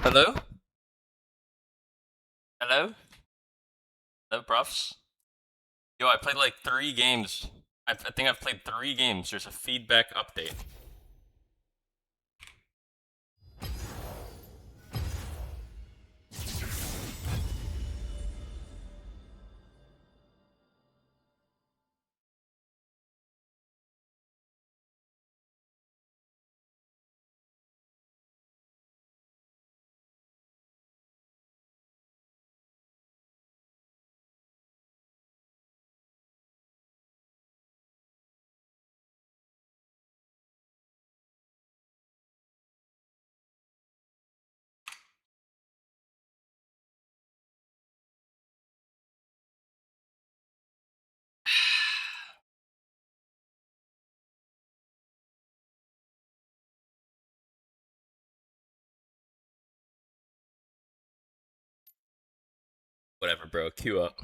Hello? Hello? Hello, profs? Yo, I played like 3 games. I think I've played 3 games. There's a feedback update. Whatever, bro. Queue up.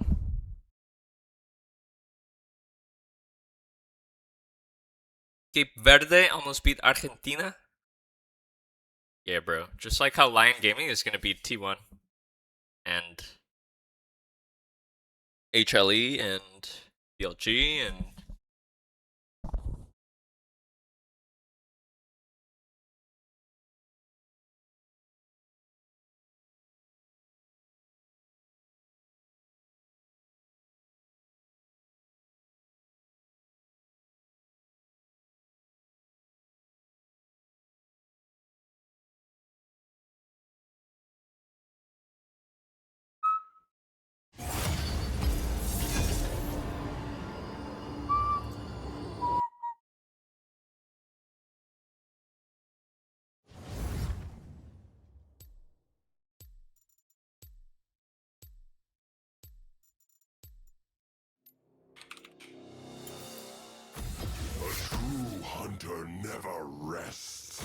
Cape Verde almost beat Argentina? Yeah, bro. Just like how Lion Gaming is gonna beat T1 and HLE and BLG and True hunter never rests.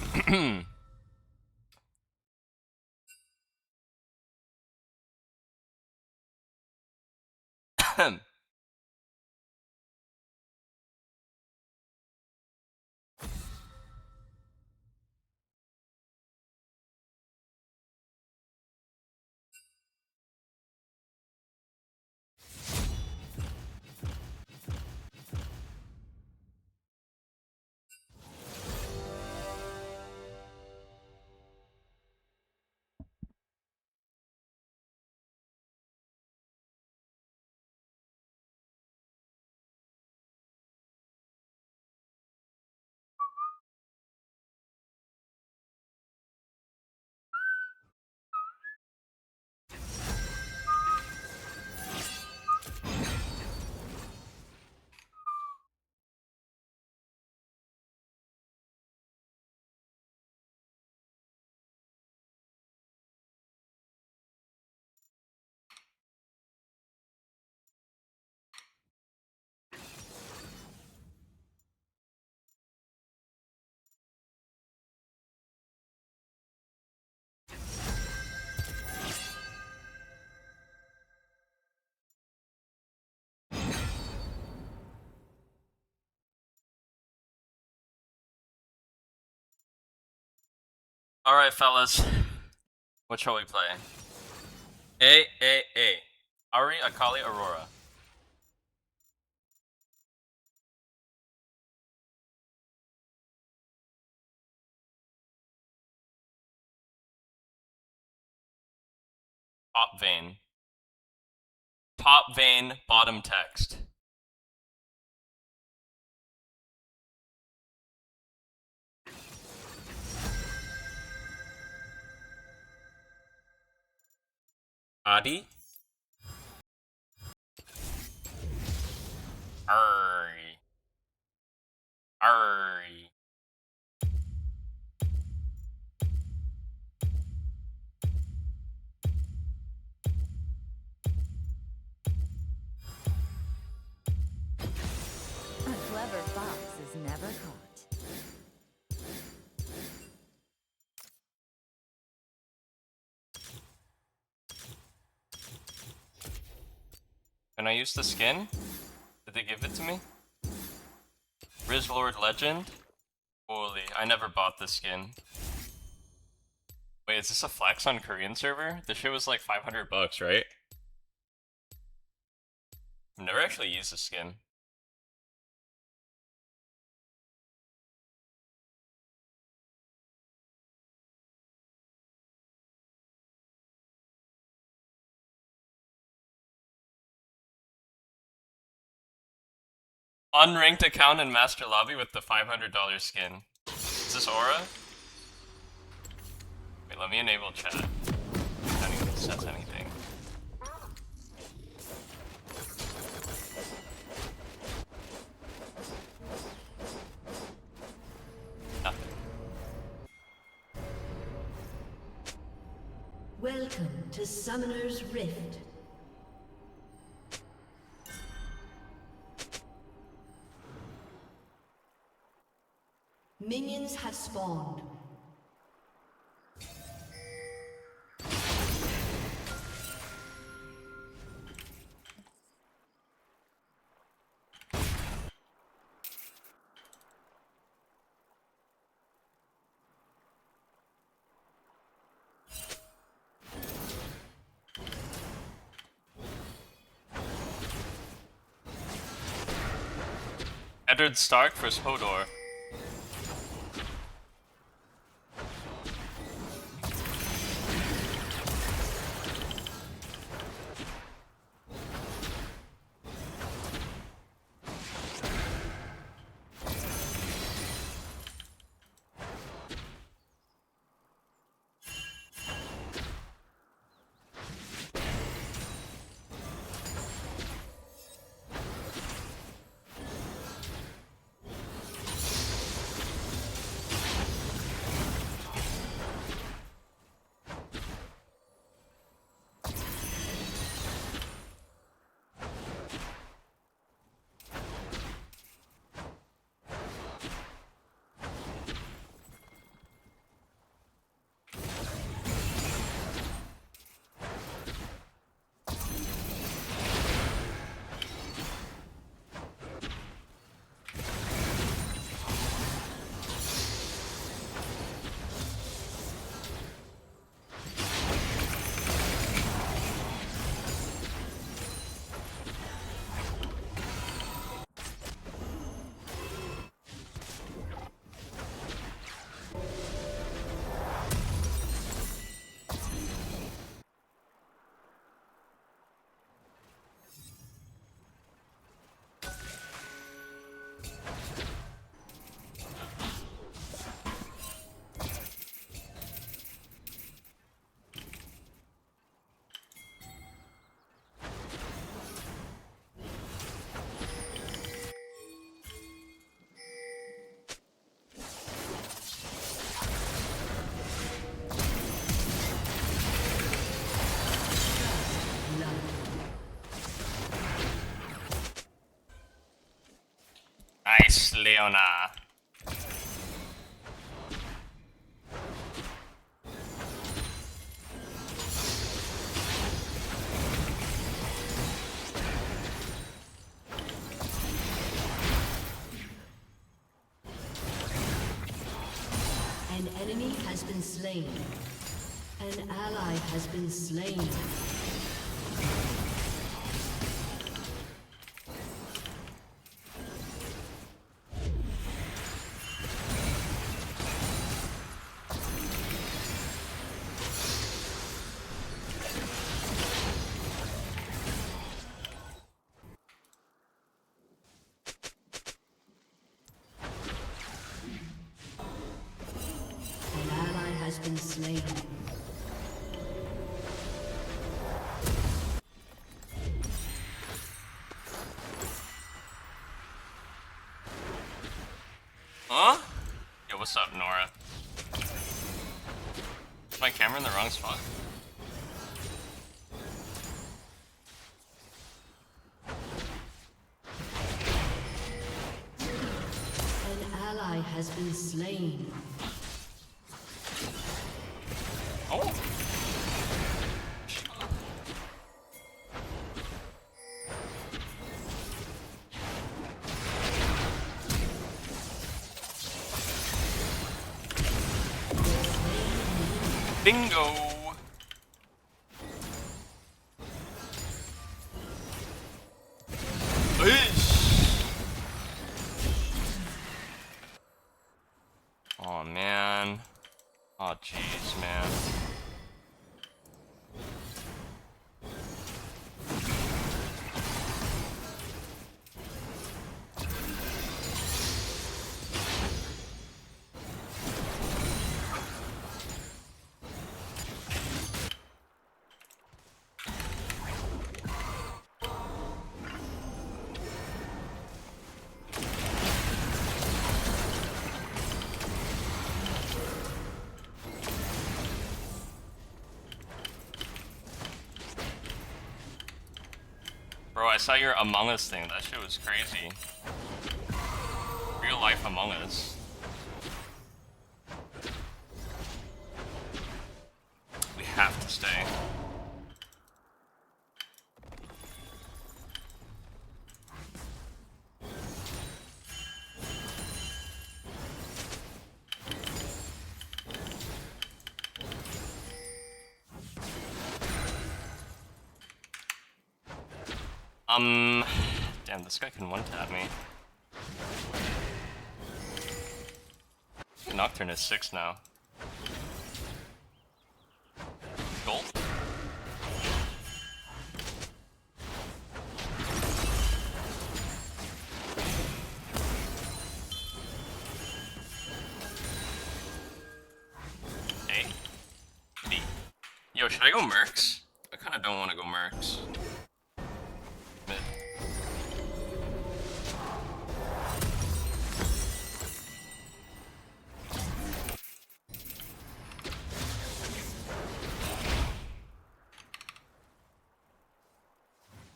Alright, fellas. What shall we play? A. Ari, Akali, Aurora. Top vein. Top vein, bottom text. Adi. Ari. Ari. A clever fox is never caught. Can I use the skin? Did they give it to me? Rizlord Legend? Holy, I never bought this skin. Wait, is this a flex on Korean server? This shit was like $500, right? I've never actually used this skin. Unranked account in Master Lobby with the $500 skin. Is this Aura? Wait, let me enable chat. I don't even set anything. Nothing. Welcome to Summoner's Rift. Minions have spawned. Eddard Stark versus Hodor. Nice, Leona. An enemy has been slain. An ally has been slain. An ally has been slain. Huh? Yo, what's up, Nora? Is my camera in the wrong spot? An ally has been slain. Oh! Bingo! Oh man. Oh jeez, man. Bro, I saw your Among Us thing. That shit was crazy. Real life Among Us. We have to stay. Damn, this guy can one-tap me. Nocturne is 6 now. Gold? A? B. Yo, should I go Mercs? I kinda don't wanna go Mercs. Mid.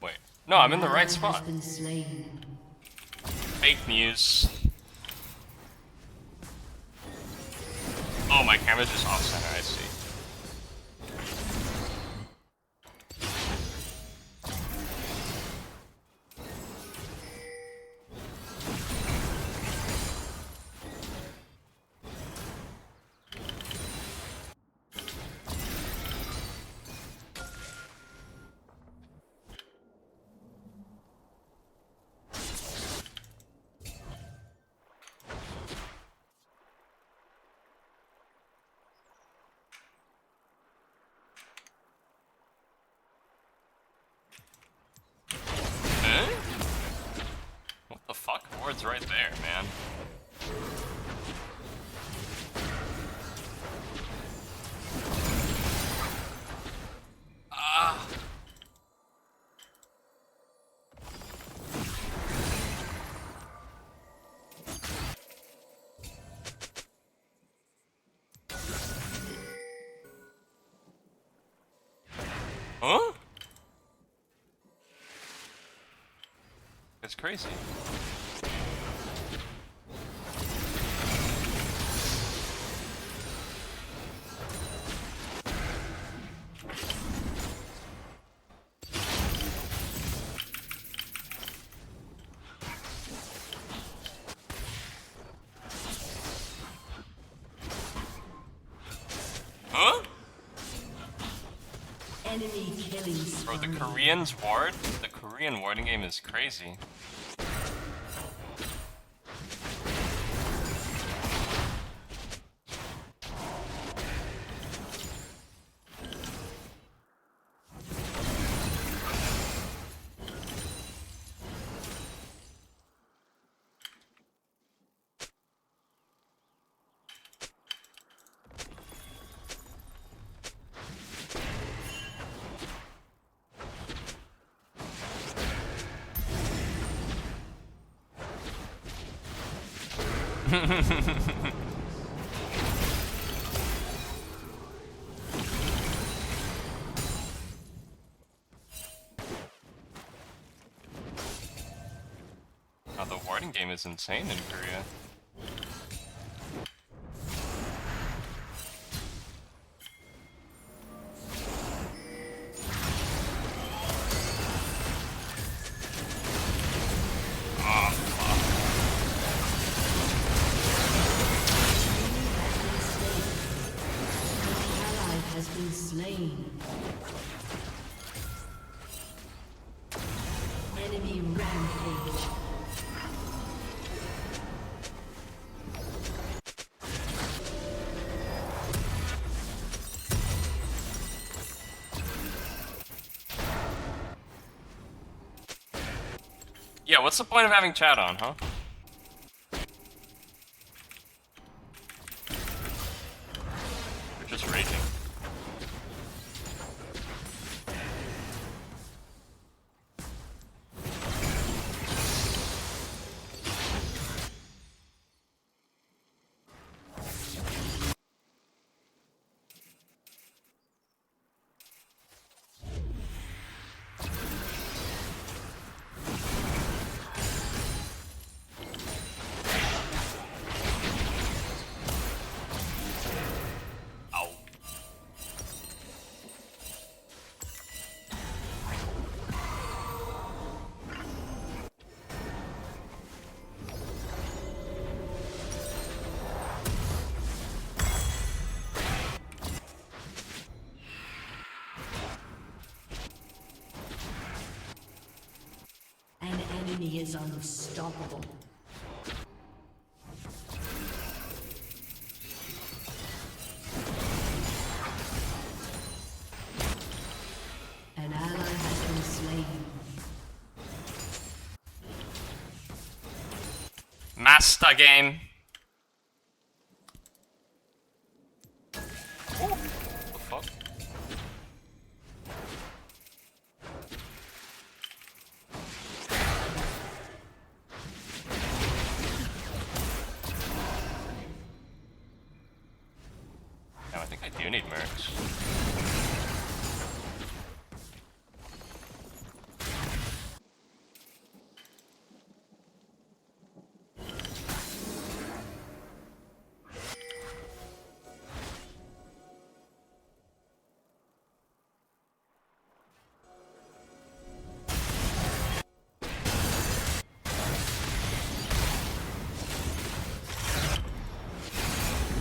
Wait. No, I'm in the right spot. Has been slain. Fake news. Oh, my camera's just off center, I see. What the fuck? Ward's right there, man. Ah. Huh? It's crazy. Huh? Enemy killing Bro, the spree. Koreans ward? The Korean warding game is crazy. Oh, the warding game is insane in Korea. Oh, fuck. Ally been slain. Enemy rampage. Yeah, what's the point of having chat on, huh? We're just raging. Ow. An enemy is unstoppable. An ally has been slain. Master game. Ooh, what the fuck? Now I think I do need mercs.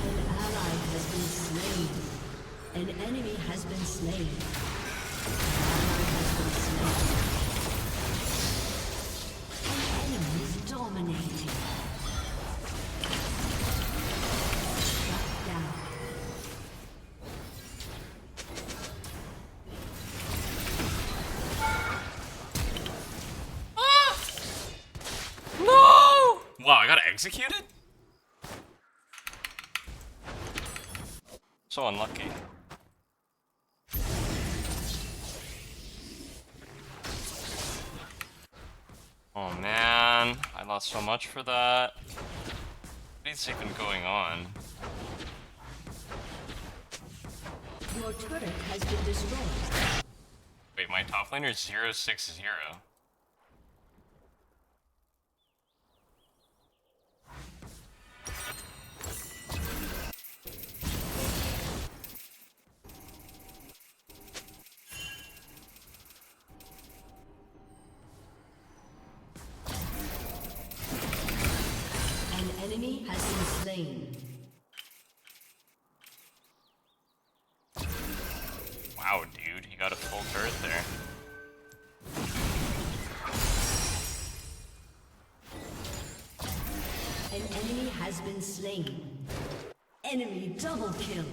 An ally has been slain. An enemy has been slain. An ally has been slain. An enemy is dominating. Shut down. No! Wow, I got executed? So unlucky. Oh man, I lost so much for that. What is even going on? Your turret has been destroyed. Wait, my top laner is 060. An enemy has been slain. Wow, dude, he got a full turret there. An enemy has been slain. Enemy double kill.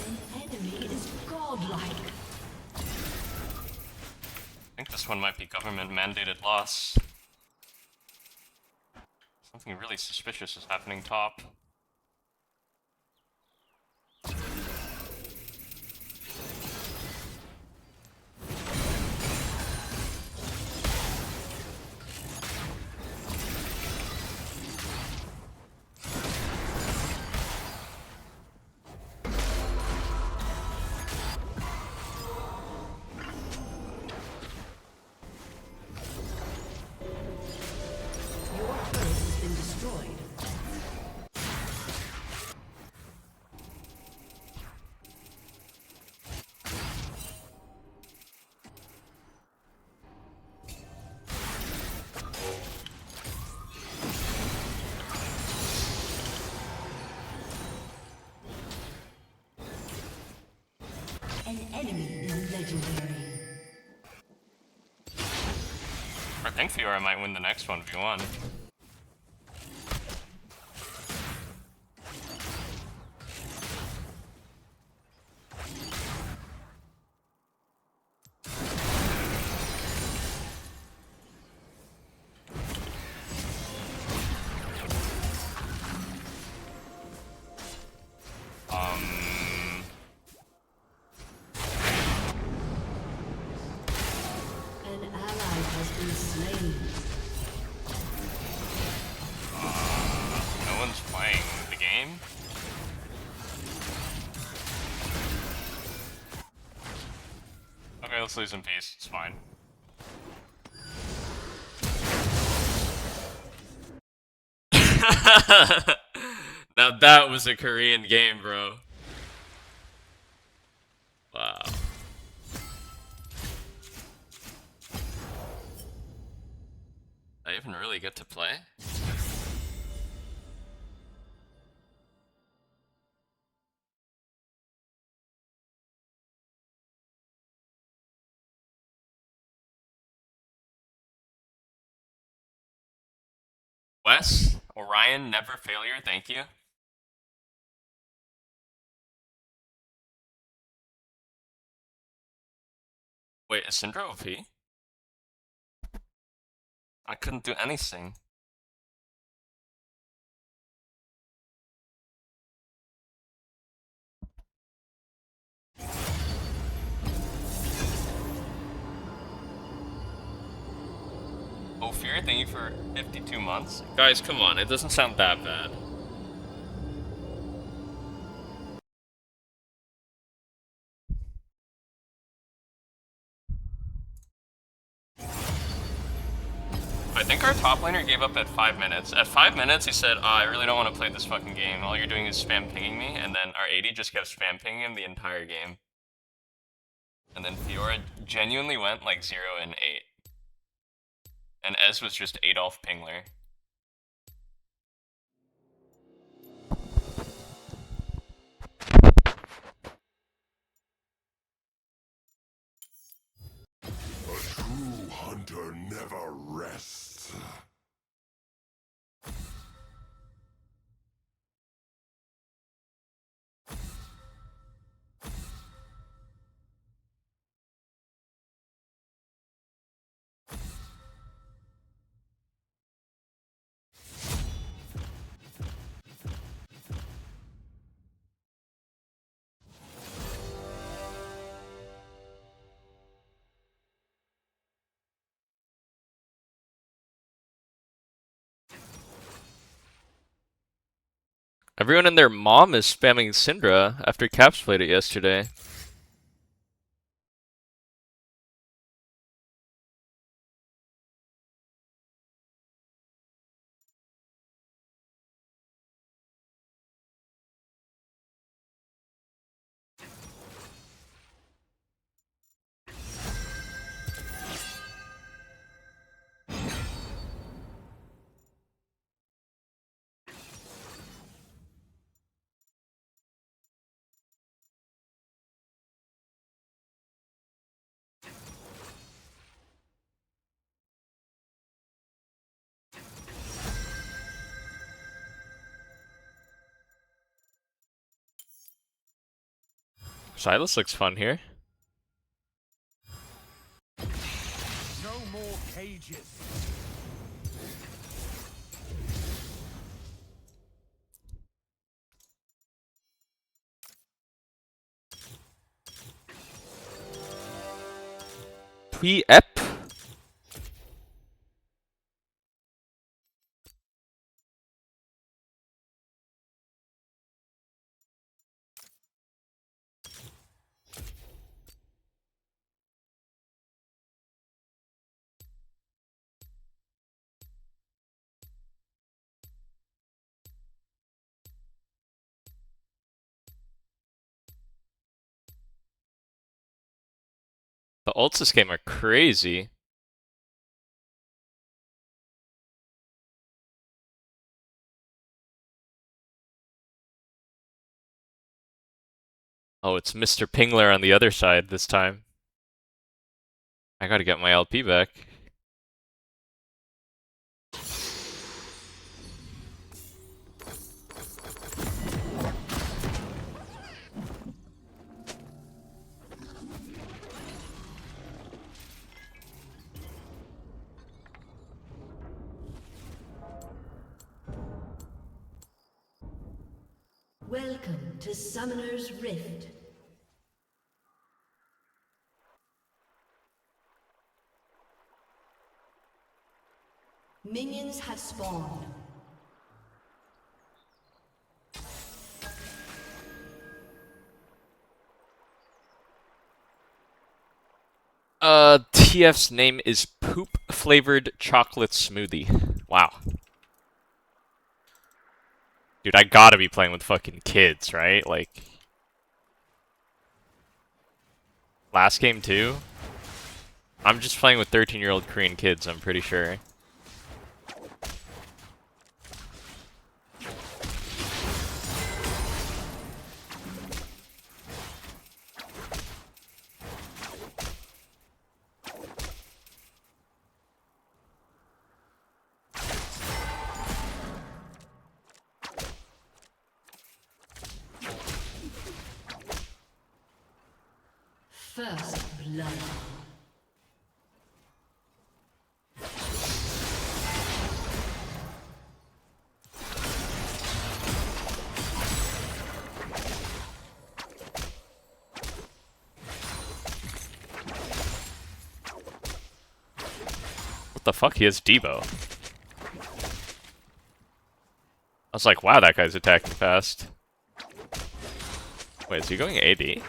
An enemy is godlike. I think this one might be government mandated loss. Something really suspicious is happening top. Your turret has been destroyed. enemy is legendary. I think Fiora might win the next 1v1. An ally has been slain. No one's playing the game. Okay, let's lose in peace. It's fine. Now that was a Korean game, bro. Wow. I even really get to play? Wes? Orion, never failure, thank you. Wait, is Syndra OP? I couldn't do anything. Oh, Fear, thank you for 52 months. Guys, come on, it doesn't sound that bad. I think our top laner gave up at 5 minutes. At 5 minutes, he said, I really don't want to play this fucking game. All you're doing is spam pinging me. And then our AD just kept spam pinging him the entire game. And then Fiora genuinely went like 0 and 8. And Ez was just Adolf Pingler. A true hunter never rests. Everyone and their mom is spamming Syndra after Caps played it yesterday. Silas looks fun here. No more cages. Twee ep. The ults this game are crazy. Oh, it's Mr. Pingler on the other side this time. I gotta get my LP back. Welcome to Summoner's Rift. Minions have spawned. TF's name is Poop Flavored Chocolate Smoothie. Wow. Dude, I gotta be playing with fucking kids, right? Like, last game too? I'm just playing with 13-year-old Korean kids, I'm pretty sure. First blood. What the fuck? He has Debo. I was like, wow, that guy's attacking fast. Wait, is he going AD?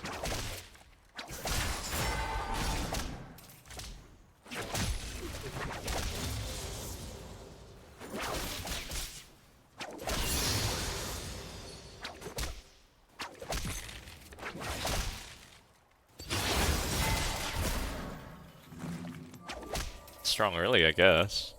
Strong early, I guess.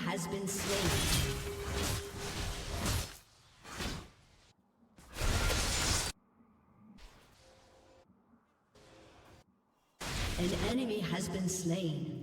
Has been slain. An enemy has been slain.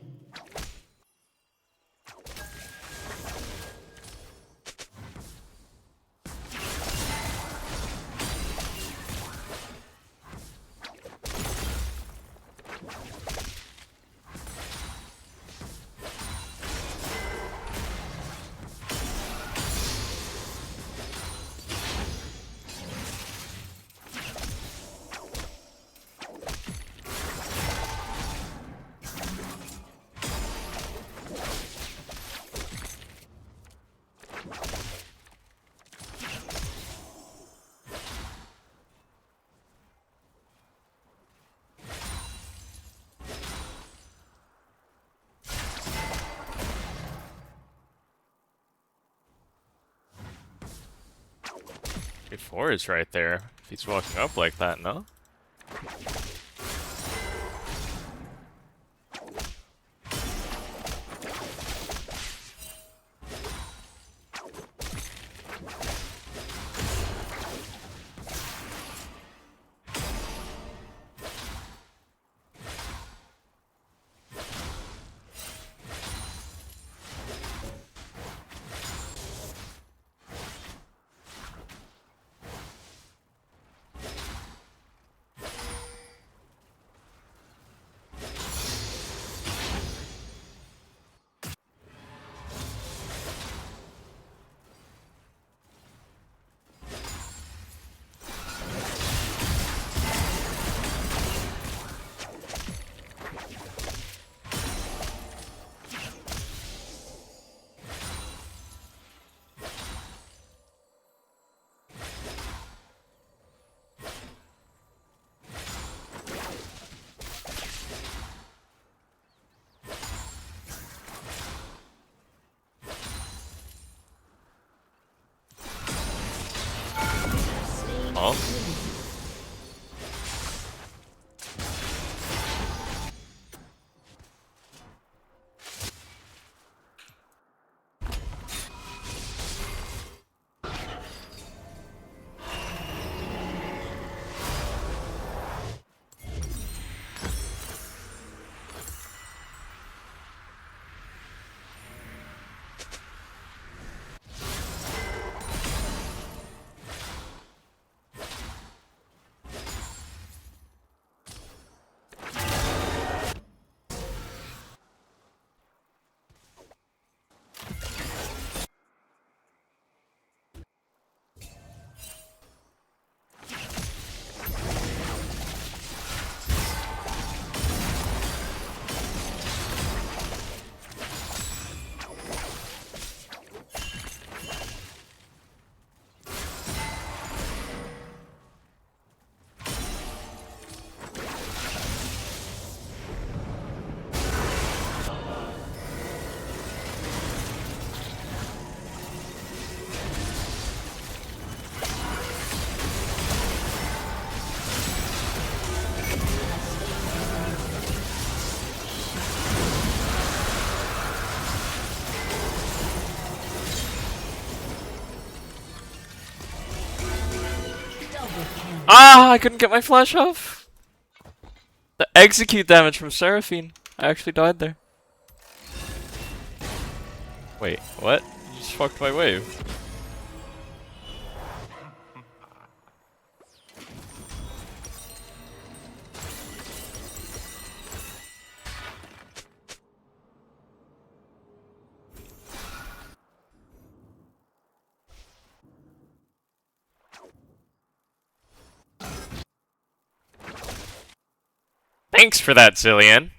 Before is right there. If he's walking up like that, no? Huh? Ah, I couldn't get my flash off. The execute damage from Seraphine. I actually died there. Wait, what? You just fucked my wave. Thanks for that, Zillion.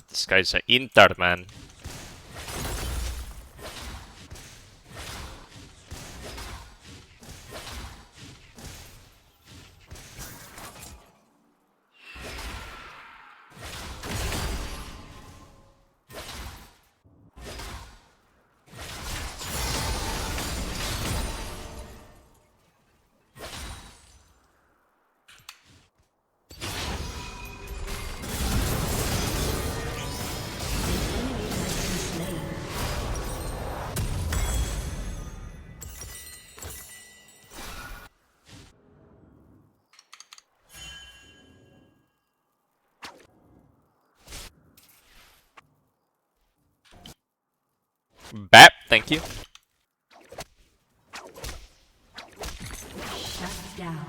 This guy's an Inter, man. Bap, thank you. Shut down.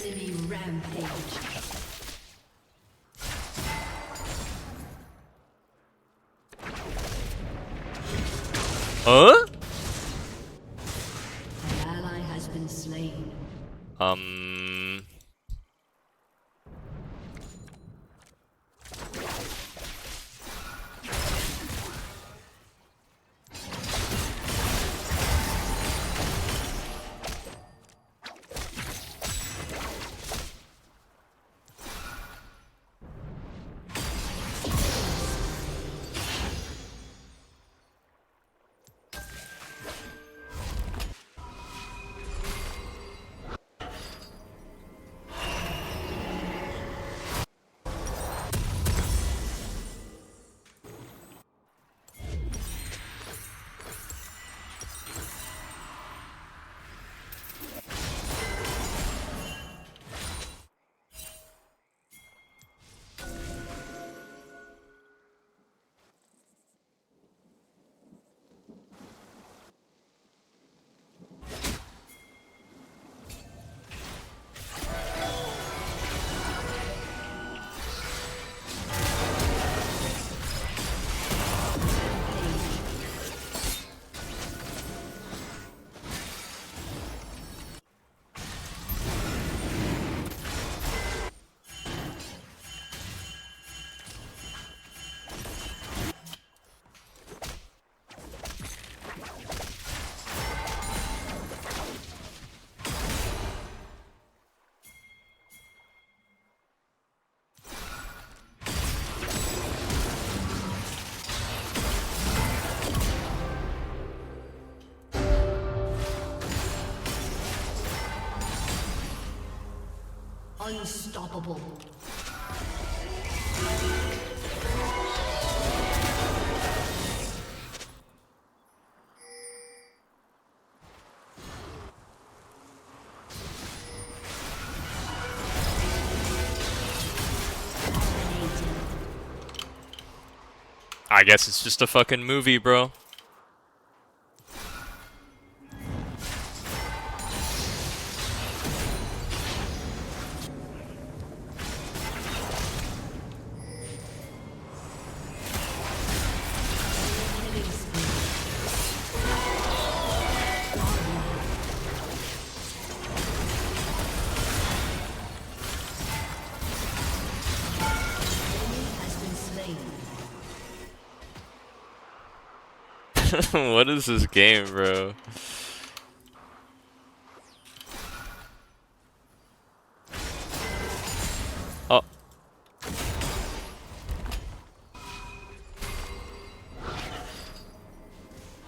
Enemy rampage. Huh? An ally has been slain. Unstoppable. I guess it's just a fucking movie, bro. What is this game, bro? Oh.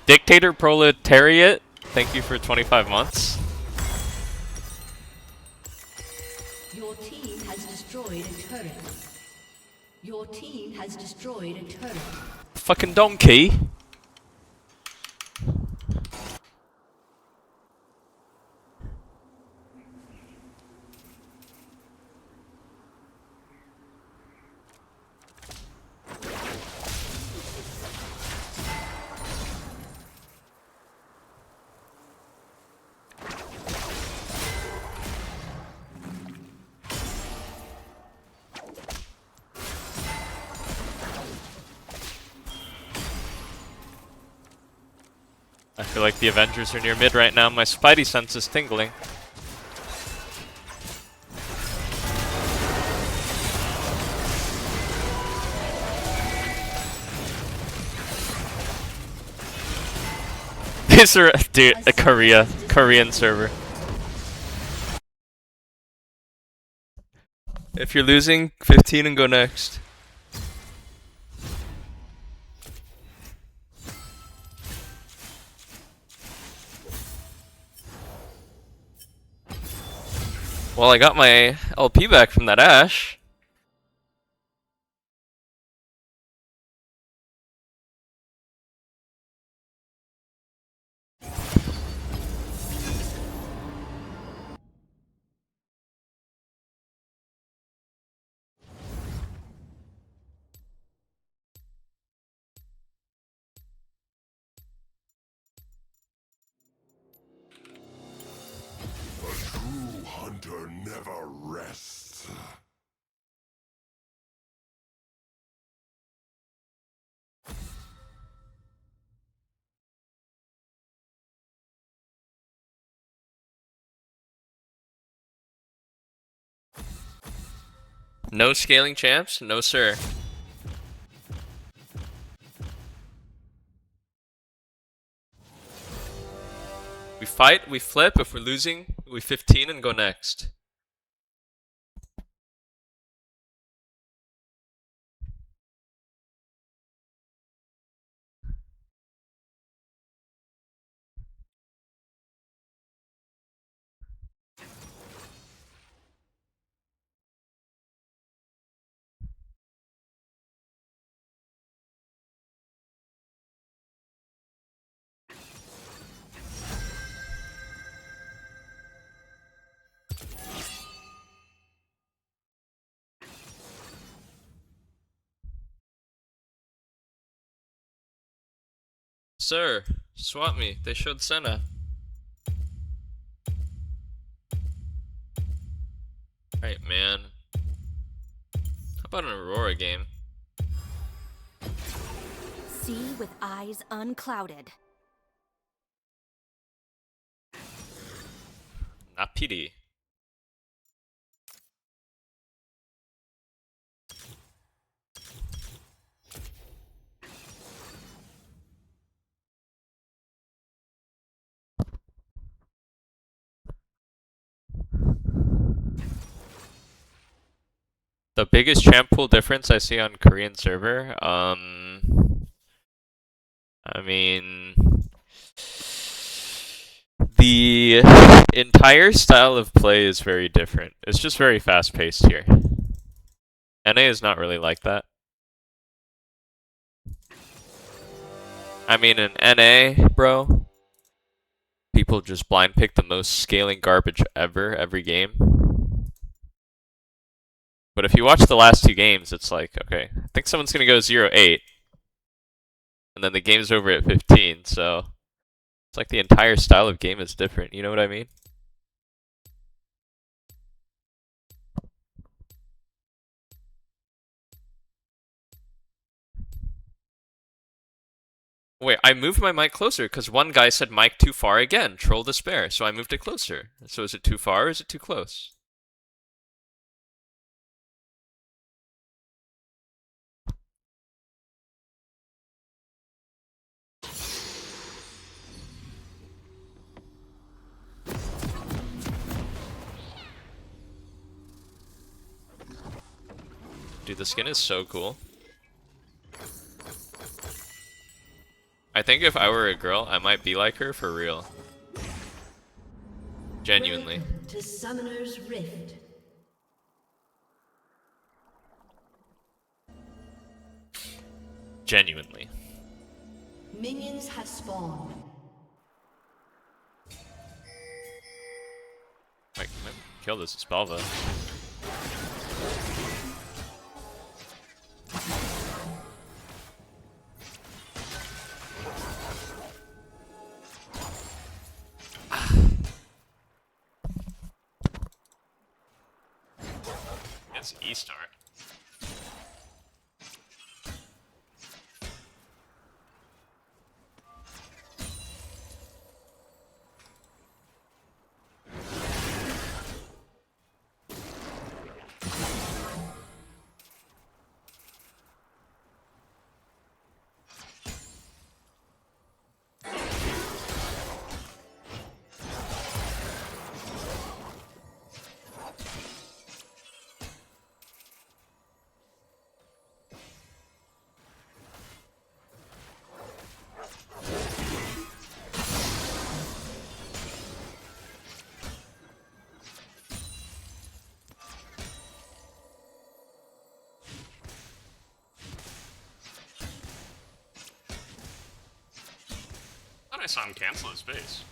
Dictator Proletariat, thank you for 25 months. Your team has destroyed a turret. Your team has destroyed a turret. Fucking donkey. I feel like the Avengers are near mid right now. My spidey sense is tingling. These are, dude, a Korean server. If you're losing, 15 and go next. Well, I got my LP back from that Ash. A true hunter never No scaling champs? No, sir. We fight, we flip. If we're losing, we 15 and go next. Sir, swap me. They showed Senna. Alright, man. How about an Aurora game? See with eyes unclouded. Not PD. The biggest champ pool difference I see on Korean server, I mean, the entire style of play is very different. It's just very fast paced here. NA is not really like that. I mean, in NA, bro, people just blind pick the most scaling garbage ever, every game. But if you watch the last two games, it's like, okay, I think someone's gonna go 0-8. And then the game's over at 15, so it's like the entire style of game is different, you know what I mean? Wait, I moved my mic closer because one guy said mic too far again, troll despair, so I moved it closer. So is it too far or is it too close? Dude, the skin is so cool. I think if I were a girl, I might be like her for real. Genuinely. Welcome to Summoner's Rift. Genuinely. Minions have spawned. Might kill this Spalva. It's E-Star. I saw him cancel his base.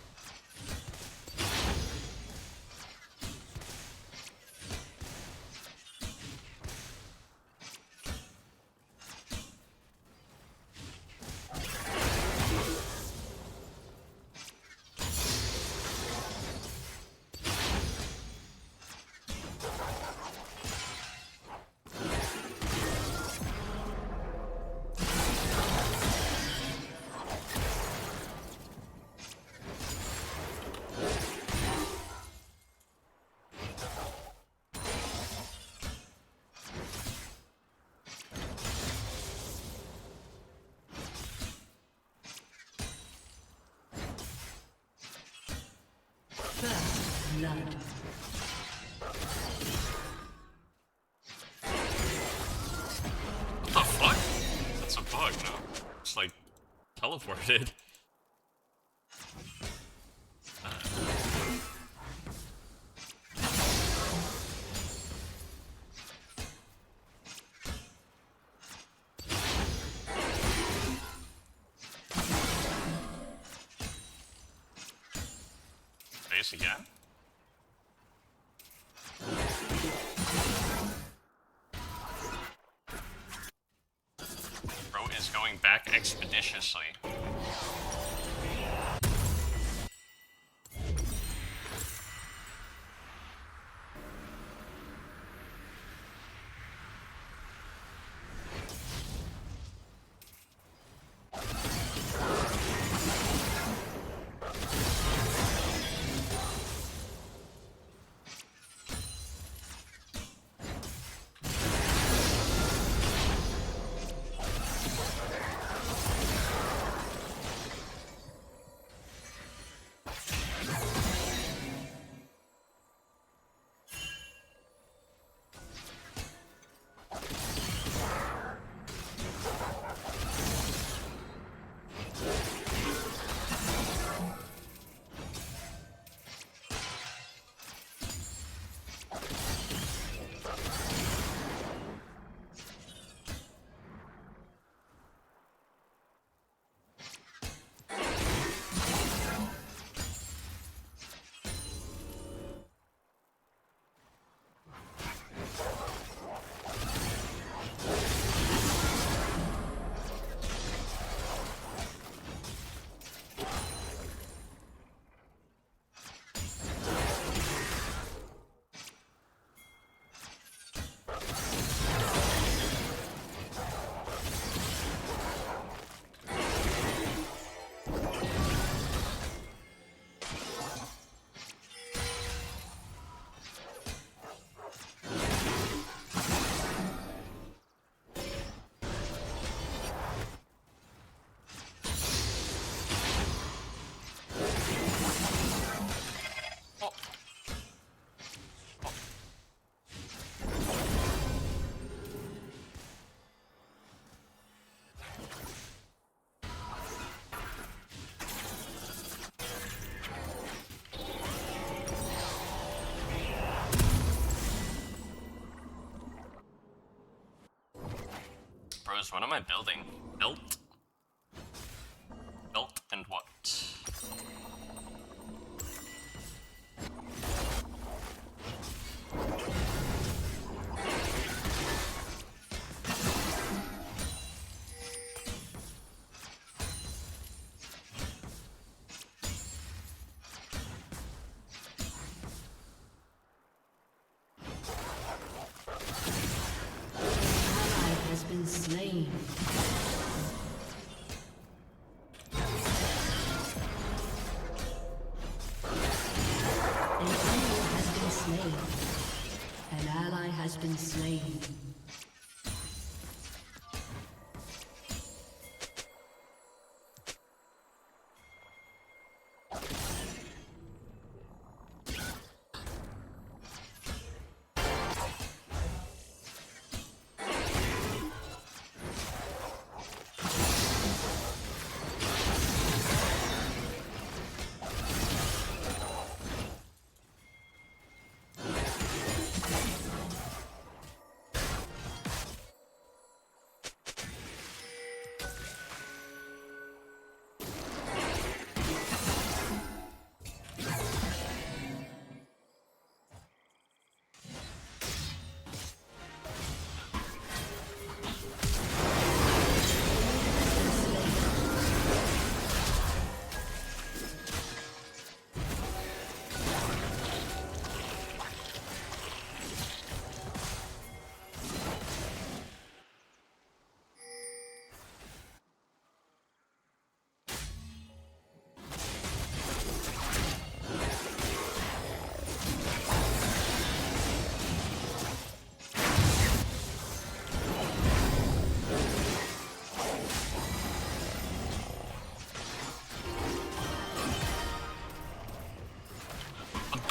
blood. What the fuck? That's a bug, no? It's like teleported. Base again? Bro is going back expeditiously. Bros, what am I building? Belt? Belt and what? Has been slain. An enemy has been slain. An ally has been slain.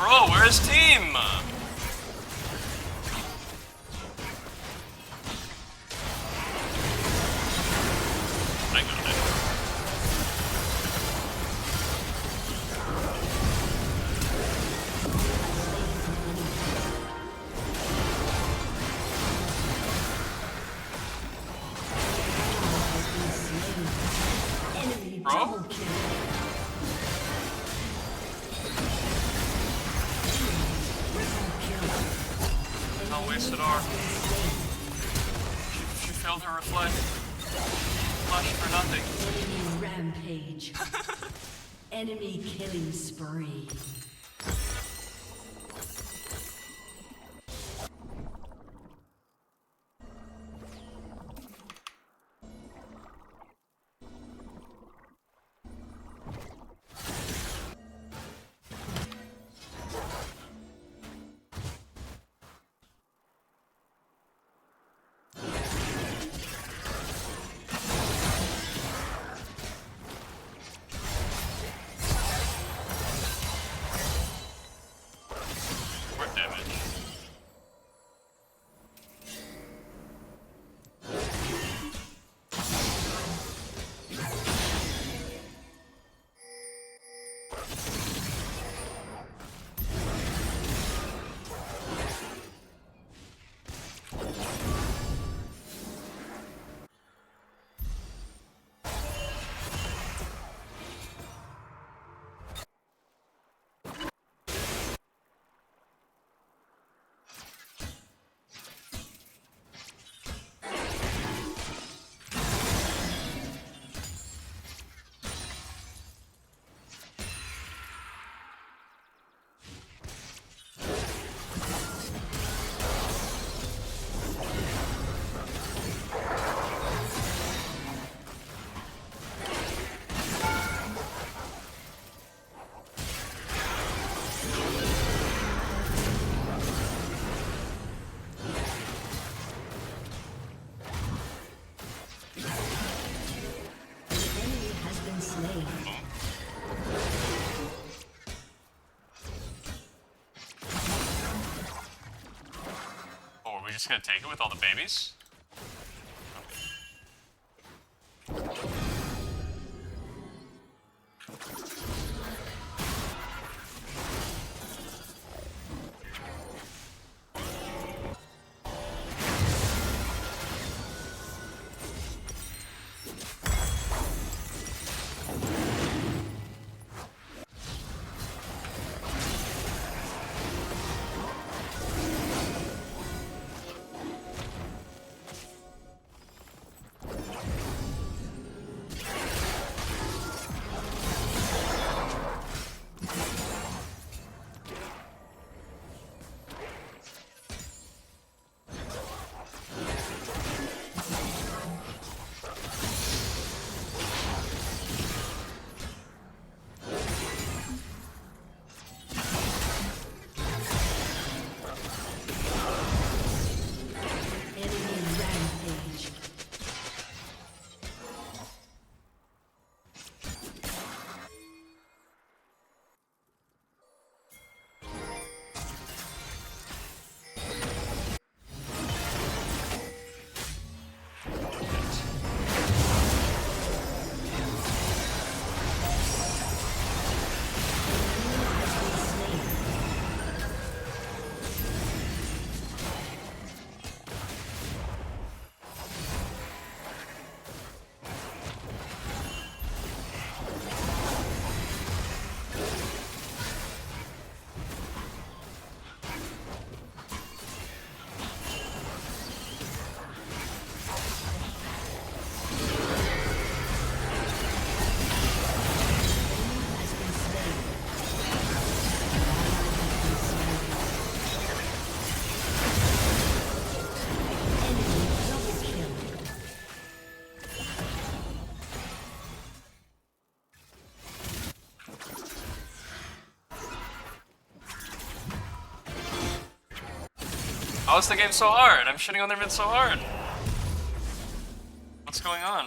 Bro, where's team? I got it. Enemy Bro? double kill. Not wasted R. She failed her reflect. Flash for nothing. Enemy rampage. Enemy killing spree. More damage. Oh, are we just gonna take it with all the babies? How is the game so hard? I'm shitting on their mid so hard. What's going on?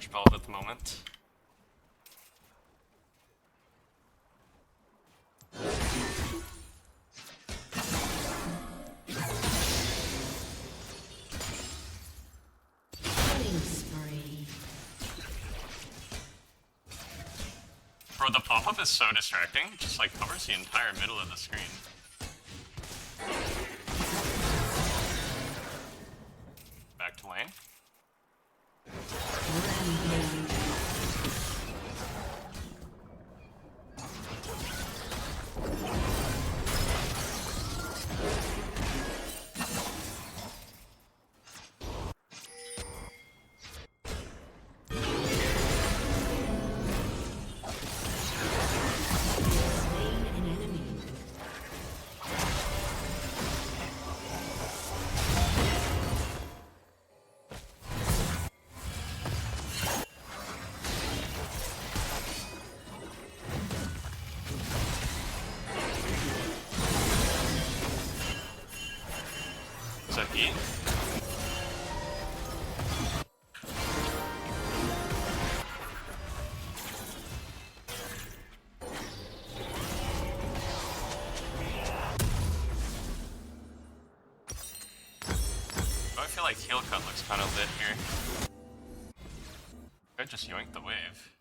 Archibald at the moment. Killing spree. Bro, the pop-up is so distracting. It just like covers the entire middle of the screen. Back to lane. Rampage. Slain an enemy. Is that heat? I feel like heel cut looks kind of lit here. I just yoinked the wave.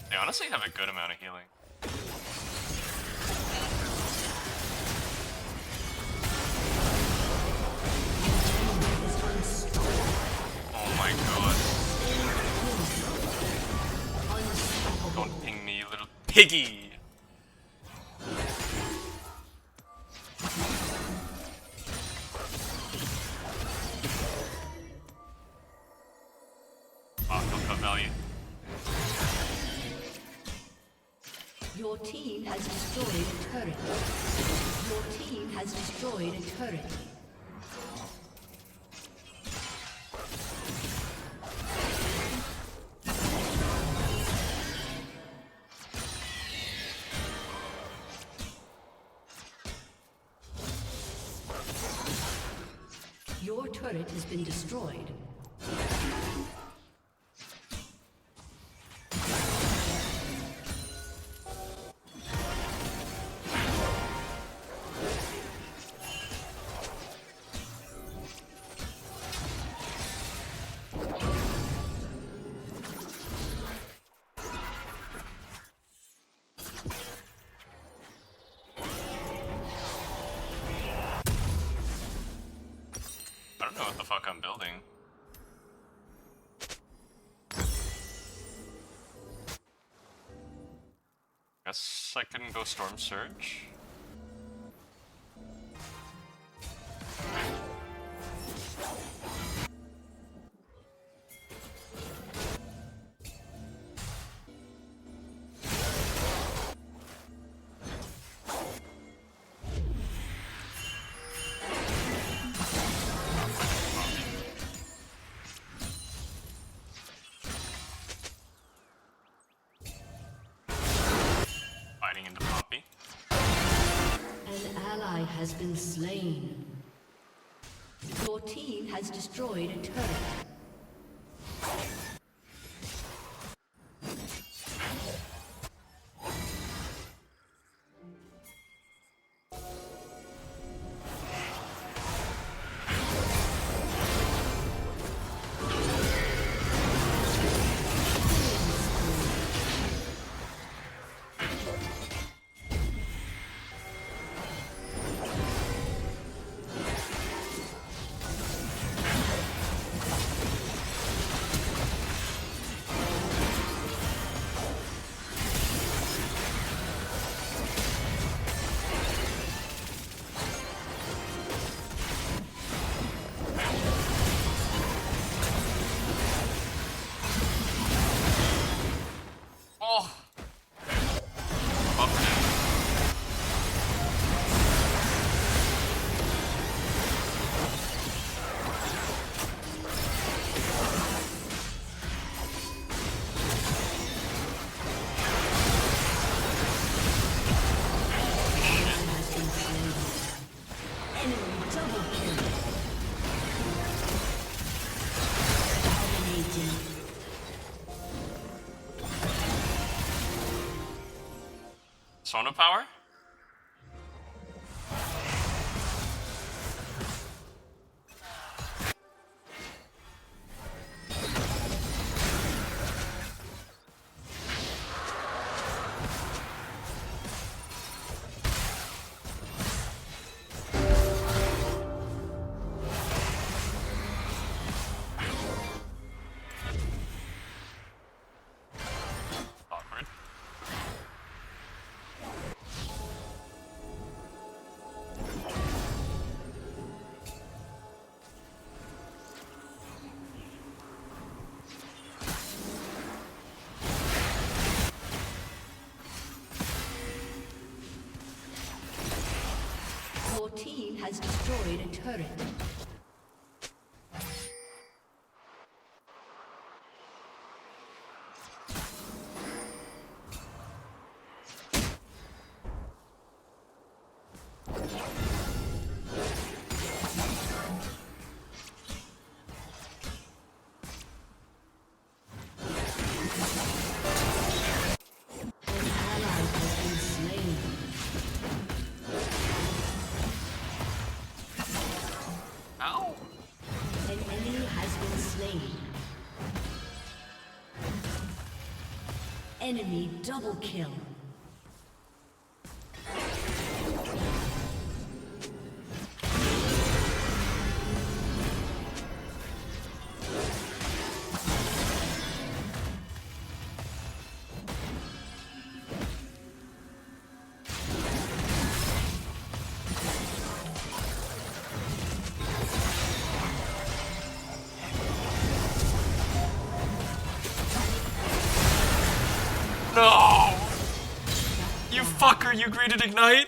They honestly have a good amount of healing. Oh my god. Don't ping me, you little piggy! He'll cut value. Your team has destroyed a turret. Your team has destroyed a turret. Your turret has been destroyed. I don't know what the fuck I'm building. Guess I can go Storm Surge. Fighting into Poppy. An ally has been slain. Your team has destroyed a turret. Sona power? Awkward. Your team has destroyed a turret. An ally has been slain. Ow! An enemy has been slain. Enemy double kill. No! You fucker, you greeted Ignite!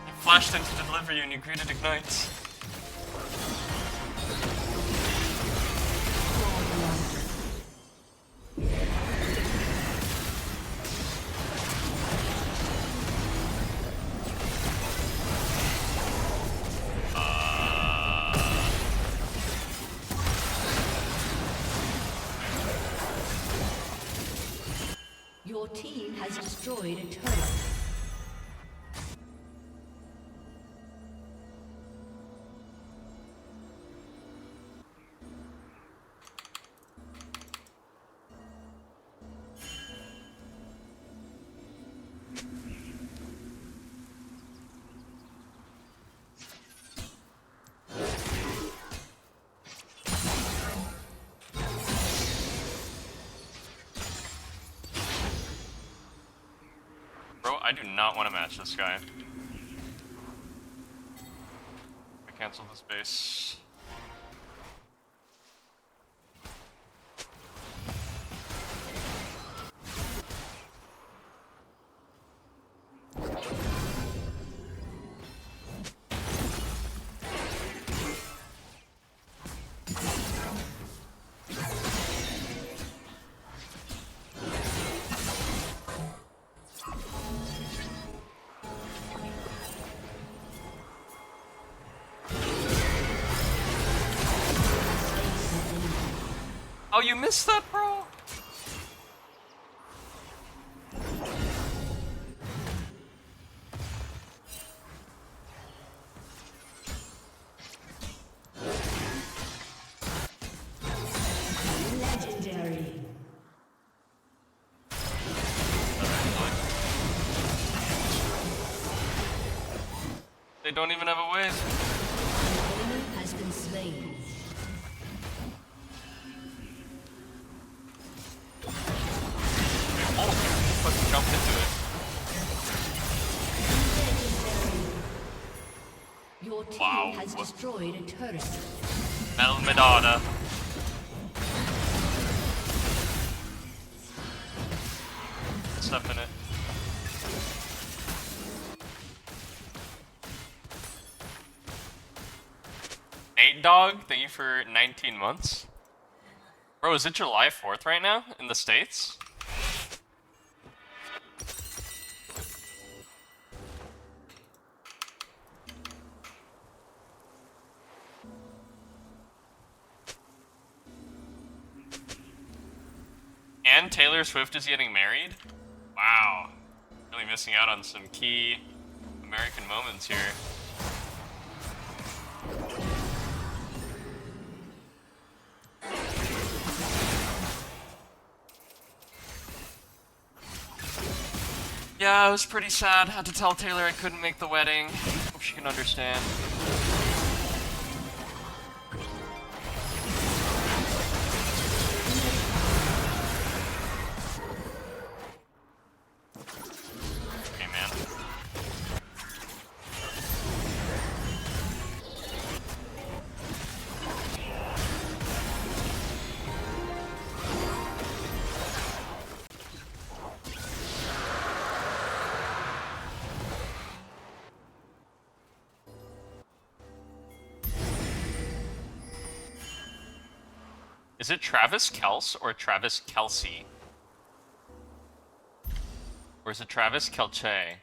You flashed in to deliver you and you greeted Ignite. Your team has destroyed a turret. Bro, I do not want to match this guy. I cancel this base. Oh, you missed that, bro? Legendary. They don't even have a wave. An enemy has been slain. Oh, fucking jumped into it. Your team Wow. has destroyed a turret. Metal Madonna. Step in it. Nate Dog, thank you for 19 months. Bro, is it July 4th right now in the States? And Taylor Swift is getting married? Wow. Really missing out on some key American moments here. Yeah, it was pretty sad. Had to tell Taylor I couldn't make the wedding. Hope she can understand. Okay, man. Is it Travis Kels or Travis Kelsey? Or is it Travis Kelce?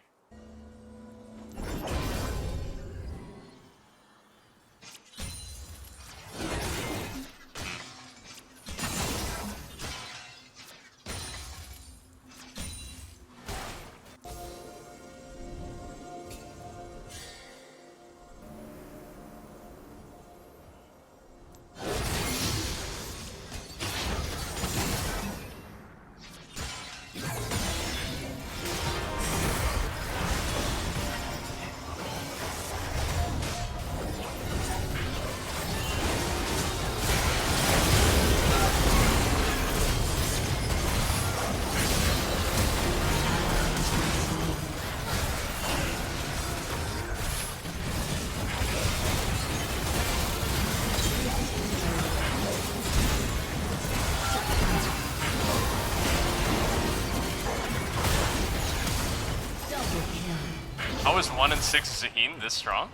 How is 1 and 6 Zaheen this strong?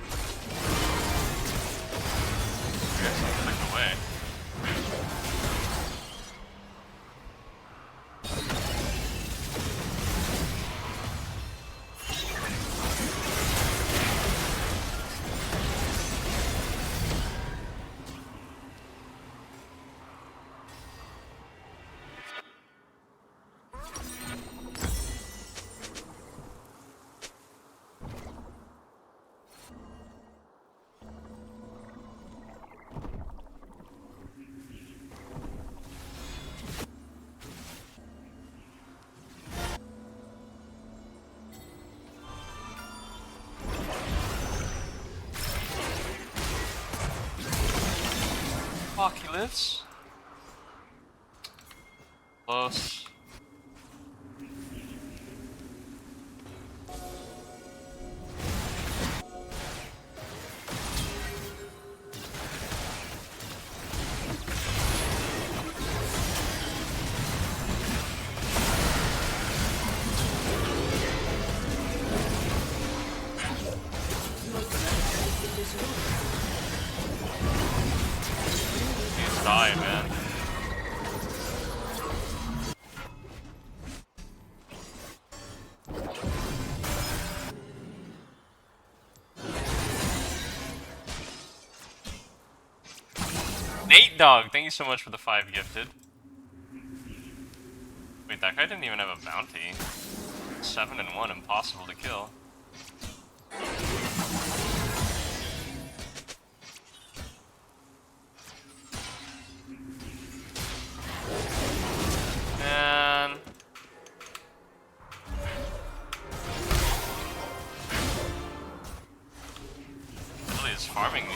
You guys clicked away. Fuck, he lives? Close. He's dying, man. Nate Dog, thank you so much for the 5 gifted. Wait, that guy didn't even have a bounty. 7 and 1, impossible to kill. Man. Really is farming me.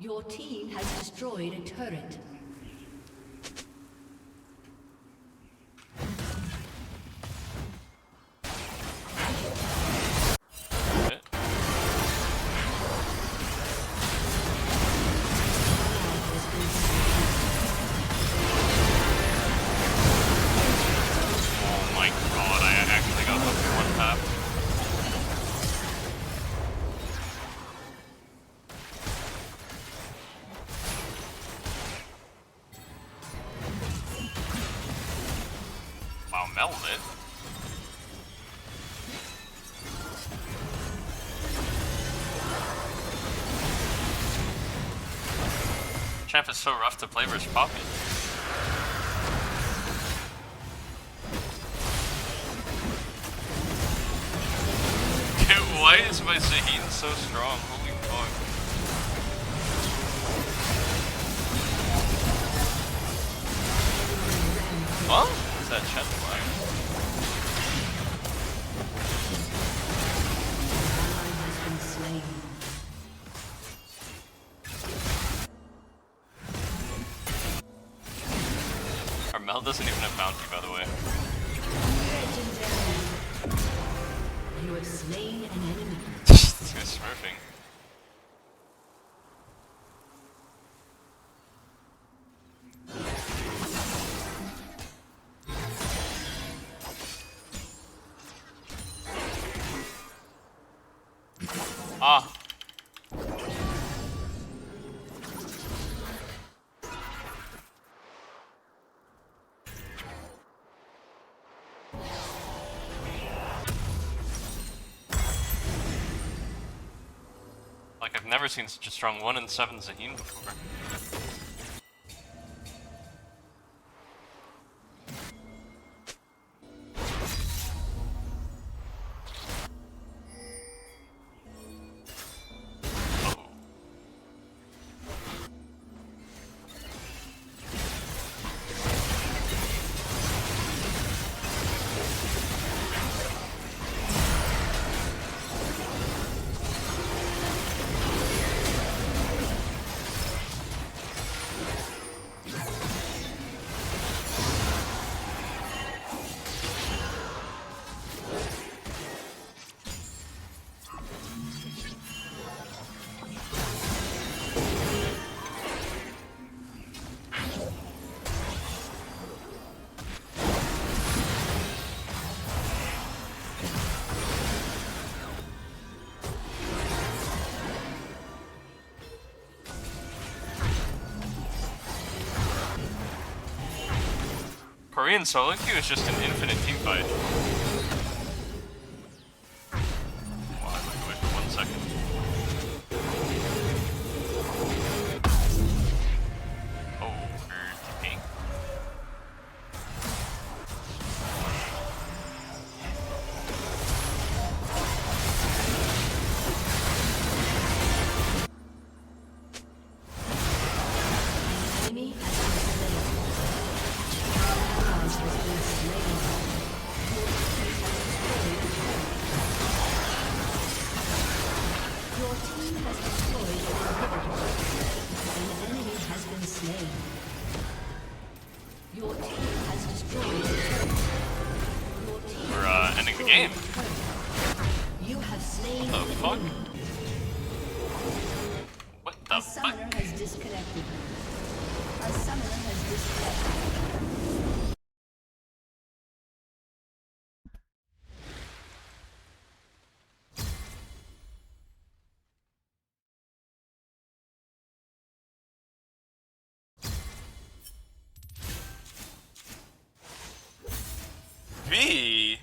Your team has destroyed a turret. Oh my god, I actually got hooked in one tap. Wow, melded. Champ is so rough to play versus Poppy. Dude, why is my Zaheen so strong? Holy fuck. Huh? Is that chat flag? Our Mel doesn't even have bounty, by the way. You have slain an enemy. This guy's smurfing. Ah. Like, I've never seen such a strong 1 in 7 Zaheen before. Korean solo queue is just an infinite team fight. Wow, I might wait for 1 second. Oh, we're TPing. Enemy has been slain. Your team has destroyed an inhibitor. An enemy has been slain. Your team has destroyed a turret. Your team We're has ending the destroyed game. a turret. You have slain What the an fuck? enemy. What A the fuck? summoner has disconnected. A summoner has disconnected. V?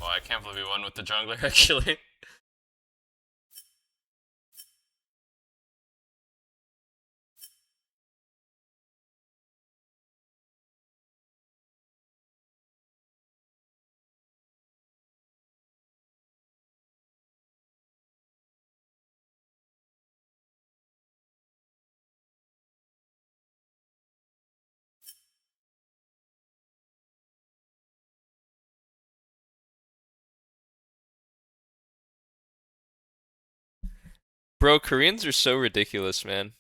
Oh, I can't believe we won with the jungler, actually. Bro, Koreans are so ridiculous, man.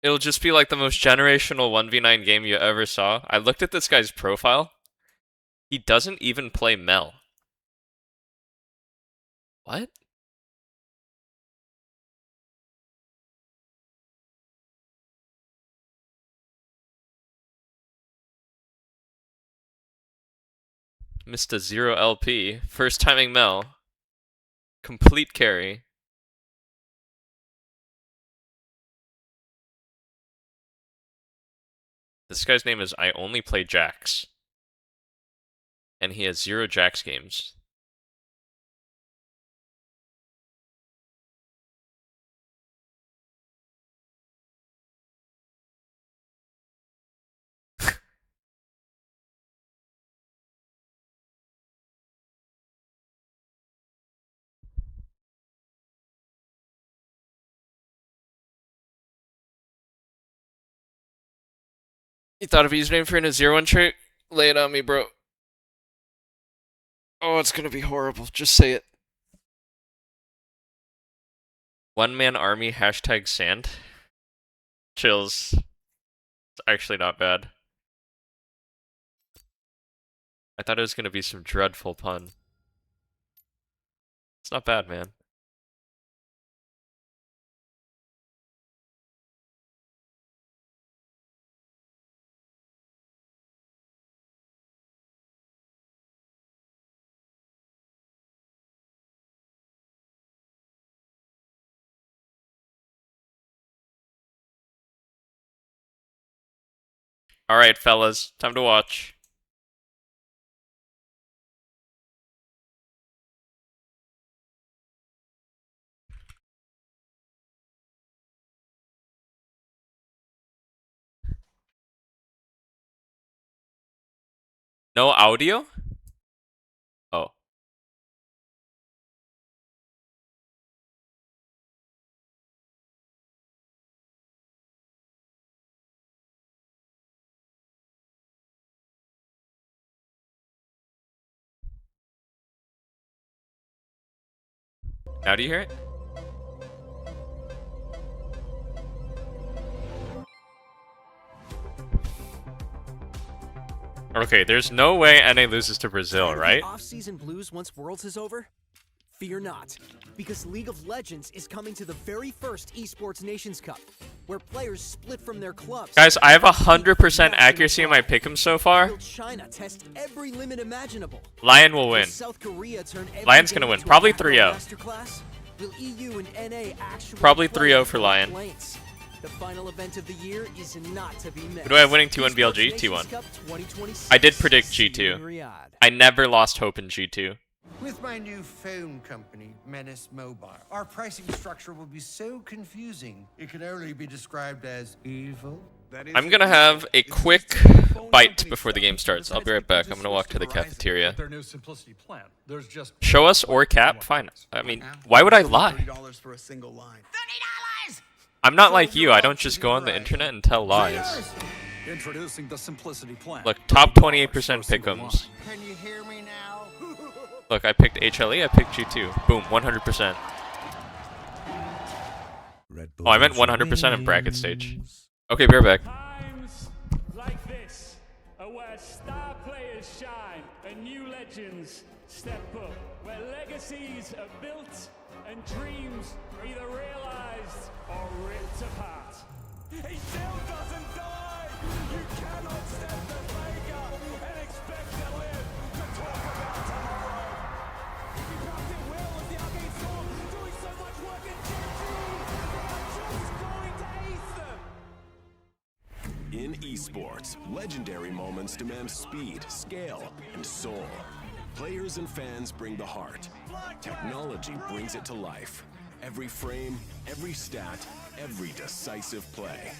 It'll just be like the most generational 1v9 game you ever saw. I looked at this guy's profile. He doesn't even play Mel. What? Missed a 0 LP. First timing Mel. Complete carry. This guy's name is I Only Play Jax. And he has 0 Jax games. You thought of a username for in a 0-1 trait? Lay it on me, bro. Oh, it's gonna be horrible. Just say it. One man army hashtag sand. Chills. It's actually not bad. I thought it was gonna be some dreadful pun. It's not bad, man. Alright, fellas. Time to watch. No audio? Oh. Now do you hear it? Okay, there's no way NA loses to Brazil, right? Off-season blues once Worlds is over? Fear not, because League of Legends is coming to the very first Esports Nations Cup, where players split from their clubs. Guys, I have 100% accuracy in my pick'em so far. Will China test every limit imaginable? LYON will win. Will South Korea turn every LYON's gonna game win. into a Probably macro 3-0. masterclass? Will EU and NA actually Probably play 3-0 for without LYON. complaints? The final event of the year is not to be missed. Who do I have winning T1 Esports BLG? Nations T1. Cup 2026. I did predict See you G2. in Riyadh. I never lost hope in G2. With my new phone company, Menace Mobile, our pricing structure will be so confusing, it can only be described as evil. I'm gonna have a quick bite before the game starts. I'll be right back. I'm gonna walk to the cafeteria. Their new simplicity plan. There's just Show us or cap? Fine. I mean, why would I lie? $30 for a single line. I'm not like you. I don't just go on the internet and tell lies. introducing the simplicity plan. Look, top 28% pick'ems. Can you hear me now? Look, I picked HLE, I picked G2. Boom, 100%. Oh, I meant 100% in bracket stage. Okay, be right back. Times like this are where star players shine and new legends step up, where legacies are built and dreams are either realized or ripped apart. He still doesn't die! You cannot step the Vega and expect to live to talk about tomorrow. He dropped it well with the Arcade Storm, doing so much work in Gen 2. They are just going to ace them. In esports, legendary moments demand speed, scale, and soul. Players and fans bring the heart. Technology brings it to life. Every frame, every stat, every decisive play.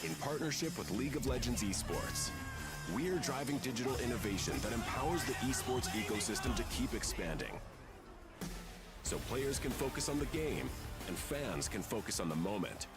In partnership with League of Legends Esports, we're driving digital innovation that empowers the esports ecosystem to keep expanding. So players can focus on the game, and fans can focus on the moment.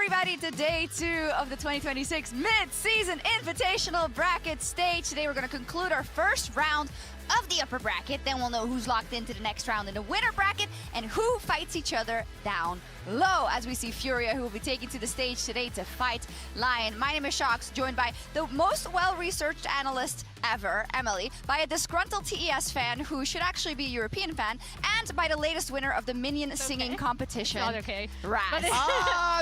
everybody to day 2 of the 2026 Mid-Season Invitational Bracket Stage. Today we're going to conclude our first round of the upper bracket. Then we'll know who's locked into the next round in the winner bracket and who fights each other down low. As we see Furia, who will be taken to the stage today to fight LYON. My name is Shox, joined by the most well-researched analyst ever, Emily, by a disgruntled TES fan who should actually be a European fan, and by the latest winner of the Minion singing competition, Not okay. Raz. Hello,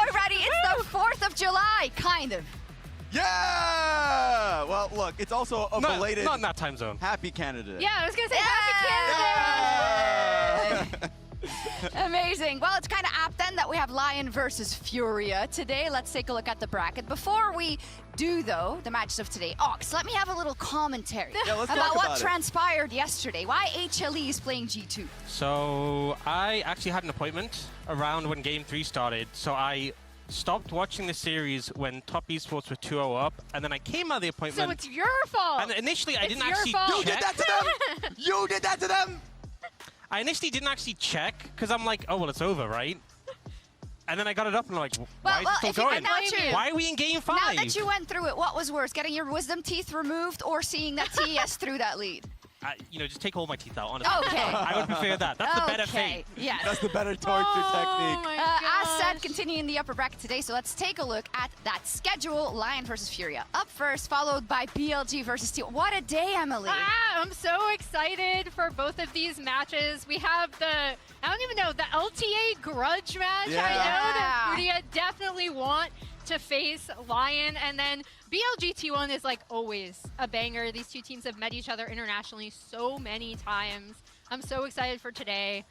everybody. It's the 4th of July, kind of. Yeah! Well, look, it's also a belated not in that time zone. Happy Canada Day. Yeah, I was going to say Happy Canada Day. Amazing. Well, it's kind of apt then that we have LYON versus Furia today. Let's take a look at the bracket. Before we do, though, the matches of today, Ox, let me have a little commentary about what transpired yesterday. Why HLE is playing G2. So I actually had an appointment around when Game 3 started, so I stopped watching the series when Top Esports were 2-0 up, and then I came out of the appointment. So it's your fault. And initially, I didn't your actually fault. You did that to them! You did that to them! I initially didn't actually check, because I'm like, oh, well, it's over, right? And then I got it up, and I'm like, why is it still going? Why are we in Game 5? Now that you went through it, what was worse, getting your wisdom teeth removed or seeing that TES threw that lead? Just take all my teeth out, honestly. Okay. I would prefer that. That's the better fate. Yes. That's the better torture technique. As said, continuing the upper bracket today, so let's take a look at that schedule. LYON versus Furia. Up first, followed by BLG versus Teal. What a day, Emily. I'm so excited for both of these matches. We have I don't even know, the LTA grudge match. Yeah. I know that Furia definitely want to face LYON, and then BLG T1 is like always a banger. These two teams have met each other internationally so many times. I'm so excited for today.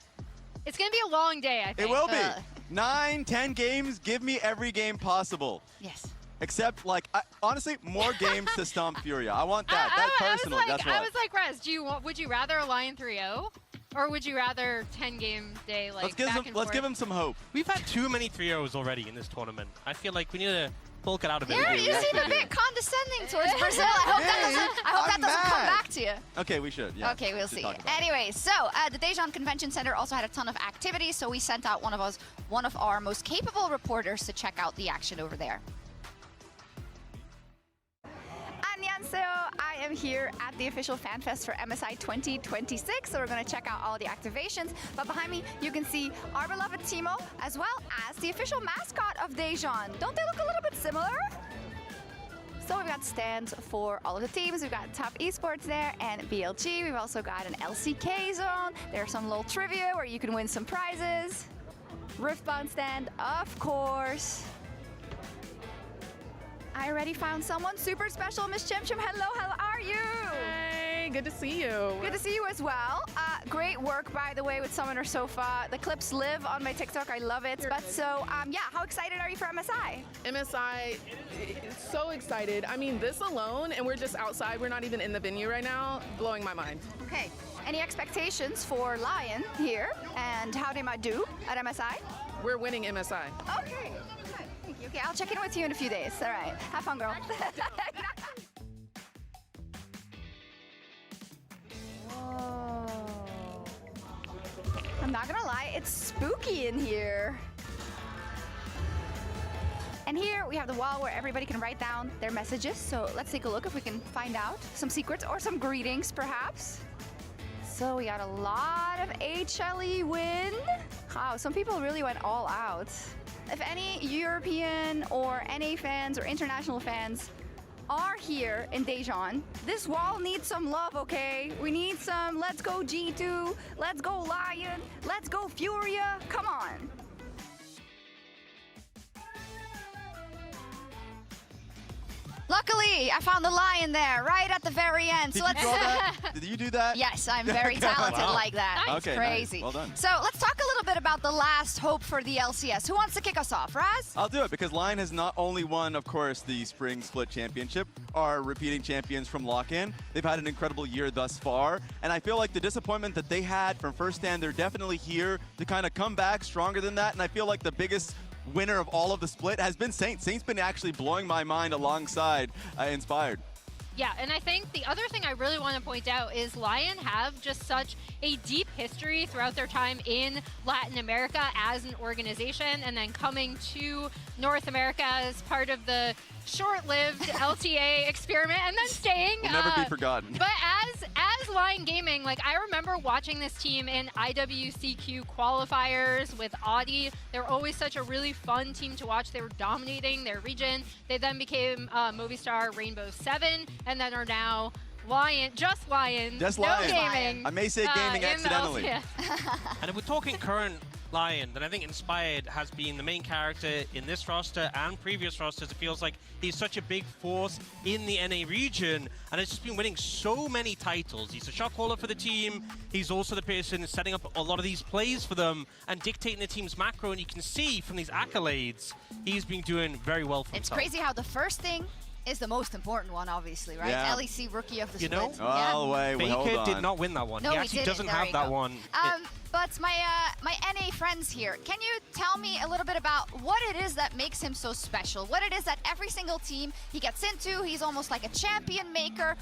It's gonna be a long day, I think. It will be. 9, 10 games, give me every game possible. Yes. Except, like, honestly, more games to stomp Furia. I want that. That's personal. That's what. I was like, Rez, would you rather a LYON 3-0? Or would you rather 10-game day, like, let's give him some hope. We've had too many 3-0s already in this tournament. I feel like we need to bulk it out a bit. You seem a bit condescending towards Brazil. I hope that doesn't come back to you. Okay, we should. Yeah. Okay, we'll see. Anyway, so the Daejeon Convention Center also had a ton of activities, so we sent out one of our most capable reporters to check out the action over there. Annyeonghaseyo. I am here at the official fan fest for MSI 2026, so we're going to check out all the activations. But behind me, you can see our beloved Timo, as well as the official mascot of Daejeon. Don't they look a little bit similar? So we've got stands for all of the teams. We've got Top Esports there and BLG. We've also got an LCK zone. There's some little trivia where you can win some prizes. Riftbound stand, of course. I already found someone super special, Miss Chim Chim. Hello, how are you? Hey, good to see you. Good to see you as well. Great work, by the way, with Summoner Sofa. The clips live on my TikTok. I love it. Yeah, how excited are you for MSI? MSI, so excited. I mean, this alone, and we're just outside. We're not even in the venue right now. Blowing my mind. Okay. Any expectations for LYON here, and how they might do at MSI? We're winning MSI. Okay. Thank you. Okay, I'll check in with you in a few days. All right. Have fun, girl. Whoa. I'm not gonna lie, it's spooky in here. And here we have the wall where everybody can write down their messages. So let's take a look if we can find out some secrets or some greetings, perhaps. So we got a lot of HLE win. Wow, some people really went all out. If any European or NA fans or international fans are here in Daejeon, this wall needs some love, okay? We need some let's go G2, let's go LYON, let's go Furia, come on. Luckily, I found the LYON there, right at the very end. Did you draw that? Did you do that? Yes, I'm very talented like that. Nice. It's Okay, crazy. nice. Well done. So let's talk a little bit about the last hope for the LCS. Who wants to kick us off, Raz? I'll do it because LYON has not only won, of course, the Spring Split Championship, are repeating champions from Lock-In. They've had an incredible year thus far, and I feel like the disappointment that they had from first stand, they're definitely here to kind of come back stronger than that, and I feel like the biggest winner of all of the split has been Saint. Saint's been actually blowing my mind alongside Inspired. Yeah, and I think the other thing I really want to point out is LYON have just such a deep history throughout their time in Latin America as an organization, and then coming to North America as part of the short-lived LTA experiment, and then staying. Will never be forgotten. But as LYON Gaming, like, I remember watching this team in IWCQ qualifiers with Audi. They were always such a really fun team to watch. They were dominating their region. They then became Movistar Rainbow 7, and then are now LYON, just LYON, Just no LYON. gaming. I may say gaming in the accidentally. LCS. And if we're talking current LYON, then I think Inspired has been the main character in this roster and previous rosters. It feels like he's such a big force in the NA region, and has just been winning so many titles. He's a shot caller for the team. He's also the person setting up a lot of these plays for them and dictating the team's macro, and you can see from these accolades, he's been doing very well for It's himself. crazy how the first thing is the most important one, obviously, right? Yeah. LEC Rookie of the You Split. know? Oh, wait, hold Faker on. did not win that one. No, he he actually didn't. doesn't There have you that go. one. But my NA friends here, can you tell me a little bit about what it is that makes him so special? What it is that every single team he gets into, he's almost like a champion maker.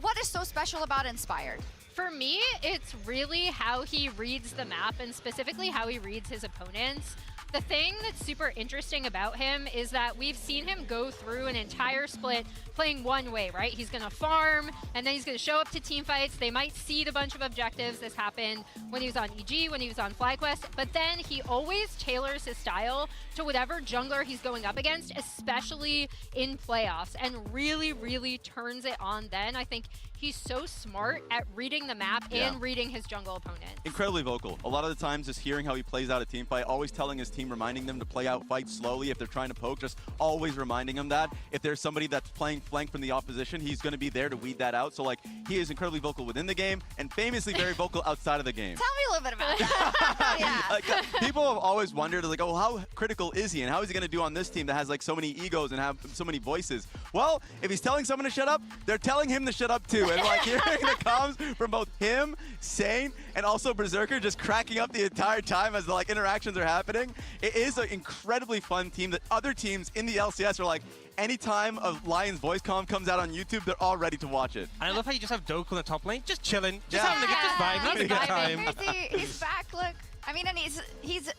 What is so special about Inspired? For me, it's really how he reads the map, and specifically how he reads his opponents. The thing that's super interesting about him is that we've seen him go through an entire split playing one way, right? He's gonna farm, and then he's gonna show up to team fights. They might seed a bunch of objectives. This happened when he was on EG, when he was on FlyQuest, but then he always tailors his style to whatever jungler he's going up against, especially in playoffs, and really, really turns it on then. I think he's so smart at reading the map and reading his jungle opponent. Incredibly vocal. A lot of the times just hearing how he plays out a team fight, always telling his team, reminding them to play out fights slowly if they're trying to poke, just always reminding them that. If there's somebody that's playing flank from the opposition, he's going to be there to weed that out. So, like, he is incredibly vocal within the game and famously very vocal outside of the game. Tell me a little bit about that. Like, people have always wondered, like, oh, how critical is he and how is he going to do on this team that has like so many egos and have so many voices? Well, if he's telling someone to shut up, they're telling him to shut up too. And like hearing the comms from both him, Saint, and also Berserker just cracking up the entire time as the like interactions are happening, it is an incredibly fun team that other teams in the LCS are like, anytime a LYON's voice comm comes out on YouTube, they're all ready to watch it. And I love how you just have Doku in the top lane, just chilling, just having a good vibe, having a good time. He's back, look. I mean, and he's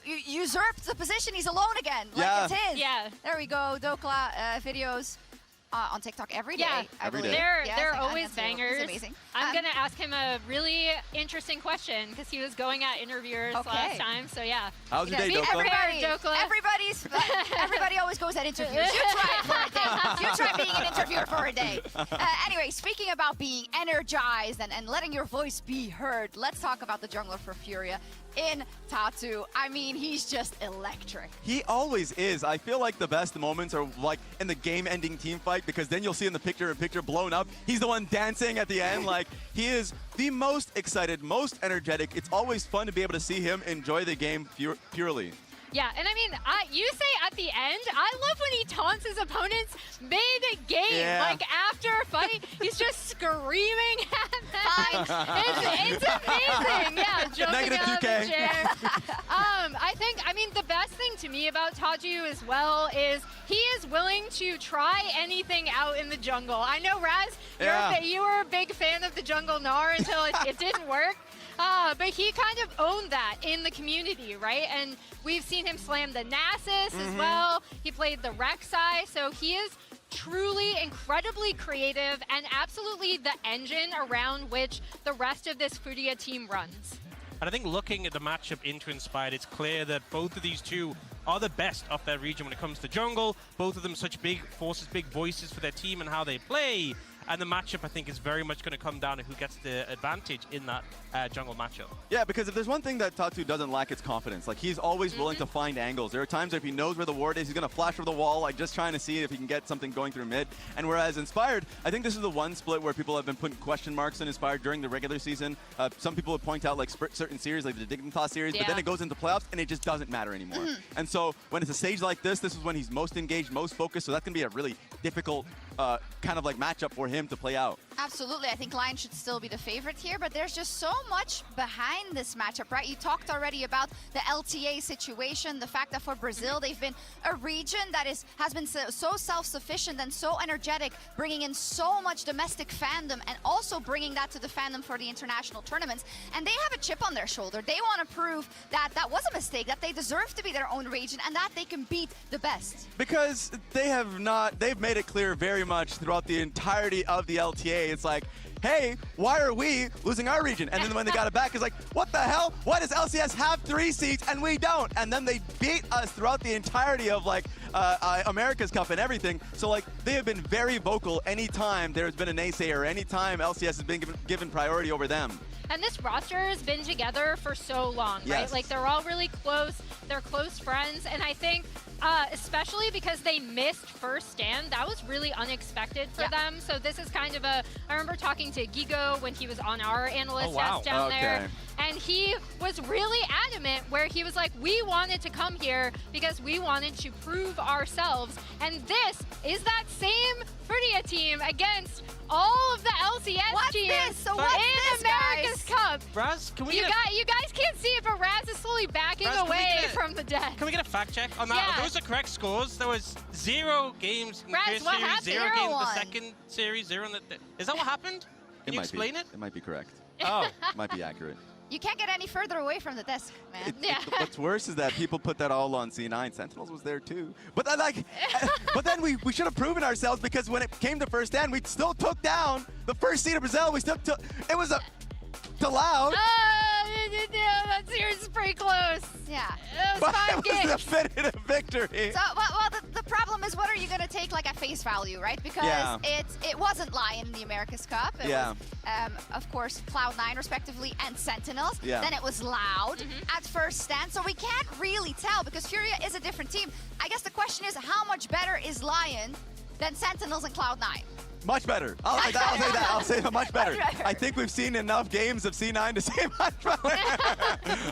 usurped the position. He's alone again. Like Yeah. it's his. Yeah. There we go. Dokla videos on TikTok every day. Yeah, I Every believe. day. They're Yes, always that's bangers. amazing. I'm gonna ask him a really interesting question because he was going at interviewers last time. So yeah. How's your day, Dokla? Everybody always goes at interviews. You try it for a day. You try being an interviewer for a day. Anyway, speaking about being energized and letting your voice be heard, let's talk about the jungler for Furia in Tatu. I mean, he's just electric. He always is. I feel like the best moments are like in the game-ending team fight because then you'll see in the picture blown up. He's the one dancing at the end. Like, he is the most excited, most energetic. It's always fun to be able to see him enjoy the game purely. Yeah, and I mean, you say at the end, I love when he taunts his opponents mid-game. Yeah. Like, after a fight, he's just screaming at them. It's amazing. Yeah, jumping Negative out of 2K. the chair. I mean, the best thing to me about Taju as well is he is willing to try anything out in the jungle. I know, Raz, you were a big fan of the jungle Gnar until it didn't work. But he kind of owned that in the community, right? And we've seen him slam the Nasus as well. He played the Rek'Sai, so he is truly incredibly creative and absolutely the engine around which the rest of this Furia team runs. And I think looking at the matchup into Inspired, it's clear that both of these two are the best of their region when it comes to jungle. Both of them such big forces, big voices for their team and how they play. And the matchup, I think, is very much going to come down to who gets the advantage in that jungle matchup. Yeah, because if there's one thing that Tatu doesn't lack, it's confidence. Like, he's always willing to find angles. There are times if he knows where the ward is, he's going to flash over the wall, like just trying to see if he can get something going through mid. And whereas Inspired, I think this is the one split where people have been putting question marks on Inspired during the regular season. Some people would point out like certain series, like the Dignitas series, but then it goes into playoffs and it just doesn't matter anymore. And so when it's a stage like this is when he's most engaged, most focused. So that's going to be a really difficult kind of like matchup for him to play out. Absolutely, I think Lion should still be the favorite here, but there's just so much behind this matchup, right? You talked already about the LTA situation, the fact that for Brazil, they've been a region that has been so self-sufficient and so energetic, bringing in so much domestic fandom and also bringing that to the fandom for the international tournaments. And they have a chip on their shoulder. They want to prove that that was a mistake, that they deserve to be their own region and that they can beat the best. Because they've made it clear very much throughout the entirety of the LTA. It's like, hey, why are we losing our region? And then when they got it back, it's like, what the hell? Why does LCS have 3 seats and we don't? And then they beat us throughout the entirety of like America's Cup and everything. So like they have been very vocal anytime there's been a naysayer, anytime LCS has been given priority over them. And this roster has been together for so long, right? Yes. Like, they're all really close. They're close friends. And I think, especially because they missed first stand, that was really unexpected for them. So this is kind of I remember talking to Gigo when he was on our analyst desk down there. And he was really adamant where he was like, we wanted to come here because we wanted to prove ourselves. And this is that same Frutia team against all of the LCS teams in America's Cup. Raz, can we you guys can't see it, but Raz is slowly backing away from the deck. Can we get a fact check on that? Are those the correct scores? There was 0 games in the first series, 0 games in the second series, 0 in the... Is that what happened? Can you explain it? It might be correct. Oh. It might be accurate. You can't get any further away from the desk, man. What's worse is that people put that all on C9. Sentinels was there too. But then, but then we should have proven ourselves, because when it came to first stand, we still took down the first seed of Brazil. We still took, it was to Loud. That series is pretty close. Yeah. It was 5 games. It was a definitive victory. So, well, the problem is, what are you going to take like at face value, right? Because it wasn't Lion in the America's Cup. It was, of course, Cloud9 respectively and Sentinels. Yeah. Then it was Loud at first stand. So we can't really tell because Furia is a different team. I guess the question is, how much better is Lion than Sentinels and Cloud9? Much better. I'll say that. I'll say that much better. I think we've seen enough games of C9 to say much better.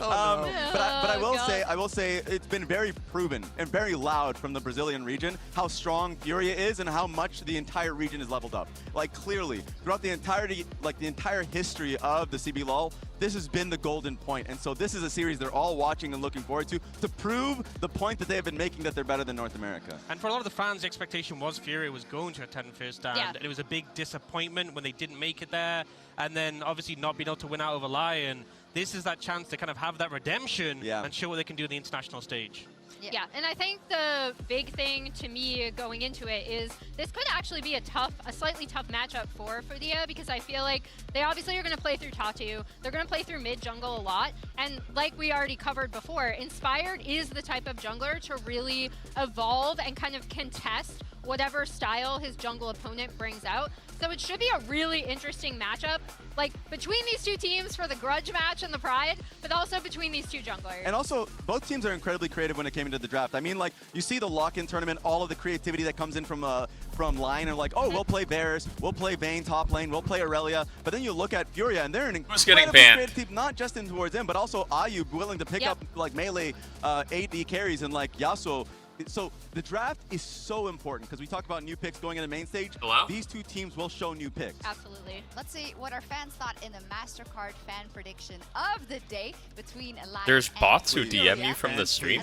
But I will say it's been very proven and very loud from the Brazilian region how strong Furia is and how much the entire region is leveled up. Like clearly, throughout the entirety, like the entire history of the CBLOL, this has been the golden point. And so this is a series they're all watching and looking forward to prove the point that they have been making, that they're better than North America. And for a lot of the fans, the expectation was Furia was going to attend first stand. And it was a big disappointment when they didn't make it there. And then obviously not being able to win out over Lion. This is that chance to kind of have that redemption and show what they can do on the international stage. Yeah, and I think the big thing to me going into it is this could actually be a slightly tough matchup for Frutia, because I feel like they obviously are going to play through Tatu. They're going to play through mid jungle a lot, and like we already covered before, Inspired is the type of jungler to really evolve and kind of contest whatever style his jungle opponent brings out. So it should be a really interesting matchup, like between these two teams for the grudge match and the pride, but also between these two junglers. And also, both teams are incredibly creative when it came into the draft. I mean, like, you see the lock-in tournament, all of the creativity that comes in from Lion, and like, oh, we'll play Varus, we'll play Vayne top lane, we'll play Aurelia. But then you look at Furia, and they're an incredibly creative team, not just in towards him, but also Ayub willing to pick up like melee AD carries and like Yasuo. So the draft is so important because we talk about new picks going in the main stage. These two teams will show new picks. Absolutely. Let's see what our fans thought in the MasterCard fan prediction of the day between Lion There's and bots who Furia. DM you from the stream?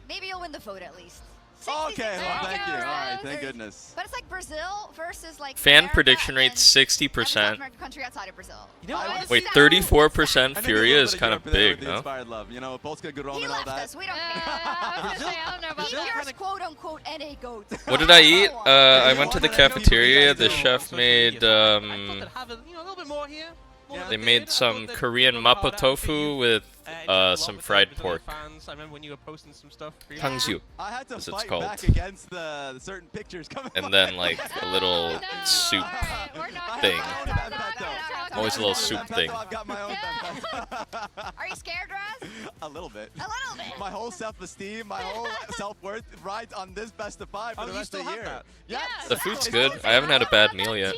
Maybe you'll win the vote at least. Okay, well, thank you. All right, thank goodness. But it's like Brazil versus like Fan America prediction rate and 60%. every country outside of Brazil. You know, Wait, 34% Furia is kind of big, no? Inspired love. You know, both got good roam He and all left that. us. We don't care. I was gonna say, I don't know about Keep yours, quote unquote, NA goat. What did I eat? I went to the cafeteria. The chef made they made some Korean mapo tofu with some fried pork. I remember when you were posting some stuff. Tangsu, I had to as it's fight called. back against the certain pictures coming. And then like a little soup thing. Always a little soup thing. Are you scared, Raz? A little bit. A little bit. My whole self-esteem, my whole self-worth rides on this best of 5 for the rest of the year. Yes. The food's good. I haven't had a bad meal yet.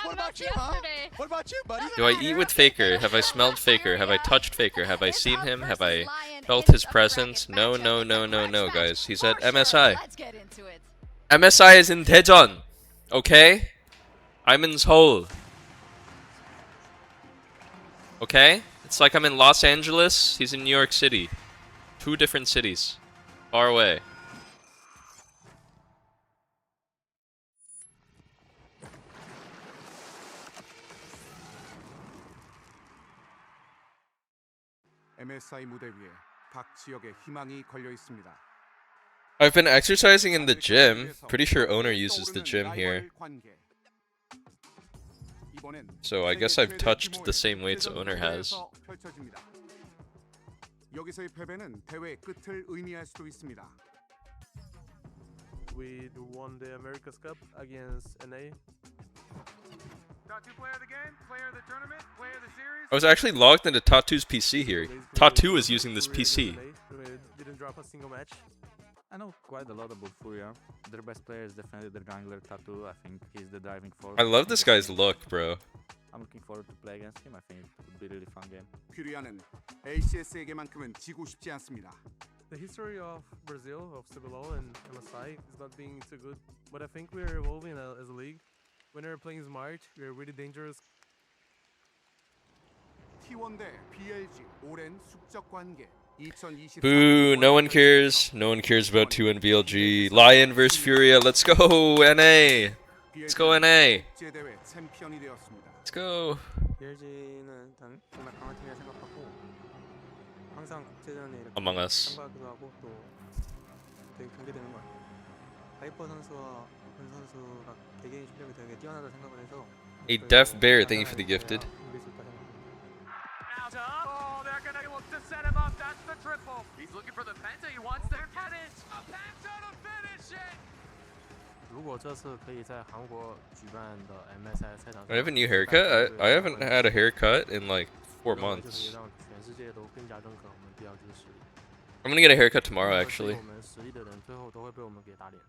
What about you, huh? What about you, buddy? Do I eat with Faker? Have I smelled Faker? Have I touched Faker? Have I seen him? Have I felt his presence? No, no, no, no, no, guys. He's at MSI. Let's get into it. MSI is in Daejeon. Okay? I'm in Seoul. Okay? It's like I'm in Los Angeles, he's in New York City. 2 different cities. Far away. MSI 무대 위에 각 지역의 희망이 걸려 있습니다. I've been exercising in the gym. Pretty sure owner uses the gym here. So I guess I've touched the same weights owner has. 여기서의 패배는 대회 끝을 의미할 수도 있습니다. We won the America's Cup against NA. I was actually logged into Tatu's PC here. Tatu is using this PC. Didn't drop a single match. I know quite a lot about Furia. Their best player is definitely the jungler Tatu. I think he's the driving force. I love this guy's look, bro. I'm looking forward to play against him. I think it would be a really fun game. 퓨리아는 LCS에게만큼은 지고 싶지 않습니다. The history of Brazil, of CBLOL and MSI is not being too good, but I think we're evolving as a league. When we're playing smart, we're really dangerous. T1 대 BLG 오랜 숙적 관계. Boo, no one cares. No one cares about 2 and BLG. LYON vs Furia. Let's go, NA. Let's go, NA. Let's go. BLG는 정말 강한 팀이라 생각하고 항상 국제전에 이렇게 Among Us. 참가하기도 하고 또 되게 경계되는 것 같아요. 하이퍼 선수와 은 선수가 개개인 실력이 되게 뛰어나다 생각을 해서 A deaf bear, thank you for the gifted. Oh, they're gonna look to set him up. That's the triple. He's looking for the penta. He wants the finish. A penta to finish it. 如果这次可以在韩国举办的 MSI 赛场 I have a new haircut. I haven't had a haircut in like 4 months. 让全世界都更加认可我们 BLG 的实力。 I'm gonna get a haircut tomorrow, actually. 我们实力的人最后都会被我们给打脸。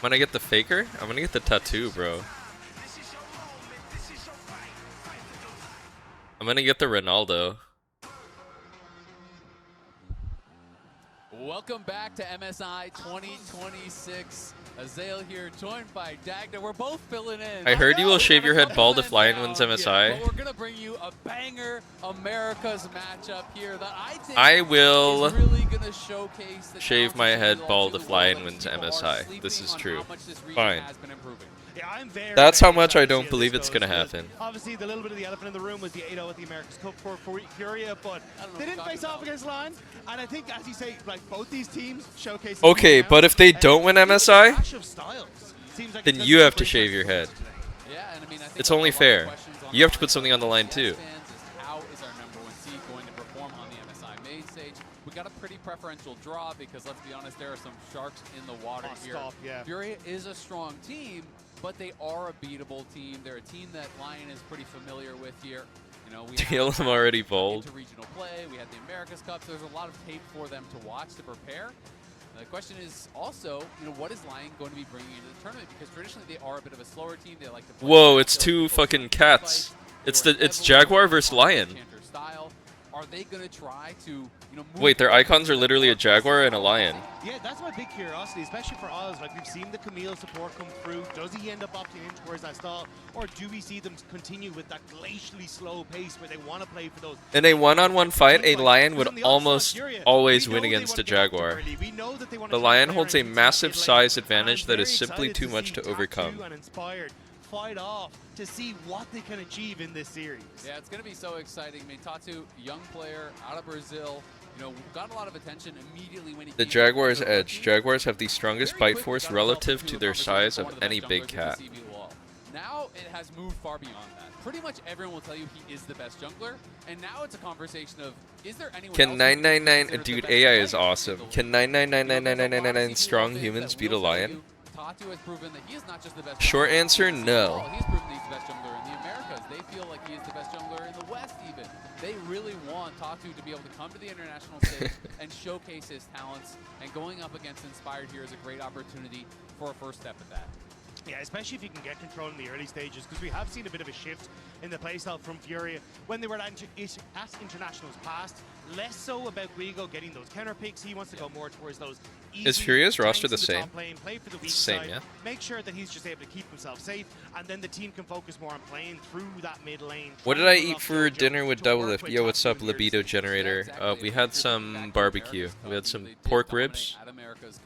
I'm gonna get the faker? I'm gonna get the tattoo, bro. I'm gonna get the Ronaldo. Welcome back to MSI 2026. Azael here, joined by Dagda. We're both filling in. I heard you will shave your head bald if LYON wins MSI. But we're gonna bring you a banger America's matchup here that I think I will is really gonna showcase the shave my talents head of bald BLG if World LYON and wins people are MSI. sleeping This is on true. how much this region Fine. has been improving. Yeah, I'm very, That's very how much I excited to don't see believe how it's this gonna goes, happen. Obviously, the little bit of the elephant in the room was the 8-0 at the America's Cup for Furia, but they didn't face off against LYON. And I think, as you say, like both these teams showcase. Okay, but if they don't win MSI, then you have to shave your head. It's only fair. You have to put something on the line too. How is our number 1 seed going to perform on the MSI main stage? We got a pretty preferential draw because, let's be honest, there are some sharks in the water here. Stop, yeah. Furia is a strong team, but they are a beatable team. They're a team that LYON is pretty familiar with here. You know, we Deal them already bold. into regional play. We had the America's Cup, so there's a lot of tape for them to watch to prepare. The question is also, you know, what is LYON going to be bringing into the tournament? Because traditionally they are a bit of a slower team. They like to play. Whoa, it's 2 fucking cats. It's Jaguar versus LYON. Style. Are they going to try to, you know, move Wait, their forward icons are literally a Jaguar and a Lion. Yeah, that's my big curiosity, especially for Oz. Like, we've seen the Camille support come through. Does he end up opting in towards that style? Or do we see them continue with that glacially slow pace where they want to play for those... In a one-on-one fight, a Lion would almost always win against a Jaguar. The Lion holds a massive size advantage that is simply too much to overcome. Fight off to see what they can achieve in this series. Yeah, it's going to be so exciting. I mean, Tatu, young player out of Brazil, you know, got a lot of attention immediately when he The Jaguars' edge. Jaguars have the strongest bite force relative to their size of any big cat. Now it has moved far beyond that. Pretty much everyone will tell you he is the best jungler, and now it's a conversation of, is there anyone Can else 999 dude AI is awesome. Can 9999999 strong humans beat a lion? Tatu has proven that he is not just the best. Short answer, no. He's proven he's the best jungler in the Americas. They feel like he is the best jungler in the West even. They really want Tatu to be able to come to the international stage and showcase his talents, and going up against Inspired here is a great opportunity for a first step at that. Yeah, especially if you can get control in the early stages, because we have seen a bit of a shift in the playstyle from Furia when they were at internationals past. Less so about Guigo getting those counter picks. He wants to go more towards those easy Is Furia's roster the tanks in same? top lane, play for the weak It's the same, side, yeah. make sure that he's just able to keep himself safe, and then the team can focus more on playing through that mid lane. What did I eat for dinner with Doublelift? Yo, what's up, Libido Generator? We had some barbecue. We had some pork ribs.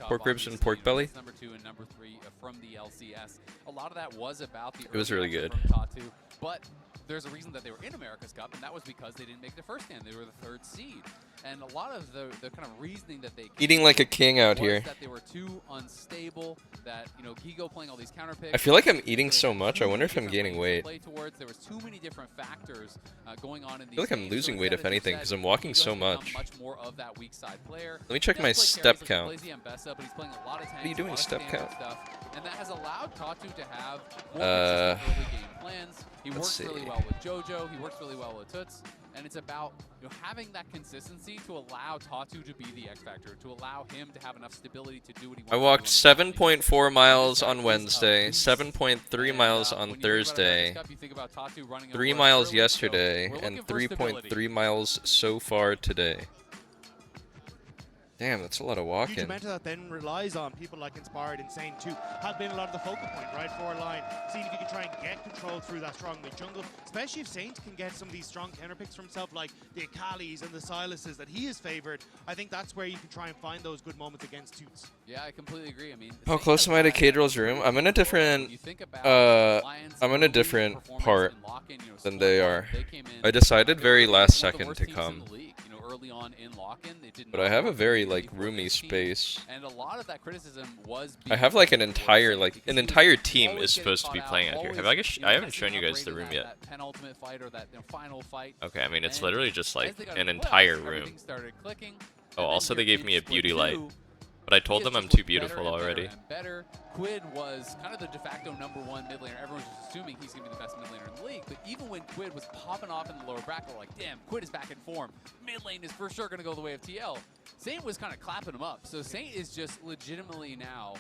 Pork ribs and pork belly. Number 2 and number 3 from the LCS. A lot of that was about the It was really good. TaTu, but there's a reason that they were in America's Cup, and that was because they didn't make the first stand. They were the 3rd seed. And a lot of the kind of reasoning that they Eating like a king out here. that they were too unstable, that, you know, Gigo playing all these counter picks. I feel like I'm eating so much. I wonder if I'm gaining weight. There was too many different factors going on in I feel like I'm losing weight, if anything, because I'm walking so much. much more of that weak side player. Let me check my step count. What are you doing, step count? And that has allowed TaTu to have more early game plans. He let's works see. really well with JoJo. He works really well with Toots. And it's about, you know, having that consistency to allow TaTu to be the X factor, to allow him to have enough stability to do what he wants. I walked 7.4 miles on Wednesday, 7.3 miles on Thursday, 3 miles yesterday, and 3.3 miles so far today. Damn, that's a lot of Huge walking. amount of that then relies on people like Inspired, Insane too, have been a lot of the focal point, right, for a line, seeing if you can try and get control through that strong mid jungle, especially if Saint can get some of these strong counter picks for himself, like the Akalis and the Silases that he is favored. I think that's where you can try and find those good moments against Toots. Yeah, I completely agree. I mean, How close am I to Cadral's room? I'm in a different, I'm in a different part than they are. I decided very last second to come. Early on in lock-in, it did But I have a very, like, roomy space. And a lot of that criticism was I have, like, an entire team is supposed to be playing out here. I haven't shown you guys the room yet. That penultimate fight or that final fight. Okay, I mean, it's literally just, like, an entire room. Oh, also they gave me a beauty light. But I told them I'm too beautiful already. Better. Quid was kind of the de facto #1 mid laner. Everyone's just assuming he's going to be the best mid laner in the league. But even when Quid was popping off in the lower bracket, like, damn, Quid is back in form. Mid lane is for sure going to go the way of TL. Saint was kind of clapping him up. So Saint is just legitimately now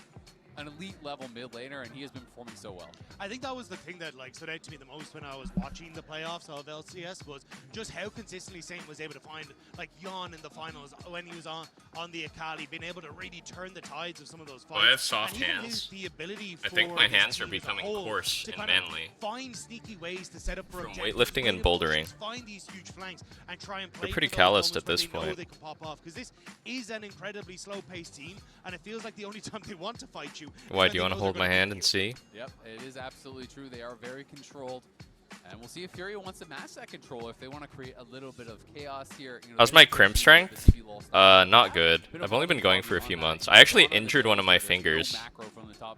an elite level mid laner, and he has been performing so well. I think that was the thing that stood out to me the most when I was watching the playoffs of LCS, was just how consistently Saint was able to find LYON in the finals when he was on the Akali, being able to really turn the tides of some of those fights. Oh, I have soft and even hands. the ability I think my for his hands are team as a becoming whole coarse to and kind of manly. find sneaky ways to set up for From objectives, weightlifting and bouldering. find these huge flanks and try and play They're pretty for those calloused at moments this when they know point. they can pop off, because this is an incredibly slow-paced team, and it feels like the only time they want to fight you. Why, do you want to hold my hand and see? Yep, it is absolutely true. They are very controlled. And we'll see if Furia wants to match that control, if they want to create a little bit of chaos here. You know, How's my crimp strength? Not good. I've only been going for a few months. I actually injured one of my fingers.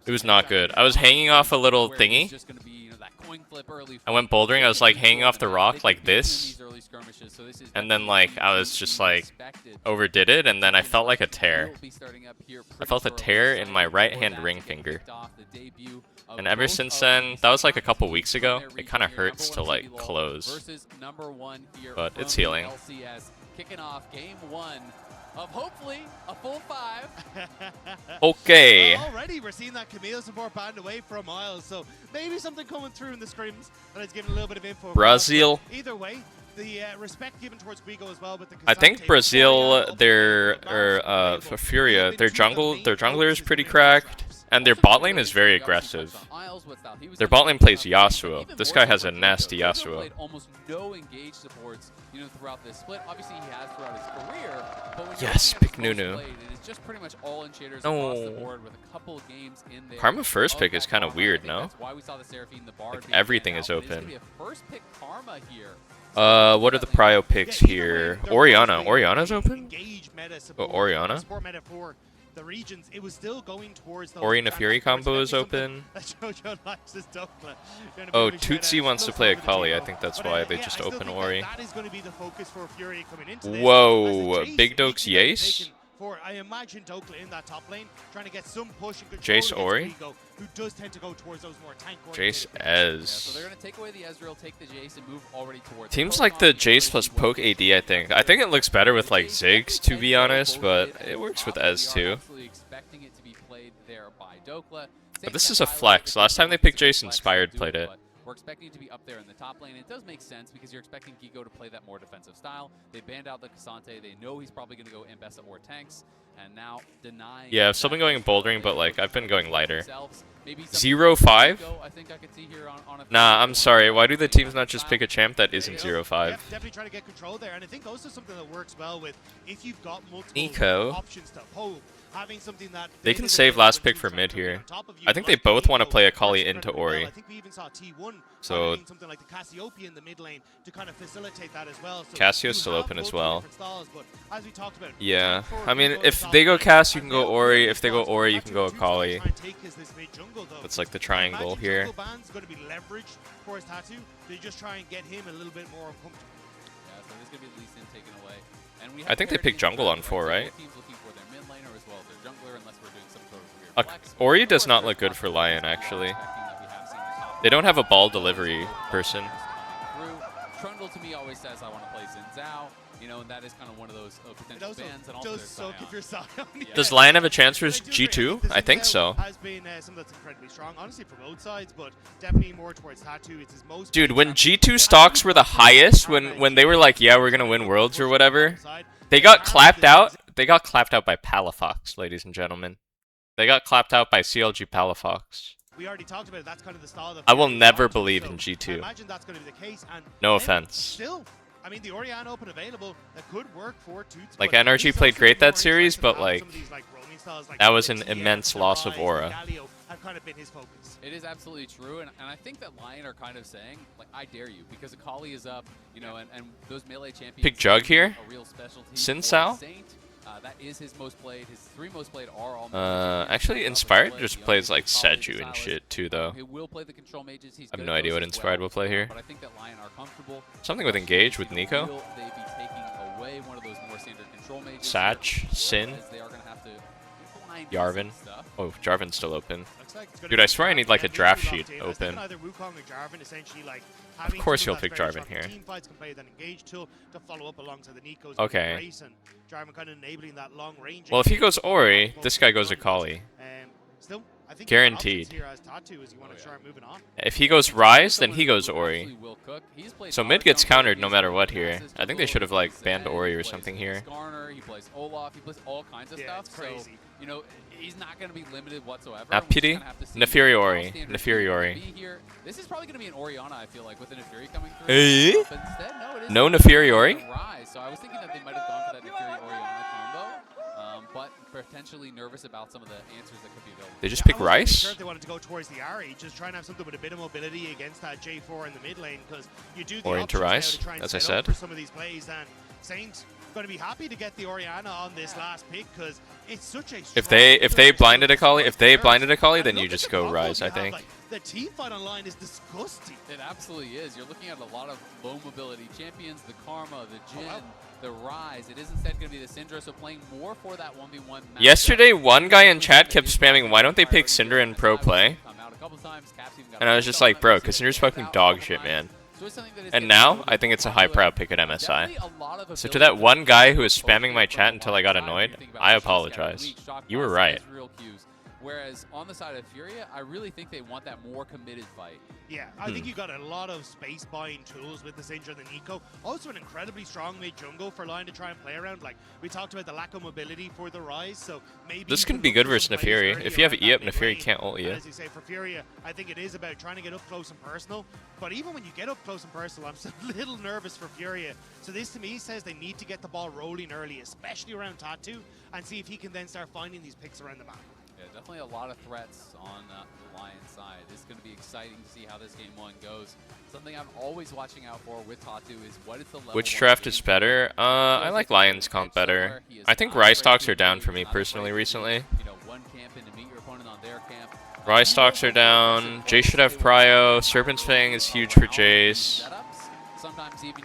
It was not good. I was hanging off a little thingy. I went bouldering. I was like hanging off the rock like this. And then like I was just like overdid it, and then I felt like a tear. I felt a tear in my right hand ring finger. And ever since then, that was like a couple weeks ago, it kind of hurts to like close. But it's healing. Kicking off game 1 of hopefully a full 5. Okay. Well, already we're seeing that Camille support banned away for a mile, so maybe something coming through in the scrims that is giving a little bit of info. Brazil. Either way, the respect given towards Guigo as well, but the I think Brazil, for Furia, their jungler is pretty cracked, and their bot lane is very aggressive. Their bot lane plays Yasuo. This guy has a nasty Yasuo. Almost no engaged supports, you know, throughout this split. Obviously, he has throughout his career. But when Yes, pick Nunu. it is just pretty much all in shaders across the board with a couple of games in there. Karma first pick is kind of weird, no? That's why we saw the Seraphine, the Bard. Like everything is open. It's gonna be a first pick Karma here. What are the prio picks here? Orianna. Orianna's open? Oh, Orianna? support meta for the regions, it was still going towards the Ori and a Fury combo is open. JoJo likes his Dokla. Oh, Tootsie wants to play Akali. I think that's why they just open Ori. That is going to be the focus for Fury coming into this. Whoa, Big Dokes Yace? For, I imagine Dokla in that top lane, trying to get some push and control Jace against Ori? Guigo, who does tend to go towards those more tank Jace So Ez. they're going to take away the Ezreal, take the Jace, and move already towards Teams like the Jace plus Poke AD, I think. I think it looks better with like Ziggs, to be honest, but it works with Ez too. Absolutely expecting it to be played there by Dokla. But this is a flex. Last time they picked Jace, Inspired played it. We're expecting to be up there in the top lane. It does make sense because you're expecting Gigo to play that more defensive style. They banned out the Cassante. They know he's probably going to go Ambessa or tanks. And now denying... Yeah, I've still been going bouldering, but like I've been going lighter. 0-5? I think I could see here on a nah, I'm sorry. Why do the teams not just pick a champ that isn't 0-5? Definitely trying to get control there, and I think also something that works well with if you've got multiple Nico. options to pull, having something that They can save last pick for mid here. I think they both want to play Akali into Ori. I think we even saw T1 So something like the Cassiopeia in the mid lane to kind of facilitate that as well. So Cassio's still open as well. styles, but as we talked about, Yeah, I mean, if they go Cass, you can go Ori. If they go Ori, you can go Akali. It's like the triangle here. Band's going to be leveraged for his tattoo. They just try and get him a little bit more uncomfortable. Yeah, so there's going to be Lee Sin taken away. And we I think they picked jungle on 4, right? Teams looking for their mid laner as well as their jungler, unless we're doing some sort of weird flex. Ori does not look good for Lion, actually. They don't have a ball delivery person. Trundle to me always says I want to play Xin Zhao, you know, and that is kind of one of those potential bans. And also soak if you're Zion. Does Lion have a chance for G2? I think so. Has been something that's incredibly strong, honestly, for both sides, but definitely more towards Tattoo. It's his most. Dude, when G2 stocks were the highest, when they were like, yeah, we're gonna win Worlds or whatever, they got clapped out. They got clapped out by Palafox, ladies and gentlemen. They got clapped out by CLG Palafox. We already talked about it. That's kind of the style that I will never believe in G2. I imagine that's going to be the case. And No offense. Still, I mean, the Orianna Open available that could work for Toots. Like NRG played great that series, but like that was an immense loss of aura. Have kind of been his focus. It is absolutely true, and I think that Lion are kind of saying, like, I dare you, because Akali is up, you know, and those melee champions. Pick Jug here. A real specialty Sin for Sao. Saint. That is his most played. His 3 most played are all. Actually, Inspired just plays like Seju and shit too, though. He will play the control mages. He's I have no idea what Inspired will play here. But I think that Lion are comfortable. Something with Engage with Nico. Will they be taking away one of those more standard control mages? Satch, Sin, They are going to have to blind Yarvin. stuff. Oh, Jarvan's still open. Dude, I swear I need like a draft sheet open. Either Wukong or Jarvan, essentially, like, Of course he'll pick Jarvan here. Team fights can play that Engage tool to follow up alongside the Nikos. Okay. Jarvan kind of enabling that long range. Well, if he goes Ori, this guy goes Akali. Still, I think Guaranteed. here as Tattoo is you want to start moving on. If he goes Rise, then he goes Ori. So mid gets countered no matter what here. I think they should have like banned Ori or something here. He plays Olaf, he plays all kinds of stuff. So, you know, he's not going to be limited whatsoever. Apudi? Nefiri Ori. Nefiri Ori. This is probably going to be an Orianna, I feel like, with a Nefiri coming through. But instead, no Nefiri Ori? Rise. So I was thinking that they might have gone for that Nefiri Orianna combo, but potentially nervous about some of the answers that could be available. They just pick Sure Rice? if they wanted to go towards the Ari, just try and have something with a bit of mobility against that J4 in the mid lane, because you do the Or into options now Rice, to try and as I set up said. for some of these plays, and Saint going to be happy to get the Orianna on this last pick, because it's such a If they blinded Akali, then you just go Rise, I think. The team fight online is disgusting. It absolutely is. You're looking at a lot of low mobility champions, the Karma, the Jhin, the Rise. It is instead going to be the Syndra, so playing more for that 1v1 matchup. Yesterday, one guy in chat kept spamming, why don't they pick Syndra in pro play? And I was just like, bro, because Syndra's fucking dog shit, man. And now, I think it's a high-prow pick at MSI. So to that one guy who was spamming my chat until I got annoyed, I apologize. You were right. Whereas on the side of Furia, I really think they want that more committed fight. Yeah, I think you got a lot of space buying tools with the Syndra and the Nico. Also an incredibly strong mid jungle for Lion to try and play around. Like we talked about the lack of mobility for the Rise, so maybe This can be good versus Nefiri. If you have E up, Nefiri can't ult you. As you say, for Furia, I think it is about trying to get up close and personal. But even when you get up close and personal, I'm still a little nervous for Furia. So this to me says they need to get the ball rolling early, especially around Tattoo, and see if he can then start finding these picks around the map. Yeah, definitely a lot of threats on the Lion side. This is going to be exciting to see how this game 1 goes. Something I'm always watching out for with Tatu is what is the level. Which draft is better? I like Lion's comp better. I think Rice stocks are down for me personally recently. You know, one camp in to meet your opponent on their camp. Rice stocks are down. Jace should have Prio. Serpent's Fang is huge for Jace.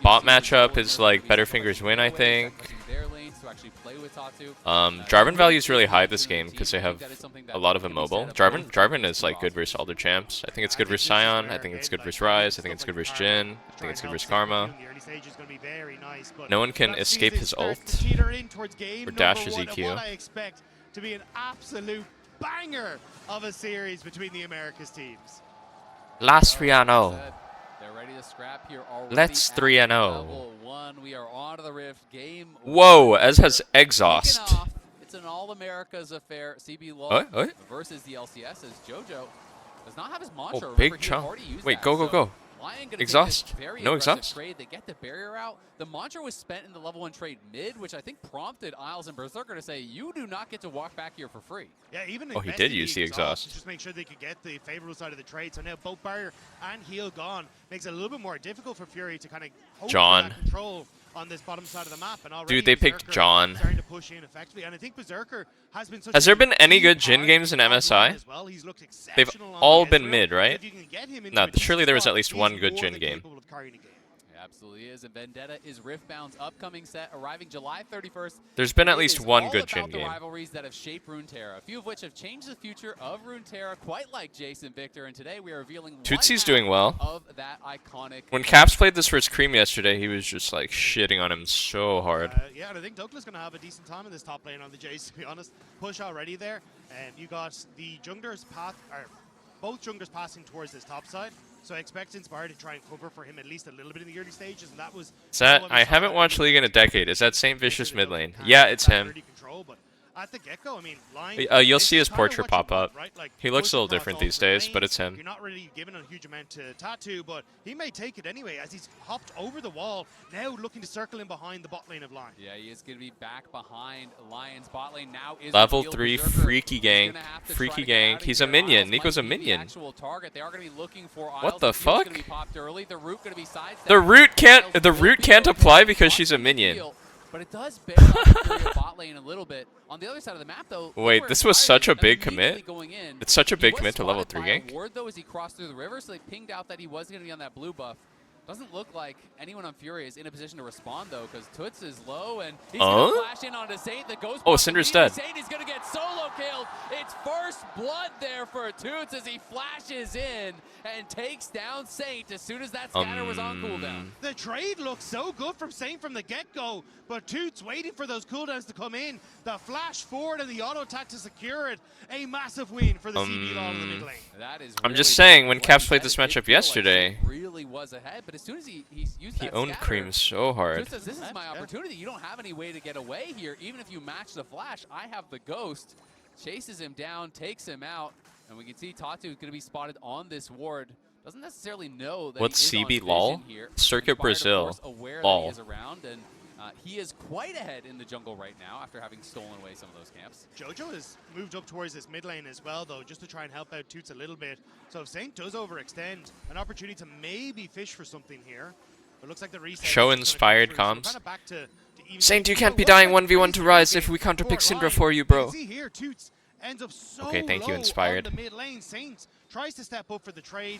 Bot matchup is like better fingers win, I think. Jarvan value is really high this game because they have a lot of immobile. Jarvan is like good versus all their champs. I think it's good versus Sion. I think it's good versus Rise. I think it's good versus Jhin. I think it's good versus Karma. No one can escape his ult or dash his EQ. I expect to be an absolute banger of a series between the Americas teams. Last 3-0. They're ready to scrap here already. Let's 3-0. Level 1. We are on to the Rift game. Whoa, Ez has exhaust. It's an all-Americas affair. CB Law What? versus the LCS as JoJo does not have his mantra. Oh, big Remember, he chunk. already used Wait, that, go, go, so go. Lion gonna Exhaust? take this very No aggressive exhaust? Trade. They get the barrier out. The mantra was spent in the level 1 trade mid, which I think prompted Isles and Berserker to say, you do not get to walk back here for free. Yeah, even Oh, he invested did use the the exhaust. to just make sure they could get the favorable side of the trade. So now both barrier and heal gone makes it a little bit more difficult for Fury to kind of hold John. that control on this bottom side of the map. And already Dude, they picked Berserker John. starting to push in effectively, and I think Berserker has been such Has a there been any key good Jhin part games in of MSI? as well. He's looked They've exceptional on all the been Ezreal. mid, right? If you can get him into No, a decent surely there was spot, at least he's one good more Jhin than game. capable of carrying a game. It absolutely is. And Vendetta is Riftbound's upcoming set, arriving July 31st. There's been at It least is one all good about Jhin the game. rivalries that have shaped Runeterra, a few of which have changed the future of Runeterra, quite like Jason Victor. And today we are revealing Tootsie's doing well. of that iconic. When Caps played this for his Cream yesterday, he was just like shitting on him so hard. Yeah, and I think Douglas going to have a decent time in this top lane on the Jace, to be honest. Push already there. And you got the junglers path, or both junglers passing towards this top side. So I expect Inspired to try and cover for him at least a little bit in the early stages, and that was... Is that, I haven't watched League in a decade. Is that Saint Vicious mid lane? Yeah, it's him. Control, but at the get-go, I mean, You'll see his this is kinda portrait what you pop up. want, right? Like, He looks push a little across different all these three days, but lanes. it's him. You're not really giving a huge amount to Tattoo, but he may take it anyway as he's hopped over the wall, now looking to circle in behind the bot lane of Lion. Yeah, he is going to be back behind Lion's bot lane. Now is Level revealed 3 Berserker. freaky He's gank. gonna have to Freaky try to get out gank. of He's a here. minion. Isles Nico's a might be the minion. actual target. They are going to be looking for What Isles. the Field's fuck? gonna be popped early. The root going to be sidestepped. The root Isles can't will be apply okay. because she's a Lots of minion. heal, but it does bail out the Fury bot lane a little bit. On the other side of the map, though, Wait, over this was Inspired such a big immediately commit. going in. It's such a He big was commit to level spotted 3 by a gank. ward, though, as he crossed through the river, so they pinged out that he was going to be on that blue buff. Doesn't look like anyone on Fury is in a position to respond, though, because Toots is low, and he's going to flash in onto Saint. The Ghost Oh, Buff Syndra's immediately. dead. Saint is going to get solo killed. It's first blood there for Toots as he flashes in and takes down Saint as soon as that scatter was on cooldown. The trade looks so good from Saint from the get-go, but Toots waiting for those cooldowns to come in. The flash forward and the auto attack to secure it. A massive win for the CB Law in the mid lane. That is I'm really just saying, when what Caps he played said, this it did matchup feel like yesterday, Saint really was ahead, but as soon as he used he that owned scatter, Cream so hard. Toots says, this is my opportunity. You don't have any way to get away here. Even if you match the flash, I have the Ghost. Chases him down, takes him out, and we can see Tatu is going to be spotted on this ward. Doesn't necessarily know that What's he is CB on lol? vision here. Circuit Inspired, of Brazil. course, aware that Lol. he is around, and he is quite ahead in the jungle right now after having stolen away some of those camps. Jojo has moved up towards this mid lane as well, though, just to try and help out Toots a little bit. So if Saint does overextend, an opportunity to maybe fish for something here. But it looks like the reset Show is inspired gonna come comms. through, so we're kinda back to even Saint, you But can't be looks dying like 1v1 to crazy rise game if we counterpick for Syndra Lion. for you, You bro. can see here, Toots ends up so Okay, thank you, low Inspired. on the mid lane. Saint tries to step up for the trade,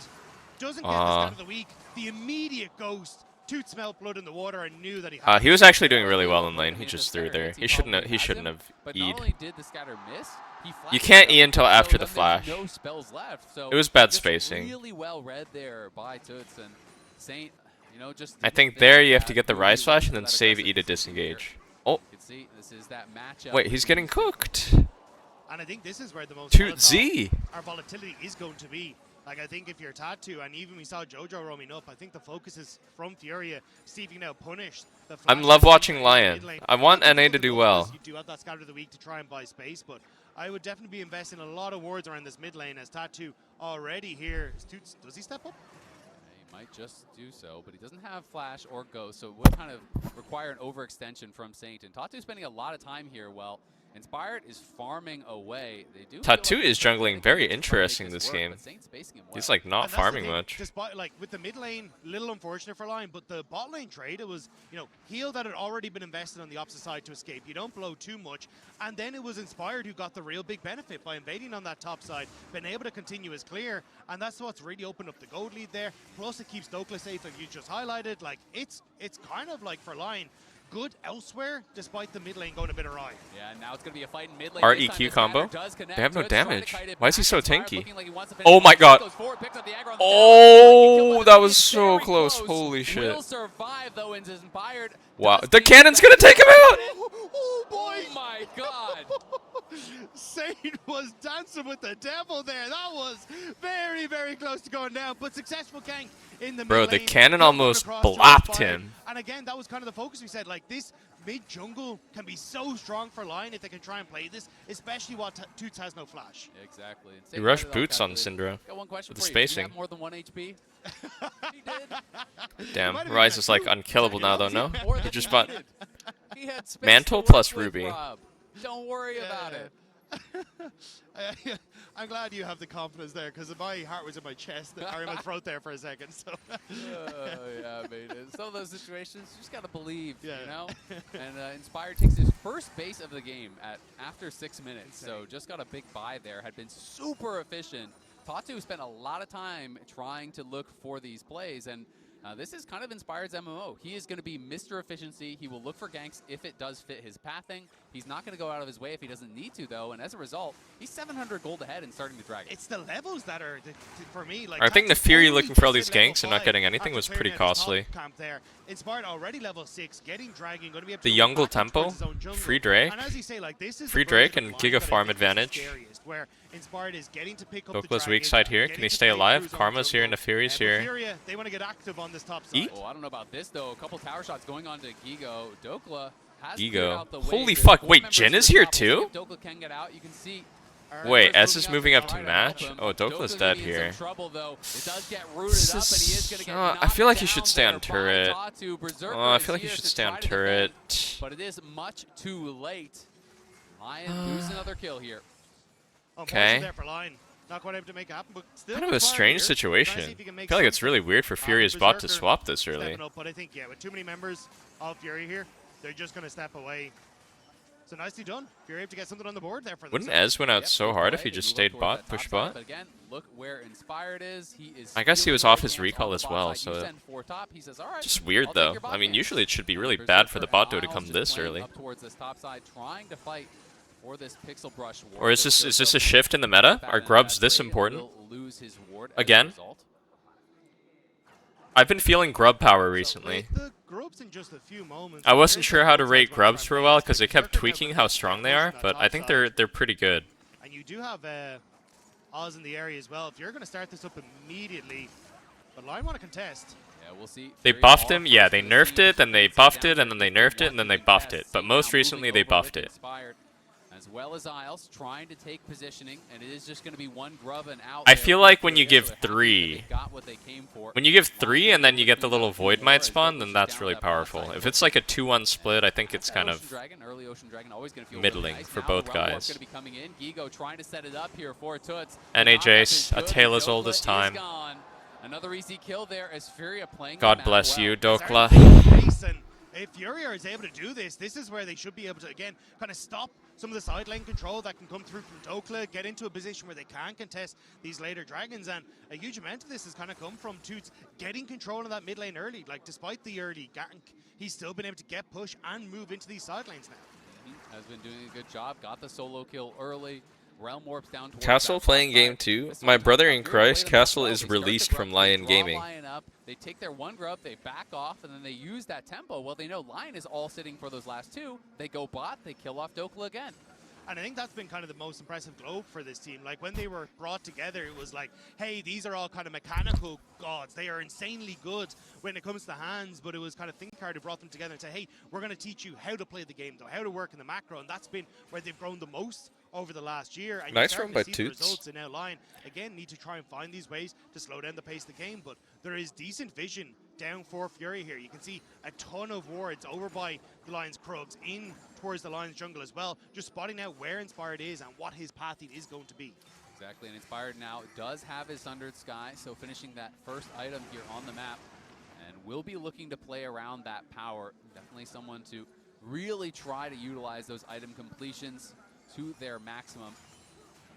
doesn't get the Aw. start of the week. The immediate Ghost. Toots smelled blood in the water and knew that he had He was actually doing really well in lane. He just threw there. He shouldn't have. He shouldn't have But not E'd. only did the scatter miss, he You flashed can't out, E until so after the then there's flash. No spells left. So It was bad just spacing. Really well read there by Toots and Saint. You know, just I didn't think finish there you have that to get the really rise flash well and then that save aggressive E to decision here. disengage. Oh, You can see this is that matchup. wait, he's getting cooked. And I think this is where the most Toot volatile Z. our volatility is going to be. Like, I think if you're Tattoo, and even we saw Jojo roaming up, I think the focus is from Furia, Stevie now punished. The I'm flash love in watching the Lion. mid lane. I want think NA some to of the do goals, well. You do have that scatter of the week to try and buy space, but I would definitely be investing a lot of wards around this mid lane as Tattoo already here. Does he step up? He might just do so, but he doesn't have Flash or Ghost, so it would kind of require an overextension from Saint. And Tatu spending a lot of time here while Inspired is farming away. They do Tattoo feel like is they're jungling trying very to interesting make this work, game. but Saint's spacing him He's well. like not And that's the farming thing, much. Despite, like, with the mid lane, little unfortunate for Lion, but the bot lane trade, it was, you know, heal that had already been invested on the opposite side to escape. You don't blow too much. And then it was Inspired who got the real big benefit by invading on that top side, been able to continue as clear. And that's what's really opened up the gold lead there. Plus, it keeps Douglas safe, like you just highlighted. Like, it's kind of like for Lion, good elsewhere, despite the mid lane going a bit awry. Yeah, now it's going to be a fight in mid lane. REQ combo? They have no Toots trying to damage. kite it Why is he back. so Inspired tanky? looking like he wants to finish Oh the my fight, god. goes forward, picks up the aggro on the tower. Oh, that was so close. Holy shit. Will survive though, and Inspired. Wow. The cannon's gonna take him out! Oh my god. Saint was dancing with the devil there. That was very, very close to going down, but successful gank in the Bro, mid the lane. cannon Jump on almost across to blopped Inspired. him. And again, that was kind of the focus we said. Like, this mid jungle can be so strong for Lion if they can try and play this, especially while Toots has no flash. Exactly. And He Saint rushed got it all boots on calculated. Syndra Got one question with the for you. Did he spacing. have more than 1 HP? He did. Damn, might have Rise been is at like two unkillable now though, seconds. no? More He than just he bought needed. He had space Mantle to work plus with, Ruby. Rob. Don't worry about it. I'm glad you have the confidence there, because my heart was in my chest or in my throat there for a second. So. Yeah, I mean, in some of those situations, you just gotta believe, Yeah. you know. And Inspired takes his first base of the game after 6 minutes, so just got a big buy there. Had been super efficient. Tatu spent a lot of time trying to look for these plays, and this is kind of Inspired's MMO. He is going to be Mr. Efficiency. He will look for ganks if it does fit his pathing. He's not going to go out of his way if he doesn't need to, though. And as a result, he's 700 gold ahead and starting the dragon. It's the levels that are, for me, like. I think the Tatu Fury only looking for all gets these to level ganks and not 5 getting anything after was pretty clearing out his top costly. camp there. Inspired already level 6, getting dragon, going to be able The to go Jungle back in Tempo, towards his own jungle. free Drake, And as you say, like, this is free the version Drake of and Lion Giga that I farm think is the advantage. scariest, where Inspired is getting to pick up the Dokla's weak dragon, side here. Can getting he to stay play through alive? his own Karma's here and jungle. the Fury's But here. Furia, they want to get active on this top side. Eat. Oh, I don't know about this, though. A couple tower shots going on to Gigo. Dokla has cleared Gigo. out the Holy wave. fuck, There's wait, four Jin members is to the here top. We'll see too? if Dokla can get out. You can see. Wait, First S is moving up to try match? help him. Oh, Dokla's Dokla's dead gonna be in here. some trouble, though. It does get This rooted up, and he is is- going to get I feel like he knocked should down stay on there by turret. Tatu. Berserker Oh, I is feel like he here should to stay on try to turret. defend, but it is much too late. Lion lose another kill here. Okay. There for Lion. Not quite able to make it happen, but still Kind of a Inspired strange here. situation. Trying to see if he can I make feel like it's something really weird for out of Furious bot to Berserker swap this early. stepping up, but I think, yeah, with too many members of Fury here, they're just going to step away. So nicely done. Fury able to get something on the board there for Wouldn't themselves. Ez went out Yep, so good hard play. if he They just move up stayed towards bot, that push top bot? side, But again, look where Inspired is. He is. I guess he stealing was the off right his hands recall on the as bot well, side. You so send four top. He says, all right. just weird I'll take though. your bot I mean, gank. usually it should be really bad for the bot duo to Miles come just this playing early. Up towards this top side, trying to fight for this pixel brush ward. Or is this a shift in the meta? Are grubs this important? Lose his ward Again? I've been feeling grub power recently. The grubs in just a few moments. I wasn't sure how to rate grubs for a while because they kept tweaking how strong they are, but I think they're pretty good. And you do have Oz in the area as well. If you're going to start this up immediately, but Lion want to contest. Yeah, we'll see. They buffed him, yeah, they nerfed it, then they buffed it, and then they nerfed it, and then they buffed it. But most recently they buffed it. As well as Isles trying to take positioning, and it is just going to be one grub and out. I there. feel like when you So give they're happy that 3, they got what they came for. when you give 3 and then you get the little Void Might spawn, then that's really powerful. If it's like a 2-1 split, I think it's kind of Early Ocean Dragon, always gonna feel middling really nice. for Now both Realm Warp's guys. gonna be coming in. Gigo trying to set it up here for Toots. NA Knock up Jace, is a good. tale as Dokla old as is time. gone. Another easy kill there as Furia playing. God the map bless well. you, Dokla. Jason, if Furia is able to do this, this is where they should be able to, again, kind of stop some of the side lane control that can come through from Dokla, get into a position where they can contest these later dragons, and a huge amount of this has kind of come from Toots getting control of that mid lane early. Like, despite the early gank, he's still been able to get push and move into these side lanes now. Has been doing a good job. Got the solo kill early. Realm Warp's down towards Castle that playing top game side. 2. This My one brother Furia in Christ, played them Castle well. is They start released the from grub, they Lion draw Gaming. Lion up, they take their one grub, they back off, and then they use that tempo. Well, they know Lion is all sitting for those last two. They go bot, they kill off Dokla again. And I think that's been kind of the most impressive globe for this team. Like, when they were brought together, it was like, hey, these are all kind of mechanical gods. They are insanely good when it comes to hands, but it was kind of ThinkCard who brought them together and said, hey, we're going to teach you how to play the game, though, how to work in the macro, and that's been where they've grown the most over the last year. And Nice you're run starting by to see the Toots. results in now Lion. Again, need to try and find these ways to slow down the pace of the game, but there is decent vision down for Fury here. You can see a ton of wards over by the Lion's Krugs in towards the Lion's jungle as well, just spotting out where Inspired is and what his pathing is going to be. Exactly, and Inspired now does have his Sundered Sky, so finishing that first item here on the map, and will be looking to play around that power. Definitely someone to really try to utilize those item completions to their maximum.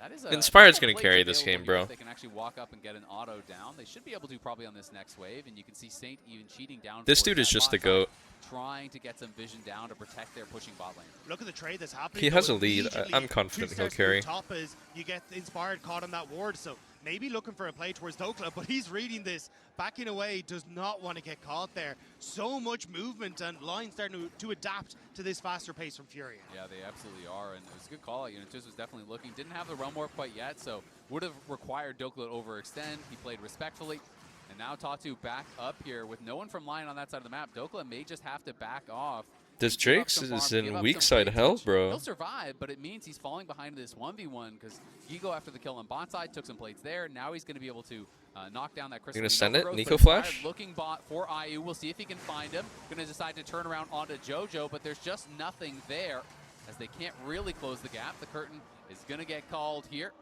That is Inspired's gonna plays carry this available game, here bro. if They can actually walk up and get an auto down. They should be able to probably on this next wave, and you can see Saint even cheating down. This towards dude is that just bot the side, GOAT. trying to get some vision down to protect their pushing bot lane. Look at the trade that's happening. He has though, a lead. immediately I'm confident Toots he'll starts to move carry. Top as you get Inspired caught on that ward, so maybe looking for a play towards Dokla, but he's reading this, backing away, does not want to get caught there. So much movement, and Lion starting to adapt to this faster pace from Furia. Yeah, they absolutely are, and it was a good call. You know, Tiz was definitely looking, didn't have the realm warp quite yet, so would have required Dokla to overextend. He played respectfully, and now Tatu back up here with no one from Lion on that side of the map. Dokla may just have to back off. This Drake's is in weak side hell, bro. He'll survive, but it means he's falling behind this 1v1 because Gigo, after the kill on bot side, took some plates there. Now he's going to be able to knock down that Crystal. You're gonna send it, growth, Nico Flash? looking bot for IU. We'll see if he can find him. Going to decide to turn around onto JoJo, but there's just nothing there as they can't really close the gap. The curtain is going to get called here.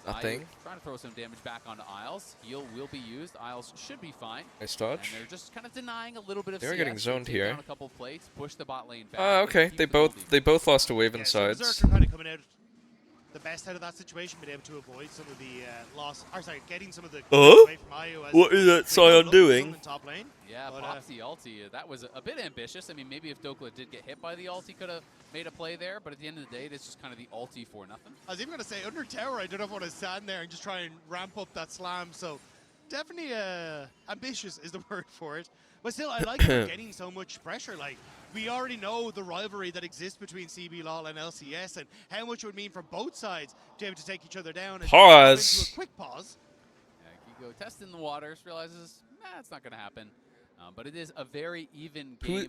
Nothing. IU trying to throw some damage back onto Isles. Heal will be used. Isles should be fine. Nice dodge. And they're just kind of denying a little bit of They're CS. getting zoned Take here. down a couple of plates, push the bot lane back. Okay. They both lost a wave in sides. Berserker kind of coming out the best out of that situation, been able to avoid some of the loss, or sorry, getting some of the away from IU. What is that Sion doing? Top lane. Yeah, Popsy ulti. That was a bit ambitious. I mean, maybe if Dokla did get hit by the ult, he could have made a play there. But at the end of the day, it's just kind of the ulti for nothing. I was even going to say, under tower, I don't know if I want to stand there and just try and ramp up that slam. So definitely ambitious is the word for it. But still, I like getting so much pressure. Like, we already know the rivalry that exists between CB LOL and LCS and how much it would mean for both sides to be able to take each other down. Pause. Into a quick pause. Yeah, Gigo testing the waters, realizes, it's not going to happen. But it is a very even game.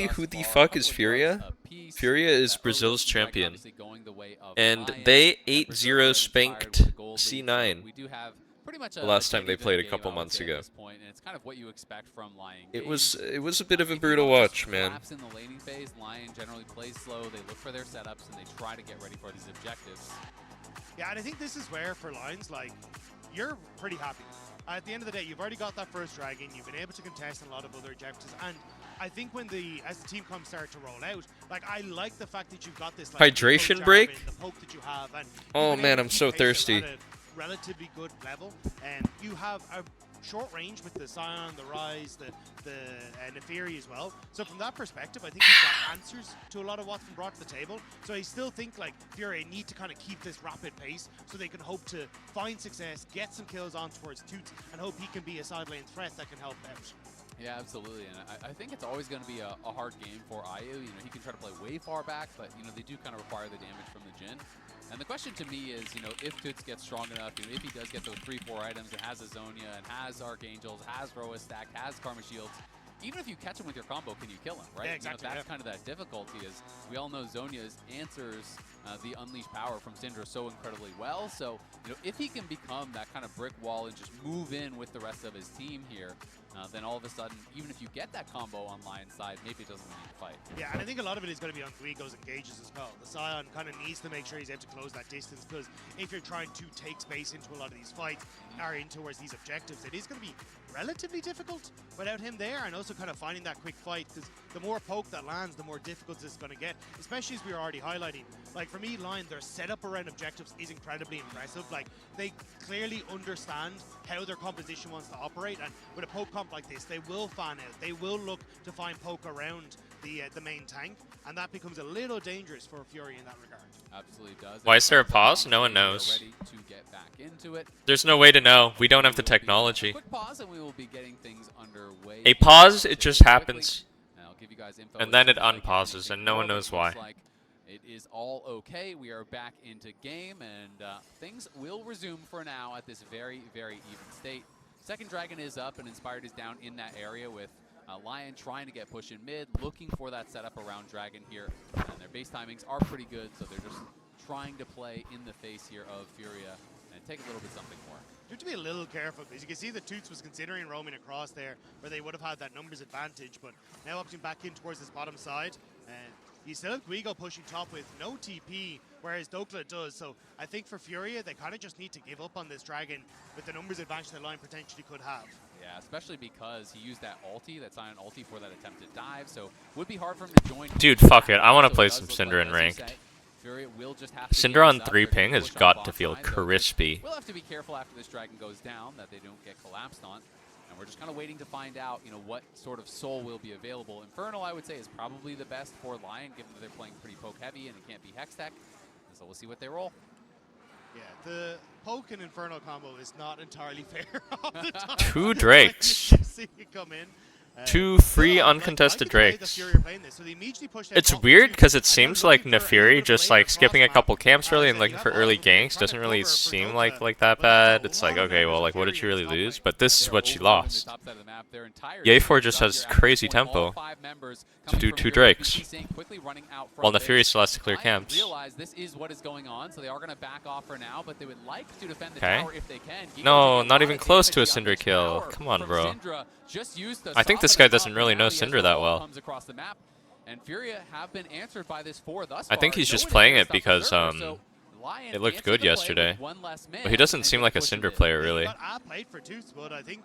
Who the fuck is Furia? Furia is Brazil's champion. And they 8-0 spanked C9. We do have pretty much the last time they played a couple months ago. And it's kind of what you expect from Lion. It was a bit of a brutal watch, man. In the laning phase, Lion generally plays slow. They look for their setups and they try to get ready for these objectives. Yeah, and I think this is where for Lions, like, you're pretty happy. At the end of the day, you've already got that first dragon. You've been able to contest in a lot of other objectives, and I think when as the team comes start to roll out, like, I like the fact that you've got this like, hydration break. The poke that you have, and oh man, I'm so thirsty. At a relatively good level, and you have a short range with the Scion, the Rise, the Neferi as well. So from that perspective, I think he's got answers to a lot of what's been brought to the table. So I still think like Fury need to kind of keep this rapid pace so they can hope to find success, get some kills on towards Toots, and hope he can be a side lane threat that can help out. Yeah, absolutely, and I think it's always going to be a hard game for IU. You know, he can try to play way far back, but you know they do kind of require the damage from the Jhin. And the question to me is, you know, if Toots gets strong enough, you know, if he does get those 3-4 items and has Azonia and has Archangels, has Roa stacked, has Karma Shields, even if you catch him with your combo, can you kill him, right? Yeah, exactly, you know, that's kind of that difficulty is we all know Zonia's answers the unleashed power from Syndra so incredibly well. So, you know, if he can become that kind of brick wall and just move in with the rest of his team here, then all of a sudden, even if you get that combo on Lion's side, maybe it doesn't need to fight. Yeah, and I think a lot of it is going to be on Guigo's engages as well. The Scion kind of needs to make sure he's able to close that distance, because if you're trying to take space into a lot of these fights or in towards these objectives, it is going to be relatively difficult without him there, and also kind of finding that quick fight, because the more poke that lands, the more difficult it's going to get, especially as we were already highlighting. Like, for me, Lion, their setup around objectives is incredibly impressive. Like, they clearly understand how their composition wants to operate, and with a poke comp like this, they will fan out. They will look to find poke around the main tank, and that becomes a little dangerous for Fury in that regard. Absolutely does. Why is there a pause? No one knows. Ready to get back into it. There's no way to know. We don't have the technology. Quick pause, and we will be getting things underway. A pause, it just happens. I'll give you guys info and then it unpauses, and no one knows why. Like it is all okay. We are back into game, and things will resume for now at this very, very even state. Second Dragon is up, and Inspired is down in that area with Lion trying to get push in mid, looking for that setup around Dragon here. And their base timings are pretty good, so they're just trying to play in the face here of Furia and take a little bit something more. You have to be a little careful, because you can see that Toots was considering roaming across there, where they would have had that numbers advantage, but now opting back in towards this bottom side. And you still have Guigo pushing top with no TP, whereas Dokla does. So I think for Furia, they kind of just need to give up on this Dragon with the numbers advantage that Lion potentially could have. Yeah, especially because he used that ulti, that Scion ulti for that attempted dive, so would be hard for him to join. Dude, fuck it. I want to play some Syndra in ranked. Furia will just have to Syndra on 3 ping has got to feel crispy. We'll have to be careful after this Dragon goes down that they don't get collapsed on. And we're just kind of waiting to find out, you know, what sort of soul will be available. Infernal, I would say, is probably the best for Lion, given that they're playing pretty poke heavy and it can't be Hextech. So we'll see what they roll. Yeah, the poke and Inferno combo is not entirely fair all the time. 2 Drakes. Like, you see it come in. 2 free uncontested Drakes. It's weird because it seems like Nefiri just like skipping a couple camps early and looking for early ganks doesn't really seem like that bad. It's like, okay, well, like, what did you really lose? But this is what she lost. Ye4 just has crazy tempo to do 2 Drakes, while Nefiri still has to clear camps. This is what is going on, so they are going to back off for now, but they would like to defend the Okay. tower if they can. No, not even close to a Syndra kill. Come on, bro. I think this guy doesn't really know Syndra that well. And Furia have been answered by this 4 thus I think far. he's No just one playing has it because Lion it looked answered good the play yesterday. with 1 less man, But he doesn't and seem they like a push him Syndra in. player, really. Got A played for 2, but I think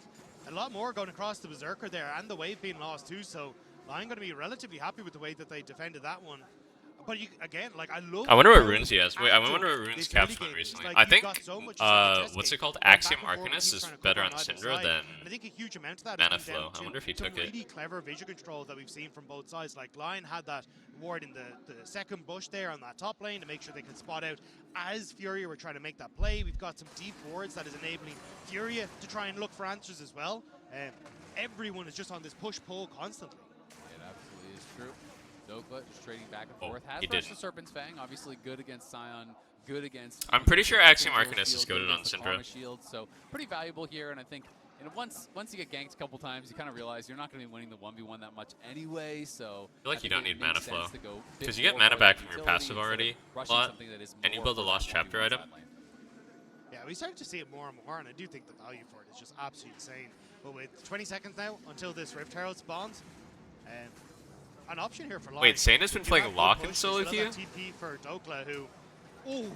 a lot more going across the Berserker there, and the wave being lost too. So I'm going to be relatively happy with the way that they defended that one. But you, again, like I love. I wonder what runes he has. Wait, I wonder what runes Caps went recently. I think, what's it called? Axiom Arcanist is better on Syndra than I think a huge amount of that Mana has come Flow. down I to wonder if he some took it. really clever vision control that we've seen from both sides. Like Lion had that ward in the second bush there on that top lane to make sure they can spot out as Furia were trying to make that play. We've got some deep wards that is enabling Furia to try and look for answers as well. Everyone is just on this push-pull constantly. It absolutely is true. Dokla just trading back and forth. he Has did. the Serpent's Fang, obviously good against Sion, good against... I'm pretty sure Axiom Shield, Arcanist is goated on against the Syndra. Karma Shield, so pretty valuable here, and I think once you get ganked a couple times, you kind of realize you're not going to be winning the 1v1 that much anyway, so... I feel like you don't need mana flow. Because you bit get more mana for back the from your utility passive instead of already a rushing lot, something that is and you more build a for Lost that Chapter 1v1 item. side lane. Yeah, we started to see it more and more, and I do think the value for it is just absolutely insane. But with 20 seconds now until this Rift Herald spawns, an option here for Lion. Wait, Sane has been You playing have Lock good in push, solo you still queue? have that TP for Dokla, who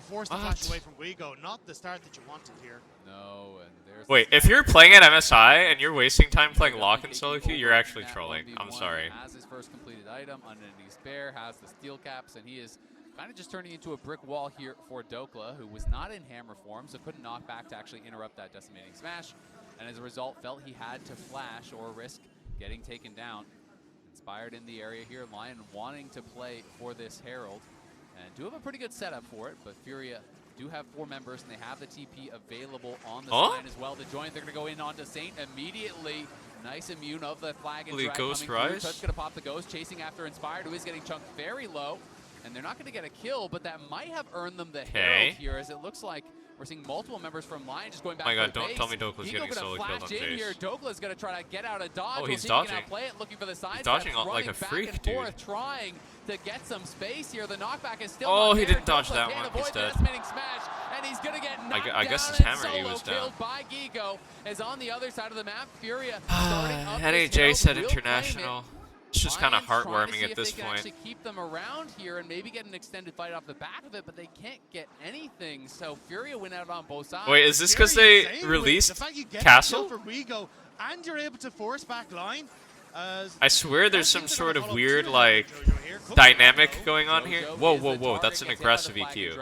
forced the What? flash away from Guigo. Not the start that you wanted here. No, and there's... Wait, if you're playing at MSI and you're wasting time playing Lock in solo queue, you're actually trolling. I'm sorry. Has his first completed item, underneath Bear, has the steel caps, and he is kind of just turning into a brick wall here for Dokla, who was not in hammer form, so couldn't knock back to actually interrupt that decimating smash, and as a result felt he had to flash or risk getting taken down. Inspired in the area here, Lion wanting to play for this Herald, and do have a pretty good setup for it, but Furia do have 4 members, and they have the TP available on the side as well to join. They're going to go in onto Saint immediately. Nice immune of the flag and drag Ghost coming through. Rise? Touch going to pop the Ghost, chasing after Inspired, who is getting chunked very low. And they're not going to get a kill, but that might have earned them the Herald here, as it looks like we're seeing multiple members from Lion just going back Oh my to god, the don't base. tell me Dokla's getting solo killed on flash in here. Jace. Dokla's going to try to get out of dodge. Oh, We'll he's see if he can dodging. outplay it, looking for the side He's dodging steps, like running a back freak, and dude. forth, trying to get some space here. The knockback is still Oh, not he there. didn't dodge Dokla that can't one. He's avoid the dead. decimating smash, and he's going to get knocked I guess down his and hammer, he solo was down. killed by Gigo, is on the other side of the map. Furia starting up this NAJ Herald, said will claim it. international. It's just kind of Lions trying to heartwarming see at if this they can point. actually keep them around here and maybe get an extended fight off the back of it, but they can't get anything. So Furia went out on both sides. Wait, is this because they released The fact you get Castle? a kill for Guigo, and you're able to force back Line. I swear there's some sort of weird, like, dynamic going on here. Whoa, whoa, whoa, that's an aggressive EQ.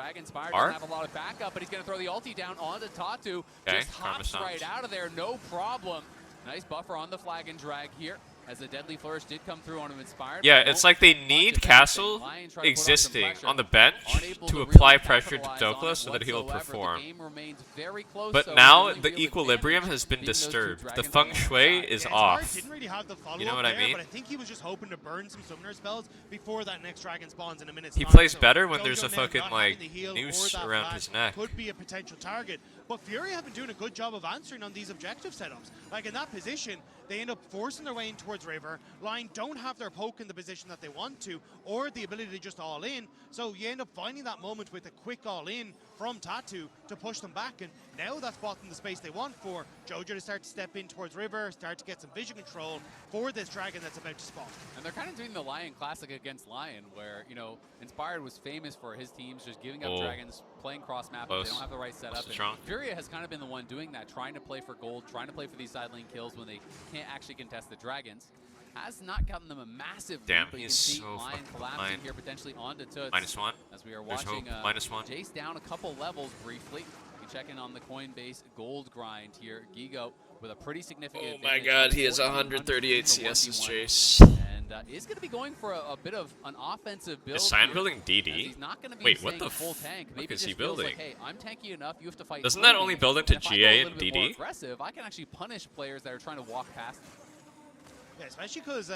R? Have a lot of backup, but he's going to throw the ulti down onto Tatu. Okay, Just hops Karma right Stomps. out of there, no problem. Nice buffer on the flag and drag here, as the deadly flourish did come through on him Inspired. Yeah, but it's no like they much need of Castle anything. Lion tried to put on some existing pressure, on the bench unable to really apply pressure to capitalize on Dokla it so that he'll whatsoever. perform. The game remains very close, But so now really the real equilibrium advantage has been being those two disturbed. The dragons feng on shui side. is Yeah, off. Inspired didn't really have the You know what I there, mean? But I think he was just hoping to burn some summoner spells before that next dragon spawns in a minute's He time. plays So better when Jojo there's a now fucking, not like, having the heal noose or that around flash his neck. could be a potential target. But Fury have been doing a good job of answering on these objective setups. Like in that position, they end up forcing their way in towards River. Line don't have their poke in the position that they want to, or the ability to just all in. So you end up finding that moment with a quick all in from Tatu to push them back. And now that's bought them the space they want for Jojo to start to step in towards River, start to get some vision control for this dragon that's about to spawn. And they're kind of doing the Lion Classic against Lion, where, you know, Inspired was famous for his teams just giving up dragons, playing cross-map if they don't have the right setup. And Furia has kind of been the one doing that, trying to play for gold, trying to play for these side lane kills when they can't actually contest the dragons. Has not gotten them a massive lead, but you can see Lion collapsing here potentially onto Toots. -1. As we are There's watching hope. -1. Jace down a couple levels briefly. You check in on the Coinbase gold grind here. Gigo with a pretty significant Oh my advantage. god, he has 1400 138 in the CS as 1v1. Jace. And is going to be going for a bit of an offensive build. Is Sion here, building as DD? He's not going to be Wait, what staying the full tank. Maybe fuck is he just feels building? Like, hey, I'm tanky enough. You have to fight. Doesn't through that only me, build into and if I go GA a and little bit more DD? aggressive, I can actually punish players that are trying to walk past. Yeah, especially because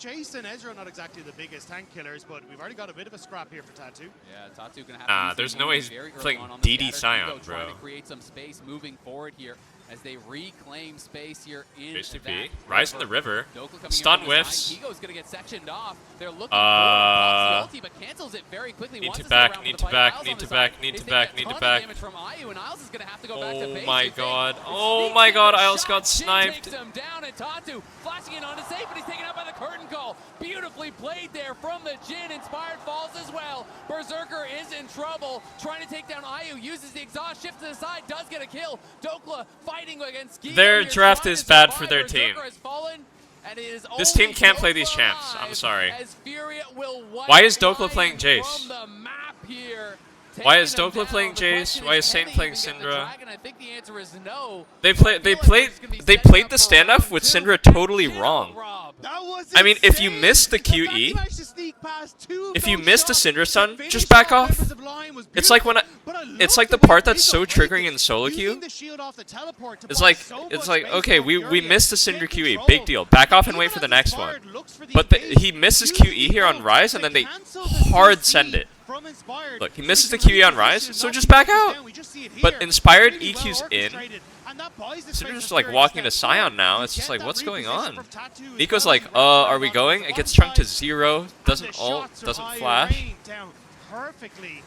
Jace and Ezra are not exactly the biggest tank killers, but we've already got a bit of a scrap here for Tattoo. Yeah, Tattoo gonna have to There's no way he's very early playing on the DD scatter. Sion, Hugo trying bro. to create some space moving forward here as they reclaim space here in JCP. that Rise in the river. Dokla coming in Stun from the whiffs. side. Higo's gonna get sectioned off. They're looking for Pops the ulti, but cancels it very quickly. Need Wants to sit back, around need with to the back, fight. need Niles to on the back, side. need He's to taking a back, need ton to of back. damage from Ayu, and Niles is gonna have to go back to Oh base. my You think? god. It's Oh sneak my in god, the Isles shot. got Jhin sniped. takes him down, and Tatu flashing in onto safe, but he's taken out by the curtain call. Beautifully played there from the Jhin. Inspired falls as well. Berserker is in trouble, trying to take down Ayu, uses the exhaust, shift to the side, does get a kill. Dokla fighting against Giga. Their here, draft trying is to bad survive. for their team. Berserker has fallen, and it is This only team can't play these Dokla champs. I'm alive sorry. as Furia will wipe Why is Dokla Lion playing Jace? from the map here. Why is Taking him Dokla playing down. The Jace? question Why is can Saint he playing even get the Syndra? dragon? I think the answer is no. They played the standoff with Syndra totally wrong. I mean, if you missed the QE, if you missed a Syndra stun, just back off. It's like when it's like the part that's so triggering in solo queue. It's like okay, we missed the Syndra QE, big deal. Back off and wait for the next one. But he misses QE here on Rise, and then they hard send it. Look, he misses the QE on Rise, so just back out. But Inspired EQ's in. Syndra's just like walking to Sion now. It's just like, what's going on? Nico's like, are we going? It gets chunked to 0. Doesn't ult, doesn't flash. Perfectly.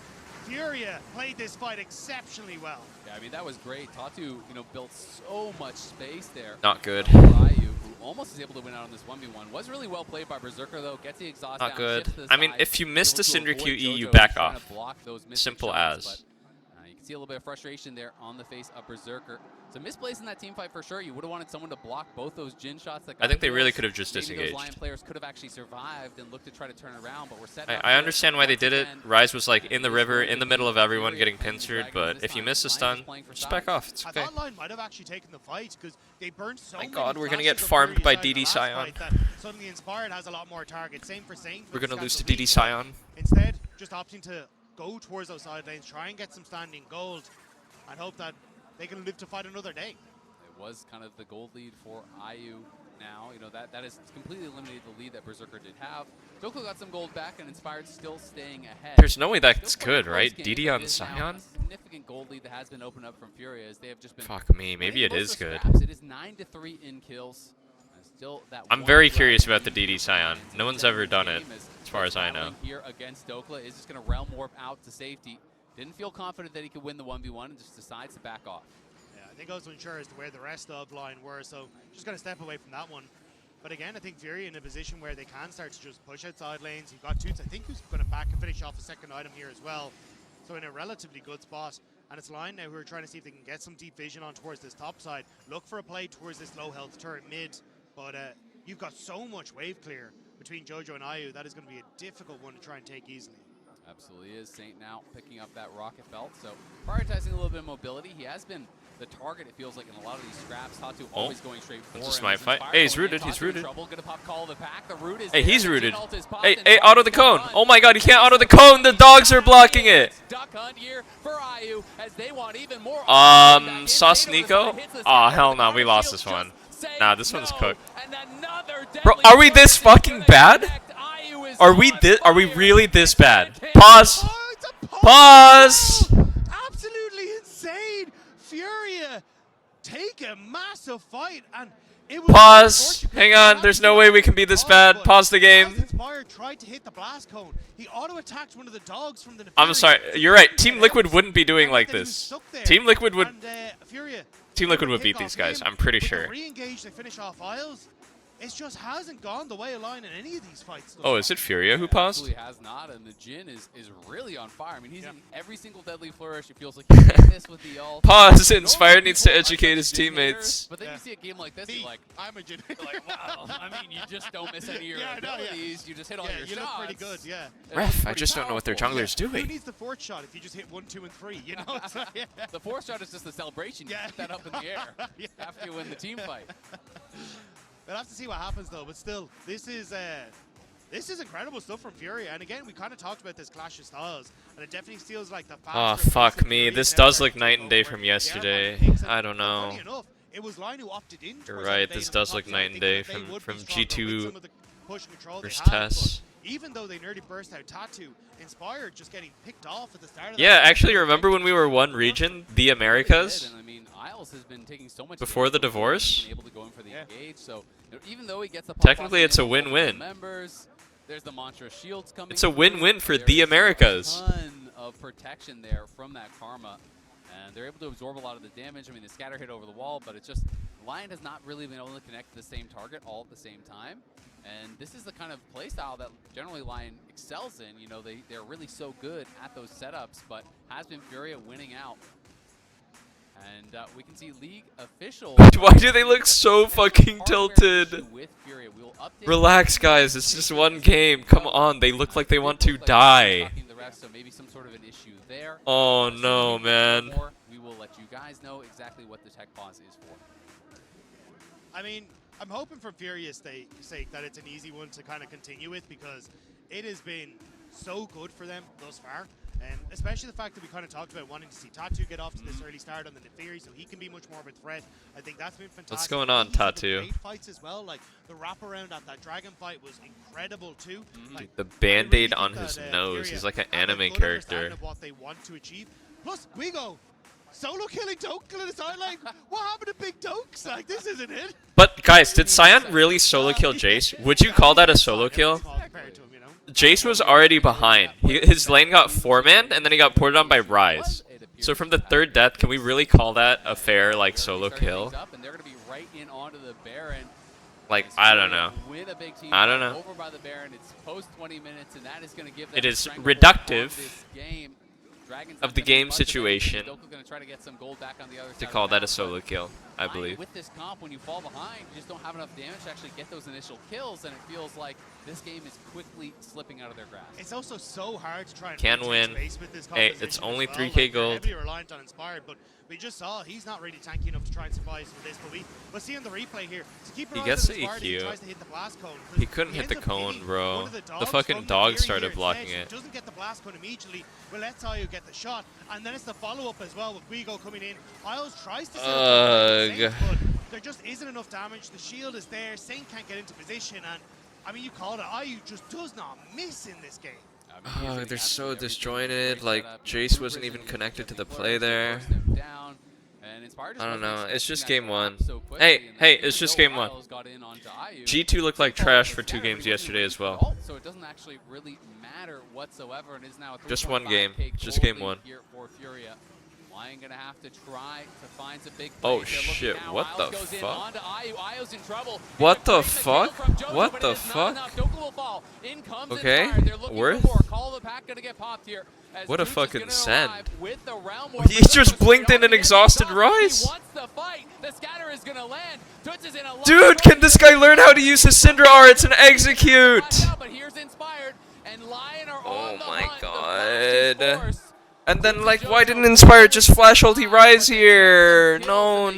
Furia played this fight exceptionally well. Yeah, I mean, that was great. Tatu, built so much space there. Not good. Ryu, who almost is able to win out on this 1v1. Was really well played by Berserker, though. Gets the exhaust Not down, good. shifts to the I mean, side, if you missed the able to Syndra avoid QE, you Jojo back trying to off. block those missed Simple shots, as. but, you can see a little bit of frustration there on the face of Berserker. So misplaced in that team fight for sure. You would have wanted someone to block both those Jhin shots. That I think they got really kills. could have just Maybe disengaged. Those Lion players could have actually survived and looked to try to turn it around, but we're set. I understand why they did it. Rise was like in the river, in the middle of everyone getting pincered, but if you miss a stun, just back off. It's okay. I thought Lion might have actually taken the fight because they burned so My many god, we're gonna flashes get of farmed Fury by inside the DD last Sion. fight that suddenly Inspired has a lot more targets. Same for Saint. We're with gonna lose to Scandal DD League, Sion. Instead, just opting to go towards those side lanes, try and get some standing gold, and hope that they can live to fight another day. It was kind of the gold lead for Ayu now. That has completely eliminated the lead that Berserker did have. Dokla got some gold back, and Inspired still staying ahead. There's no way that's Still quite a good, close right? game, DD but on it is now Sion? a significant gold lead that has been opened up from Furia as they have just been. Fuck me, maybe winning it most is of the good. scraps. It is 9-3 in kills. And still that I'm one very threat curious about the in DD Sion. No one's ever done it, as far as I know. Here against Dokla is just going to realm warp out to safety. Didn't feel confident that he could win the 1v1 and just decides to back off. Yeah, I think I was unsure as to where the rest of Line were, so just going to step away from that one. But again, I think Fury in a position where they can start to just push outside lanes. You've got Toots, I think, who's going to back and finish off a second item here as well. So in a relatively good spot. And it's Line now who are trying to see if they can get some deep vision on towards this top side. Look for a play towards this low health turret mid. But you've got so much wave clear between Jojo and Ayu. That is going to be a difficult one to try and take easily. Absolutely is. Saint now picking up that rocket belt. So prioritizing a little bit of mobility. He has been the target, it feels like, in a lot of these scraps. Tatu always going straight for him. That's a smite fight. Hey, he's rooted. He's rooted. Hey, he's rooted. Hey, auto the cone. Oh my god, he can't auto the cone. The dogs are blocking it. Duck hunt here for Ayu as they want even more. Sauce Nico? Aw, hell no, we lost this one. Nah, this one's cooked. Bro, are we this fucking bad? Are we really this bad? Pause. Pause. Absolutely insane. Furia take a massive fight, and it was Pause. Hang on. There's no way we can be this bad. Pause the game. Inspired tried to hit the blast cone. He auto-attacked one of the dogs from the. I'm sorry. You're right. Team Liquid wouldn't be doing like this. Team Liquid would. Team Liquid would beat these guys. I'm pretty sure. Re-engage. They finish off Isles. It just hasn't gone the way of Lion in any of these fights. Oh, is it Furia who paused? Absolutely has not, and the Jhin is really on fire. I mean, he's in every single deadly flourish. It feels like he's in this with the ult. Pause. Inspired needs to educate his teammates. But then you see a game like this, you're like, I'm a Jhin. Like, wow. I mean, you just don't miss any of your abilities. You just hit all your you shots. look pretty good, yeah. Ref, I just don't know what their jungler's Who doing. needs the fourth shot if you just hit 1, 2, and 3? You know, The fourth shot is just the celebration. You put that up in the air after you win the team fight. We'll have to see what happens though. But still, this is incredible stuff from Fury. And again, we kind of talked about this clash of styles, and it definitely feels like the Oh, faster fuck me. This does look night and day from yesterday. I don't know. Funny enough, it was LYON who opted in. You're right, this does look night and day from G2 versus Tess. Tess. Even though they nearly burst out Tattoo, Inspired just getting picked off at the start of Yeah, that. actually, remember when we were one region, the Americas? I mean, Isles has been taking so much Before the divorce? able to go in for the engage, so even though he gets the Technically, it's a win-win. Members, there's the Mantra shields coming. It's a win-win for the Americas. A ton of protection there from that Karma, and they're able to absorb a lot of the damage. I mean, the scatter hit over the wall, but it's just LYON has not really been able to connect to the same target all at the same time. And this is the kind of playstyle that generally LYON excels in. You know, they're really so good at those setups, but has been Furia winning out. And we can see League officials. Why do they look so fucking tilted? Relax, guys. It's just one game. Come on. They look like they want to die. So maybe some sort of an issue there. Oh no, man. We will let you guys know exactly what the tech pause is for. I mean, I'm hoping for Furious' sake that it's an easy one to kind of continue with, because it has been so good for them thus far. And especially the fact that we kind of talked about wanting to see Tattoo get off to this early start on the Neferi so he can be much more of a threat. I think that's been fantastic. What's going on, Tattoo? Fights as well, like the wraparound at that dragon fight was incredible too. Like, The band-aid on his nose. He's like an anime character. of what they want to achieve. Plus, Guigo solo killing Tokel in the sideline. What happened to Big Tokes? Like, this isn't it. But guys, did Sion really solo kill Jace? Would you call that a solo kill? Jace was already behind. His lane got 4-manned, and then he got ported on by Ryze. So from the third death, can we really call that a fair, like, solo kill? Like, I don't know. I don't know. It is reductive of the game situation to call that a solo kill, I believe. With this comp, when you fall behind, you just don't have enough damage to actually get those initial kills, and it feels like this game is quickly slipping out of their grasp. It's also so hard to try and Can win. Hey, it's only 3k gold. Heavily reliant on Inspired, but we just saw he's not really tanky enough to try and survive with this. But we'll see on the replay here. So keep He gets the EQ. He couldn't hit the cone, bro. The fucking dog started blocking it. Doesn't get the blast cone immediately. Well, let's Ayu get the shot, and then it's the follow-up as well with Guigo coming in. Isles tries to set up, but there just isn't enough damage. The shield is there. Saint can't get into position, and I mean, you called it. Ayu just does not miss in this game. Oh, they're so disjointed. Like, Jace wasn't even connected to the play there. I don't know. It's just game one. Hey, it's just game one. G2 looked like trash for 2 games yesterday as well. So it doesn't actually really matter whatsoever, and is now Just one game. Just game one. LYON gonna have to try to find some big Oh shit, what the fuck? Ayu's in trouble. What the fuck? What the fuck? Okay, worth? What a fucking send. He just blinked in an exhausted Ryze. Dude, can this guy learn how to use his Syndra arts and execute? Oh my god. And then, like, why didn't Inspire just flash ulti Ryze here? No.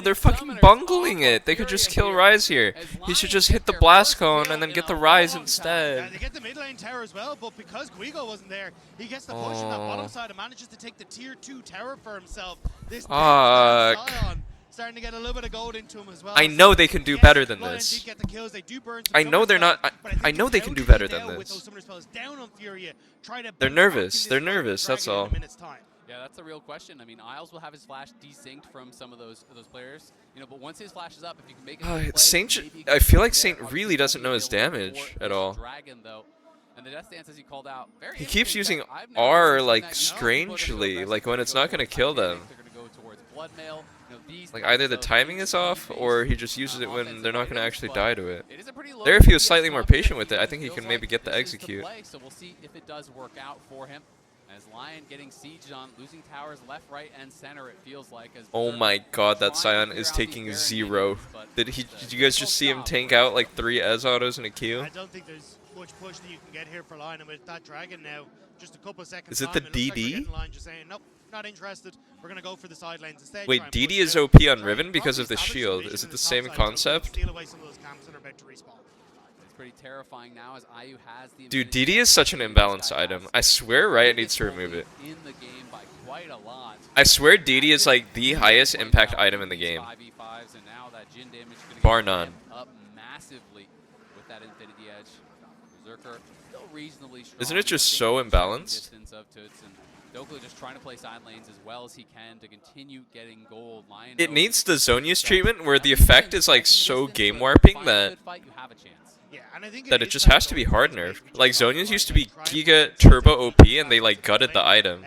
They're fucking bungling it. They could just kill Ryze here. He should just hit the blast cone and then get the Ryze instead. They get the mid lane tower as well, but because Guigo wasn't there, he gets the push on that bottom side and manages to take the tier 2 tower for himself. This Sion starting to get a little bit of gold into him as well. I know they can do better than this. I know they're not. I know they can do better than this. They're nervous. They're nervous. That's all. Yeah, that's a real question. I mean, Isles will have his flash desynced from some of those players, you know. But once his flash is up, if you can make it, Saint. I feel like Saint really doesn't know his damage at all. Dragon though, and the death stance as he called out. He keeps using R like strangely, like when it's not gonna kill them. Like either the timing is off, or he just uses it when they're not going to actually die to it. There, if he was slightly more patient with it, I think he can maybe get the execute. So we'll see if it does work out for him. As LYON getting sieged on, losing towers left, right, and center, it feels like. As oh my god, that Sion is taking 0. Did you guys just see him tank out like 3 Ez autos and a Q? I don't think there's much push that you can get here for LYON, and with that dragon now, just a couple of seconds. Is it the DD? LYON just saying, nope, not interested. We're gonna go for the side lanes instead. Wait, try and DD push is out, OP on try Riven and because of the establish shield. vision Is in it the top same side jungle, concept? steal away some of those camps that are about to respawn. It's pretty terrifying now as IU has the Dude, DD is such an imbalanced item. I swear Riot needs to remove it. in the game by quite a lot. I swear DD is like the highest impact item in the game. 5v5s, and now that Jhin damage is gonna Bar get none. ramped up massively with that Infinity Edge. Berserker still reasonably strong. Isn't it just I think so he's imbalanced? distance of Toots, and Dokla just trying to play side lanes as well as he can to continue getting gold. Lion It knows needs the Zonius treatment where the effect is like so game warping that it just has to be hard nerfed. Like Zonius used to be Giga Turbo OP and they like gutted the item.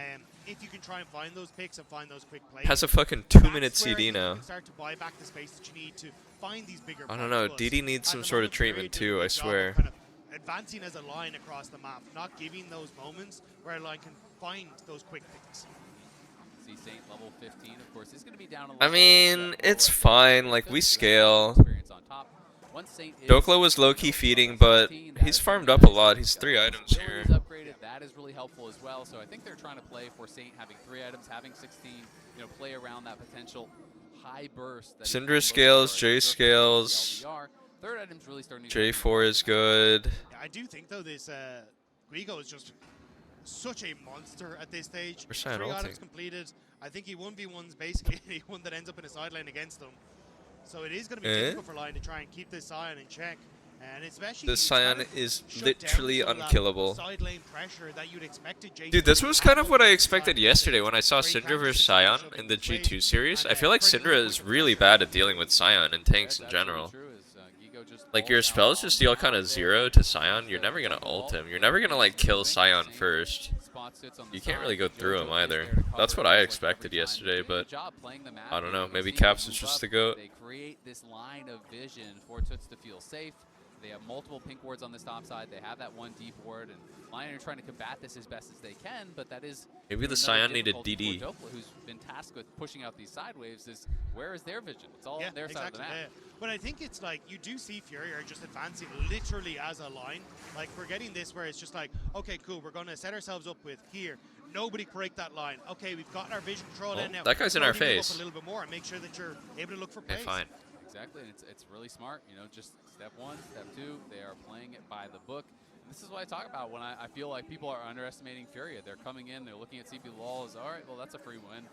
If you can try and find those picks and find those quick plays, Has a fucking 2-minute CD now. you can start to buy back the space that you need to find these bigger I don't know, points. DD needs At some the sort of moment, Fury treatment did a too, good I job of swear. kind of advancing as a line across the map, not giving those moments where a line can find those quick picks. See Saint level 15, of course, is going to be down a I little mean, it's fine, like we scale. experience on top. Once Saint is Dokla was low-key feeding, but he's farmed up a lot. He's 3 items here. upgraded, that is really helpful as well. So I think they're trying to play for Saint having 3 items, having 16, play around that potential high burst. That Syndra scales, J scales. Third item's really starting to J4 is good. Yeah, I do think though this Guigo is just such a monster at this stage. Where's Sion 3 ulting? items completed. I think he 1v1's basically anyone that ends up in a side lane against them. So it is going to be difficult for Lion to try and keep this Sion in check. And especially This it's kind Sion of is shut down literally some of that unkillable. side lane pressure that you'd expect at Dude, this was kind of what I expected yesterday when I saw Syndra vs Sion in the G2 series. I feel like Syndra is really bad at dealing with Sion and tanks in general. Like, your spells just deal kind of 0 to Sion. You're never going to ult him. You're never going to, like, kill Sion first. You can't really go through him either. That's what I expected yesterday, but I don't know. Maybe Caps is just the GOAT. They create this line of vision for Toots to feel safe. They have multiple pink wards on this top side. They have that one deep ward, and Lion are trying to combat this as best as they can, but that is Maybe the Sion needed DD. Dokla, who's been tasked with pushing out these side waves, is where is their vision? It's all on their side of the map. But I think it's like you do see Fury are just advancing literally as a line. Like we're getting this where it's just like, okay, cool, we're going to set ourselves up with here. Nobody break that line. Okay, we've got our vision control in now. That guy's in our Slowly move face. up a little bit more and make sure that you're able to look for plays. Okay, fine. Exactly, and it's really smart. Just step 1, step 2, they are playing it by the book. And this is what I talk about when I feel like people are underestimating Furia. They're coming in, they're looking at CP Lol as, all right, well, that's a free win.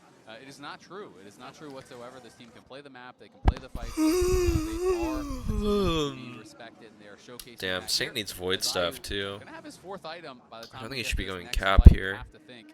It is not true. It is not true whatsoever. This team can play the map, they can play the fight. They are to be respected, and they are showcasing Damn, that Saint here. needs void As stuff IU too. Gonna have his 4th item by the time I don't we think he get should be to this going next cap fight, you here. have to think.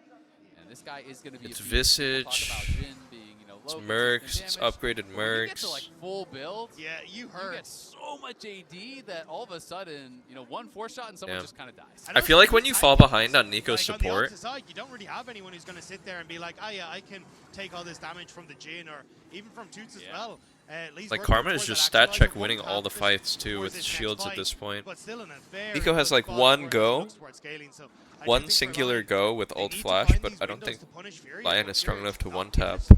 And this guy is gonna be It's a beast. People talk Visage. about Jhin being, It's low Mercs. consistent It's damage. upgraded When you get to Mercs. like full build, yeah, you get so much AD that all of a sudden, one 4-shot and someone Damn. just kind of dies. I feel like when you fall behind on Nico's Like, on the support, opposite side, you don't really have anyone who's going to sit there and be like, oh yeah, I can take all this damage from the Jhin or even from Toots as well. At least like working Karma is towards just that stat check actualizer, winning one all the tap fights too towards with this shields next at fight, this point. but still in a very Nico has good like spot one where go, he looks towards scaling. So I do one think for singular Lion, go with they ult need to flash, find but these I don't windows think to punish Fury, Lion but is strong Fury enough to not one giving tap. us- Yeah,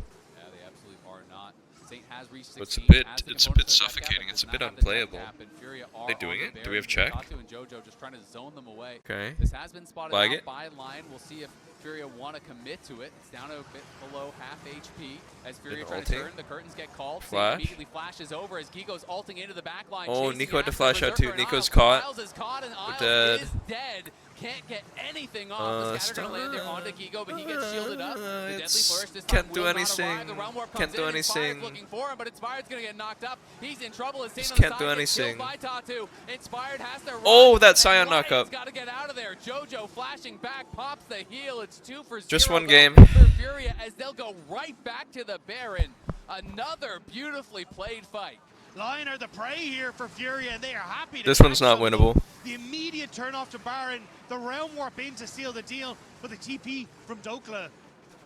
they absolutely are not. Saint has reached 16. It's a bit, has the it's a components bit of the net cap, suffocating. but It's a does bit not have the net unplayable. cap, and Furia Are are they on doing the it? Do we have Baron. check? Tatu and Jojo just trying to zone them away. Okay. This has been spotted Flag out it. by Lion. We'll see if Furia want to commit to it. It's down a bit below half HP. As Furia trying to ulting. turn, the curtains get called. Saint Flash. immediately flashes over as Gigo's ulting into the back line. Oh, chasing Nico had to after flash out Berserker, too. and Nico's Isles. caught. Isles is caught, and We're Isles dead. is dead. Can't get anything off. The Scatter gonna land there onto Gigo, but he gets shielded up. The Deadly Flourish this time Can't do will not anything. arrive. The Realm Warp Can't comes do in, Inspired's anything. looking for him, but Inspired's gonna get knocked up. He's in trouble. As Saint Just on the can't do side gets anything. killed by Tatu. Inspired has to run. Oh, that and Sion Lion's knockup. gotta get out of there. Jojo flashing back, pops the heal. It's 2 for 0. Just one though, game. for Furia as they'll go right back to the Baron. Another beautifully played fight. Lion are the prey here for Furia, and they are happy to This one's catch not some of winnable. them. The immediate turn off to Baron, the Realm Warp in to seal the deal, but the TP from Dokla.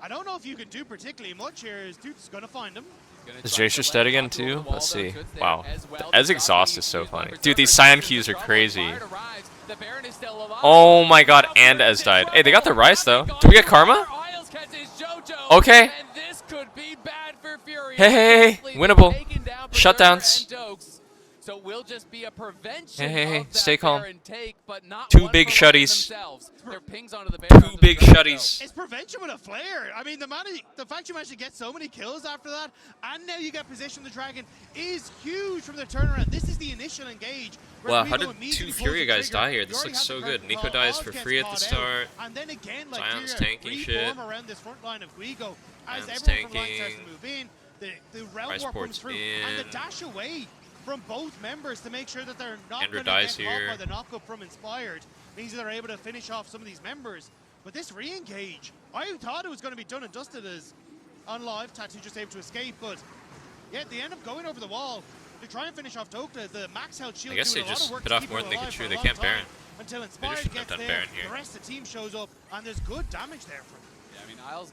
I don't know if you can do particularly much here, as Toots going to find him. Is Jacer dead again too? Let's see. Wow. Ez exhaust is so funny. Dude, these Sion Qs are crazy. Oh my god, and Ez died. Hey, they got the Rise though. Do we get Karma? Okay. Hey, hey, hey. Winnable. Shutdowns. So we'll just be a prevention Hey, of that stay calm. Baron take, but not Two one big for Lion shutties. themselves. Their pings onto the Baron. Two big shutties. It's prevention with a flare. I mean, the fact you managed to get so many kills after that, and now you get position the Dragon, is huge from the turnaround. This is the initial engage. Wow, how did two Fury guys die here? This looks so good. Nico dies for free at the start. And then again, like Sion's tanking shit. around this front line of Guigo. As Sion's everyone from line starts tanking. to move in, the realm Rice warp comes port's through, in. and the dash away from both members to make sure that they're not Andrew going to dies get caught here. by the knockup from Inspired. Means that they're able to finish off some of these members. But this re-engage, I thought it was going to be done and dusted as on live. Tattoo just able to escape, but yeah, they end up going over the wall to try and finish off Dokla. The max health shield I guess doing they a lot just of work bit to off keep more him than they alive could for chew. a They long can't time. Baron. Until They Inspired shouldn't have gets done there, Baron here. the rest of the team shows up, and there's good damage there from him. Yeah, I mean, Isles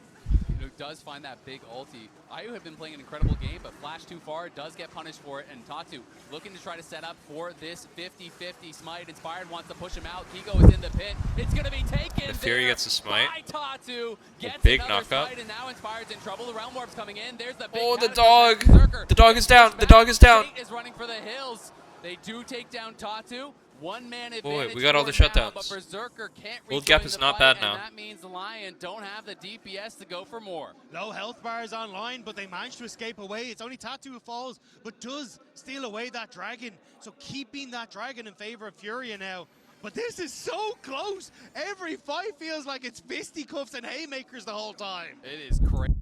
does find that big ulti. Ayu had been playing an incredible game, but flash too far, does get punished for it, and Tatu looking to try to set up for this 50-50 smite. Inspired wants to push him out. Kigo is in the pit. It's going to be taken The Fury gets a smite. by Tatu. Gets big another knockup. smite, and now Inspired's in trouble. The Realm Warp's coming in. There's the big Oh, the catapult. dog. Berserker The dog is down. gets The dog is down. Fate is running for the hills. They do take down Tatu. One-man Wait, advantage we got all the for now, shutdowns. but Berserker can't Gold gap rejoin is the not fight, bad now. and that means the Lion don't have the DPS to go for more. Low health bars online, but they manage to escape away. It's only Tattoo who falls, but does steal away that dragon. So keeping that dragon in favor of Furia now. But this is so close. Every fight feels like it's fisticuffs and haymakers the whole time. It is crazy.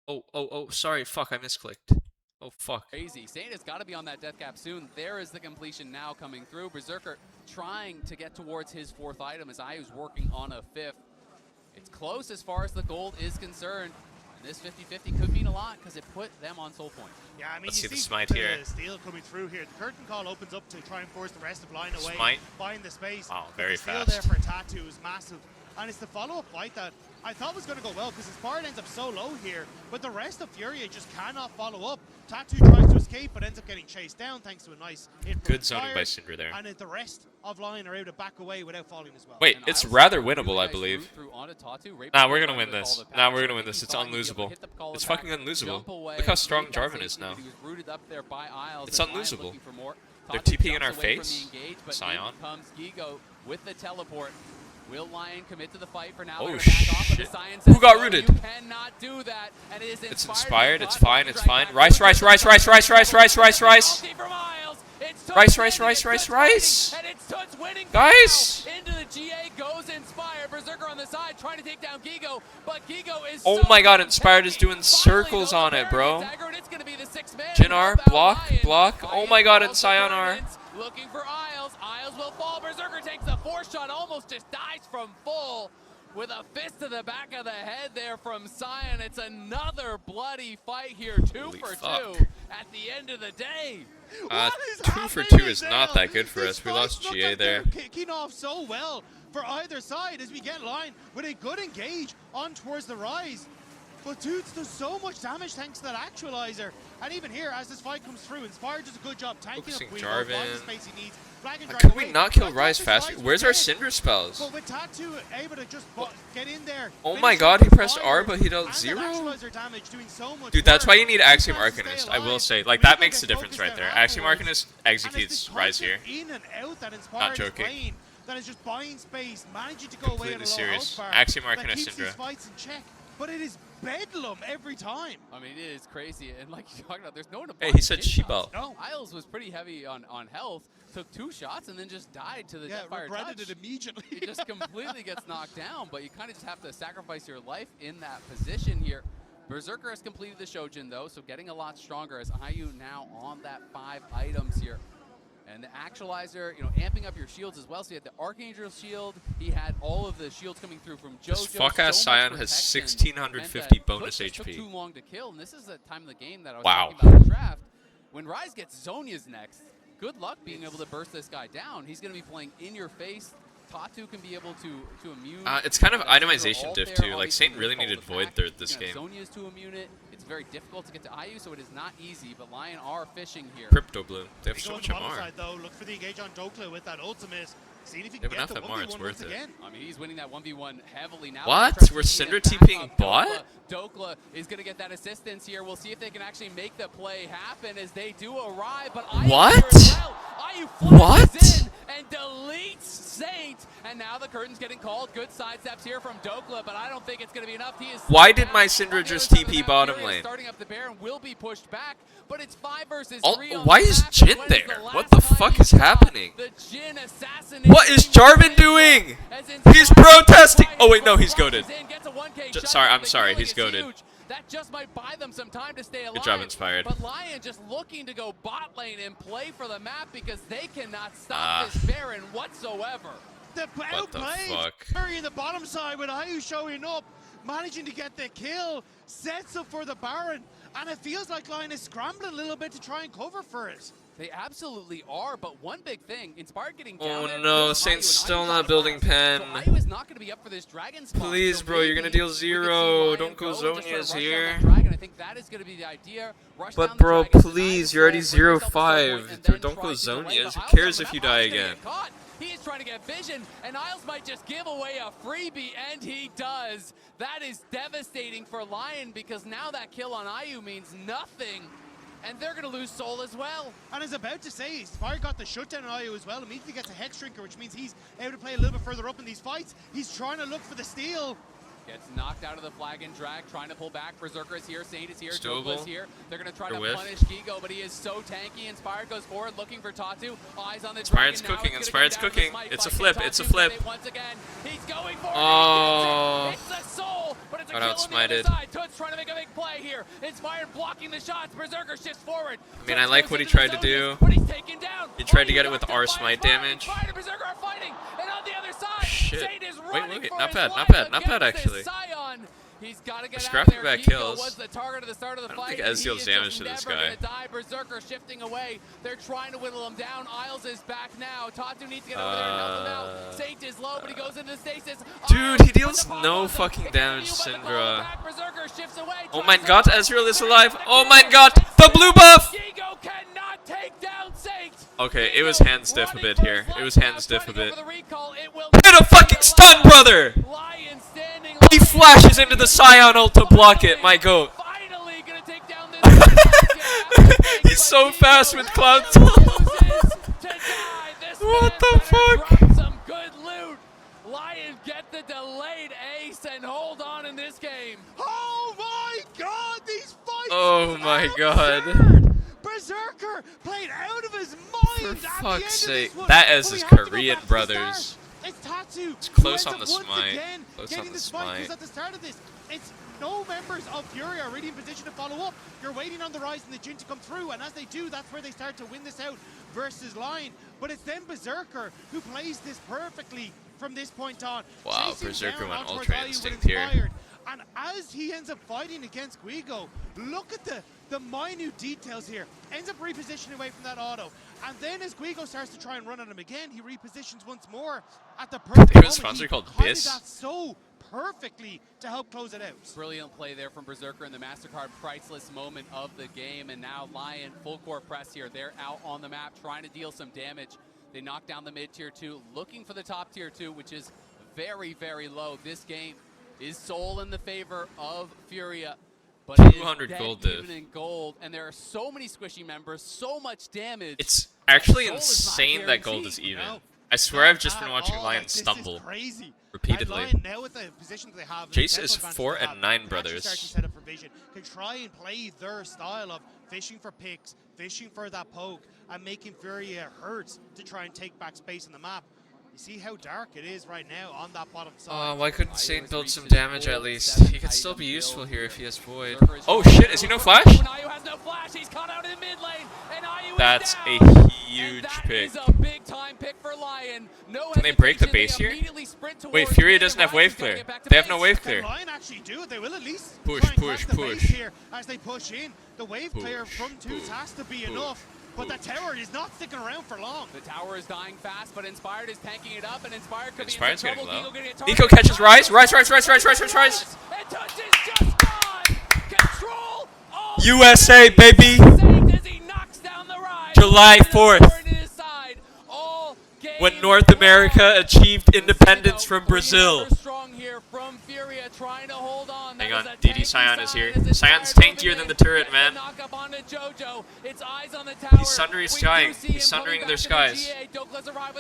Oh, sorry. Fuck, I misclicked. Oh, fuck. Crazy. Saint has got to be on that death cap soon. There is the completion now coming through. Berserker trying to get towards his fourth item as Ayu's working on a fifth. It's close as far as the gold is concerned. And this 50-50 could mean a lot because it put them on soul point. Yeah, I mean, Let's you see the see smite the here. steal coming through here. The curtain call opens up to try and force the rest of line away. Smite. Find the space. Wow, But very the steal fast. there for Tattoo is massive. And it's the follow-up fight that I thought was going to go well because his fire ends up so low here, but the rest of Furia just cannot follow up. Tattoo tries to escape, but ends up getting chased down thanks to a nice hit from Good zoning by Inspired. Syndra there. And the rest of Lion are able to back away without falling as well. Wait, And it's Isles rather got a winnable, really I nice believe. route through onto Tatu, right Nah, before we're he gonna went win with all this. the Nah, pass. we're gonna win He this. It's thought he'd be able to unlosable. hit the call It's attack, fucking unlosable. jump away, Look how strong read that Jarvan is safety, now. but he was rooted up there by Isles. It's and Lion unlosable. looking for more. They're Tatu TPing in jumps our away from face. the engage, but Sion. in comes Gigo with the teleport. Will Lion commit to the fight for now? Oh, They're back off, but the shit. Sion Who says, got "No, rooted?" You cannot do that. And it is It's Inspired. Inspired. It's fine. It's fine. Rice. Ulti from Isles. It's Tuts Rice. and it's Tuts winning Guys. now. Into the GA goes Inspired. Berserker on the side trying to take down Gigo, but Gigo is Oh so my god, Inspired is doing Finally, circles though, on the it, bro. Baron gets aggroed. It's gonna be the 6-man. Jinnar, block. Oh my god, and Sionar. Looking for Isles. Isles will fall. Berserker takes a 4-shot, almost just dies from full. With a fist to the back of the head there from Sion. It's another bloody fight here. 2 Holy for fuck. 2 at the end of the day. 2 for 2 is not that good for us. We lost GA there. Kicking off so well for either side as we get line with a good engage on towards the rise. But Toots does so much damage thanks to that actualizer. And even here, as this fight comes through, Inspired does a good job tanking up Focusing Guigo, Jarvan. finding the space he needs. Flag and drag Could we away. not kill But Rise Tattoo's faster? Rise Where's was our dead. Syndra spells? But with Tattoo able to just get in there. Oh finish my him god, with he pressed fire, R, but he dealt and that 0? actualizer damage doing so much Dude, that's work. why you need He Axiom managed to Arcanist, stay I will alive. say. Like, Guigo that makes gets the difference focused right there. there Axiom afterwards. Arcanist And it's executes this Rise here. constant in and out that Inspired is joking. playing that is just buying space, managing to go away at a Completely low serious. health bar. Axiom that Arcanist keeps these Syndra. fights in check. But it is bedlam every time. I mean, it is crazy. And like you're talking about, there's no one to Hey, block he said the jin Shibal. shots. No, Isles was pretty heavy on health, took 2 shots, and then just died to the Deathfire regretted touch. it immediately. He just completely gets knocked down, but you kind of just have to sacrifice your life in that position here. Berserker has completed the Shojin, though, so getting a lot stronger as Ayu now on that 5 items here. And the Actualizer, amping up your shields as well. So he had the Archangel shield. He had all of the shields coming through from JoJo. This fuck-ass so much Sion has protection 1650 meant that bonus Clip just took HP. too long to kill, and this is the time of the game that I was Wow. talking about in the draft. When Rise gets Zhonya's next, good luck being able to burst this guy down. He's going to be playing in your face. Tatu can be able to immune. It's kind of that itemization ult diff there. too. Like, Obviously, Saint really there's needed called Void attack. third this You know, game. Zhonya's to immune it. It's very difficult to get to Ayu, so it is not easy, but Lion are fishing here. Crypto Blue. They have They so go on much the bottom MR. side, though. Look for the engage on Dokla with that ultimate. Seeing if he They can have get the enough MR, it's 1v1 worth once it. again. I mean, he's winning that 1v1 heavily now. What? Tries to We're keep Syndra it back TPing up. bot? Dokla is going to get that assistance here. We'll see if they can actually make the play happen as they do arrive. But Ayu What? here as well. Ayu What? flashes in and deletes Saint. And now the curtain's getting called. Good sidesteps here from Dokla, but I don't think it's going to be enough. He is Why did my Syndra just TP bottom lane? starting up the Baron will be pushed back, but it's 5 versus 3 on Why the is map. Jin When there? the What the last time fuck you is saw happening? the Jin assassination What is Jarvan doing? He's protesting. Oh wait, no, he's goaded. I'm sorry, he's goaded. That just might buy them some time to stay alive. Good job, Inspired. But LYON just looking to go bot lane and play for the map because they cannot stop this Baron whatsoever. The fuck? Curry in the bottom side with Ayu showing up, managing to get the kill, sets up for the Baron, and it feels like LYON is scrambling a little bit to try and cover for it. They absolutely are, but one big thing, Inspired getting down. Oh no, Saint's still not building pen. So Ayu is not going to be up for this dragon spot. Please, bro, you're gonna deal 0. Don't go Zonia's here. I think that is going to be the idea. But bro, please, you're already 0-5. Dude, don't go Zonia's. Who cares if you die again? He is trying to get vision, and Isles might just give away a freebie, and he does. That is devastating for LYON because now that kill on Ayu means nothing. And they're going to lose Soul as well. And I was about to say, Spire got the shutdown on Ayu as well. Immediately gets a Hex Drinker, which means he's able to play a little bit further up in these fights. He's trying to look for the steal. Gets knocked out of the flag and drag, trying to pull back. Berserker is here, Saint is here, It's Dokla is doable. here. They're going to try Or to whiff. punish Gigo, but he is so tanky. Inspired goes forward, looking for Tatu. Eyes on the Inspired's dragon. cooking, Now it's Inspired's gonna come cooking. down to this It's a fight. flip, Can it's a Tatu flip. get it once again? He's going for it. Oh. It's the Soul, but it's a Got kill on the other outsmited. side. Toots trying to make a big play here. Inspired blocking the shots. Berserker shifts forward. I mean, I like what he tried to do. But he's taken down. He tried to get it with R smite damage. Inspired and Berserker are fighting, and on the other side, Shit. Saint is Wait, running wait, for not his bad, life not bad, not bad against actually. his Scion. He's got to get out of Scrappy there. back Gigo kills. was the target at the start of the I don't fight. think Ez He deals is damage just to this never guy. gonna die. Berserker shifting away. They're trying to whittle him down. Isles is back now. Tatu needs to get over there and help him out. Saint is low, but he goes into stasis. Dude, he deals no fucking damage, Syndra. Berserker shifts away. Oh my god, Ezreal is alive. Oh my god, the blue buff! Gigo cannot take down Saint. Okay, it was hand stiff a bit here. It was hand stiff a bit. For the recall, it will Hit a fucking stun, brother! LYON standing. He flashes into the Scion ult to block it, my goat. Finally gonna take down this. He's so fast with Cloud. What the fuck? Some good loot. LYON get the delayed ace and hold on in this game. Oh my god, these fights! Oh my god. Berserker played out of his For mind. fuck's sake. That is his Korean brothers. It's Tatu. It's close who on ends the up once smite. again Close getting on the smite, 'cause smite. at the start of this, it's no members of Fury are really in position to follow up. You're waiting on the Rise and the Jin to come through, and as they do, that's where they start to win this out versus LYON. But it's then Berserker who plays this perfectly from this point on. Wow, Chasing Berserker down went onto Ultra Ayu with Instinct here. Inspired. And as he ends up fighting against Guigo, look at the minute details here. Ends up repositioning away from that auto. And then as Guigo starts to try and run at him again, he repositions once more at the perfect They have a moment. sponsor He called caught Biss? that so perfectly to help close it out. Brilliant play there from Berserker in the MasterCard priceless moment of the game. And now LYON full court press here. They're out on the map trying to deal some damage. They knock down the mid tier 2, looking for the top tier 2, which is very, very low. This game is Soul in the favor of Furia. But 200 gold div. even in gold, and there are so many squishy members, so much damage. It's actually Soul is not insane that gold guaranteed. is even. No. I swear I've just been At watching all. LYON Like, this is stumble crazy. repeatedly. And LYON now with the position they have, Jace the is advantage 4 they and have, 9 can brothers. actually start to set up for vision, can try and play their style of fishing for picks, fishing for that poke, and making Furia hurt to try and take back space on the map. You see how dark it is right now on that bottom side. Oh, why couldn't Saint build some damage at least? He could still be useful here if he has Void. Oh shit, is he no flash? Ayu has no flash. He's caught out in the mid lane, and Ayu is That's down. a huge pick. That is a big time pick for LYON. No Can they break the hesitation, base they here? immediately sprint Wait, towards Furia mid, doesn't and have wave Ryzen's gotta clear. get back to They have no base. wave Can clear. LYON actually do it? They will at least Push, try and push, crack the push. base here as they push in. The wave clear Push, from twos push, has to be push, enough. But the push. tower is not sticking around for long. The tower is dying fast, but Inspired is tanking it up, and Inspired could Inspired's be in some getting trouble. low. Gigo gonna get Nico targeted. catches Rise. Rise. And Touch is just gone. Control all USA, baby! Saint as he knocks down the Rise. July 4th. Turn to his side. All game When North America achieved independence from Brazil. strong here from from Furia trying to hold on. Hang on, DD Scion is here. Scion's tankier than the turret, man. Knock up onto JoJo. It's eyes on the tower. He's sundering sky. He's sundering their skies.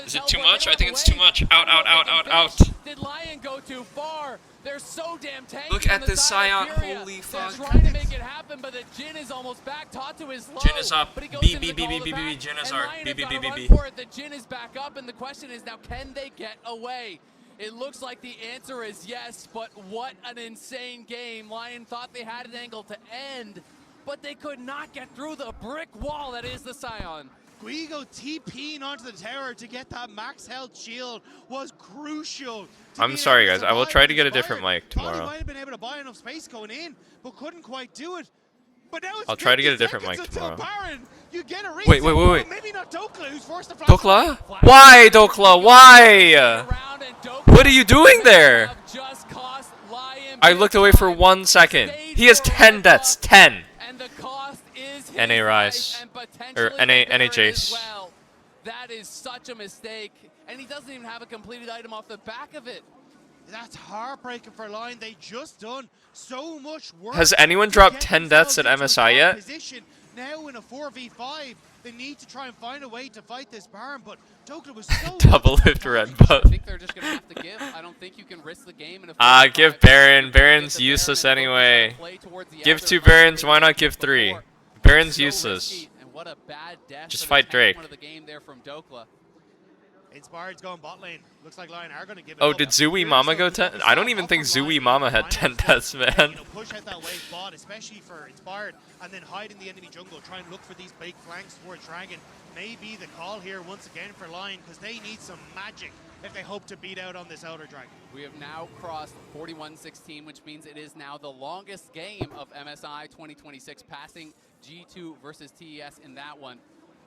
Is it too much? I think it's too much. Out, out, out, out, out. Did Lion go too far? They're so damn tanky. Look at this Scion. Holy fuck. They're trying to make it happen, but the Jin is almost back. Taught to his low. Jin is up. But he goes B, into B, the B, call B, to B, the B, back, Jin is and R. Lion B, has B, gotta B, B, run B. for it. The Jin is back up, and the question is now, can they get away? It looks like the answer is yes, but what an insane game. Lion thought they had an angle to end, but they could not get through the brick wall that is the Scion. Guigo TPing onto the tower to get that max health shield was crucial. I'm sorry, guys. I will try to get a different mic Thought he tomorrow. might have been able to buy enough space going in, but couldn't quite do it. But now it's I'll try to get a 50 different mic seconds until tomorrow. Baron. You get a Wait, wait, wait, wait. Maybe not Dokla, who's forced to flash. Dokla? Why, Dokla? Why? What are you doing there? I looked away for 1 second. He has 10 deaths. 10. NA Rise. Or NA Jace. Well, that is such a mistake, and he doesn't even have a completed item off the back of it. That's heartbreaking for Lion. They just done so much work. Has anyone to dropped get 10 deaths at themselves into MSI a yet? position. Now in a 4v5, they need to try and find a way to fight this Baron, but Dokla was so Double lift red buff. I think they're just gonna have to give. I don't think you can risk the game in a Give Baron. Baron's useless anyway. Give 2 Barons, why not give 3? Baron's useless. And what a bad death Just for the fight tank Drake. one of the game there from Dokla. Inspired's going bot lane. Looks like Lion are going to give it Oh, up. did Zooey Mama go 10? I don't even think Zooey Mama had 10 deaths, man. Push out that wave bot, especially for Inspired, and then hide in the enemy jungle. Try and look for these big flanks towards Dragon. Maybe the call here once again for Lion, because they need some magic if they hope to beat out on this Elder Dragon. We have now crossed 41-16, which means it is now the longest game of MSI 2026, passing G2 versus TES in that one.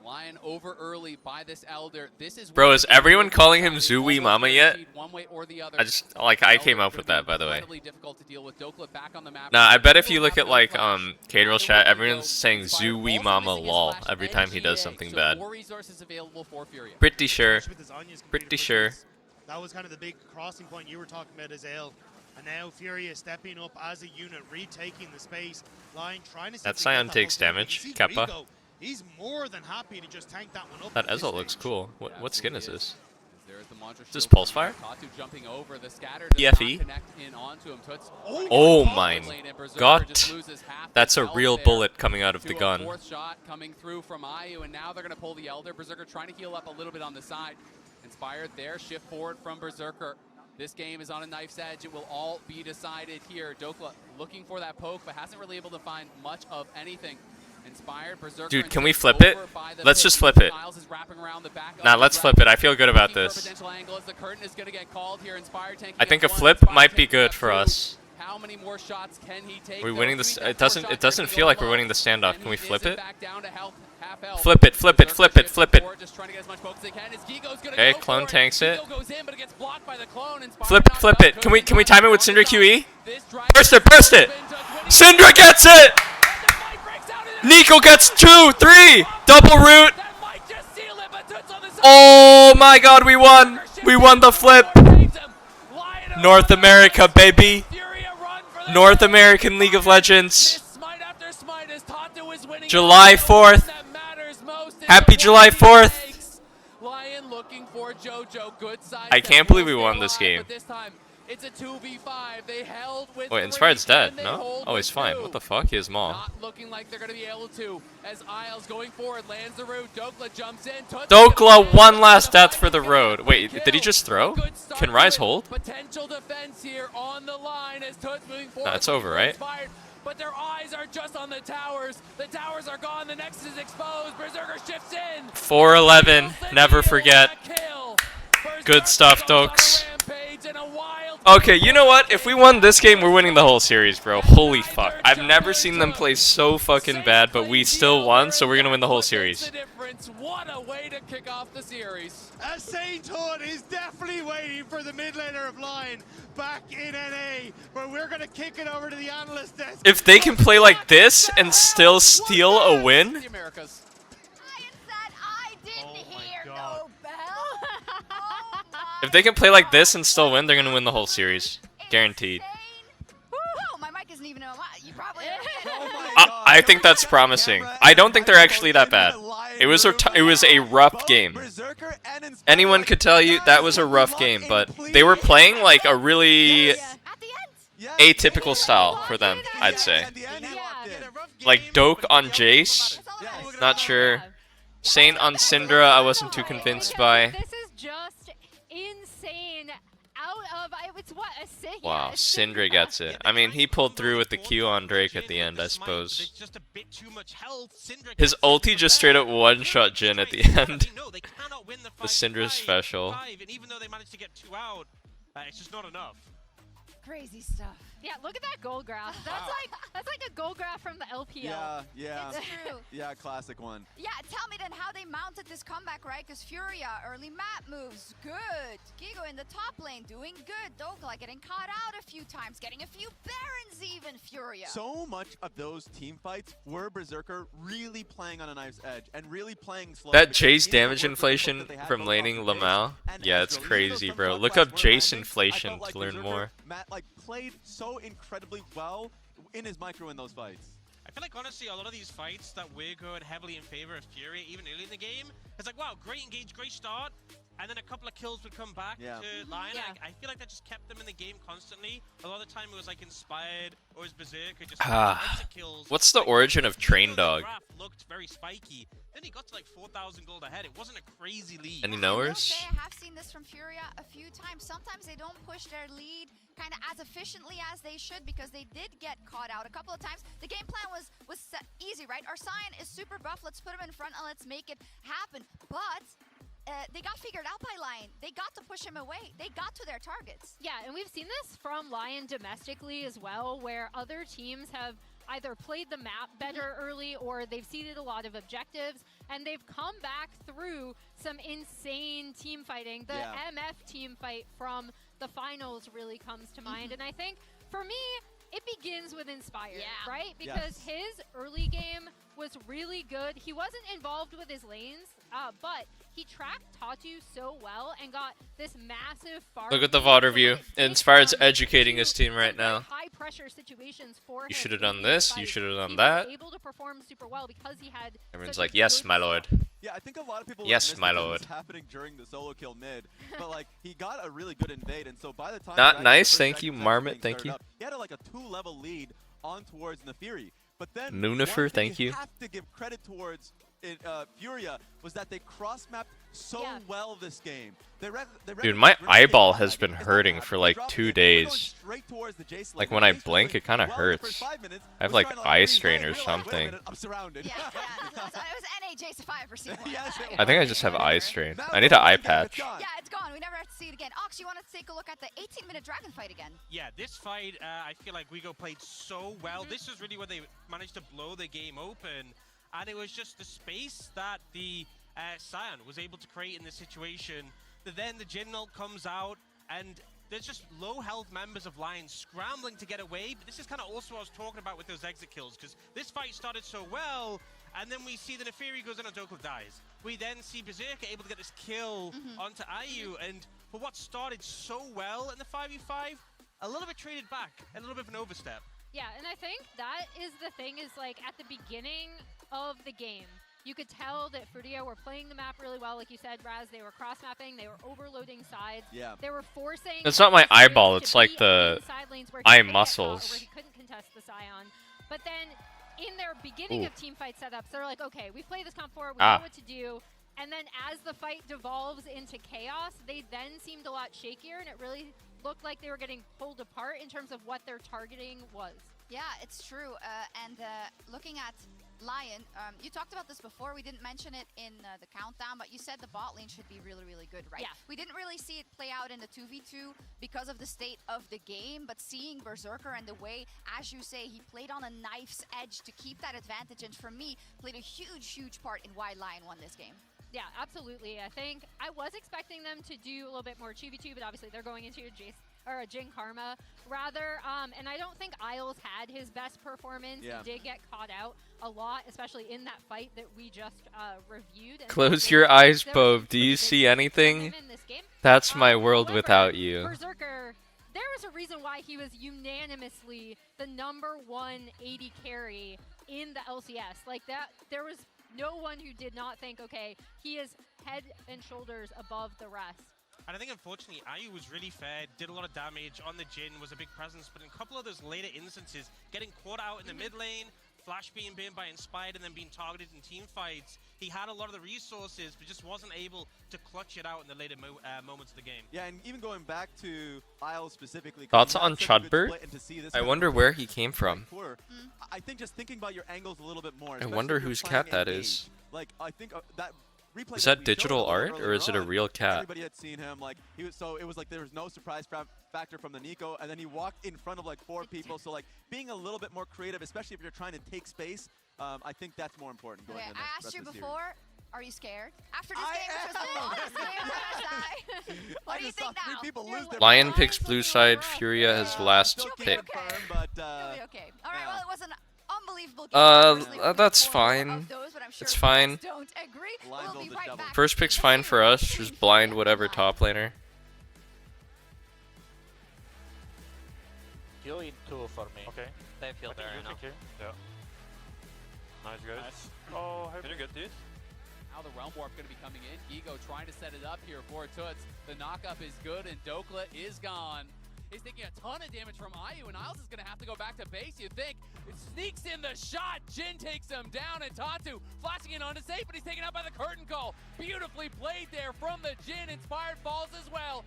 Lion over early by this Elder. This is Bro, is everyone calling him Zooey Mama yet? one way or the other. I just, like, I came up with that, by the way. Incredibly difficult to deal with. Dokla back on the map. Nah, I bet if you look at, like, Caterwell chat, everyone's saying Zooey Mama lol every time he does something bad. More resources available for Furia. Pretty sure. Pretty sure. That was kind of the big crossing point you were talking about, Azale. And now Furia stepping up as a unit, retaking the space. Lion trying to... That Scion takes damage. Kappa. He's more than happy to just tank that one up. That Ezreal looks cool. What skin is this? There's the Mantra Is this shield. Pulsefire? Tatu jumping over the scatter. PFE? Oh my god. That's a real bullet coming out of the gun. Fourth shot coming through from Ayu, and now they're going to pull the Elder. Berserker trying to heal up a little bit on the side. Inspired there, shift forward from Berserker. This game is on a knife's edge. It will all be decided here. Dokla looking for that poke, but hasn't really able to find much of anything. Inspired, Berserker. Dude, can we flip it? Let's just flip it. Nah, let's flip it. I feel good about this. I think a flip might be good for us. How many more shots can he take? We're winning this. It doesn't feel like we're winning the standoff. Can we flip it? Flip it, flip it, flip it, flip it. Okay, clone tanks it. Flip it. Can we time it with Syndra QE? Burst it. Syndra gets it. Nico gets 2, 3, double root. Oh my god, we won. We won the flip. North America, baby. North American League of Legends. July 4th. Happy July 4th. I can't believe we won this game. It's a 2v5. They held with Wait, Inspired's dead, no? Oh, he's fine. What the fuck? He has Maul. Not looking like they're going to be able to. As Isles going forward, lands the root. Dokla jumps in. Dokla, one last death for the road. Wait, did he just throw? Can Rise hold? Potential defense here on the line as Toots moving forward. No, it's over, right? But their eyes are just on the towers. The towers are gone. The Nexus is exposed. Berserker shifts in. 4-11. Never forget. Good stuff, Dokes. Okay, you know what? If we won this game, we're winning the whole series, bro. Holy fuck. I've never seen them play so fucking bad, but we still won, so we're gonna win the whole series. What a way to kick off the series. Sainthood is definitely waiting for the mid laner of Lion back in NA, but we're going to kick it over to the analyst desk. If they can play like this and still steal a win, if they can play like this and still win, they're gonna win the whole series. Guaranteed. Whoa, my mic isn't even on. You probably. I think that's promising. I don't think they're actually that bad. It was a rough game. Anyone could tell you that was a rough game, but they were playing like a really atypical style for them, I'd say. Like Doke on Jace, not sure. Saint on Syndra, I wasn't too convinced by. This is just insane. Out of it's what a sick. Wow, Syndra gets it. I mean, he pulled through with the Q on Drake at the end, I suppose. His ulti just straight up one-shot Jhin at the end. The Syndra special. And even though they managed to get 2 out, it's just not enough. Crazy stuff. Yeah, look at that gold graph. That's like a gold graph from the LPL. Yeah. It's true. Yeah, classic one. Yeah, tell me then how they mounted this comeback, right? Because Furia, early map moves, good. Gigo in the top lane, doing good. Doka getting caught out a few times, getting a few Barons even, Furia. So much of those team fights were Berserker really playing on a knife's edge and really playing slow. That Jace damage inflation from laning Lamau? Yeah, it's crazy, bro. Look up Jace inflation to learn more. Matt played so incredibly well in his micro in those fights. I feel like honestly a lot of these fights that we're going heavily in favor of Fury, even early in the game, it's like wow, great engage, great start, and then a couple of kills would come back to Lion. Yeah. Like, I feel like that just kept them in the game constantly. A lot of the time it was like Inspired or his Berserker just exit kills. What's the origin of Train Dog? Graph looked very spiky. Then he got to like 4,000 gold ahead. It wasn't a crazy lead. Any knowers? I have seen this from Furia a few times. Sometimes they don't push their lead kind of as efficiently as they should because they did get caught out a couple of times. The game plan was set easy, right? Our Sion is super buff. Let's put him in front and let's make it happen. But they got figured out by Lion. They got to push him away. They got to their targets. Yeah, and we've seen this from Lion domestically as well, where other teams have either played the map better early or they've seeded a lot of objectives and they've come back through some insane team fighting. The MF team fight from the finals really comes to mind. And I think for me, it begins with Inspired, right? Because his early game was really good. He wasn't involved with his lanes, but he tracked Tatu so well and got this massive farm. Look at the VOD review. Inspired's educating his team right now. High pressure situations for You should have done this, you should have done that. Able to perform super well because he had Everyone's like, yes, my lord. Yeah, I think a lot of people yes, my lord. was happening during the solo kill mid, but like he got a really good invade, and so by the time Not nice, thank you, Marmot, thank you. He had like a 2-level lead on towards Nefiri. But then Nunifer, thank you. Have to give credit towards Furia was that they cross-mapped so well this game. Dude, my eyeball has been hurting for like 2 days. Like when I blink, it kind of hurts. I have like eye strain or something. I'm surrounded. Yeah, it was NA Jace 5 for season 1. I think I just have eye strain. I need an eye patch. Yeah, it's gone. We never have to see it again. Ox, you want to take a look at the 18-minute dragon fight again? Yeah, this fight, I feel like Wigo played so well. This is really where they managed to blow the game open. And it was just the space that the Sion was able to create in this situation. Then the General comes out, and there's just low health members of Lion scrambling to get away. But this is kind of also what I was talking about with those exit kills, because this fight started so well, and then we see the Nefiri goes in and Dokal dies. We then see Berserker able to get this kill onto IU, and for what started so well in the 5v5, a little bit traded back, a little bit of an overstep. Yeah, and I think that is the thing is like at the beginning of the game, you could tell that Furia were playing the map really well. Like you said, Raz, they were cross-mapping, they were overloading sides. Yeah. They were forcing... It's not my eyeball, it's like the eye muscles. Where he couldn't contest the Sion. But then in their beginning of teamfight setups, they're like, okay, we play this comp 4, we know what to do. And then as the fight devolves into chaos, they then seemed a lot shakier, and it really looked like they were getting pulled apart in terms of what their targeting was. Yeah, it's true. And looking at Lion, you talked about this before. We didn't mention it in the countdown, but you said the bot lane should be really, really good, right? Yeah. We didn't really see it play out in the 2v2 because of the state of the game, but seeing Berserker and the way, as you say, he played on a knife's edge to keep that advantage, and for me, played a huge, huge part in why Lion won this game. Yeah, absolutely. I think I was expecting them to do a little bit more 2v2, but obviously they're going into a Jhin Karma rather. And I don't think Isles had his best performance. Yeah. He did get caught out a lot, especially in that fight that we just reviewed. And Close your eyes, Bob. Do you see anything? That's my world without you. Berserker, there was a the reason why he was unanimously the #1 AD carry in the LCS. Like that, there was no one who did not think, okay, he is head and shoulders above the rest. And I think unfortunately IU was really fair, did a lot of damage on the Jhin, was a big presence, but in a couple of those later instances, getting caught out in the mid lane, Flash being banned by Inspired and then being targeted in team fights, he had a lot of the resources, but just wasn't able to clutch it out in the later moments of the game. Yeah, and even going back to Isles specifically. Thoughts on Chudbert? I wonder where he came from. I think just thinking about your angles a little bit more. I wonder whose cat that is. Like, I think that replay Is that digital art or is it a real cat? Everybody had seen him. Like he was, so it was like there was no surprise factor from the Nico, and then he walked in front of like 4 people. So like being a little bit more creative, especially if you're trying to take space, I think that's more important. Going into the I asked you rest of the before. Are you scared? After this game, which was the longest game of MSI, what do you think now? People lose their Lion picks blue side, Furia has last pick. Okay. Okay. All right. Well, it was an unbelievable game. That's fine. It's fine. Don't agree. We'll be right back. First pick's fine for us, just blind whatever top laner. Heal in 2 for me. Okay. They feel there now. Yeah. Nice guys. Nice. Oh, how did you get this? Now the Realm Warp going to be coming in. Gigo trying to set it up here for Toots. The knockup is good and Dokla is gone. He's taking a ton of damage from IU, and Isles is going to have to go back to base, you think. It sneaks in the shot. Jhin takes him down, and Tatu flashing in onto safe, but he's taken out by the curtain call. Beautifully played there from the Jhin. Inspired falls as well.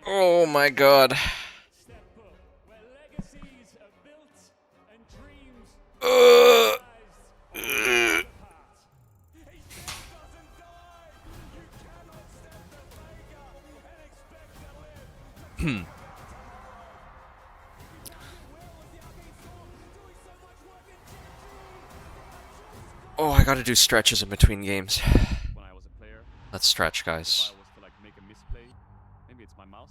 Oh my god. Oh, I gotta do stretches in between games. Let's stretch, guys. Maybe it's my mouse,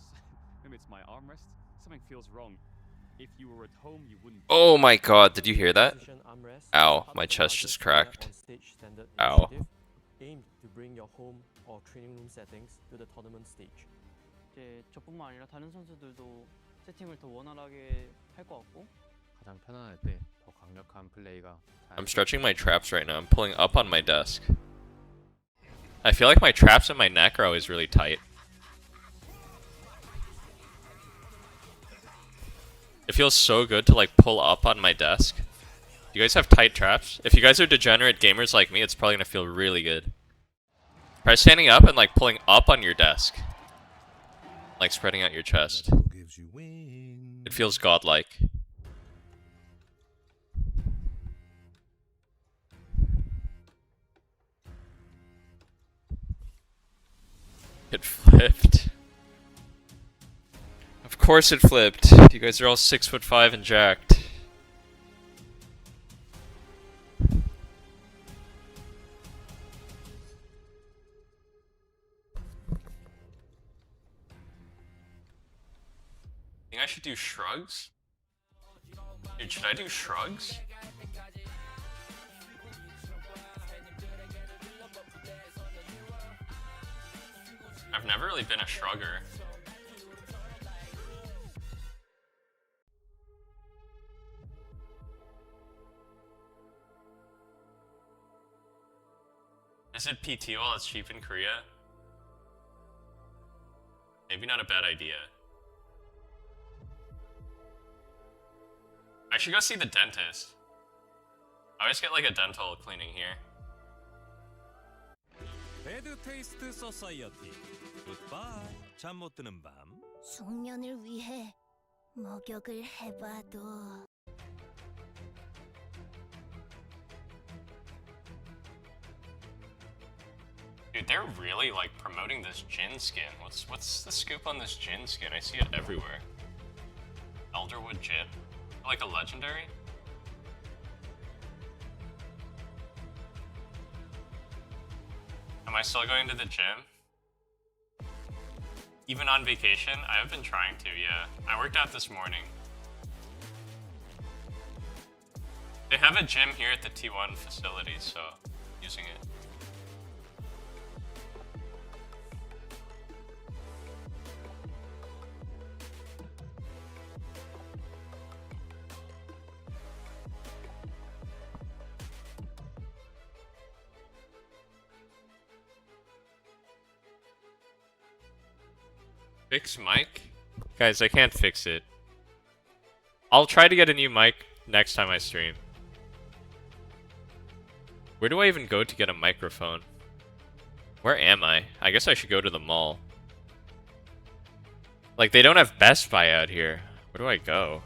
maybe it's my armrest. Something feels wrong. If you were at home, you wouldn't. Oh my god, did you hear that? Ow, my chest just cracked. Ow. Aim to bring your home or training room settings to the tournament stage. 이제 저뿐만 아니라 다른 선수들도 세팅을 더 원활하게 할 것 같고 가장 편안할 때 더 강력한 플레이가. I'm stretching my traps right now. I'm pulling up on my desk. I feel like my traps and my neck are always really tight. It feels so good to like pull up on my desk. You guys have tight traps? If you guys are degenerate gamers like me, it's probably gonna feel really good. Try standing up and like pulling up on your desk. Like spreading out your chest. It feels godlike. It flipped. Of course it flipped. You guys are all 6'5" and jacked. Think I should do shrugs? Dude, should I do shrugs? I've never really been a shrugger. Is it PT while it's cheap in Korea? Maybe not a bad idea. I should go see the dentist. I always get like a dental cleaning here. 배드 테이스트 소사이어티. 굿바이. 잠 못 드는 밤. 숙면을 위해 목욕을 해봐도. Dude, they're really like promoting this Jhin skin. What's the scoop on this Jhin skin? I see it everywhere. Elderwood Jhin? Like a legendary? Am I still going to the gym? Even on vacation? I have been trying to, yeah. I worked out this morning. They have a gym here at the T1 facility, so I'm using it. Fix mic? Guys, I can't fix it. I'll try to get a new mic next time I stream. Where do I even go to get a microphone? Where am I? I guess I should go to the mall. Like, they don't have Best Buy out here. Where do I go?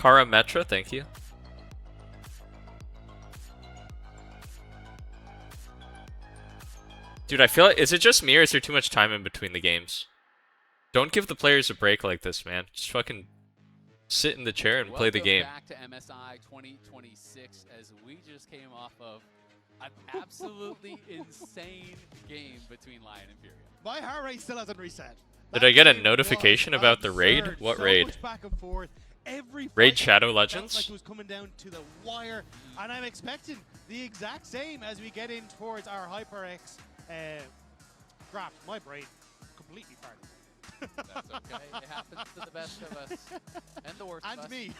Kara Metra, thank you. Dude, I feel like, is it just me or is there too much time in between the games? Don't give the players a break like this, man. Just fucking sit in the chair and play the game. Back to MSI 2026 as we just came off of an absolutely insane game between LYON and Furia. My heart rate still hasn't reset. Did I get a notification about the raid? What raid? Back and forth. Every Raid Shadow Legends? Like it was coming down to the wire, and I'm expecting the exact same as we get in towards our HyperX draft. My brain completely farted. That's okay. It happens to the best of us. And the worst and of us. me.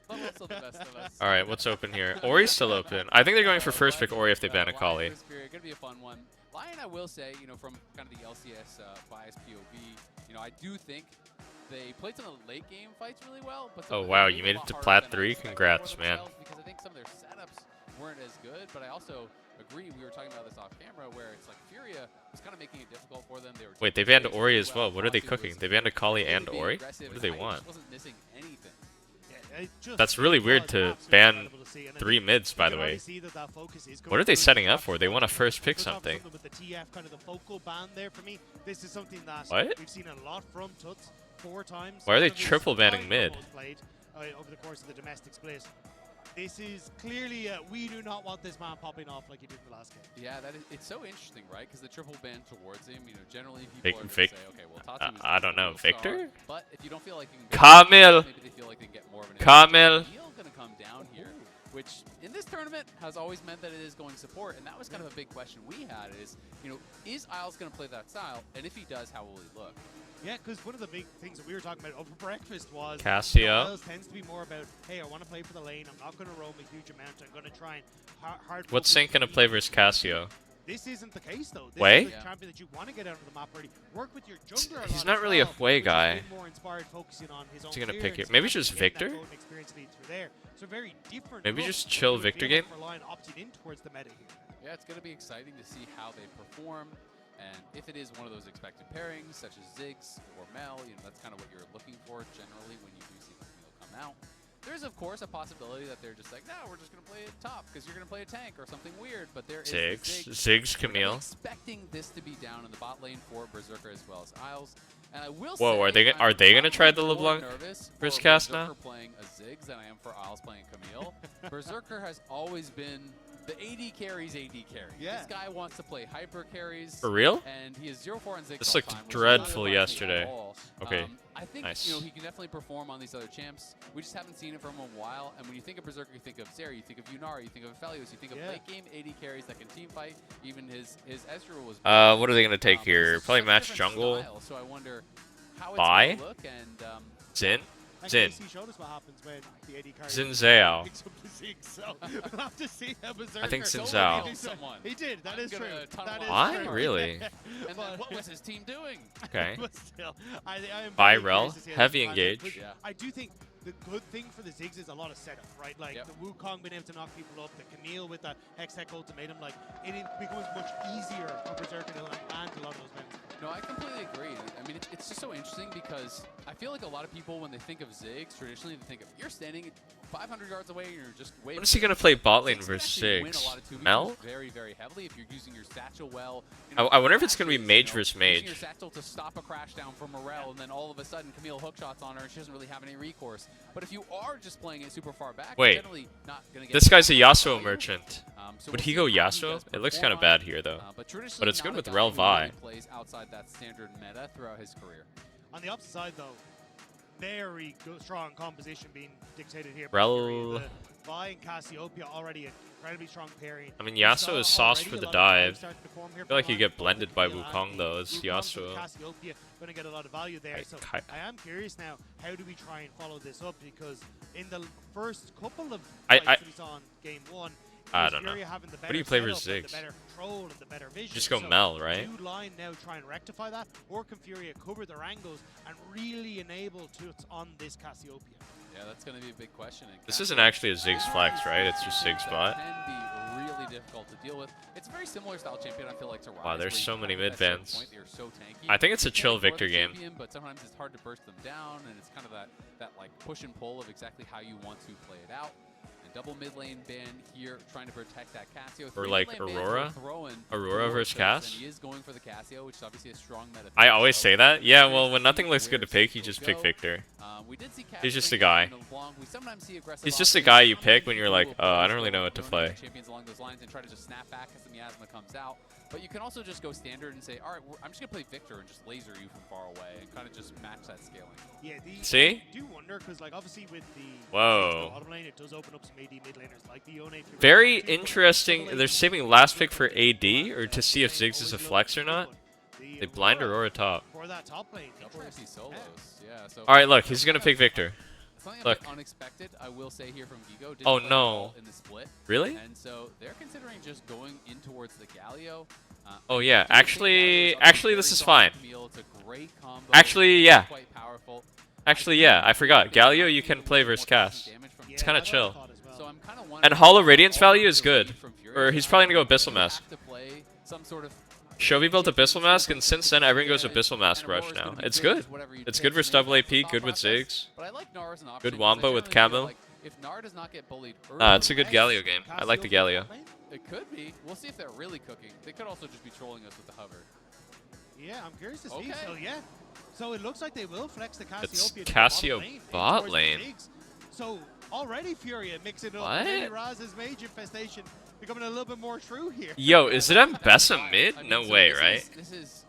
But also the best of us. Alright, what's open here? Ori's still open. I think they're going for first pick Ori if they ban Akali. Going to be a fun one. LYON, I will say, you know, from kind of the LCS bias POV, you know, I do think they played some of the late game fights really well. But Oh wow, you made it to Plat 3? Congrats, man. Because I think some of their setups weren't as good, but I also agree, we were talking about this off camera, where it's like Furia was kind of making it difficult for them. They were Wait, they banned Ori as well. What are they cooking? They banned Akali and Ori? What do they want? Wasn't missing anything. That's really weird to ban 3 mids, by the way. What are they setting up for? They want to first pick something. With the TF kind of the focal ban there for me. This is something that What? we've seen a lot from Tuts 4 times. Why are they triple banning mid? Played, over the course of the domestic split. This is clearly, we do not want this man popping off like he did in the last game. Yeah, it's so interesting, right? Because the triple ban towards him, you know, generally people are going to say, okay, well, Tatu is I don't know, Victor? But if you don't feel like you can Kamil! maybe they feel like they can get more of an Kamil! going to come down here, which in this tournament has always meant that it is going support, and that was kind of a big question we had is, you know, is Isles going to play that style? And if he does, how will he look? Yeah, because one of the big things that we were talking about over breakfast was Cassio. Isles tends to be more about, hey, I want to play for the lane. I'm not going to roam a huge amount. I'm going to try and hard. What's Sync gonna play versus Cassio? This isn't the case though. This Way? is the champion that you want to get out of the map already. Work with your jungler. He's not really a Way guy. More inspired, focusing on his What's he own gonna pick here? clearance, Maybe just getting that Victor? golden experience lead through there. So very different. Maybe look just chill to Victor feel game? for LYON opting in towards the meta here. Yeah, it's going to be exciting to see how they perform. And if it is one of those expected pairings, such as Ziggs or Mel, you know, that's kind of what you're looking for generally when you do see Camille come out. There's, of course, a possibility that they're just like, no, we're just going to play it top because you're going to play a tank or something weird. But there is Ziggs, Camille. Expecting this to be down in the bot lane for Berserker as well as Isles. And I will Whoa, say, are they gonna try the LeBlanc versus Cass Berserker now? playing a Ziggs than I am for Isles playing Camille. Berserker has always been the AD carries AD carry. Yeah. This guy wants to play hyper carries. For real? And he is 0-4 on Ziggs. This all looked time, which is dreadful not yesterday. at all. Okay, I think nice. you know he can definitely perform on these other champs. We just haven't seen it from him a while. And when you think of Berserker, you think of Zeri, you think of Yunari, you think of Aphelios, you think of late game AD carries that can team fight. Even his Ezreal was. What are they gonna take here? Probably match jungle. So I wonder how it's Bye? gonna look and Zin? And Zin. KC showed us what happens when the AD carry Zin Zhao. picks up the Ziggs, so we'll have to see how Berserker. I think Sin Someone Zhao. killed someone. He did. That is true. That is Why? true. Really? And then what was his team doing? Okay. But still, I am By very Rel, curious to see how heavy this pans out. engage. But Yeah. I do think the good thing for the Ziggs is a lot of setup, right? Like the Wukong being able to knock people up, the Camille with that Hextech ultimatum, like it becomes much easier for Berserker to land a lot of those men. No, I completely agree. I mean, it's just so interesting because I feel like a lot of people, when they think of Ziggs, traditionally they think of you're standing 500 yards away and you're just waiting. When is he gonna play bot lane Ziggs can versus actually win a Ziggs? lot of 2v2s Mel? very, very heavily if you're using your satchel well. I wonder if it's gonna be mage versus Using mage. your satchel to stop a crash down from Morel, and then all of a sudden Camille hookshots on her and she doesn't really have any recourse. But if you are just playing it super far back, you're Wait, generally not gonna get this guy's a value. Yasuo merchant. So Would we'll he see go how he Yasuo? does It looks perform kind of on bad it. here though. But traditionally But it's not good a with guy Rel who Vi. really plays outside that standard meta throughout his career. On the opposite side, though, very good, strong composition being dictated here. Rel. Vi and Cassiopeia already an incredibly strong pairing. I mean, Yasuo is sauce for the dive. I feel like you get blended by Wukong though as Yasuo. Cassiopeia going to get a lot of value there. So I am curious now, how do we try and follow this up? Because in the first couple of fights that we saw in game 1, I don't know. What do you play versus Ziggs? Ziggs? The better control and the better vision. Just go So Mel, right? do Lion now try and rectify that, or can Furia cover their angles and really enable Toots on this Cassiopeia? Yeah, that's going to be a big question. And This isn't actually a Ziggs flex, right? It's just Ziggs bot. can be really difficult to deal with. It's a very similar style champion, I feel like, to Rise. Wow, there's where you so many at a mid certain bans. point they are so tanky. I think it's a You can chill ignore Victor the game. champion, but sometimes it's hard to burst them down, and it's kind of that like push and pull of exactly how you want to play it out. Double mid lane ban here, trying to protect that Cassio. Or like Aurora? Aurora versus Cass? And he is going for the Cassio, which is obviously a strong meta. I always say that. Yeah, well, when nothing looks good to pick, you just pick Victor. We did see Cass He's just a guy. we sometimes see aggressive He's just a offense. guy you Sometimes pick when you're like, will I play don't really know what to throwing play. champions along those lines and try to just snap back as the miasma comes out. But you can also just go standard and say, all right, I'm just going to play Victor and just laser you from far away and kind of just match that scaling. Yeah, See? I do wonder, because like obviously with the Whoa. bottom lane, it does open up some AD mid laners like the Yone. Very interesting. They're saving last pick for AD, or to see if Ziggs is a flex or not. They blind Aurora top. For that top lane. Double AP solos. Yeah. So Alright, look, he's gonna pick Victor. Something a Look. bit unexpected, I will say here from Gigo. Didn't Oh, play no. well in the split. Really? And so they're considering just going in towards the Galio. Oh yeah, I do think Galio is actually this very is solid fine. Camille. It's a great combo. Actually, yeah. Quite powerful. Actually, yeah, I forgot. Galio you can play versus Cass. It's kind of chill. So I'm kind of And Hollow Radiance value is good. Or he's probably gonna go Abyssal Mask. to play some sort of Shovey built Abyssal Mask, and since then everyone goes Abyssal Mask Rush now. It's good. It's good versus double AP, good with Ziggs. But I like Gnar as an option Good because I Wamba with generally feel Camo. like if Gnar does not get bullied It's a good Galio game. I like the Galio. It could be. We'll see if they're really cooking. They could also just be trolling us with the hover. Yeah, I'm curious to see. Okay. So yeah, so it looks like they will flex the Cassiopeia. It's to the Cassio bottom lane, bot towards the lane. Ziggs. So already Furia mixing it up. What? Maybe Raz's mage infestation becoming a little bit more true here. Yo, is it Mbessa mid? I mean, No so way, this right? This is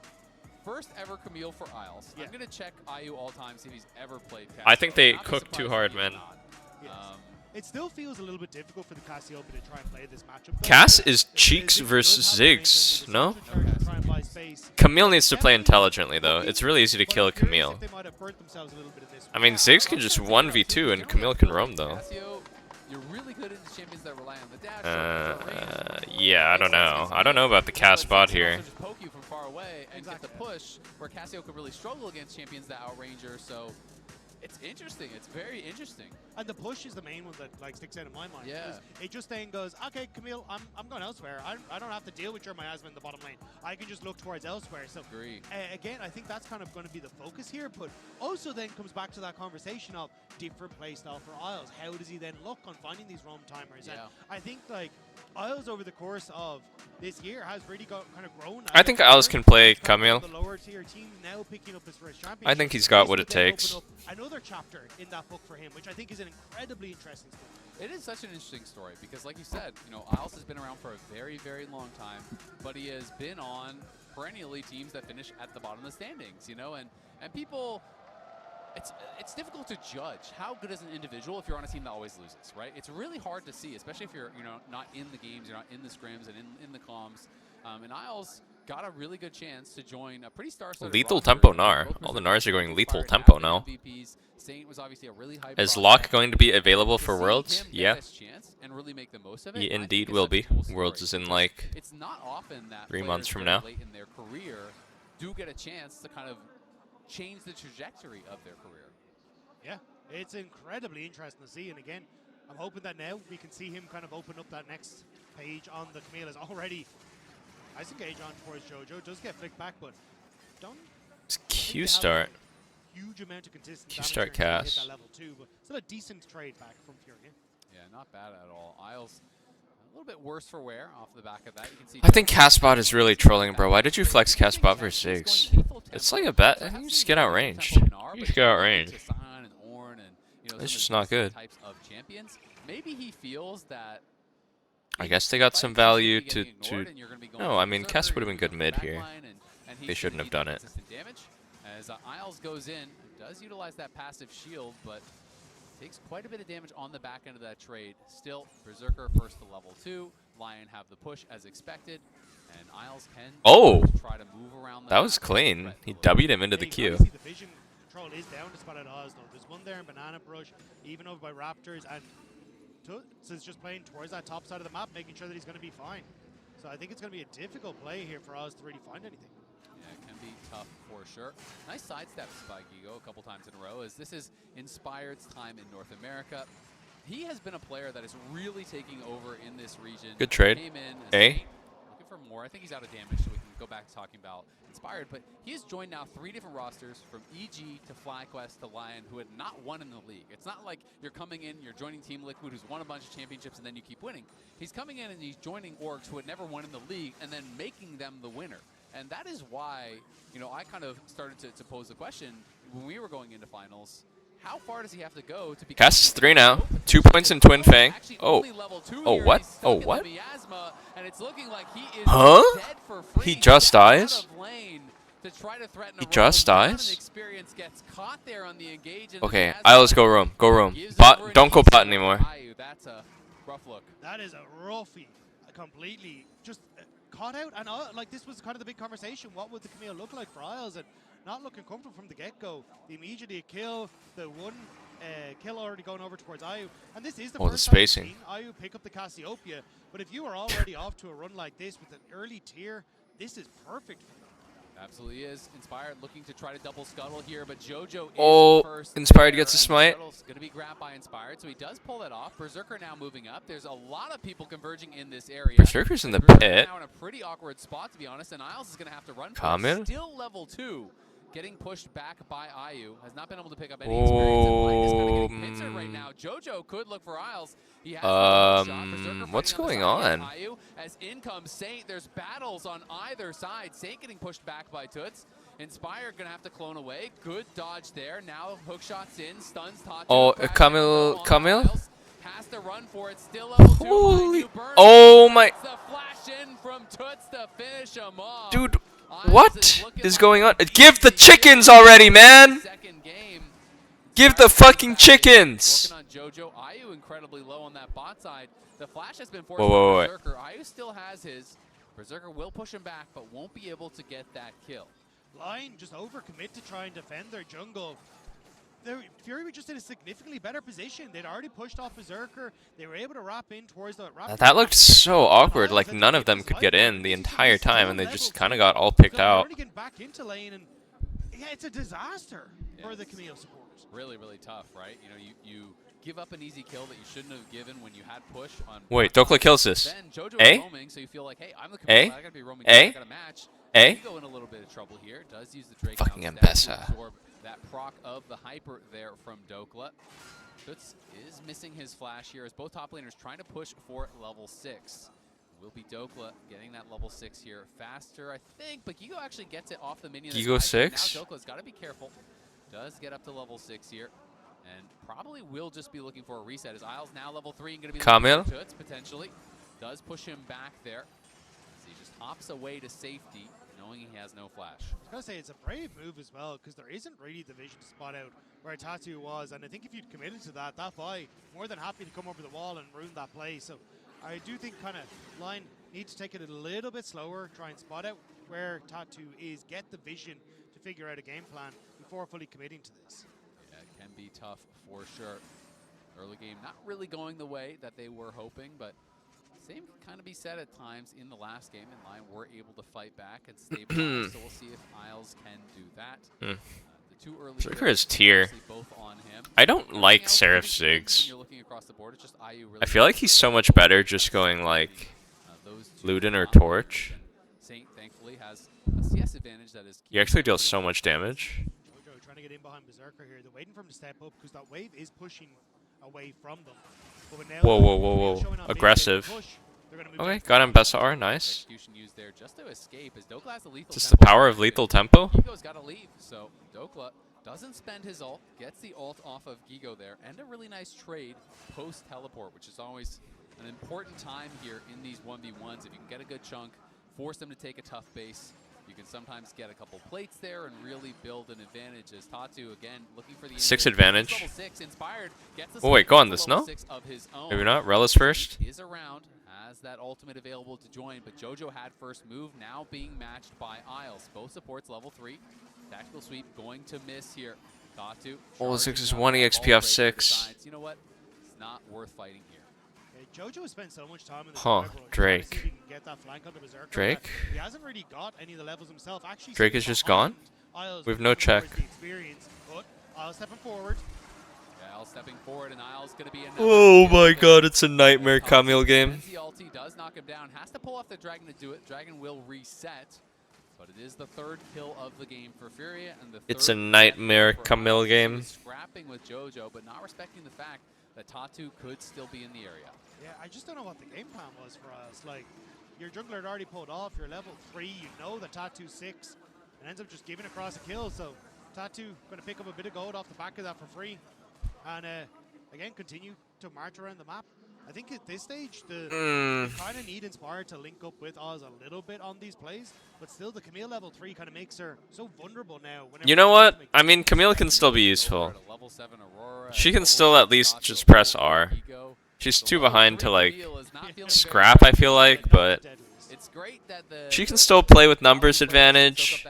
first ever Camille for Isles. I'm gonna check IU all time, see if he's ever played Cassio. I think they Not be cooked too surprised hard, if he's man. not. Yes. Um, It still feels a little bit difficult for the Cassiopeia to try and play this matchup. though. Cass is The Cheeks Ziggs versus does have the range Ziggs, on no? the Ziggs are trying to try and buy space. Camille needs to play intelligently though. It's really easy to But kill I'm curious Camille. if they might have burnt themselves a little bit in this I one. mean, Ziggs can just 1v2 and Camille can roam though. Cassio, you're really good against champions that rely on the dash. Yeah, I don't know. I don't know about the Cass bot here. Just poke you from far away and get the push where Cassio could really struggle against champions that outrange her. So it's interesting. It's very interesting. And the push is the main one that like sticks out in my mind. Yeah. 'Cause it just then goes, okay, Camille, I'm going elsewhere. I don't have to deal with your miasma in the bottom lane. I can just look towards elsewhere. So Agree. again, I think that's kind of going to be the focus here. But also then comes back to that conversation of different play style for Isles. How does he then look on finding these roam timers? And Yeah. I think like Isles over the course of this year has really kind of grown. I think Isles can play Camille. The lower tier team now picking up his first championship. I think he's got This what would it then takes. open up another chapter in that book for him, which I think is an incredibly interesting story. It is such an interesting story because, like you said, Isles has been around for a very, very long time, but he has been on perennially teams that finish at the bottom of the standings, and people. It's difficult to judge how good is an individual if you're on a team that always loses, right? It's really hard to see, especially if you're not in the games, you're not in the scrims and in the comms. And Isles, got a really good chance to join a pretty star-studded Lethal roster. tempo You know, Gnar. both All the Berserker Gnars are going and lethal Inspired tempo have now. been MVPs. Saint was obviously a really hype Is prospect. LYON going to be available To for see Worlds? him get Yeah. this chance and really make the most of it, He I think indeed is will such a be. cool story Worlds is in because like it's not often that 3 players months from very now. late in their career do get a chance to kind of change the trajectory of their career. Yeah, it's incredibly interesting to see. And again, I'm hoping that now we can see him kind of open up that next page on the Camille. Is already nice engage on towards JoJo. Does get flicked back, but don't. It's Q start. Huge amount of consistent Q damage start here until they cast. hit that level 2, but still a decent trade back from Fury. Yeah, not bad at all. Isles a little bit worse for wear off the back of that. You can see I think Castbot is really trolling, bro. Why did you flex Castbot for 6? It's like a bet. You just get outranged. You just get outranged. It's just not good. Types of champions. Maybe he feels that I guess they got some value to. No, I mean, Kess would have been good mid here. They shouldn't have done it. Damage as Isles goes in, does utilize that passive shield, but takes quite a bit of damage on the back end of that trade. Still, Berserker first to level 2. LYON have the push as expected, and Isles can try to move around. That was clean. He W'd him into the queue. The vision control is down to spot out Oz though. There's one there in Banana Brush, even over by Raptors, and Toots is just playing towards that top side of the map, making sure that he's going to be fine. So I think it's going to be a difficult play here for Oz to really find anything. Yeah, it can be tough for sure. Nice sidesteps by Gigo a couple times in a row, as this is Inspired's time in North America. He has been a player that is really taking over in this region. Good trade. Came in as A. looking for more. I think he's out of damage, so we can go back to talking about Inspired. But he has joined now 3 different rosters, from EG to FlyQuest to LYON, who had not won in the league. It's not like you're coming in, you're joining Team Liquid, who's won a bunch of championships, and then you keep winning. He's coming in and he's joining orgs who had never won in the league, and then making them the winner. And that is why, you know, I kind of started to pose the question when we were going into finals. How far does he have to go to become? Cast 3 now. 2 points in Twin Fang. Oh. Oh, what? Oh, what? Huh? He just dies? He just dies? Okay, Isles go room. Go room. Bot, don't go bot anymore. That's a rough look. That is a roughie. Completely just caught out. And like, this was kind of the big conversation. What would the Camille look like for Isles? And not looking comfortable from the get-go. Immediately a kill, the one kill already going over towards Ayu. And this is the first spacing. time we've seen Ayu pick up the Cassiopeia. But if you are already off to a run like this with an early tier, this is perfect for them. Absolutely is. Inspired looking to try to double scuttle here, but JoJo is first. Inspired gets a smite. Going to be grabbed by Inspired, so he does pull that off. Berserker now moving up. There's a lot of people converging in this area. Berserker's in the pit. Now in a pretty awkward spot, to be honest, and Isles is going to have to run. Kamil? Still level 2. Getting pushed back by Ayu. Has not been able to pick up any experience. And Light is kind of getting pincered right now. JoJo could look for Isles. He has what's going on? Ayu, as in comes Saint. There's battles on either side. Saint getting pushed back by Toots. Inspired gonna have to clone away. Good dodge there. Now hook shots in. Stuns Tachi. Oh, Kamil? Has to run for it. Still level 2. Holy. Oh my. The flash in from Toots to finish him off. Dude. What is going on? Give the chickens already, man! Give the fucking chickens! Working on JoJo. Ayu incredibly low on that bot side. The flash has been forced Whoa. by Berserker. Ayu still has his. Berserker will push him back, but won't be able to get that kill. LYON just overcommit to try and defend their jungle. Fury were just in a significantly better position. They'd already pushed off Berserker. They were able to wrap in towards the Raptor. That looked so awkward. Like, none of them could get in the entire time, and they just kind of got all picked out. Getting back into lane, and yeah, it's a disaster for the Camille supporters. Really, really tough, right? You know, you give up an easy kill that you shouldn't have given when you had push on. Wait, Dokla kills this. Then JoJo A? roaming, so you feel like, hey, I'm the Camille. I gotta be roaming. A? I gotta match. A? You go in a little bit of trouble here. Does use the Drake Fucking to Mbessa. absorb that proc of the hyper there from Dokla. Toots is missing his flash here as both top laners trying to push for level 6. Will be Dokla getting that level 6 here faster, I think, but Gigo actually gets it off the minion. Gigo 6? Now Dokla's got to be careful. Does get up to level 6 here, and probably will just be looking for a reset. As Isles now level 3 and going to be Kamil? Toots potentially. Does push him back there. As he just hops away to safety, knowing he has no flash. I was going to say, it's a brave move as well, because there isn't really the vision to spot out where Tatu was, and I think if you'd committed to that buy, more than happy to come over the wall and ruin that play. So I do think kind of Lion needs to take it a little bit slower, try and spot out where Tatu is, get the vision to figure out a game plan before fully committing to this. Yeah, it can be tough for sure. Early game not really going the way that they were hoping, but same can kind of be said at times in the last game, and Lion were able to fight back and stabilize, so we'll see if Isles can do that. The two early Berserker is tier. both on him. I don't like Seraph Ziggs. I feel like he's so much better just going like Luden or Torch. Saint thankfully has a CS advantage that is. He actually deals so much damage. Jojo trying to get in behind Berserker here. They're waiting for him to step up because that wave is pushing away from them. But when Whoa, whoa, whoa, whoa. Aggressive. Okay, got him best R, nice. Just the power of lethal tempo. Gigo's got to leave, so Dokla doesn't spend his ult, gets the ult off of Gigo there, and a really nice trade post-teleport, which is always an important time here in these 1v1s. If you can get a good chunk, force them to take a tough base, you can sometimes get a couple plates there and really build an advantage as Tatu, again, looking for the 6 advantage. Level 6 inspired, gets the Oh wait, go on this, level no? 6 of his own. Maybe not. Relish first. Is around, has that ultimate available to join, but Jojo had first move, now being matched by Isles. Both supports level 3. Tactical sweep going to miss here. Tatu. Oh, 6 is 1 EXP off 6. You know what? It's not worth fighting here. Jojo has spent so much time in the Huh, Drake. Drake? He hasn't really got any of the levels himself. Actually, Drake is just gone? We have no check. Isles stepping forward. Yeah, Isles stepping forward, and Isles going to be in. Oh my god, it's a nightmare Camille game. The ulti does knock him down. Has to pull off the Dragon to do it. Dragon will reset. But it is the third kill of the game for Furia, and the It's a nightmare Camille game. Scrapping with Jojo, but not respecting the fact that Tatu could still be in the area. Yeah, I just don't know what the game plan was for us. Like, your jungler had already pulled off. You're level 3. You know that Tatu's 6, and ends up just giving across a kill. So Tatu going to pick up a bit of gold off the back of that for free, and again continue to march around the map. I think at this stage, they kind of need Inspired to link up with Oz a little bit on these plays, but still the Camille level 3 kind of makes her so vulnerable now. You know what? I mean, Camille can still be useful. She can still at least just press R. She's too behind to like scrap, I feel like, but she can still play with numbers advantage,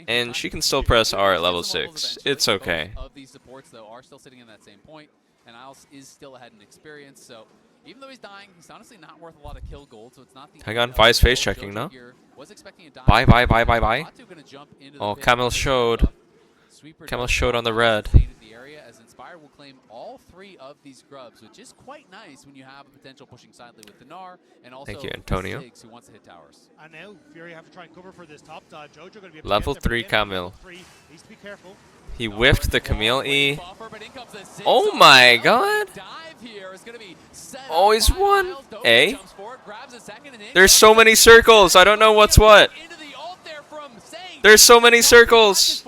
and she can still press R at level 6. It's okay. Of these supports though are still sitting in that same point, and Isles is still ahead in experience. So even though he's dying, he's honestly not worth a lot of kill gold. So it's not the Hang on, Vi's face checking, no? Bye. Oh, Camille showed. Camille showed on the red. As Inspired will claim all 3 of these grubs, which is quite nice when you have a potential pushing sidely with the Gnar and also Thank you, Antonio. Ziggs, who wants to hit towers. And now Fury have to try and cover for this top dive. Jojo going to be Level 3 Camille. Needs to be careful. He whiffed the Camille E. Oh my god. Oh, he's 1 A. There's so many circles. I don't know what's what. There's so many circles.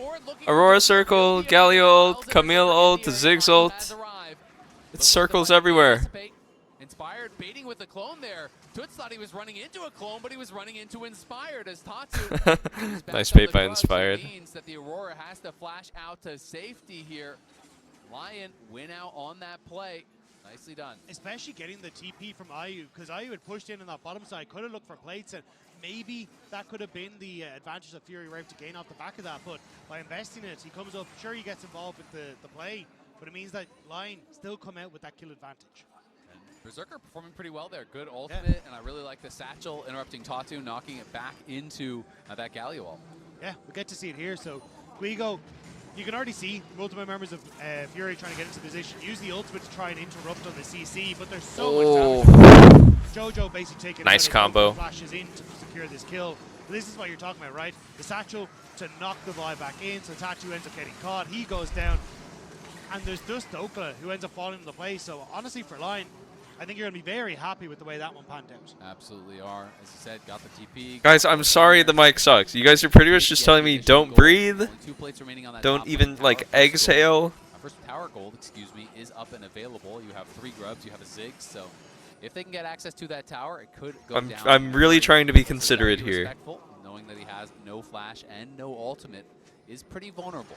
Aurora circle, Galio ult, Camille ult, Ziggs ult. It's circles everywhere. Inspired baiting with the clone there. Toots thought he was running into a clone, but he was running into Inspired as Tatu. Nice bait by Inspired. Means that the Aurora has to flash out to safety here. Lion win out on that play. Nicely done. Especially getting the TP from Ayu, because Ayu had pushed in on that bottom side, could have looked for plates, and maybe that could have been the advantage that Fury were able to gain off the back of that. But by investing it, he comes up, sure he gets involved with the play, but it means that Lion still come out with that kill advantage. And Berserker performing pretty well there. Good ultimate, and I really like the satchel interrupting Tatu, knocking it back into that Galio ult. Yeah, we get to see it here. So Guigo, you can already see multiple members of Fury trying to get into position, use the ultimate to try and interrupt on the CC, but there's so much damage. Jojo basically taking nice combo. Flashes in to secure this kill. But this is what you're talking about, right? The satchel to knock the Vi back in, so Tatu ends up getting caught. He goes down, and there's just Dokla who ends up falling into play. So honestly, for Lion, I think you're going to be very happy with the way that one panned out. Absolutely are. As you said, got the TP. Guys, I'm sorry the mic sucks. You guys are pretty much just telling me don't breathe. Don't even, like, exhale. First tower gold, excuse me, is up and available. You have 3 grubs, you have a Ziggs, so if they can get access to that tower, it could go down. I'm really trying to be considerate here. Knowing that he has no flash and no ultimate is pretty vulnerable.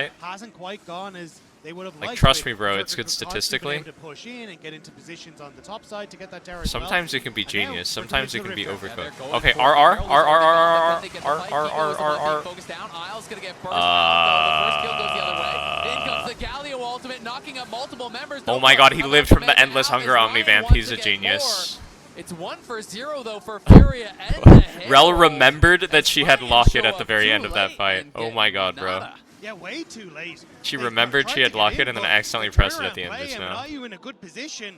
fight. hasn't quite gone as They would have Like, liked trust it me, bro, if it's good Berserker could have been statistically. able to push in and get into positions on the top side to get that tower as well. Sometimes it can be And now genius. we're Sometimes it coming can to be the rift. overcooked. Okay, R. Focus down. Isles gonna get burst out, though. The first kill goes the other way. In comes the Galio ultimate, knocking up multiple members. Oh my god, he lived from the Endless Hunger Omnivamp. He's a genius. It's 1-0 though for Furia and the Rel remembered that she had Locket at the very end of that fight. Oh my god, bro. Yeah, way too late. She They remembered tried she to had get Locket in, and then but accidentally the pressed it at the turnaround end play just and now. you in a good position.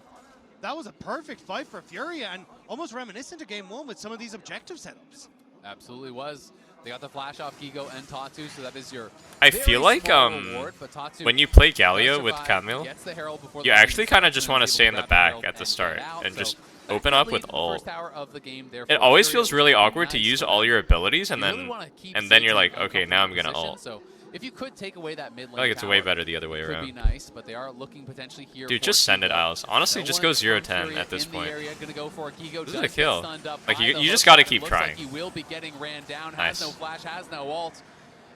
That was a perfect fight for Furia and almost reminiscent of game 1 with some of these objective setups. Absolutely was. They got the flash off Gigo and Tatu, so that is your I feel like reward, but Tatu when you play does Galio with survive, Camille, gets the Herald before you the actually lane kind of stops just and want to is stay able in the grab the back Herald at the and start get out. and So just that open could up lead with to the ult. first tower of the game there It for always Furia, feels which really would be awkward to nice use for all them. your abilities and You really then wanna keep and then you're Satan like, in a okay, now I'm comfortable gonna position, ult. So if you could take away that mid I lane feel like it's way tower, better the other way could be around. nice, but they are looking potentially here. Dude, for just send it, Gigo. Alice. Honestly, No just one go from 0-10 Furia at this in the point. area, gonna go for it. Gigo This does is a get kill. stunned up Like, by you the just hook, gotta and it keep looks trying. like he will be getting ran down. Nice. Has no flash, has no ult,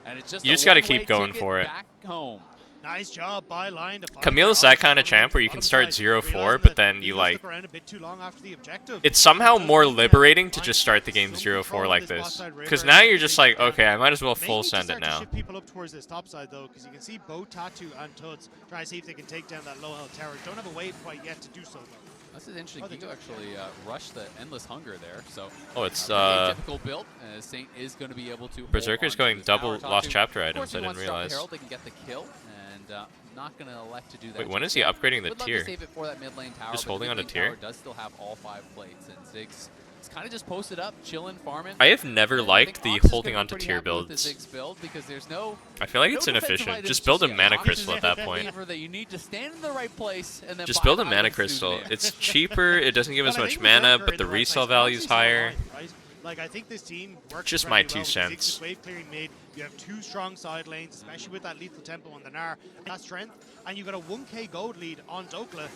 and it's just You a just gotta one-way keep going ticket for it. back home. Nice job by Lion to find Camille's out. that kind of champ where you can start 0-4, but then you like... Around a bit too long after the objective. It's somehow more liberating to just start the game 0-4 like this. Because now you're just like, okay, I might as well full Maybe send to it start to now. shift people up towards this top side though, because you can see both Tatu and Tuts trying to see if they can take down that low health tower. Don't have a wave quite yet to do so though. This is interesting. Gigo actually rushed the Endless Hunger there, so Oh, it's, typical build. Saint is going to be able to. Berserker's going double Lost Chapter items, I didn't Of realize. course, Herald, they can get the kill, and not going to elect to do that. Wait, when is he upgrading the Would love tier? to save it for that mid lane tower, Just but holding the on mid to lane tier? tower does still have all 5 plates, and Ziggs is kind of just posted up, chilling, farming. I have never And liked I the think Ox is holding gonna be onto pretty tier happy with the builds. Ziggs build because there's no. I feel like it's no defensive inefficient. items Just build a yet. mana Ox is crystal at that just a point. believer that you need to stand in the right place and then Just buy build a items mana through crystal. there. It's cheaper, it doesn't give as But I much think mana, Berserker but in the right resale place. value is Obviously, higher. Lion, right? Like I think this team works Just my incredibly 2 well with Ziggs' cents. wave clearing mid. You have 2 strong side lanes, especially with that lethal tempo on the Gnar. That strength, and you got a 1k gold lead on Dokla.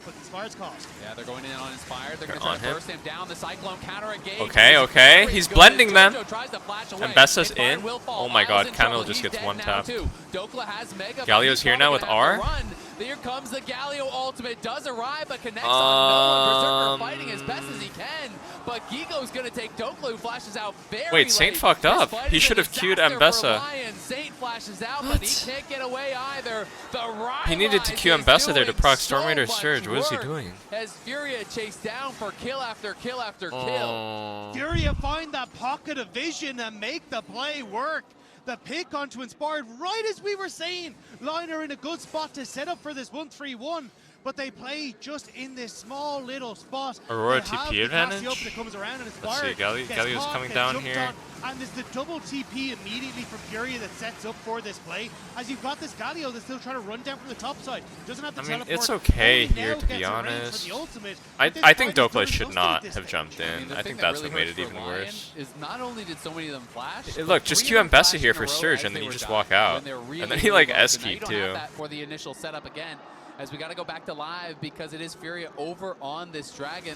But Inspired's cost. Yeah, they're going in on Inspired. They're going to They're try on to him. burst him down. The Cyclone counter engage. Okay, okay. He's blending them. And Bessa's Inspired in. will fall. Oh my god, Isles in Camille trouble. just He's gets dead one now, tap. too. Dokla has Mega. but Galio's he's here now probably with gonna have R. to run. Here comes the Galio ultimate. Does arrive, but connects on no one. Berserker fighting as best as he can. But Gigo's going to take Dokla, who flashes out very Wait, Saint late. fucked This up. fight He is a should have queued disaster for Ambessa. Lion. Saint flashes out, but he can't get away either. The He needed to Q Ambessa there to proc Storm Raider Surge. What is he doing? As Furia chased down for kill after kill after kill. Oh. Furia find that pocket of vision and make the play work. The pick onto Inspired, right as we were saying. Lion are in a good spot to set up for this 1-3-1. But they play just in this small little spot. Aurora They have TP the advantage? Cassiopeia that comes around and Let's Inspired see, Galio's gets caught, coming gets down jumped here. on, and there's the double TP immediately from Furia that sets up for this play. As you've got this Galio that's still trying to run down from the top side. Doesn't have to I mean, teleport. it's okay Only here, now to be gets a range for honest. the ultimate. I This think fight is Dokla done should just not at this have stage. jumped I mean, in. the I thing think that that's really what made hurts it for even Lion worse. is not only did so many of them flash, Look, but just 3 Q of them Ambessa flashed here in a for row Surge, as and then they you were just dying walk out. when they were really, And then he like really low. So now S-keyed you don't too. have that for the initial setup again, as we got to go back to live because it is Furia over on this dragon.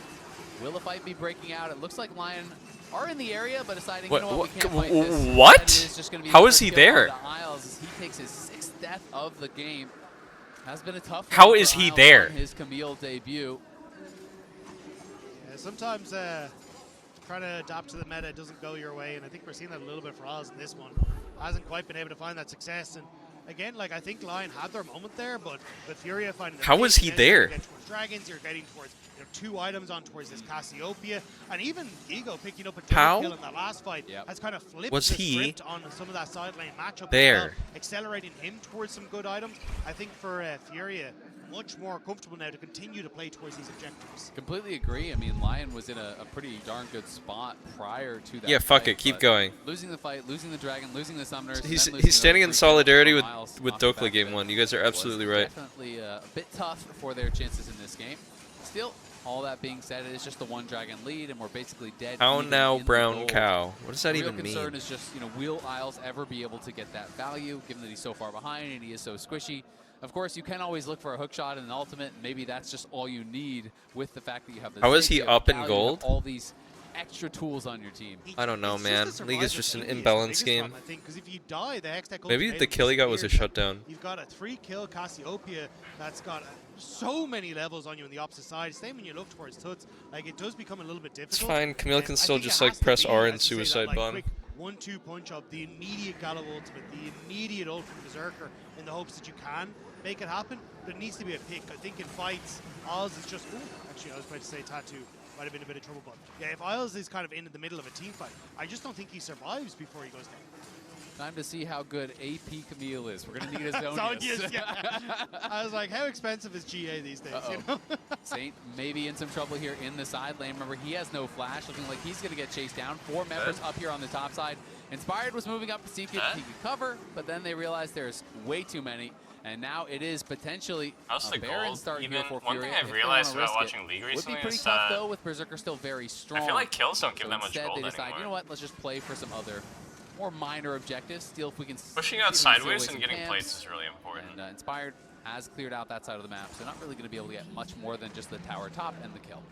Will the fight be breaking out? It looks like Lion are in the area, but deciding, you know what, we can't fight this. What? And it is just gonna be How the is first he kill there? on the Isles as he takes his 6th death of the game. Has been a tough How one is for he Isles there? on his Camille debut. Yeah, sometimes trying to adapt to the meta doesn't go your way, and I think we're seeing that a little bit for Oz in this one. Hasn't quite been able to find that success, and again, like I think Lion had their moment there, but with Furia finding the How pick, was he then you're there? getting towards dragons, you're getting towards 2 items on towards this Cassiopeia, and even Gigo picking up a double How kill in that last fight has kind of flipped was the he script on some of that side lane matchup there? as well, accelerating him towards some good items. I think for Furia, much more comfortable now to continue to play towards these objectives. Completely agree. I mean, Lion was in a pretty darn good spot prior to that. Yeah, fuck fight, it, keep but going. Losing the fight, losing the dragon, losing the summoners. He's standing in solidarity with Dokla game 1. You guys are absolutely right. Definitely a bit tough for their chances in this game. Still, all that being said, it is just the 1 dragon lead, and we're basically dead. How even now, in the brown gold. cow? What does that The real even concern mean? is just, will Isles ever be able to get that value, given that he's so far behind and he is so squishy? Of course, you can always look for a hook shot and an ultimate, and maybe that's just all you need with the fact that you have the How is Zig, he you have up in Galio, you have gold? all these extra tools on your team. I don't know, man. League is just an Survival imbalanced game, game. I think, because if you die, the Hextech Maybe ultimate the kill he got was a disappears. shutdown. You've got a 3-kill Cassiopeia that's got so many levels on you on the opposite side. Same when you look towards Tuts. Like, it does become a little bit difficult. It's fine. Camille can I still think it just has like to press be, R as and you say, that, suicide like, bomb. quick 1-2 punch up, the immediate Gallo ultimate, the immediate ult from Berserker, in the hopes that you can make it happen. But it needs to be a pick. I think in fights, Oz is just... Ooh, actually, I was about to say Tattoo might have been a bit of trouble, but yeah, if Isles is kind of in the middle of a team fight, I just don't think he survives before he goes down. Time to see how good AP Camille is. We're going to need his own. Zonius, yeah. I was like, how expensive is GA these days? You know? Saint maybe in some trouble here in the side lane. Remember, he has no flash, looking like he's going to get chased down. 4 members up here on the top side. Inspired was moving up to see if he could cover, but then they realized there's way too many. And now it is potentially How's the Baron gold? starting Even here for one Furia. thing I've realized about watching League recently would be pretty is tough that though, with Berserker still very strong. I feel like kills don't give So that much instead, gold they decide, anymore. you know what? Let's just play for some other, more minor objectives. Steal if we can. Pushing see out if we can steal sideways away and some getting camps. plates is really important. And Inspired has cleared out that side of the map, so not really going to be able to get much more than just the tower top and the kill.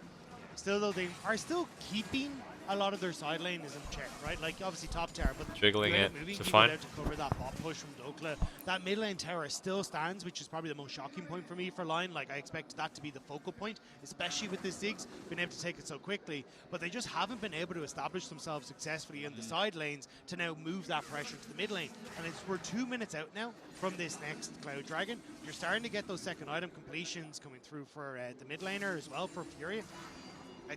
Still, though, they are still keeping a lot of their side lane is in check, right? Like, obviously top tower, but Jiggling they're it moving to people fine. out to cover that bot push from Dokla. That mid lane tower still stands, which is probably the most shocking point for me for Lion. Like, I expect that to be the focal point, especially with the Ziggs being able to take it so quickly. But they just haven't been able to establish themselves successfully in the side lanes to now move that pressure to the mid lane. And we're 2 minutes out now from this next Cloud Dragon. You're starting to get those second item completions coming through for the mid laner as well for Furia.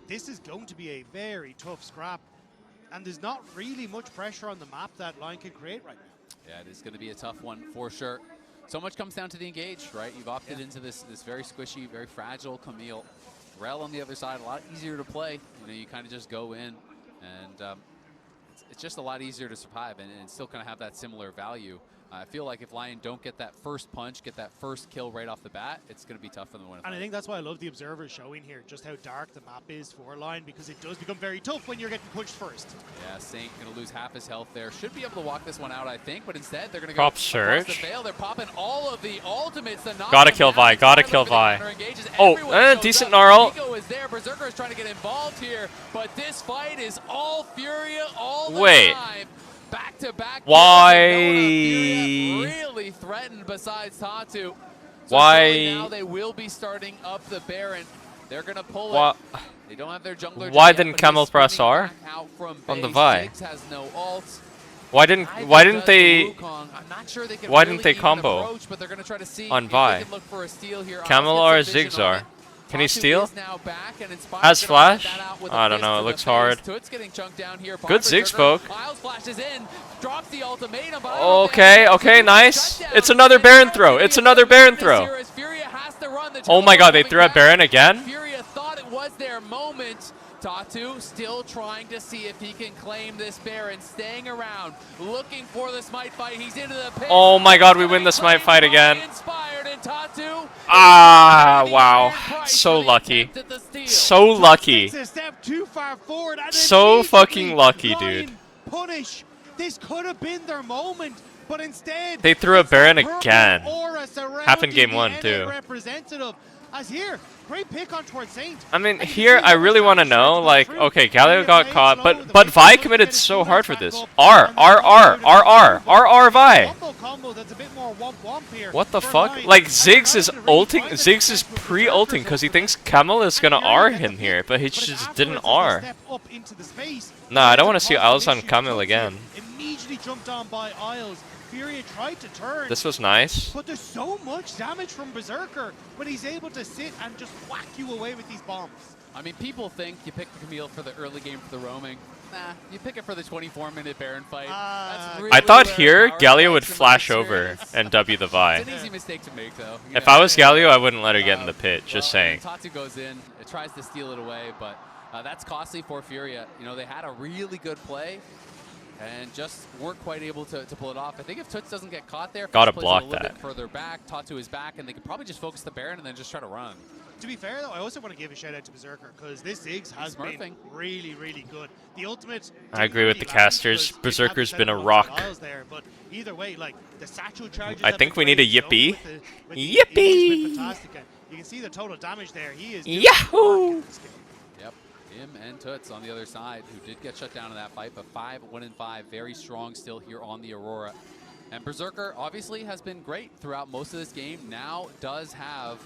This is going to be a very tough scrap. And there's not really much pressure on the map that Lion can create right now. Yeah, it is going to be a tough one for sure. So much comes down to the engage, right? You've opted into this very squishy, very fragile Camille. Rel on the other side, a lot easier to play. You know, you kind of just go in, and it's just a lot easier to survive and still kind of have that similar value. I feel like if Lion don't get that first punch, get that first kill right off the bat, it's going to be tough for them to win. And I think that's why I love the observers showing here just how dark the map is for Lion, because it does become very tough when you're getting punched first. Yeah, Saint going to lose half his health there. Should be able to walk this one out, I think, but instead they're going to go Pop across surge. the veil. They're popping all of the ultimates. Gotta kill Vi, gotta kill Vi. Oh, decent gnarl. Nico is there. Berserker is trying to get involved here, but this fight is all Furia all the time. Back to back. Why? Really threatened besides Tatu. So Why? now they will be starting up the Baron. They're gonna pull What? it. They don't have their jungler. Why yet, didn't but Camel he's press spinning R back out from on the base. Vi? Ziggs has no ult. Why didn't they? I'm not sure they can Why really didn't they even combo approach, but they're gonna try to see on if Vi? they can look for a steal here. Camel or Ziggs are? Can he Tatu steal? is now back, and Inspired Has gonna find flash? that out with a I don't fist know. to It the looks face. hard. Tuts getting chunked down here. Good Ziggs poke. Miles flashes in, drops the ultimatum. But Okay, nice. It's another Baron throw. It's another Baron throw. Oh my god, they threw at Baron again? Furia thought it was their moment. Tatu still trying to see if he can claim this Baron, staying around, looking for the smite fight. He's into the pit. Oh my god, we win the smite fight again. Inspired, and Tatu Wow. So lucky. So lucky. Takes a step too far forward, and So fucking immediately lucky, Lion dude. Punish. This could have been their moment, but instead They threw a it's the Baron purple again. aura surrounding Happened game the 1 NA too. representative. As here, great pick on towards Saint. I mean, here I really want to know, like, okay, Galio got caught, but Vi committed so hard for this. R Vi. What the fuck? Like, Ziggs is ulting. Ziggs is pre-ulting because he thinks Camel is gonna R him here, but he just didn't R. Nah, I don't want to see Isles on Camel again. Immediately jumped on by Isles. Furia tried to turn. This was nice. But there's so much damage from Berserker when he's able to sit and just whack you away with these bombs. I mean, people think you pick the Camille for the early game for the roaming. Nah, you pick it for the 24-minute Baron fight. That's really I thought where here our Galio would fights in flash my over experience. and W the Vi. It's an easy mistake to make, though. You If know, I was Galio, I wouldn't let her get in the pit. Just saying. Tatu goes in, it tries to steal it away, but that's costly for Furia. You know, they had a really good play and just weren't quite able to pull it off. I think if Tuts doesn't get caught there, Gotta Flash plays block a little that. bit further back, Tatu is back, and they could probably just focus the Baron and then just try to run. To be fair, though, I also want to give a shout out to Berserker because this Ziggs has been really, really good. The ultimate. I agree with the casters. Berserker's been a rock. There, but either way, like the satchel charges. I think we need a Yippee. Yippee! Fantastic. You can see the total damage there. He is. Yahoo! Yep. Him and Toots on the other side, who did get shut down in that fight, but 1-5, very strong still here on the Aurora. And Berserker obviously has been great throughout most of this game. Now does have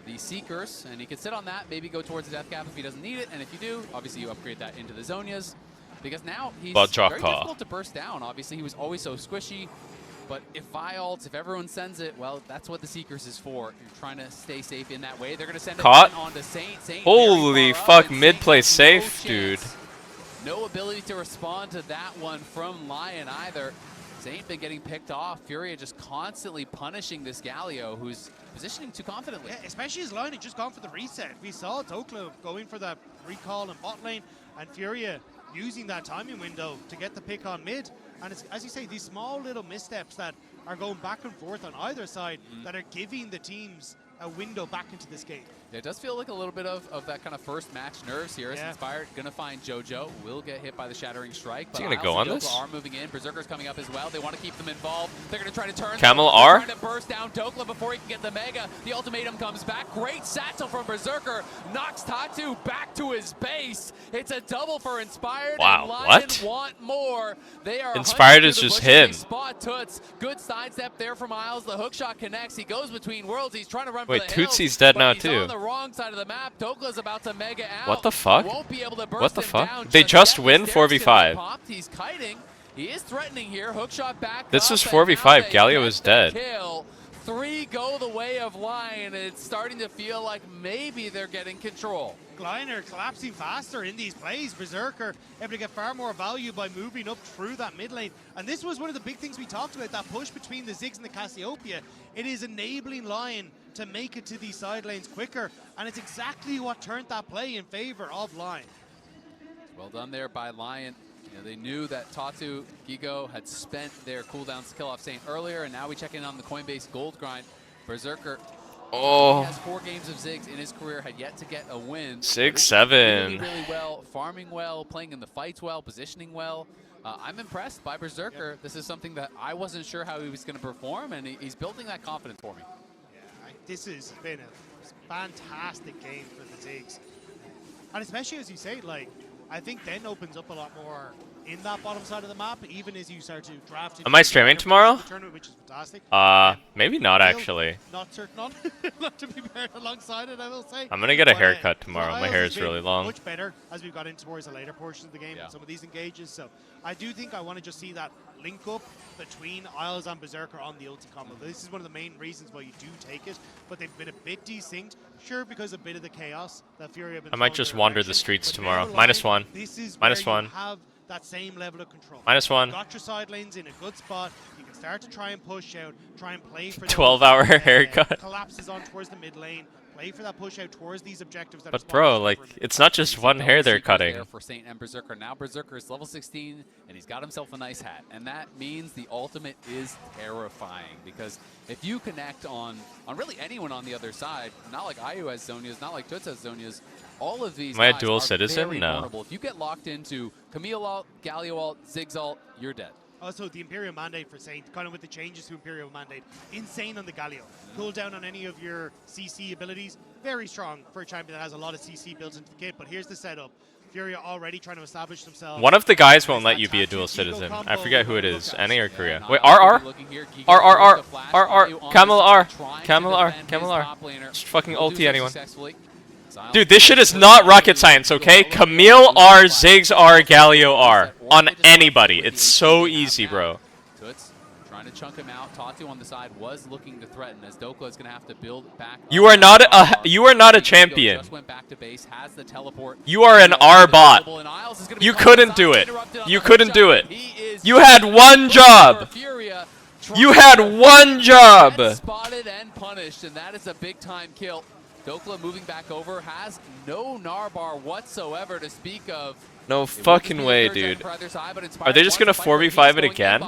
the Seekers, and he can sit on that, maybe go towards the Death Cap if he doesn't need it. And if you do, obviously you upgrade that into the Zonias, because now he's very difficult to burst down. Obviously he was always so squishy, but if Vi ults, if everyone sends it, well, that's what the Seekers is for. You're trying to stay safe in that way. They're going to send it on to Saint. Holy fuck, mid play safe, dude. No ability to respond to that one from Lion either. Saint been getting picked off. Furia just constantly punishing this Galio, who's positioning too confidently. Yeah, especially his line had just gone for the reset. We saw Dokla going for that recall in bot lane, and Furia using that timing window to get the pick on mid. And it's, as you say, these small little missteps that are going back and forth on either side that are giving the teams a window back into this game. It does feel like a little bit of that kind of first match nerves here. As Inspired gonna find JoJo, will get hit by the Shattering Strike. Is he gonna go on this? Are moving in. Berserker's coming up as well. They want to keep them involved. They're gonna try to turn. Camel R. Trying to burst down Dokla before he can get the Mega. The ultimatum comes back. Great satchel from Berserker. Knocks Tatu back to his base. It's a double for Inspired. Wow, and Lion what? Want more. They are Inspired is just him. Spot Toots. Good sidestep there from Miles. The hook shot connects. He goes between worlds. He's trying to run Wait, for the Tootsie's hills, dead but now he's too. on the wrong side of the map. Dokla's about to Mega out. What the fuck? Won't be able to burst What the him fuck? down They just yet. win His stairs 4v5. get popped. He's kiting. He is threatening here. Hook shot back. This up, is and 4v5. now they Galio get is the dead. Kill. 3 go the way of Lion. It's starting to feel like maybe they're getting control. Gliner collapsing faster in these plays. Berserker able to get far more value by moving up through that mid lane. And this was one of the big things we talked about, that push between the Ziggs and the Cassiopeia. It is enabling Lion to make it to these side lanes quicker. And it's exactly what turned that play in favor of Lion. Well done there by Lion. You know, they knew that Tatu, Gigo had spent their cooldowns to kill off Saint earlier, and now we check in on the Coinbase gold grind. Berserker he has 4 games of Ziggs in his career, had yet to get a win. 6-7. Really well, farming well, playing in the fights well, positioning well. I'm impressed by Berserker. This is something that I wasn't sure how he was going to perform, and he's building that confidence for me. Yeah, this has been a fantastic game for the Ziggs. And especially as you say, like, I think then opens up a lot more in that bottom side of the map, even as you start to draft. Am I streaming tomorrow? Which is fantastic. Maybe not actually. Not certain on, not to be paired alongside it, I will say. I'm gonna get a But, haircut tomorrow. My Isles hair has is been really long. Much better as we've got into towards the later portions of the game and some of these engages. So I do think I want to just see that link up between Isles and Berserker on the ulti combo. This is one of the main reasons why you do take it, but they've been a bit desynced. Sure, because a bit of the chaos that Fury have been I might throwing just their wander direction, the streets but tomorrow. now -1. This is -1. where you have that same level of control. -1. You've got your side lanes in a good spot. You can start to try and push out, try and play for 12-hour haircut. collapses on towards the mid lane. Play for that push out towards these objectives. That But bro, like, it's not just one hair they're cutting. There for Saint and Berserker. Now Berserker is level 16, and he's got himself a nice hat. And that means the ultimate is terrifying, because if you connect on really anyone on the other side, not like Ayu has Zonias, not like Toots has Zonias, all of these Am I a guys dual are citizen? very No. vulnerable. If you get locked into Camille ult, Galio ult, Ziggs ult, you're dead. Also, the Imperial Mandate for Saint, kind of with the changes to Imperial Mandate, insane on the Galio. Cool down on any of your CC abilities, very strong for a champion that has a lot of CC built into the kit. But here's the setup. Furia already trying to establish themselves. One of the guys won't let you be a dual citizen. I forget who it is. NA or Korea. Wait, RR? RR. Camel R. Camel R. Camel R. Just fucking ulti anyone. Dude, this shit is not rocket science, okay? Camille R, Ziggs R, Galio R. On anybody. It's so easy, bro. Toots trying to chunk him out. Tatu on the side was looking to threaten, as Dokla is going to have to build back. You are not a champion. Just went back to base, has the teleport. You are an R bot. You couldn't do it. You couldn't do it. You had one job. You had one job. Spotted and punished, and that is a big time kill. Dokla moving back over, has no Narbar whatsoever to speak of. No fucking way, dude. Are they just gonna 4v5 it again?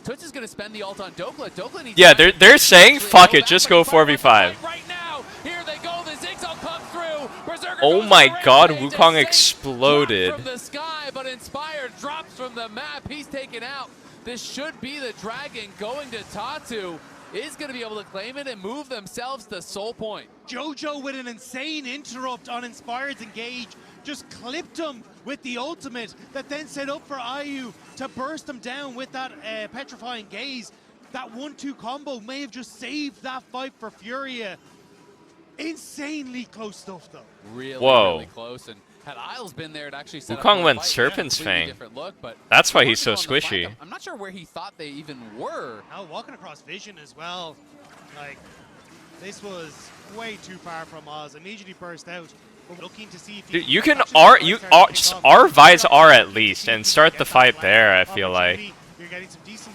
Toots is gonna spend the ult on Dokla. Dokla needs Yeah, they're saying fuck it, just go 4v5. right now. Here they go. The Ziggs will come through. Berserker Oh my god, Wukong exploded. from the sky, but Inspired drops from the map. He's taken out. This should be the dragon going to Tatu. is going to be able to claim it and move themselves to Soul Point. Jojo with an insane interrupt on Inspired's engage, just clipped him with the ultimate that then set up for IU to burst him down with that petrifying gaze. That 1-2 combo may have just saved that fight for Furia. Insanely close stuff though. Really close, and had Isles been there, it actually set up Wukong for went a fight. Serpent's Completely Fang. different look, but That's why he's so working on the squishy. fight, I'm not sure where he thought they even were. Now walking across Vision as well, like this was way too far from Oz. Immediately burst out, but looking to see if Dude, you can just R-Vise R at least and start the fight there, I feel like. You're getting some decent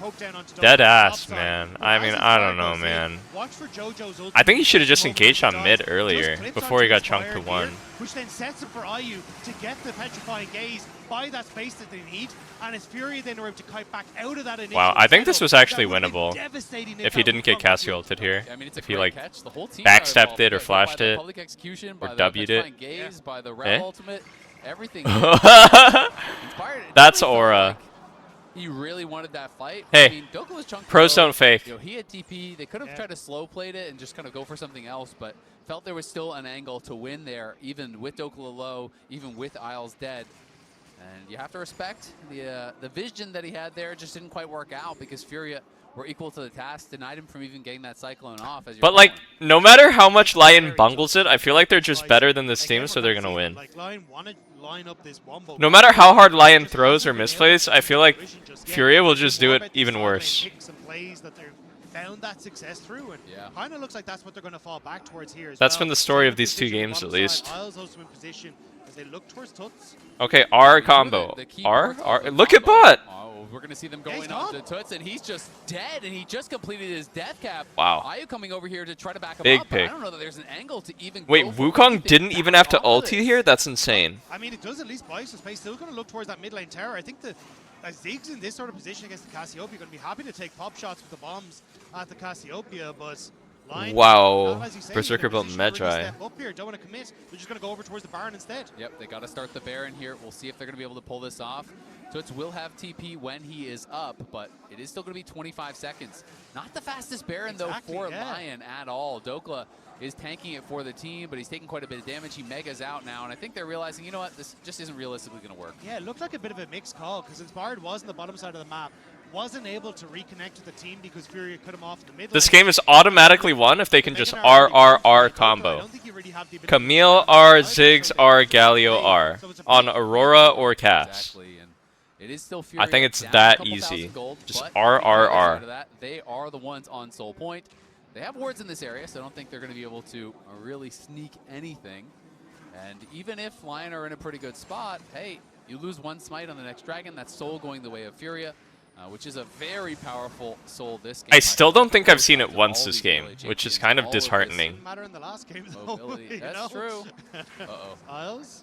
poke down onto Dead Douglas ass, upside. man. But I as mean, his I fire don't know, goes in, man. watch for Jojo's ultimate I think he should have just moment engaged when on he mid does. earlier Just clips before he onto got chunked to Inspired 1. here, which then sets up for IU to get the petrifying gaze, buy that space that they need, and his Fury then are able to kite back out of that initial Wow, I think this setup. was actually That would've been winnable devastating if he that didn't get Wukong Cassie ulted here. I mean, it's a If he great like catch. The whole team backstepped it or flashed by the it public execution, or by the W'd it. petrifying gaze, by the Rel Eh? ultimate, everything. Inspired, it That's definitely felt aura. like he really wanted that fight. Hey, I mean, Doka was chunked pros low. don't fake. You know, he had TP. They could have tried to slow played it and just kind of go for something else, but felt there was still an angle to win there, even with Doka low, even with Isles dead. And you have to respect the vision that he had there. Just didn't quite work out because Furia were equal to the task, denied him from even getting that Cyclone off. As But like, no matter how much LYON bungles it, I feel like they're just better than this team, so they're gonna win. Like LYON wanted to line up this wombo. No matter how hard LYON throws or misplays, I feel like Furia will just do it even worse. Picks and plays that they're found that success through, and kind of looks like that's what they're going to fall back towards here. As That's well. been the story of Same these two position, games, at bottom least. side. Isles also in position as they look towards Tuts. Okay, R combo. R? Look at bot! Oh, we're going to see them going on to Toots, and he's just dead, and he just completed his death cap. Wow. IU coming over here to try to back him Big up, but pick. I don't know that there's an angle to even Wait, go for Wukong anything didn't back even have to off of ulti this. here? That's insane. I mean, it does at least buy some space. Still going to look towards that mid lane tower. I think the Ziggs in this sort of position against the Cassiopeia are going to be happy to take pop shots with the bombs at the Cassiopeia, but Lion, Wow. not, as you say, Berserker in a built position to really Magi. step up here. Don't want to commit. They're just going to go over towards the Baron instead. Yep, they got to start the Baron here. We'll see if they're going to be able to pull this off. Toots will have TP when he is up, but it is still going to be 25 seconds. Not the fastest Baron, though, for Lion at all. Dokla is tanking it for the team, but he's taking quite a bit of damage. He megas out now, and I think they're realizing, you know what, this just isn't realistically going to work. Yeah, it looked like a bit of a mixed call because Inspired was on the bottom side of the map. Wasn't able to reconnect with the team because Fury cut him off in the mid This lane. game is automatically won if they can just R combo. Camille R, Ziggs R, Galio R. On Aurora or Cass. Exactly, and it is still I think it's down a that couple easy. thousand gold, Just but R, on the other R. side of that, they are the ones on Soul Point. They have wards in this area, so I don't think they're going to be able to really sneak anything. And even if Lion are in a pretty good spot, hey, you lose one smite on the next dragon. That's Soul going the way of Furia, which is a very powerful Soul this game. I still don't think I've seen it once this game, which is kind of disheartening. Matter in the last game, though. Mobility. you That's know? true. Uh-oh. Isles?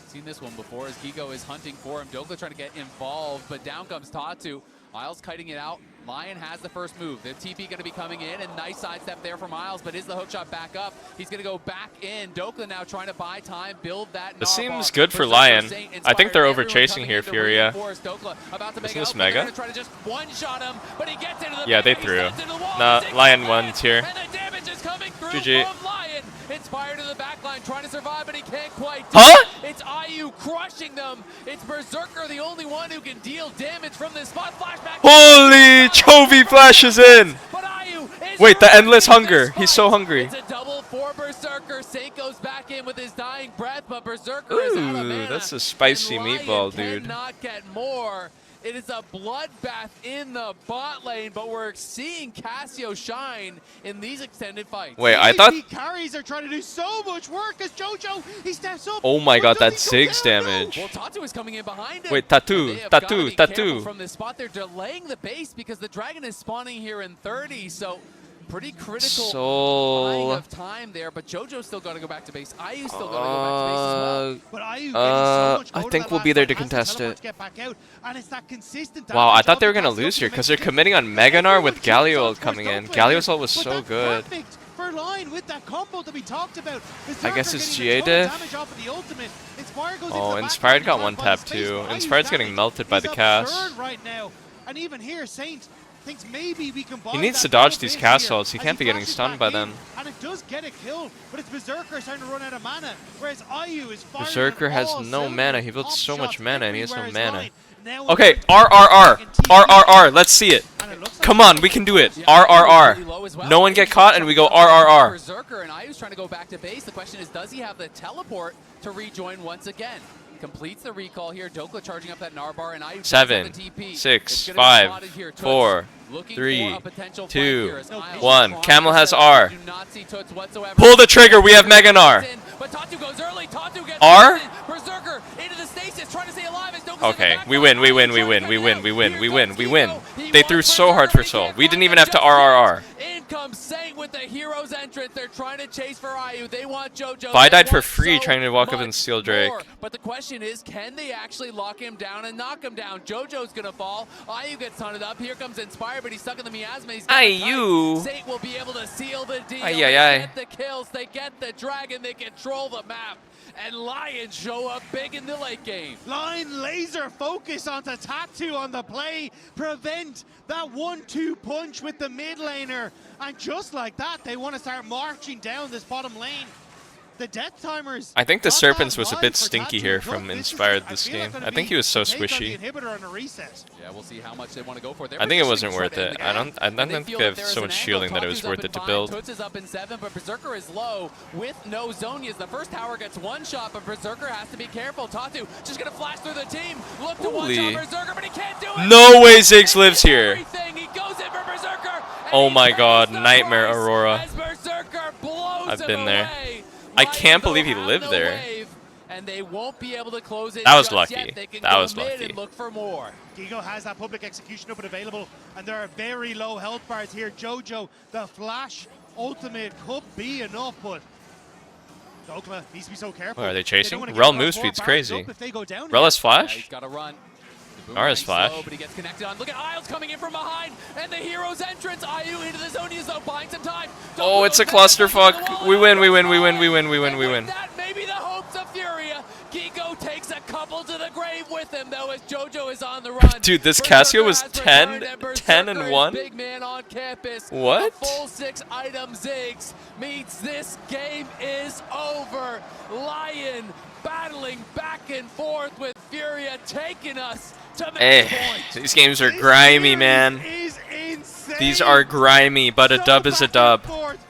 Seen this one before as Gigo is hunting for him. Dokla trying to get involved, but down comes Tatu. Isles kiting it out. Lion has the first move. The TP going to be coming in, and nice sidestep there from Isles, but is the hookshot back up? He's going to go back in. Dokla now trying to buy time, build that. This Narbar. seems good for Berserker Lion. Saint I think they're inspired, over chasing everyone here, coming in to Furia. reinforce. Dokla about to make Isn't this out, but they're Mega? gonna try to just one-shot him, but he gets into the Yeah, they base, threw. sends it to the wall, Nah, Ziggs Lion on won land, tier. and the damage is coming through GG. from Lion. Inspired to the backline, trying to survive, but he can't quite do Huh? it. It's IU crushing them. It's Berserker, the only one who can deal damage from this spot. Flashback. Holy Chovy flashes in! Wait, the endless hunger. He's so hungry. It's a double for Berserker. Saint goes back in with his dying breath, but Berserker is out of Ooh, mana. that's a spicy and Lion meatball, dude. cannot get more. It is a bloodbath in the bot lane, but we're seeing Cassio shine in these extended fights. Wait, I thought... carries are trying to do so much work as Jojo, he steps up. Oh my god, but that does he go Ziggs down? damage. Well, Tatu is coming in behind him. Wait, Tattoo, They have gotta Tattoo, be careful Tattoo. from this spot. They're delaying the base because the dragon is spawning here in 30, so pretty critical buying of time there, but Jojo's still got to go back to base. IU still got to go back to base as well. But IU getting so much I gold think that we'll last be there fight to has contest teleport it. to get back out, and it's that consistent Wow, I damage thought of they were the going to Cassiopeia lose here that because makes they're it committing on Meganar with Galio ult coming in. Galio's ult was But so that's good. perfect for Lion with that combo that we talked about. I guess Berserker it's getting a GA ton of diff. damage off of the ultimate. Inspired goes Oh, into the Inspired back got line, one trying to tap find space, too. but IU's Inspired's getting damage melted by is the cast. absurd right now. And even here, Saint thinks maybe we can buy He needs that to dodge little these bit castles. He here can't as be getting flashes stunned back by in, them. And it does get a kill, but it's Berserker starting to run out of mana, whereas IU is firing Berserker on has all no cylinders, mana. He built top so much shots mana and he has no everywhere is mana. Lion. Now Okay, it's RRR. Let's see it. Come on, we can do it. RRR. No one get caught and we go RRR. Berserker and Ayu's trying to go back to base. The question is, does he have the teleport to rejoin once again? Completes the recall here. Dokla charging up that Narbar and Ayu 7, 6, 5, 4, 3, 2, 1. Camel has R. Pull the trigger. We have Mega Gnar. R? Okay, we win. They threw so hard for Soul. We didn't even have to RRR. In comes Saint with the hero's entrance. They're trying to chase for Ayu. They want JoJo. Vi died for free trying to walk up and steal Drake. But the question is, can they actually lock him down and knock him down? JoJo's gonna fall. Ayu gets hunted up. Here comes Inspire, but he's stuck in the miasma. Ayu. Saint will be able to seal the deal. Ay, They ay, ay. get the kills. They get the dragon. They control the map. And Lions show up big in the late game. Lion laser focus onto Tattoo on the play, prevent that 1-2 punch with the mid laner, and just like that, they want to start marching down this bottom lane. The death timers. I think the Serpents was a bit stinky here from Inspired this game. I think he was so squishy. Yeah, we'll see how much they want to go for. I think it wasn't worth it. I don't think they have so much shielding that it was worth it to build. Toots is up in 7, but Berserker is low with no Zonias. The first tower gets one shot, but Berserker has to be careful. Tatu just gonna flash through the team. Look to one shot Berserker, but he can't do it. No way Ziggs lives here. He goes in for Berserker. Oh my god, Nightmare Aurora. Berserker blows I've been him there. away. I can't believe he lived there. And they won't be able to close it. That was just lucky. Yet. They can That go was mid lucky. And look for more. Gigo has that public execution open available, and there are very low health bars here. JoJo, the flash ultimate could be enough, but Dokla needs to be so careful. What, are they chasing? They Rel move speed's crazy. Rel has flash? He's got to run. Nara's flash. Slow, but he gets connected on. Look at Isles coming in from behind, and the hero's entrance. Ayu into the Zonias though, buying some time. Oh, it's a clusterfuck. We win. That may be the hopes of Furia. Gigo takes a couple to the grave with him though, as JoJo is on the run. Dude, this Cassio was 10 and 1. Big man on campus. What? A full 6-item Ziggs means this game is over. Lion battling back and forth with Furia, taking us to match point. These games are grimy, man. These are grimy, but a dub is a dub.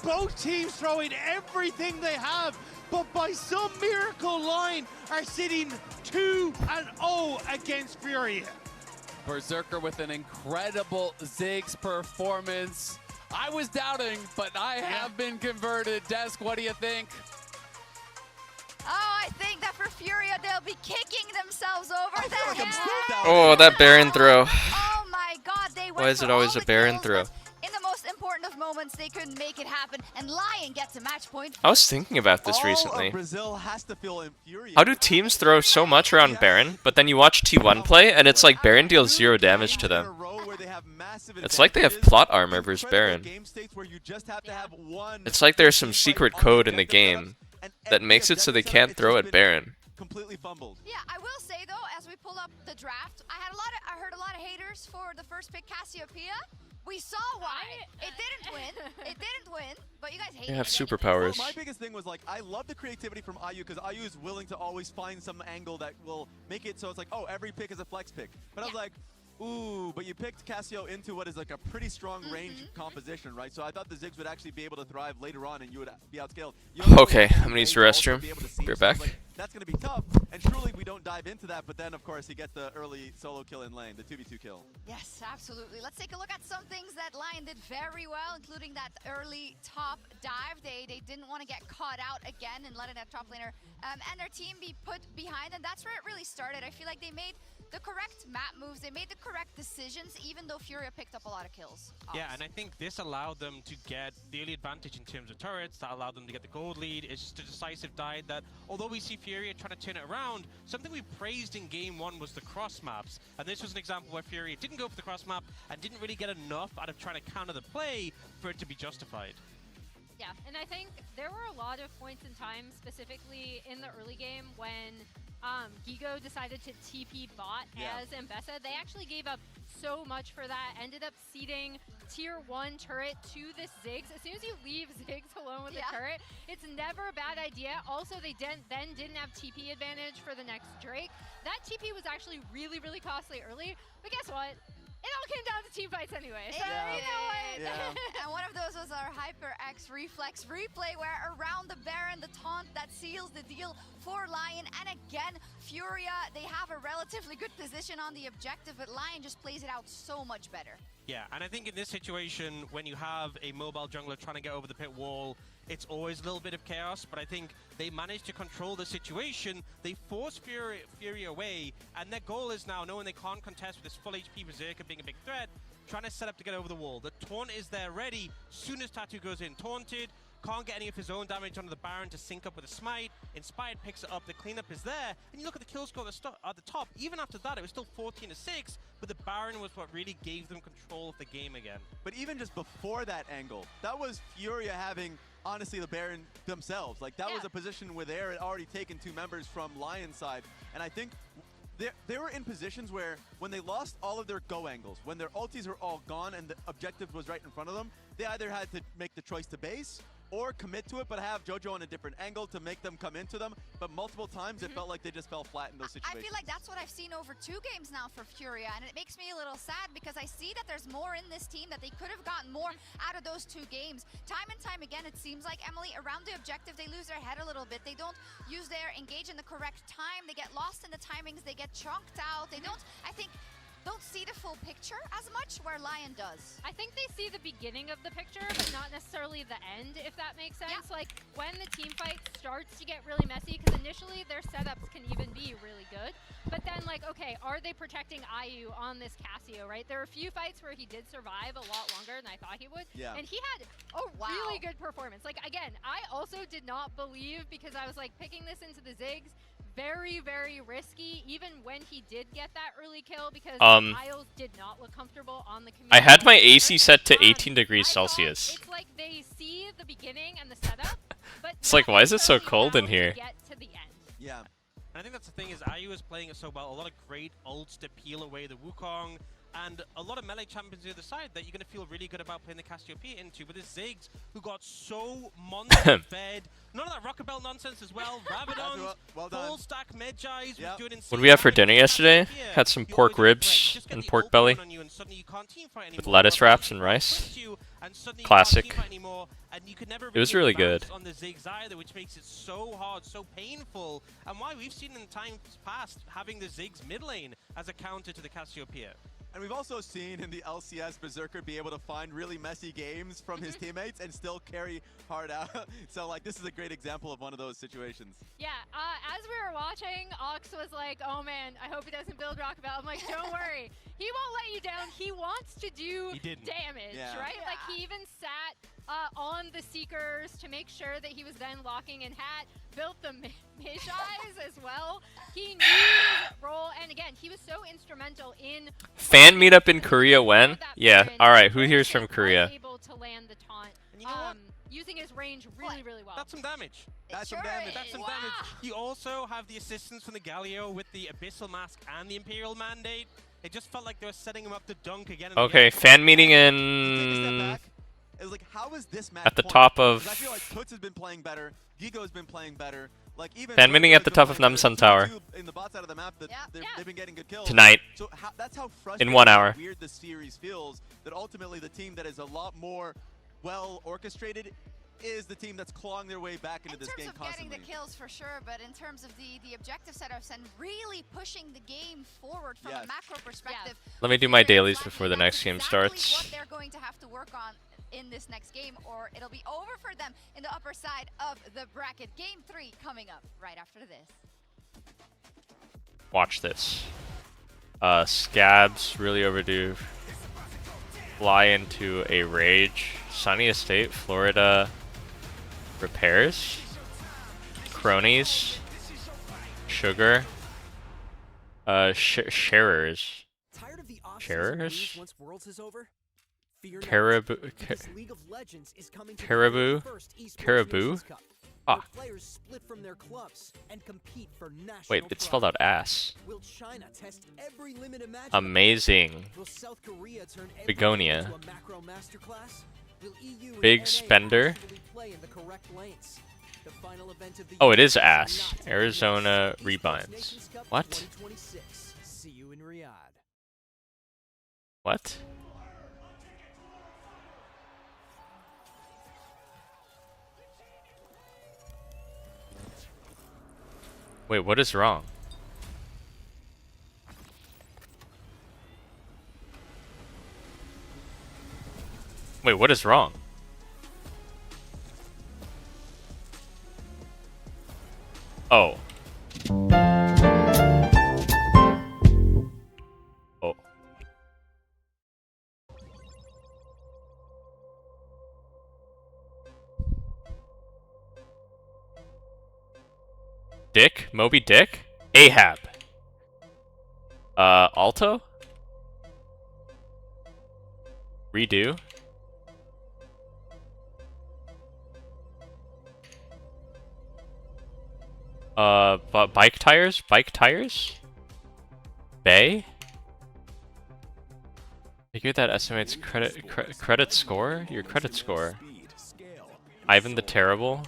Both teams throwing everything they have, but by some miracle, Lion are sitting 2-0 against Furia. Berserker with an incredible Ziggs performance. I was doubting, but I have been converted. Desk, what do you think? Oh, I think that for Furia, they'll be kicking themselves over the head. Oh, that Baron throw. Oh my god, they went Why is for it always all a the Baron kills, throw? but in the most important of moments, they couldn't make it happen, and Lion gets a match point. I was thinking about this All recently. of Brazil has to feel infuriated. How do teams throw so much around Baron, but then you watch T1 play, and it's like Baron deals 0 damage to them? It's like they have plot armor versus Baron. It's like there's some secret code in the game that makes it so they can't throw at Baron. Completely fumbled. Yeah, I will say though, as we pull up the draft, I heard a lot of haters for the first pick, Cassiopeia. We saw why. It didn't win. It didn't win, but you guys hate They have it. superpowers. Well, my biggest thing was like, I love the creativity from Ayu because Ayu is willing to always find some angle that will make it so it's like, oh, every pick is a flex pick. But I was like, ooh, but you picked Cassio into what is like a pretty strong range composition, right? So I thought the Ziggs would actually be able to thrive later on and you would be outscaled. Okay, I'm gonna use the restroom. Be right back. That's going to be tough, and truly we don't dive into that, but then of course he gets the early solo kill in lane, the 2v2 kill. Yes, absolutely. Let's take a look at some things that Lion did very well, including that early top dive. They didn't want to get caught out again and letting that top laner and their team be put behind, and that's where it really started. I feel like they made the correct map moves, they made the correct decisions, even though Furia picked up a lot of kills. Yeah, and I think this allowed them to get the early advantage in terms of turrets, that allowed them to get the gold lead. It's just a decisive dive that, although we see Furia trying to turn it around, something we praised in game 1 was the cross maps. And this was an example where Furia didn't go for the cross map and didn't really get enough out of trying to counter the play for it to be justified. Yeah, and I think there were a lot of points in time, specifically in the early game, when Gigo decided to TP bot as Mbessa. They actually gave up so much for that. Ended up seeding tier 1 turret to this Ziggs. As soon as you leave Ziggs alone with the turret, it's never a bad idea. Also, they then didn't have TP advantage for the next Drake. That TP was actually really, really costly early, but guess what? It all came down to team fights anyway, so you know what? And one of those was our HyperX Reflex replay, where around the Baron, the taunt that seals the deal for Lion. And again, Furia, they have a relatively good position on the objective, but Lion just plays it out so much better. Yeah, and I think in this situation, when you have a mobile jungler trying to get over the pit wall, it's always a little bit of chaos, but I think they managed to control the situation. They force Fury away, and their goal is now, knowing they can't contest with this full HP Berserker being a big threat, trying to set up to get over the wall. The taunt is there ready. Soon as Tattoo goes in, taunted, can't get any of his own damage onto the Baron to sync up with a smite. Inspired picks it up, the cleanup is there, and you look at the kill score at the top. Even after that, it was still 14-6, but the Baron was what really gave them control of the game again. But even just before that angle, that was Furia having, honestly, the Baron themselves. Like, that was a position where they had already taken 2 members from Lion's side, and I think they were in positions where when they lost all of their go angles, when their ultis were all gone and the objective was right in front of them, they either had to make the choice to base or commit to it, but have JoJo on a different angle to make them come into them. But multiple times, it felt like they just fell flat in those situations. I feel like that's what I've seen over 2 games now for Furia, and it makes me a little sad because I see that there's more in this team, that they could have gotten more out of those 2 games. Time and time again, it seems like, Emily, around the objective, they lose their head a little bit. They don't use their engage in the correct time. They get lost in the timings. They get chunked out. They don't, I think, don't see the full picture as much, where Lion does. I think they see the beginning of the picture, but not necessarily the end, if that makes sense. Like, when the team fight starts to get really messy, because initially their setups can even be really good, but then, like, okay, are they protecting IU on this Cassio, right? There are a few fights where he did survive a lot longer than I thought he would, and he had a really good performance. Like, again, I also did not believe, because I was, like, picking this into the Ziggs, very, very risky, even when he did get that early kill, because Isles did not look comfortable on the community. I had my AC set to 18 degrees Celsius. It's like they see the beginning and the setup, but It's like, why is it so cold in here? get to the end. Yeah. And I think that's the thing, is IU is playing it so well. A lot of great ults to peel away the Wukong, and a lot of melee champions the other side that you're going to feel really good about playing the Cassiopeia into. But this Ziggs, who got so monster-fed, none of that Rocket Belt nonsense as well. Rabadons, full stack Medjais, was doing insane. What did we have for dinner yesterday? Had some pork ribs and pork belly with lettuce wraps and rice. Classic. It was really good. On the Ziggs either, which makes it so hard, so painful, and why we've seen in times past having the Ziggs mid lane as a counter to the Cassiopeia. And we've also seen in the LCS Berserker be able to find really messy games from his teammates and still carry hard out. So, like, this is a great example of one of those situations. Yeah, as we were watching, Ox was like, oh man, I hope he doesn't build Rocket Belt. I'm like, don't worry. He won't let you down. He wants to do damage, right? Like, he even sat on the Seekers to make sure that he was then locking in Hat, built the Medjais as well. He knew his role, and again, he was so instrumental in Fan meetup in Korea when? Yeah, alright, who here's from Korea? Able to land the taunt, using his range really, really well. That's some damage. That's some damage. That's some damage. You also have the assistance from the Galio with the Abyssal Mask and the Imperial Mandate. It just felt like they were setting him up to dunk again. Okay, fan meeting in... It's like, how is this match at the top of... I feel like Toots has been playing better, Gigo has been playing better. Like, even fan meeting at the top of Namsan Tower. In the bot side of the map, that they've been getting good kills. Tonight. So that's how frustrating in 1 hour. Weird this series feels, that ultimately the team that is a lot more well orchestrated is the team that's clawing their way back into this game constantly. In terms of getting the kills, for sure, but in terms of the objective setups and really pushing the game forward from a macro perspective. Let me do my dailies before the next game starts. What they're going to have to work on in this next game, or it'll be over for them in the upper side of the bracket. Game 3 coming up right after this. Watch this. Scabs, really overdue. Fly into a rage. Sunny Estate, Florida. Repairs. Cronies. Sugar. Sharers. Sharers? Caribou. Caribou. Fuck. Players split from their clubs and compete for national Wait, it's spelled out ass. Will China test every limit imaginable? Amazing. Will South Korea turn Begonia. into a macro masterclass? Will EU and Big NA spender. actually play in the correct lanes? The final event of the Oh, it year is ass. Arizona rebinds. Nations Cup What? 2026. See you in Riyadh. What? Wait, what is wrong? Wait, what is wrong? Oh. Oh. Dick? Moby Dick? Ahab. Alto? Redo? Bike tires? Bike tires? Bay? Figure that estimates credit score? Your credit score. Ivan the Terrible?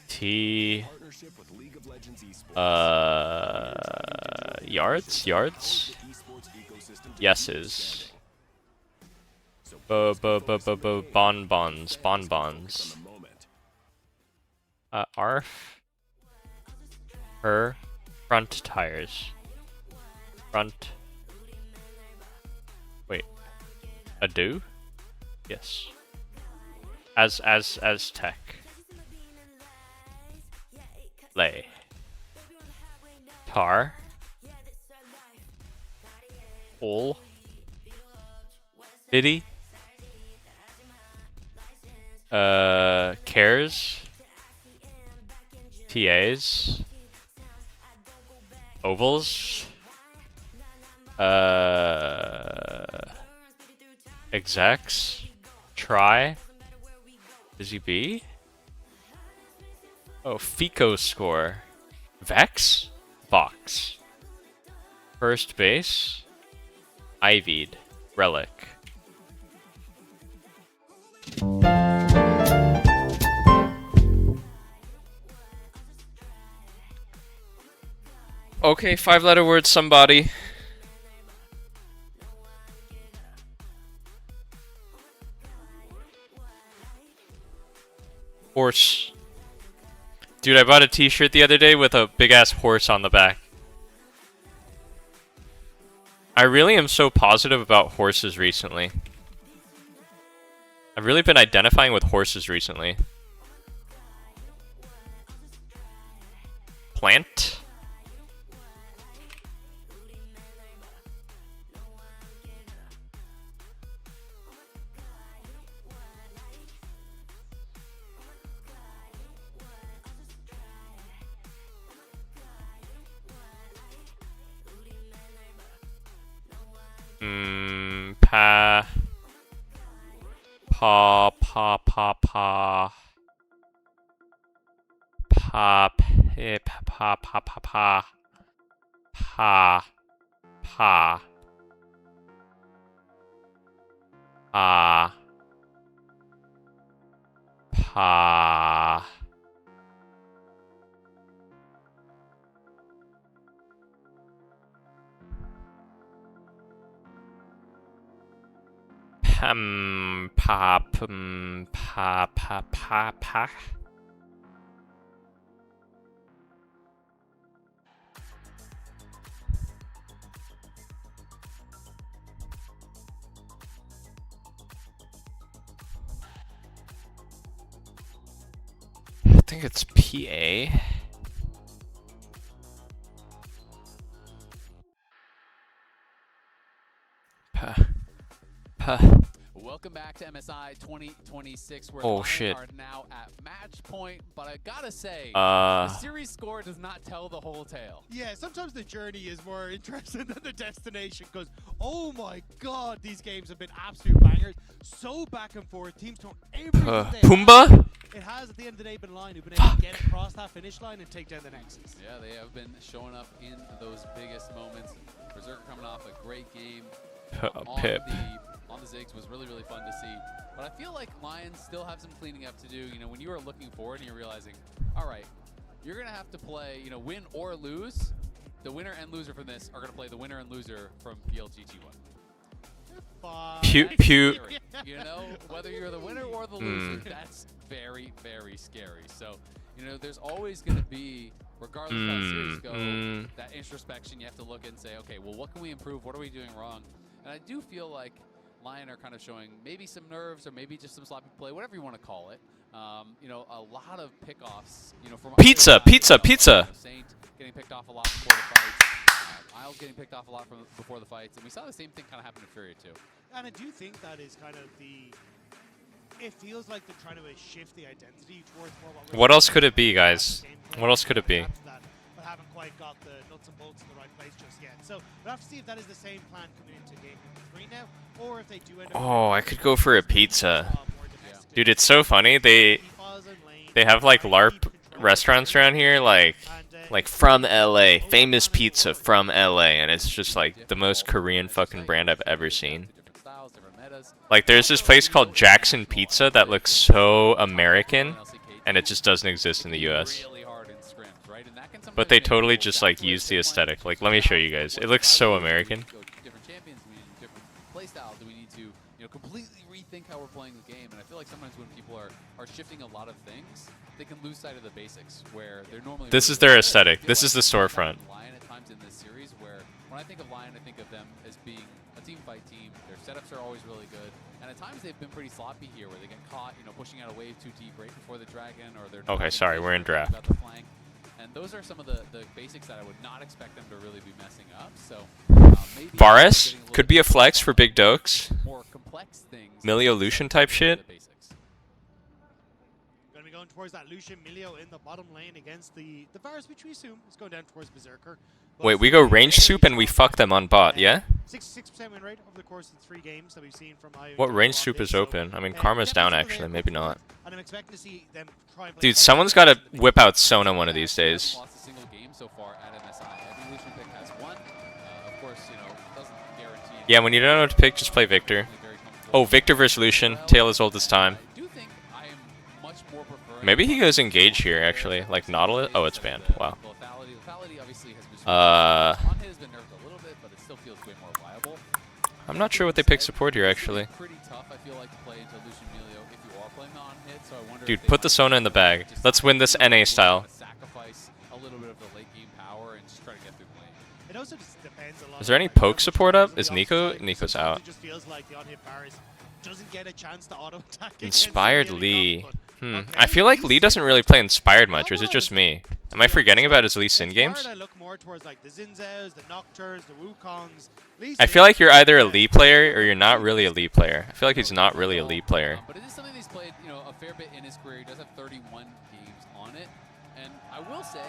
T... Yards? Yards? Yeses. Bonbons. Bonbons. Arf. Her. Front tires. Front. Wait. Ado? Yes. As tech. Lay. Tar. All. Biddy. Cares. TAs. Ovals. Execs. Try. Busy B. Oh, Fico score. Vex? Box. First base. Ivied. Relic. Okay, 5-letter word, somebody. Horse. Dude, I bought a t-shirt the other day with a big-ass horse on the back. I really am so positive about horses recently. I've really been identifying with horses recently. Plant. Pa. Pa. Pa. Pa. Pa. Pa. Pa. Pa. Pa. Pa. Pa. Pa. Pa. Pa. Pa. Pa. Pa. Pa. Pa. I think it's PA. Pa. Pa. Welcome back to MSI 2026, where Oh, Lion shit. are now at match point. But I gotta say, Uh. the series score does not tell the whole tale. Yeah, sometimes the journey is more interesting than the destination because, oh my god, these games have been absolute bangers. So back and forth. Teams doing everything they have. Pumbaa? It has, at the end of the day, been Lion who've been able to get across that finish line and take down the Nexus. Yeah, they have been showing up in those biggest moments. Berserker coming off a great game. Pip. On the Ziggs was really, really fun to see. But I feel like Lions still have some cleaning up to do. You know, when you are looking forward and you're realizing, all right, you're going to have to play, you know, win or lose. The winner and loser from this are going to play the winner and loser from BLG T1. Pew, pew. You know, whether you're the winner or the loser, that's very, very scary. So, you know, there's always going to be, regardless of how the series go, that introspection. You have to look and say, okay, well, what can we improve? What are we doing wrong? And I do feel like Lion are kind of showing maybe some nerves or maybe just some sloppy play, whatever you want to call it. You know, a lot of pickoffs. You know, from Pizza. Saint getting picked off a lot before the fights. Isles getting picked off a lot from before the fights, and we saw the same thing kind of happen to Furia too. And I do think that is kind of the. It feels like they're trying to shift the identity towards more What else could it be, guys? What else could it be? But haven't quite got the nuts and bolts in the right place just yet. So we'll have to see if that is the same plan coming into game 3 now, or if they do end up. Oh, I could go for a pizza. Dude, it's so funny. They have like LARP restaurants around here, like from LA, famous pizza from LA, and it's just like the most Korean fucking brand I've ever seen. Like there's this place called Jackson Pizza that looks so American, and it just doesn't exist in the US. But they totally just like use the aesthetic. Like let me show you guys. It looks so American. Different champions, we need different play styles. Do we need to, you know, completely rethink how we're playing the game? And I feel like sometimes when people are shifting a lot of things, they can lose sight of the basics where they're normally. This is their aesthetic. This is the storefront. Lion at times in this series, where when I think of Lion, I think of them as being a team fight team. Their setups are always really good, and at times they've been pretty sloppy here, where they get caught, you know, pushing out a wave too deep right before the dragon, or they're. Okay, sorry, we're in draft. About the flank. And those are some of the basics that I would not expect them to really be messing up. So maybe Varus could be a flex for Big Dokes. more complex things. Milio Lucian type shit. Going to be going towards that Lucian Milio in the bottom lane against the Varus, which we assume is going down towards Berserker. Wait, we go range soup and we fuck them on bot, yeah? 66% win rate over the course of the 3 games that we've seen from IO. What range soup is open? I mean, Karma's down actually, maybe not. Dude, someone's got to whip out Sona one of these days. Lost a single game so far at MSI. Every Lucian pick has one. Of course, you know, doesn't guarantee. Yeah, when you don't know what to pick, just play Victor. Oh, Victor versus Lucian. Tail as old as time. Maybe he goes engage here, actually. Like Nautilus. Oh, it's banned. Wow. I'm not sure what they pick support here, actually. Dude, put the Sona in the bag. Let's win this NA style. Is there any poke support up? Is Nico? Nico's out. Inspired Lee. I feel like Lee doesn't really play Inspired much, or is it just me? Am I forgetting about his Lee Sin games? I feel like you're either a Lee player or you're not really a Lee player. I feel like he's not really a Lee player. But it is something he's played, you know, a fair bit in his career. He does have 31 games on it, and I will say.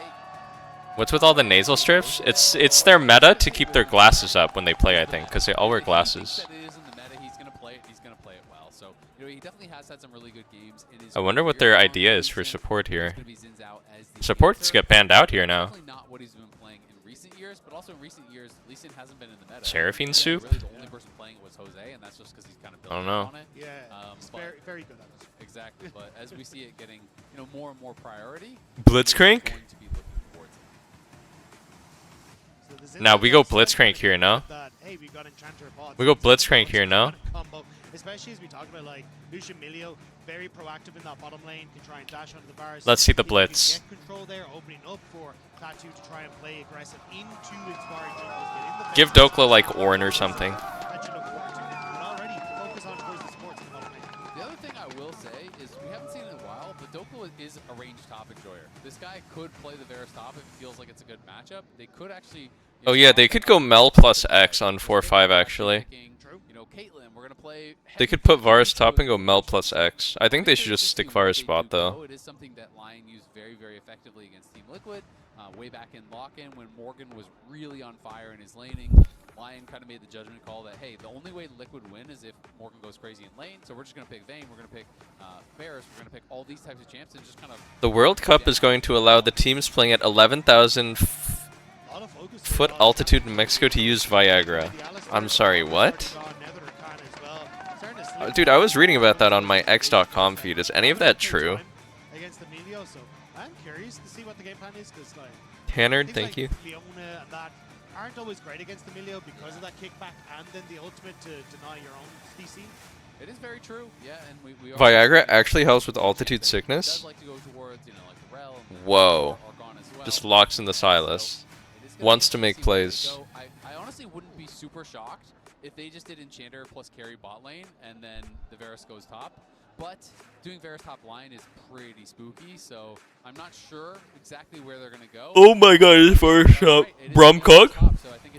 What's with all the nasal strips? It's their meta to keep their glasses up when they play, I think, because they all wear glasses. He definitely has had some really good games in his I wonder what their idea is for support here. Supports get banned out here now. Not what he's been playing in recent years, but also in recent years, Lee Sin hasn't been in the meta. Seraphine Soup? Really the only person playing was Jose, and that's just because he's kind of building on it. Yeah, he's very good at it. Exactly, but as we see it getting, you know, more and more priority, Blitzcrank? Now we go Blitzcrank here, no? We go Blitzcrank here, no? Especially as we talk about like Lucian Milio, very proactive in that bottom lane, can try and dash onto the Varus. Let's see the blitz. Get control there, opening up for Klaatu to try and play aggressive into Inspired jungles. Give Dokla like Ornn or something. The other thing I will say is we haven't seen it in a while, but Dokla is a ranged top enjoyer. This guy could play the Varus top if it feels like it's a good matchup. They could actually. Oh yeah, they could go Mel plus X on 4-5 actually. You know, Caitlyn, we're gonna play play. They could put Varus top and go Mel plus X. I think they should just stick Varus bot though. It is something that LYON used very, very effectively against Team Liquid. Way back in lock-in when Morgan was really on fire in his laning. LYON kind of made the judgment call that, hey, the only way Liquid win is if Morgan goes crazy in lane, so we're just going to pick Vayne, we're going to pick Varus, we're going to pick all these types of champs and just kind of... The World Cup is going to allow the teams playing at 11,000 foot altitude in Mexico to use Viagra. I'm sorry, what? Dude, I was reading about that on my X.com feed. Is any of that true? Against Emilio, so I'm curious to see what the game plan is, because like Tanner, things thank you. like Leona and that aren't always great against Emilio because of that kickback and then the ultimate to deny your own CC. It is very true, yeah, and we are... Viagra actually helps with altitude sickness? Like to go towards, you know, like the Rel and Whoa. Argon as well. Just locks in the Silas. Wants to make plays. So I honestly wouldn't be super shocked if they just did Enchanter plus carry bot lane and then the Varus goes top. But doing Varus top line is pretty spooky, so I'm not sure exactly where they're going to go. Oh my god, it's Varus top. Bromcog?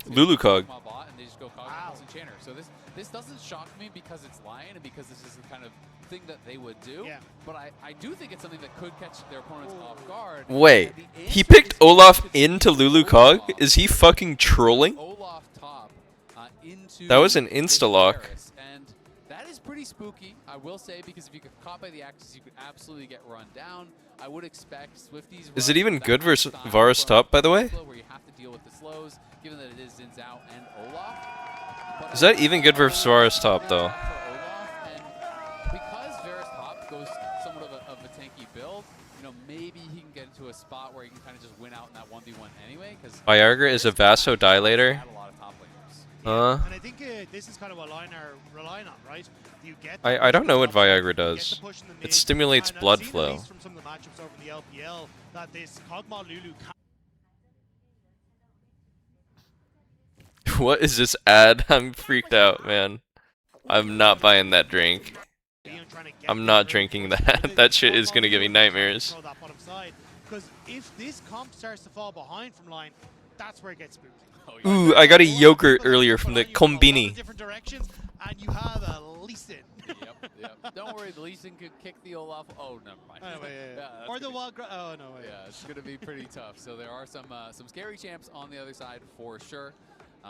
Lulucog. And they just go Cog plus Enchanter. So this doesn't shock me because it's LYON and because this is the kind of thing that they would do. Yeah. But I do think it's something that could catch their opponents off guard. Wait, he picked Olaf into Lulucog? Is he fucking trolling? Olaf top into That was an insta-lock. And that is pretty spooky, I will say, because if you get caught by the Axis, you could absolutely get run down. I would expect Swifties... Is it even good versus Varus top, by the way? Where you have to deal with the slows, given that it is Xin Zhao and Olaf. Is that even good versus Varus top, though? Because Varus top goes somewhat of a tanky build, you know, maybe he can get into a spot where he can kind of just win out in that 1v1 anyway. Viagra is a vasodilator? And I think this is kind of what LYON are relying on, right? You get I don't know what Viagra does. It stimulates blood flow. From some of the matchups over in the LPL that this Kog'Maw Lulu What is this ad? I'm freaked out, man. I'm not buying that drink. I'm not drinking that. That shit is gonna give me nightmares. Because if this comp starts to fall behind from LYON, that's where it gets spooky. Ooh, I got a yogurt earlier from the Combini. Different directions, and you have a Lee Sin. Yep. Don't worry, the Lee Sin could kick the Olaf. Oh, never mind. Or the Wild. Oh no. Yeah, it's gonna be pretty tough. So there are some scary champs on the other side for sure.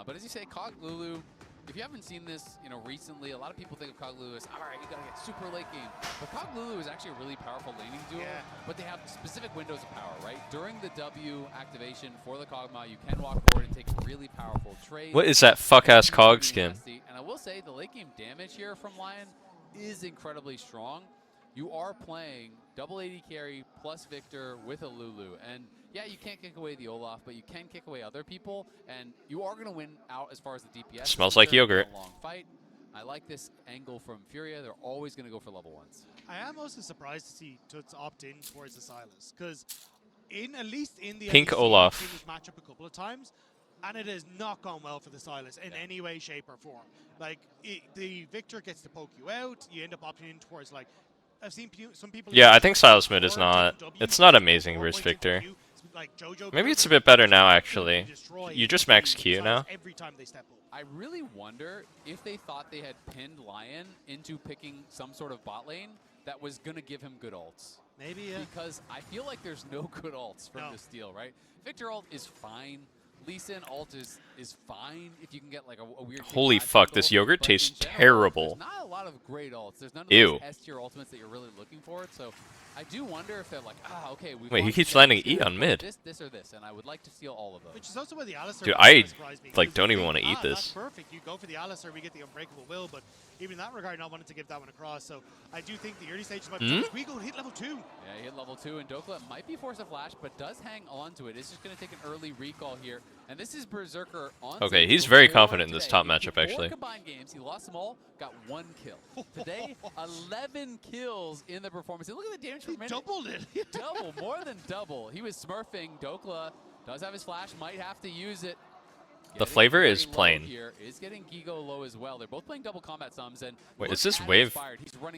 But as you say, Cog Lulu. If you haven't seen this, you know, recently, a lot of people think of Cog Lulu as, all right, you gotta get super late game. But Cog Lulu is actually a really powerful laning duo, but they have specific windows of power, right? During the W activation for the Kog'Maw, you can walk forward and take really powerful trades. What is that fuck-ass Cog skin? And I will say, the late game damage here from LYON is incredibly strong. You are playing double AD carry plus Victor with a Lulu, and yeah, you can't kick away the Olaf, but you can kick away other people, and you are going to win out as far as the DPS. Smells like yogurt. A long fight. I like this angle from Furia. They're always going to go for level 1s. I am also surprised to see Tuts opt in towards the Silas, because at least in the Pink LEC, Olaf. I've seen this matchup a couple of times, and it has not gone well for the Silas in any way, shape, or form. Like, the Victor gets to poke you out, you end up opting in towards, like, I've seen some people... Yeah, I think Silas mid is not... It's not amazing versus Victor. Maybe it's a bit better now, actually. You just max Q now? I really wonder if they thought they had pinned LYON into picking some sort of bot lane that was going to give him good ults. Maybe, yeah. Because I feel like there's no good ults from this deal, right? Victor ult is fine. Lee Sin ult is fine if you can get like a weird... Holy fuck, this yogurt tastes terrible. There's not a lot of great ults. There's none of Ew. those S-tier ultimates that you're really looking for. So I do wonder if they're like, okay, we've Wait, he keeps landing E on mid. This or this, and I would like to steal all of those. Which is also where the Alistar... Dude, I like don't even want to eat That's this. perfect. You go for the Alistar, we get the Unbreakable Will, but even in that regard, not wanting to give that one across. So I do think the early stages might be... Squeagle hit level 2. Yeah, he hit level 2, and Dokla might be forced to flash, but does hang on to it. It's just going to take an early recall here. And this is Berserker on... Okay, he's very confident in this top matchup, actually. 4 combined games, he lost them all, got 1 kill. Today, 11 kills in the performance. And look at the damage per minute. Doubled it. Double, more than double. He was smurfing. Dokla does have his flash, might have to use it. The flavor is plain. Here is getting Gigo low as well. They're both playing double combat sums. And wait, is this wave?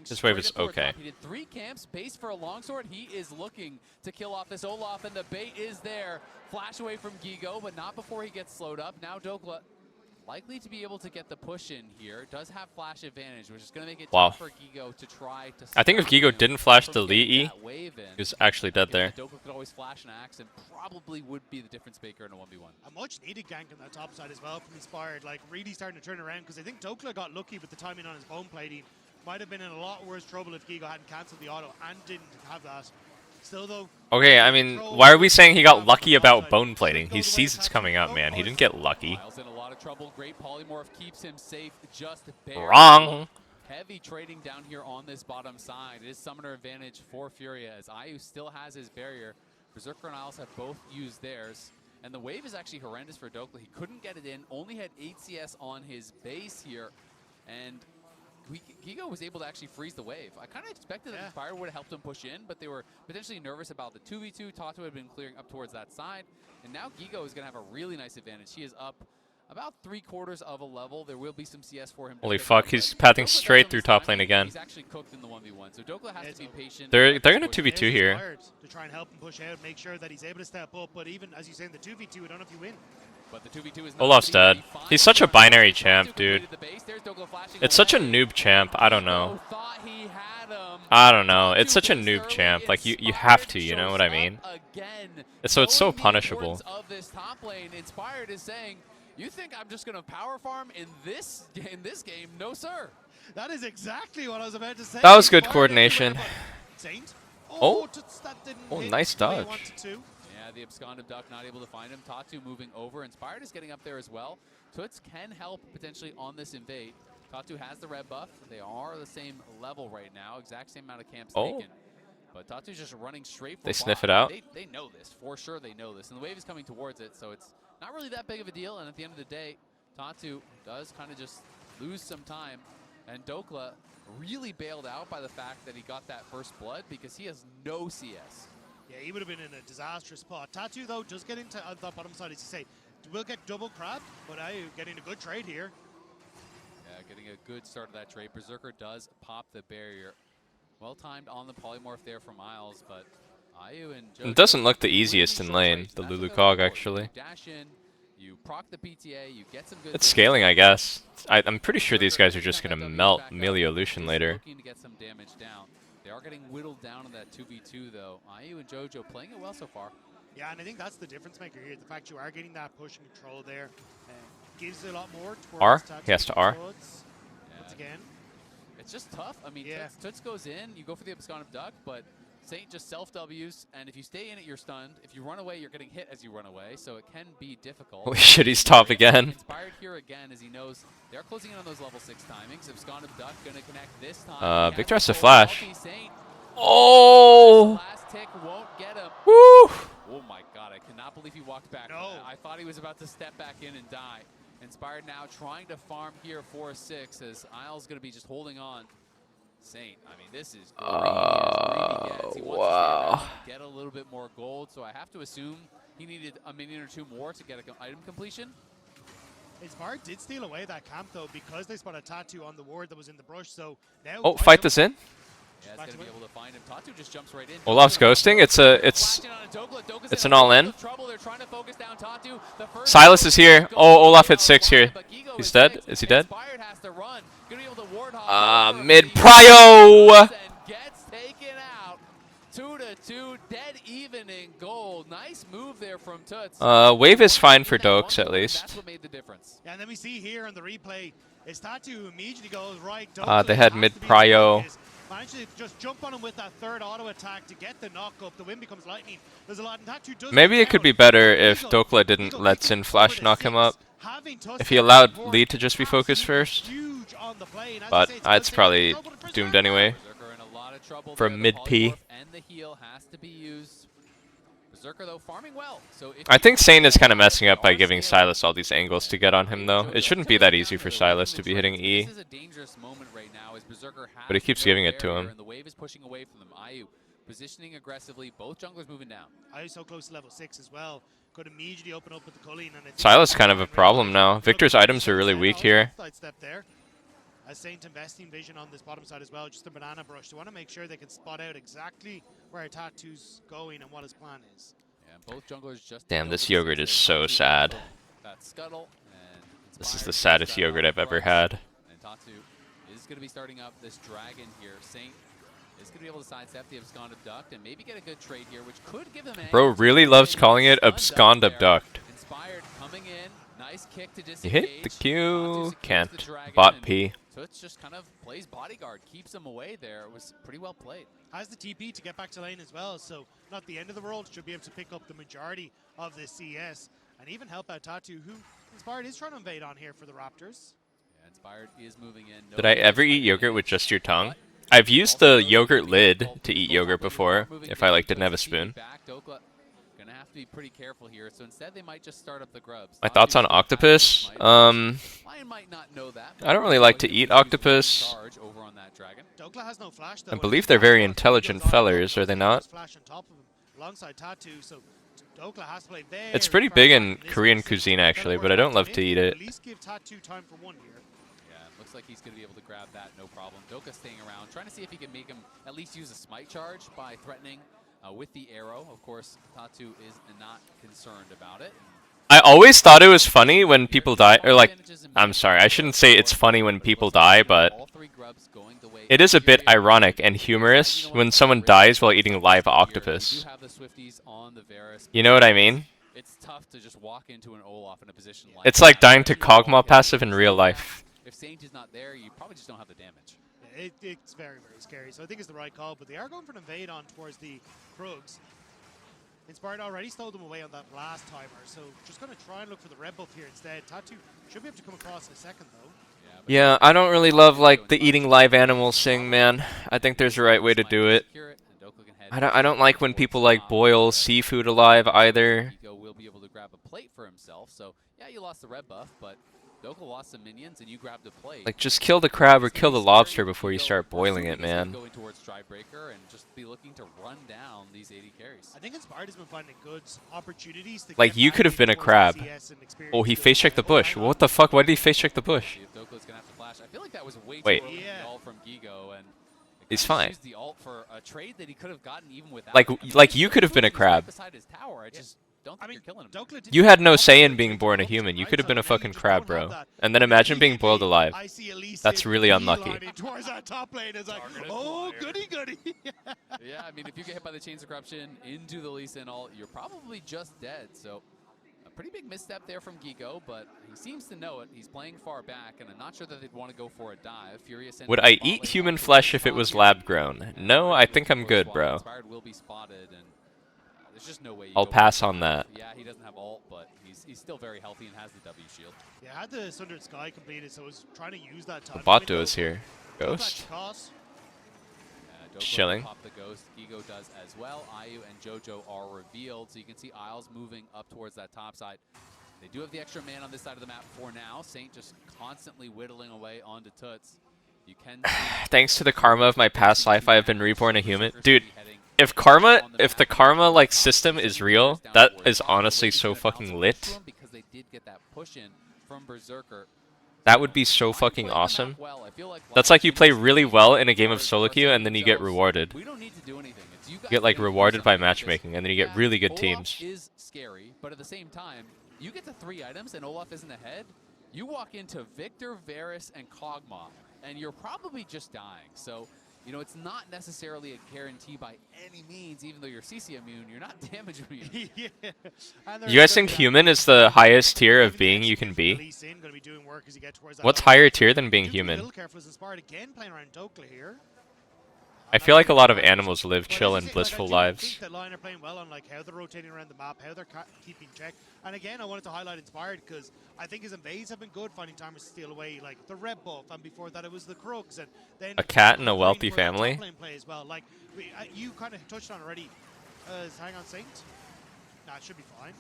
This wave is okay. He did 3 camps, base for a longsword. He is looking to kill off this Olaf, and the bait is there. Flash away from Gigo, but not before he gets slowed up. Now Dokla likely to be able to get the push in here. Does have flash advantage, which is going to make it Wow. tough for Gigo to try to I think if stop Gigo him didn't flash the from Lee getting E, that wave in. he was actually dead Given there. that Dokla could always flash an axe and probably would be the difference maker in a 1v1. A much needed gank on that top side as well from Inspired, like really starting to turn around, because I think Dokla got lucky with the timing on his bone plating. Might have been in a lot worse trouble if Gigo hadn't cancelled the auto and didn't have that. Still though. Okay, I mean, why are we saying he got lucky about bone plating? He sees it's coming up, man. He didn't get lucky. Miles in a lot of trouble. Great polymorph keeps him safe just barely. Wrong. Heavy trading down here on this bottom side. It is summoner advantage for Furia as Ayu still has his barrier. Berserker and Isles have both used theirs. And the wave is actually horrendous for Dokla. He couldn't get it in, only had 8 CS on his base here. And Gigo was able to actually freeze the wave. I kind of expected that Inspired would have helped him push in, but they were potentially nervous about the 2v2. Tatu had been clearing up towards that side. And now Gigo is going to have a really nice advantage. He is up about 3/4 of a level. There will be some CS for him. Holy fuck, he's pathing straight through top lane again. He's actually cooked in the 1v1, so Dokla has to be patient. They're gonna 2v2 here. To try and help him push out, make sure that he's able to step up. But even as you say in the 2v2, we don't know if you win. But the 2v2 is Olaf's dead. He's such a binary champ, dude. It's such a noob champ. I don't know. I don't know. It's such a noob champ. Like you have to. You know what I mean? So it's so punishable. Of this top lane, Inspired is saying, "You think I'm just gonna power farm in this game? No, sir." That is exactly what I was about to say. That was good coordination. Saint. Oh, that didn't oh, hit nice the way he dodge. wanted to. Yeah, the absconded duck not able to find him. Tatu moving over. Inspired is getting up there as well. Toots can help potentially on this invade. Tatu has the red buff. They are the same level right now. Exact same amount of camps taken. But Tatu's just running straight for They bot. sniff it out. They know this. For sure they know this. And the wave is coming towards it, so it's not really that big of a deal. And at the end of the day, Tatu does kind of just lose some time. And Dokla really bailed out by the fact that he got that first blood because he has no CS. Yeah, he would have been in a disastrous spot. Tatu, though, just getting to the bottom side, as you say, will get double crab, but Ayu getting a good trade here. Yeah, getting a good start of that trade. Berserker does pop the barrier. Well timed on the polymorph there from Miles, but Ayu and Jojo It doesn't look the easiest in lane, the Lulu Cog, actually. You dash in, you proc the PTA, you get some good. It's scaling, I guess. I'm pretty sure these guys are just gonna melt Melio Lucian later. Looking to get some damage down. They are getting whittled down in that 2v2 though. Ayu and Jojo playing it well so far. Yeah, and I think that's the difference maker here. The fact you are getting that push and control there gives a lot more R? towards Tatu. He has to R. Once again. It's just tough. I mean, Yeah. Toots goes in, you go for the absconded duck, but Saint just self-Ws, and if you stay in it, you're stunned. If you run away, you're getting hit as you run away, so it can be difficult. Holy shit, he's top again. Inspired here again as he knows they're closing in on those level 6 timings. Absconded duck gonna connect this time. Victor has to flash. Saint. Oh! Last tick won't get him. Woo! Oh my god, I cannot believe he walked back. No. I thought he was about to step back in and die. Inspired now trying to farm here for a 6 as Isles going to be just holding on. Saint, I mean, this is greedy as greedy gets. He wants to stay around and get a little bit more gold, so I have to assume he needed a minion or 2 more to get an item completion. Inspired did steal away that camp, though, because they spotted a Tatu on the ward that was in the brush, so now... Oh, fight this in. Yeah, it's going to be able to find him. Tatu just jumps right in. Olaf's ghosting. It's an all-in. Silas is here. Oh, Olaf hit 6 here. He's dead. Is he dead? Mid prio. Gets taken out. 2-2, dead even in gold. Nice move there from Toots. Wave is fine for Dokes at least. That's what made the difference. Yeah, and then we see here on the replay, is Tatu immediately goes right. They had mid prio. Managed to just jump on him with that third auto attack to get the knock up. The win becomes lightning. There's a lot, and Tatu does. Maybe it could be better if Dokla didn't let Sin Flash knock him up. If he allowed Lee to just be focused first. But it's probably doomed anyway. For a mid P. And the heal has to be used. Berserker though farming well. So I think Sane is kind of messing up by giving Silas all these angles to get on him though. It shouldn't be that easy for Silas to be hitting E. This is a dangerous moment right now as Berserker has But he keeps giving it to him. and the wave is pushing away from them. Ayu positioning aggressively, both junglers moving down. Ayu so close to level 6 as well. Could immediately open up with the Culling, and Silas kind of a problem now. Victor's items are really weak here. Step there. As Saint investing vision on this bottom side as well, just a banana brush. They want to make sure they can spot out exactly where Tatu's going and what his plan is. Yeah, both junglers just Damn, this yogurt is so sad. That scuttle and This is the saddest yogurt I've ever had. And Tatu is going to be starting up this dragon here. Saint is going to be able to sidestep the abscond abduct and maybe get a good trade here, which could give him an Bro really loves calling it abscond abduct. Inspired coming in. Nice kick to You disengage. hit the Q. Can't. Bot P. Toots just kind of plays bodyguard, keeps him away there. It was pretty well played. Has the TP to get back to lane as well, so not the end of the world. Should be able to pick up the majority of the CS and even help out Tatu, who Inspired is trying to invade on here for the Raptors. Yeah, Inspired is moving in. Did I ever eat yogurt with just your tongue? I've used the yogurt lid to eat yogurt before, if I like didn't have a spoon. Gonna have to be pretty careful here, so instead they might just start up the grubs. My thoughts on octopus? Lion might not know that. I don't really like to eat octopus. Dokla has no flash, I believe they're very intelligent fellers, are they not? Flash on top of him alongside Tatu, so Dokla has to play very It's pretty big in Korean cuisine actually, but I don't love to eat it. At least give Tatu time for one here. Yeah, looks like he's going to be able to grab that, no problem. Doka staying around, trying to see if he can make him at least use a smite charge by threatening with the arrow. Of course, Tatu is not concerned about it. I always thought it was funny when people die, or like, I'm sorry, I shouldn't say it's funny when people die, but it is a bit ironic and humorous when someone dies while eating live octopus. You know what I mean? It's tough to just walk into an Olaf in a position like It's like dying to Kog'Maw passive in real life. If Saint is not there, you probably just don't have the damage. It's very, very scary. So I think it's the right call, but they are going for an invade on towards the Krugs. Inspired already stole them away on that last timer, so just going to try and look for the red buff here instead. Tatu should be able to come across in a second, though. Yeah, I don't really love like the eating live animals thing, man. I think there's a right way to do it. I don't like when people like boil seafood alive either. Gigo will be able to grab a plate for himself, so yeah, you lost the red buff, but Doka lost some minions and you grabbed a plate. Like just kill the crab or kill the lobster before you start boiling it, man. Going towards Strikebreaker and just be looking to run down these 80 carries. I think Inspired has been finding good opportunities to Like you could have been a crab. Oh, he face checked the bush. What the fuck? Why did he face check the bush? Doka's gonna have to flash. I feel like that was way Wait. too early all from Gigo, and He's fine. used the ult for a trade that he could have gotten even without. Like you could have been a crab. Beside his tower, I just don't think you're killing him. You had no say in being born a human. You could have been a fucking crab, bro. And then imagine being boiled alive. That's really unlucky. Towards that top lane is like, oh, goody, goody. Yeah, I mean, if you get hit by the Chains of Corruption into the Lee Sin ult, you're probably just dead. So a pretty big misstep there from Gigo, but he seems to know it. He's playing far back, and I'm not sure that they'd want to go for a dive. Furious Would I eat human flesh if it was lab grown? No, I think I'm good, bro. Inspired will be spotted, and there's just no way you I'll go pass for on that. Yeah, he doesn't have ult, but he's still very healthy and has the W shield. Yeah, had the Sundered Sky completed, so I was trying to use that time. The bot is here. Ghost. Doka Chilling. Pop the Ghost. Gigo does as well. Ayu and Jojo are revealed, so you can see Isles moving up towards that top side. They do have the extra man on this side of the map for now. Saint just constantly whittling away onto Toots. You can Thanks to the karma of my past life, I have been reborn a human. Dude, if the karma like system is real, that is honestly so fucking lit. because they did get that push in from Berserker. That would be so fucking awesome. That's like you play really well in a game of solo queue and then you get rewarded. We don't need to do anything. It's you You get like rewarded by matchmaking and then you get really good teams. Is scary, but at the same time, you get the 3 items and Olaf isn't ahead. You walk into Victor, Varus, and Kog'Maw, and you're probably just dying. So, you know, it's not necessarily a guarantee by any means, even though you're CC immune, you're not damage immune. You guys think human is the highest tier of being you can be? What's higher tier than being human? I feel like a lot of animals live chill and blissful lives. I think that LYON are playing well on like how they're rotating around the map, how they're keeping check. And again, I wanted to highlight Inspired because I think his invades have been good, finding timers to steal away like the red buff, and before that it was the Krugs, and then A cat in a wealthy family. play as well. Like you kind of touched on already. Hang on, Saint. Nah, it should be fine.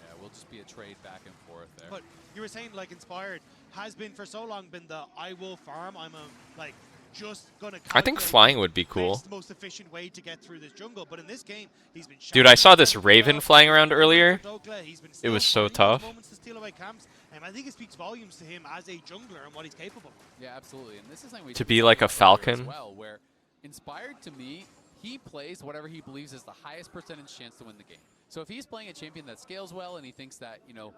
Yeah, we'll just be a trade back and forth there. But you were saying like Inspired has been for so long been the I will farm. I'm a like. Just gonna I think flying would be cool. the most efficient way to get through this jungle, but in this game, he's been Dude, I saw this Raven flying around earlier. It was so tough. To steal away camps, and I think it speaks volumes to him as a jungler and what he's capable of. Yeah, absolutely. And this is something we To be like a falcon. as well, where Inspired to me, he plays whatever he believes is the highest percentage chance to win the game. So if he's playing a champion that scales well and he thinks that, you know,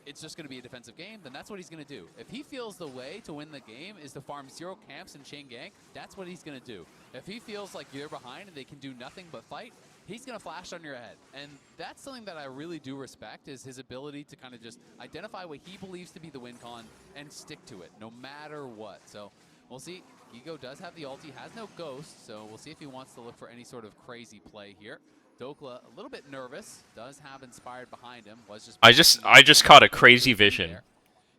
it's just going to be a defensive game, then that's what he's going to do. If he feels the way to win the game is to farm 0 camps and chain gank, that's what he's going to do. If he feels like you're behind and they can do nothing but fight, he's going to flash on your head. And that's something that I really do respect, is his ability to kind of just identify what he believes to be the win con and stick to it, no matter what. So we'll see. Gigo does have the ult. He has no ghost, so we'll see if he wants to look for any sort of crazy play here. Dokla a little bit nervous, does have Inspired behind him. I just caught a crazy vision.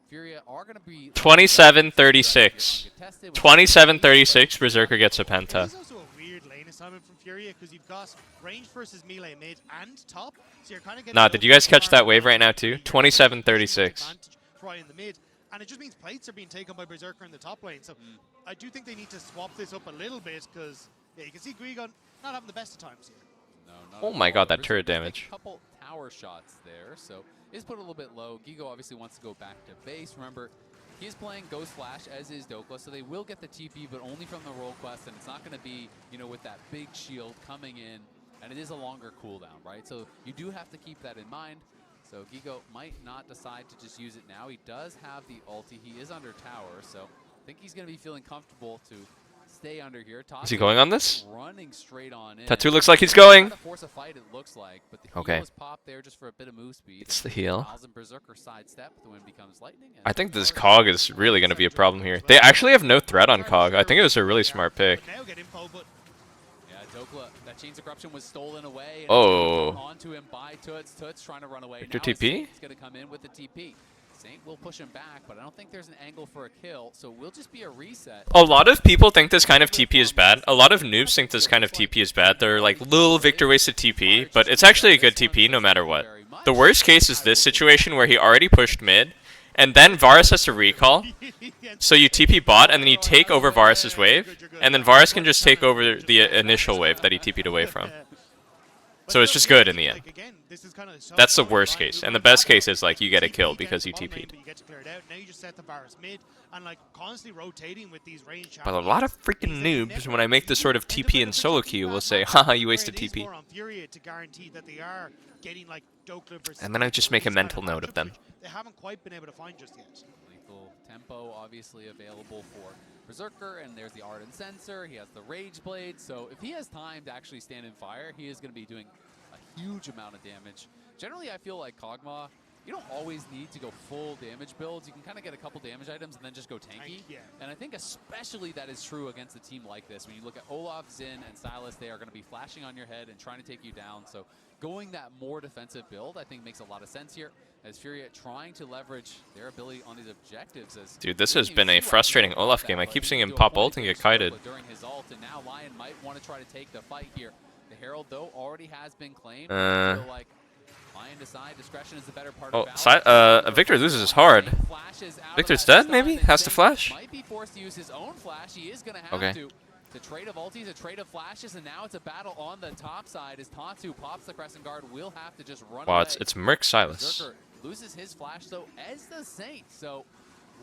Furia are going to be 27-36. 27-36, Berserker gets a penta. There's also a weird lane assignment from Furia because you've got range versus melee mid and top. So you're kind of getting Nah, did you guys catch that wave right now too? 27-36. Try in the mid, and it just means plates are being taken by Berserker in the top lane. So I do think they need to swap this up a little bit because yeah, you can see Guigon not having the best of times here. Oh my god, that turret damage. A couple tower shots there, so is put a little bit low. Gigo obviously wants to go back to base. Remember, he is playing Ghost Flash, as is Dokla, so they will get the TP, but only from the roll quest, and it's not going to be, you know, with that big shield coming in, and it is a longer cooldown, right? So you do have to keep that in mind. So Gigo might not decide to just use it now. He does have the ulti. He is under tower, so I think he's going to be feeling comfortable to stay under here. Is he going on this? Running straight on in. Tattoo looks like he's going. Force a fight, it looks like, but the Okay. heal is popped there just for a bit of move speed. It's the heal. Berserker sidestep, the wind becomes lightning. I think this Cog is really going to be a problem here. They actually have no threat on Cog. I think it was a really smart pick. Yeah, Dokla, that Chains of Corruption was stolen away. And Oh. onto him by Toots. Toots trying to run away. Victor Now TP? He's going to come in with the TP. Saint will push him back, but I don't think there's an angle for a kill, so we'll just be a reset. A lot of people think this kind of TP is bad. A lot of noobs think this kind of TP is bad. They're like, little Victor wasted TP, but it's actually a good TP no matter what. The worst case is this situation where he already pushed mid, and then Varus has to recall. So you TP bot, and then you take over Varus's wave, and then Varus can just take over the initial wave that he TP'd away from. So it's just good in the end. That's the worst case, and the best case is like you get a kill because you TP'd. But a lot of freaking noobs, when I make this sort of TP in solo queue, will say, haha, you wasted TP. And then I just make a mental note of them. They haven't quite been able to find just yet. Lethal tempo obviously available for Berserker, and there's the Ardent Sensor. He has the Rage Blade, so if he has time to actually stand in fire, he is going to be doing a huge amount of damage. Generally, I feel like Kog'Maw, you don't always need to go full damage builds. You can kind of get a couple damage items and then just go tanky. And I think especially that is true against a team like this. When you look at Olaf, Xin, and Silas, they are going to be flashing on your head and trying to take you down. So going that more defensive build, I think, makes a lot of sense here. As Furia trying to leverage their ability on these objectives. As Dude, this has been a frustrating Olaf game. I keep seeing him pop ult and get kited. during his ult, and now LYON might want to try to take the fight here. The Herald, though, already has been claimed. I feel like LYON decide discretion is the better part of balance. Victor loses hard. Victor's dead, maybe? Has to flash? Might be forced to use his own flash. He is going to have to. The trade of ultis, a trade of flashes, and now it's a battle on the top side as Tatsu pops the Crescent Guard. Will have to just run away. It's Merc Silas. Berserker loses his flash, though, as the Saint. So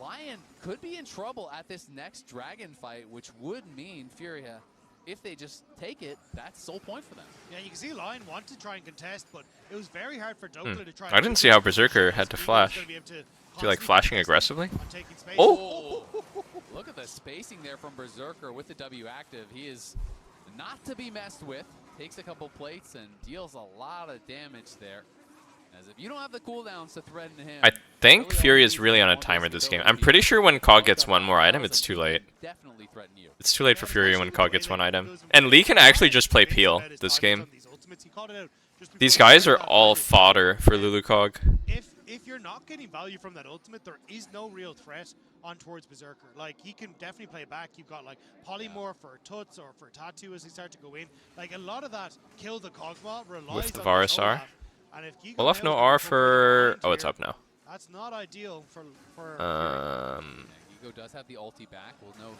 LYON could be in trouble at this next Dragon fight, which would mean Furia, if they just take it, that's sole point for them. Yeah, you can see LYON want to try and contest, but it was very hard for Dokla to try. I didn't see how Berserker had to flash. Is he like flashing aggressively? Oh! Look at the spacing there from Berserker with the W active. He is not to be messed with. Takes a couple plates and deals a lot of damage there. As if you don't have the cooldowns to threaten him. I think Fury is really on a timer this game. I'm pretty sure when Cog gets one more item, it's too late. It's too late for Fury when Cog gets one item. And Lee can actually just play Peel this game. These guys are all fodder for Lulu Cog. If you're not getting value from that ultimate, there is no real threat on towards Berserker. Like, he can definitely play back. You've got like Polymorph for Tuts or for Tattoo as he starts to go in. Like, a lot of that kill the Kog'Maw relies With the on Varus R. Olaf. And if Gigo Olaf no nails R the for... here, Oh, it's up now. That's not ideal for Gigo does have the ulti back. We'll know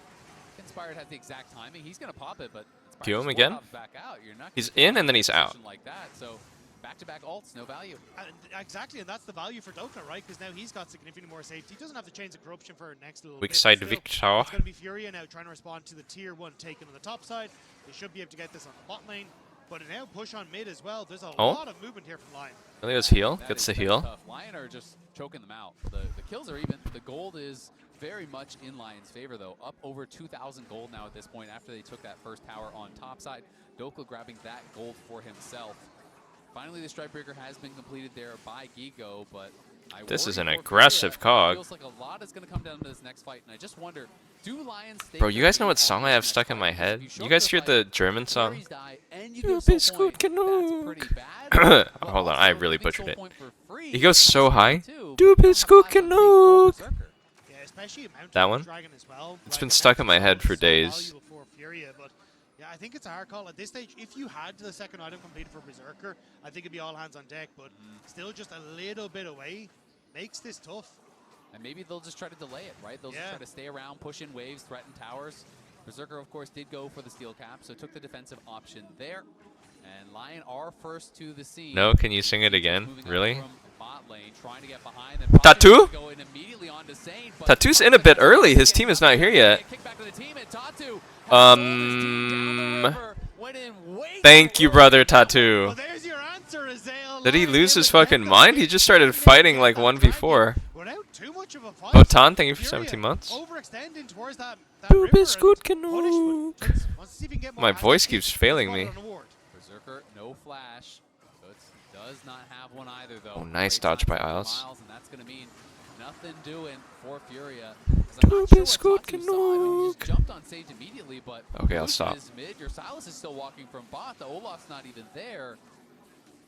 Inspired has the exact timing. He's going to pop it, but Cue him again? back out. You're not He's in and then he's out. like that. So back-to-back ults, no value. Exactly, and that's the value for Dokla, right? Because now he's got significantly more safety. He doesn't have the Chains of Corruption for next little Weak bit, side but still, Victor. It's going to be Furia now trying to respond to the tier 1 taken on the top side. They should be able to get this on the bot lane. But now push on mid as well. There's a lot of movement here from LYON. Elio's heal. Gets the heal. Tough. Lion are just choking them out. The kills are even. The gold is very much in Lion's favor, though. Up over 2,000 gold now at this point after they took that first tower on top side. Dokla grabbing that gold for himself. Finally, the Strikebreaker has been completed there by Gigo, but this is an aggressive cog. Feels like a lot is going to come down to this next fight, and I just wonder, do Lions stay? Bro, you guys know what song I have stuck in my head? You guys hear the German song? Du bist gut genug. Hold on, I really butchered it. He goes so high. Du bist gut genug. That one? It's been stuck in my head for days. Yeah, I think it's a hard call at this stage. If you had the second item completed for Berserker, I think it'd be all hands on deck, but still just a little bit away makes this tough. And maybe they'll just try to delay it, right? They'll just try to stay around, push in waves, threaten towers. Berserker, of course, did go for the steel cap, so took the defensive option there. And Lion are first to the scene. No, can you sing it again? Really? Lane, trying to get behind Tattoo? Tattoo's in a bit early. His team is not here yet. Thank you, brother Tattoo. Did he lose his fucking mind? He just started fighting like 1v4. Botan, thank you for 17 months. Du bist gut genug. My voice keeps failing me. Berserker, no flash. Does not have one either, though. Oh, nice dodge by Isles. And that's going to mean nothing doing for Furia. Du bist gut genug. He jumped on Sage immediately, but okay, I'll stop. Mid. Your Silas is still walking from bot. The Olaf's not even there.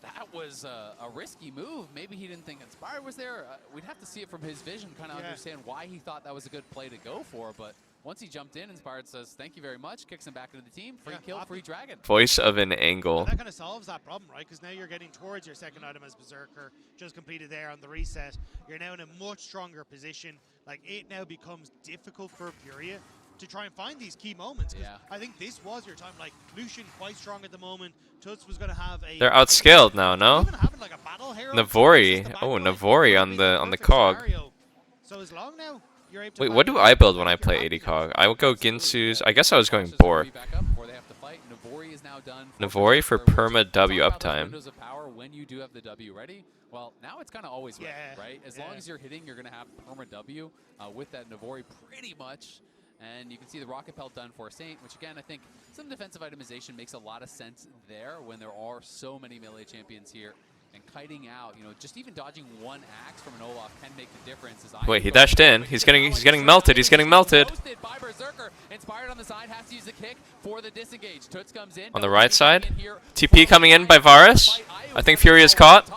That was a risky move. Maybe he didn't think Inspire was there. We'd have to see it from his vision, kind of understand why he thought that was a good play to go for. But once he jumped in, Inspired says, thank you very much, kicks him back into the team. Free kill, free dragon. Voice of an angle. And that kind of solves that problem, right? Because now you're getting towards your second item as Berserker, just completed there on the reset. You're now in a much stronger position. Like, it now becomes difficult for Furia to try and find these key moments. I think this was your time. Like, Lucian quite strong at the moment. Tuts was going to have a... They're outscaled now, no? Navori. Oh, Navori on the cog. So as long now... Wait, what do I build when I play AD Cog? I would go Ginsu's. I guess I was going Boar. Navori for perma W uptime. When you do have the W ready, well, now it's kind of always ready, right? As long as you're hitting, you're going to have perma W with that Navori pretty much. And you can see the Rocket Pelt done for Saint, which again, I think some defensive itemization makes a lot of sense there when there are so many melee champions here. And kiting out, you know, just even dodging one axe from an Olaf can make the difference. Wait, he dashed in. He's getting melted. He's getting melted. By Berserker. Inspired on the side, has to use the kick for the disengage. Toots comes in. On the right side. TP coming in by Varus. I think Fury is caught.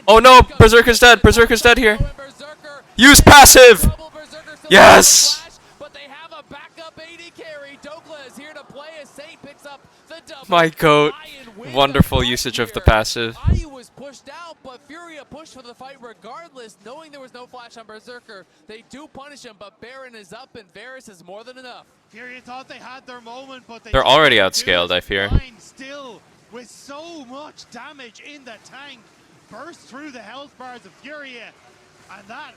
Oh no, Berserker's dead. Berserker's dead here. Use passive. Yes. But they have a backup AD carry. Dokla is here to play as Saint picks up the double. My goat. Wonderful usage of the passive. Was pushed out, but Furia pushed for the fight regardless, knowing there was no flash on Berserker. They do punish him, but Baron is up, and Varus is more than enough. Furia thought they had their moment, but they're already outscaled, I fear. Still, with so much damage in the tank, burst through the health bars of Furia, and that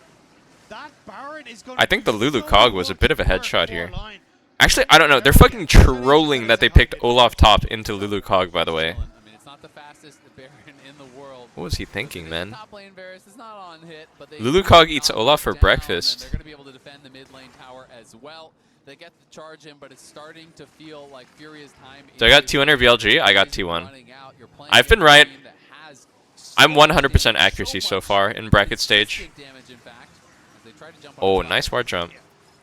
Baron is going to... I think the Lulu Cog was a bit of a headshot here. Actually, I don't know. They're fucking trolling that they picked Olaf top into Lulu Cog, by the way. I mean, it's not the fastest Baron in the world. What was he thinking, man? Top lane Varus is not on hit, but Lulu Cog eats Olaf for breakfast. They're going to be able to defend the mid lane tower as well. They get the charge in, but it's starting to feel like Furia's time. So I got 200 BLG. I got T1. I've been right. I'm 100% accuracy so far in bracket stage. Oh, nice ward jump.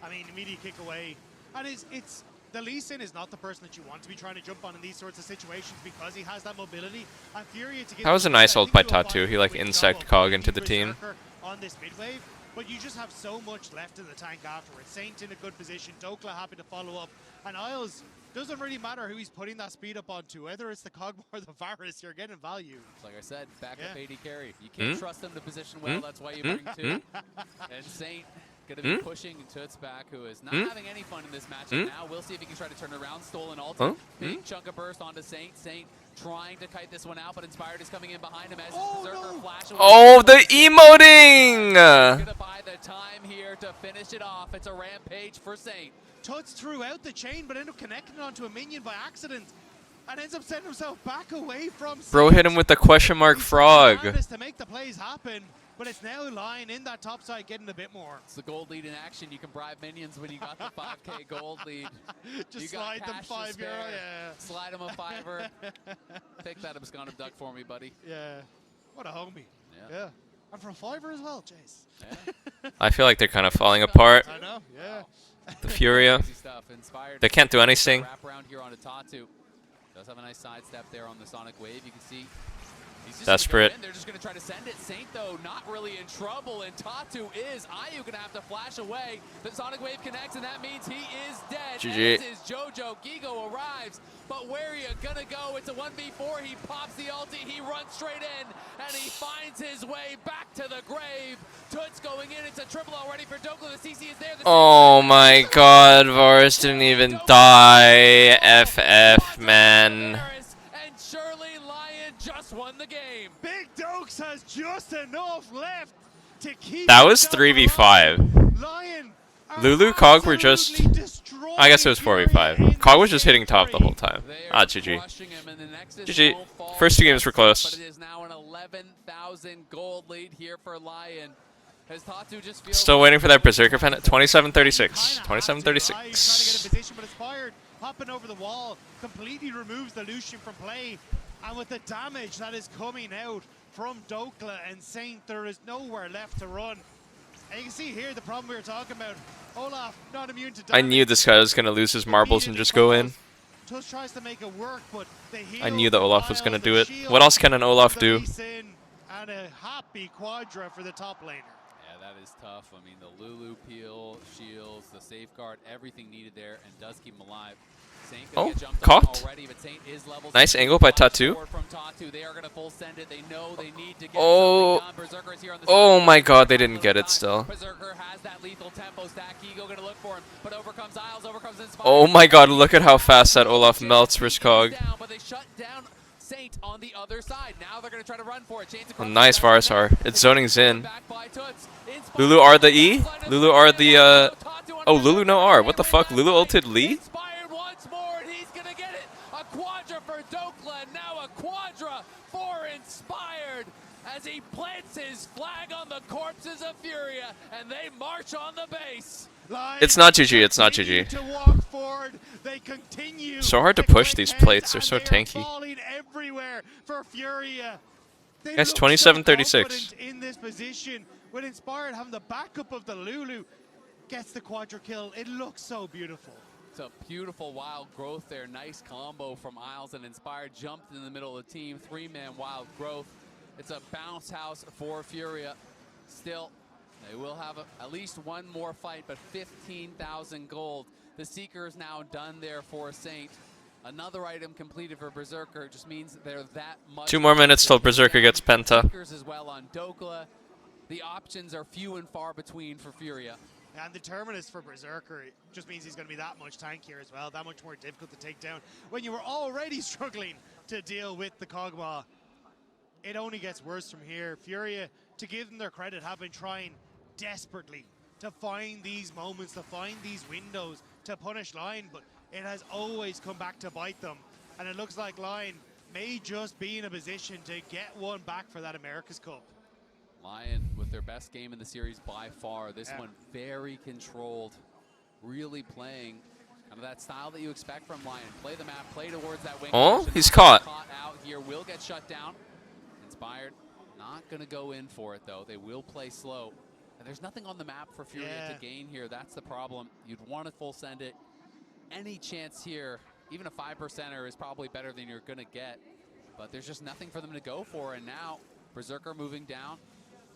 I mean, immediate kick away. And it's the Lee Sin is not the person that you want to be trying to jump on in these sorts of situations because he has that mobility. And Furia to get that was a nice ult by Tattoo. He like insect cog into the team. On this mid wave, but you just have so much left in the tank afterwards. Saint in a good position, Dokla happy to follow up, and Isles doesn't really matter who he's putting that speed up onto, whether it's the Cog or the Varus, you're getting value. Like I said, backup AD carry. You can't trust them to position well, that's why you bring two. And Saint going to be pushing Toots back, who is not having any fun in this matchup now. We'll see if he can try to turn it around. Stolen ult. Big chunk of burst onto Saint. Saint trying to kite this one out, but Inspired is coming in behind him as Berserker flash away. Oh, the emoting! Gonna buy the time here to finish it off. It's a rampage for Saint. Toots threw out the chain, but ended up connecting onto a minion by accident. and ends up setting himself back away from Bro hit him with the question mark frog. to make the plays happen, but it's now Lion in that top side getting a bit more. It's the gold lead in action. You can bribe minions when you got the 5K gold lead. Just you got slide them cash to €5, spare. yeah. Slide them a $5. Take that Abscondum duck for me, buddy. Yeah. What a homie. Yeah. And for a $5 as well, Chase. Yeah. I feel like they're kind of falling apart. I know, yeah. The Furia. Inspired They can't do anything. Wrap around here onto Tatu. Does have a nice sidestep there on the Sonic Wave. You can see he's just Desperate. They're just going to try to send it. Saint, though, not really in trouble, and Tatu is. Ayu going to have to flash away. The Sonic Wave connects, and that means he is dead. GG. As is Jojo. Gigo arrives, but where are you going to go? It's a 1v4. He pops the ulti. He runs straight in, and he finds his way back to the grave. Toots going in. It's a triple already for Dokla. The CC is there. Oh my god, Varus didn't even die. FF, man. And surely Lion just won the game. Big Dokes has just enough left to keep. That was 3v5. Lion Lulu, Cog were just... I guess it was 4v5. Cog was just hitting top the whole time. Ah, GG. GG. First 2 games were close. But it is now an 11,000 gold lead here for Lion. As Tatu just feels Still waiting for that Berserker pennant. 27-36. Trying to get 27-36. a position, but it's fired. Hopping over the wall, completely removes the Lucian from play. And with the damage that is coming out from Dokla and Saint, there is nowhere left to run. And you can see here the problem we were talking about. Olaf not immune to damage. I knew this guy was going to lose his marbles and just go in. Tusk tries to make it work, but the I knew that Olaf was going to do it. What else can an Olaf do? And a happy quadra for the top laner. Yeah, that is tough. I mean, the Lulu peel, shields, the safeguard, everything needed there, and does keep him alive. Saint Oh, get jumped on caught. already, but Saint is level Nice 6. angle by Tatu. From Tatu. They are going to full send it. They know they need to get Oh, something done. Berserker is here on the oh side. my god, they didn't get it still. Berserker has that lethal tempo stack. Gigo going to look for him, but overcomes Isles, overcomes Inspire. Oh my god, look at how fast that Olaf melts for Cog. Down, but they shut down Saint on the other side. Now they're going to try to run for it. Chains across Nice the Varsar. It's zoning Zin. back by Toots. Lulu R the E? Lulu R the Oh, Lulu no R. What the fuck? Lulu ulted Lee? Inspired once more, and he's going to get it. A quadra for Dokla, and now a quadra for Inspired as he plants his flag on the corpses of Furia, and they march on the base. It's not GG, it's not GG. To walk forward, they continue So hard to push these plates, they're so tanky. falling everywhere for Furia. They Guys, look 27-36. so confident in this position. With Inspired having the backup of the Lulu, gets the quadra kill. It looks so beautiful. It's a beautiful wild growth there. Nice combo from Isles and Inspired. Jumped in the middle of the team. 3-man wild growth. It's a bounce house for Furia. Still, they will have at least one more fight, but 15,000 gold. The Seeker is now done there for Saint. Another item completed for Berserker just means they're that much. 2 more minutes till Berserker gets penta. Seekers as well on Dokla. The options are few and far between for Furia. And the Terminus for Berserker just means he's going to be that much tankier as well, that much more difficult to take down. When you were already struggling to deal with the Kog'Maw, it only gets worse from here. Furia, to give them their credit, have been trying desperately to find these moments, to find these windows, to punish Lion, but it has always come back to bite them. And it looks like Lion may just be in a position to get one back for that America's Cup. Lion with their best game in the series by far. This one very controlled, really playing kind of that style that you expect from Lion. Play the map, play towards that wing. Oh, he's caught. Caught out here, will get shut down. Inspired, not going to go in for it though. They will play slow. And there's nothing on the map for Furia to gain here. That's the problem. You'd want to full send it. Any chance here, even a 5%er is probably better than you're going to get. But there's just nothing for them to go for. And now Berserker moving down.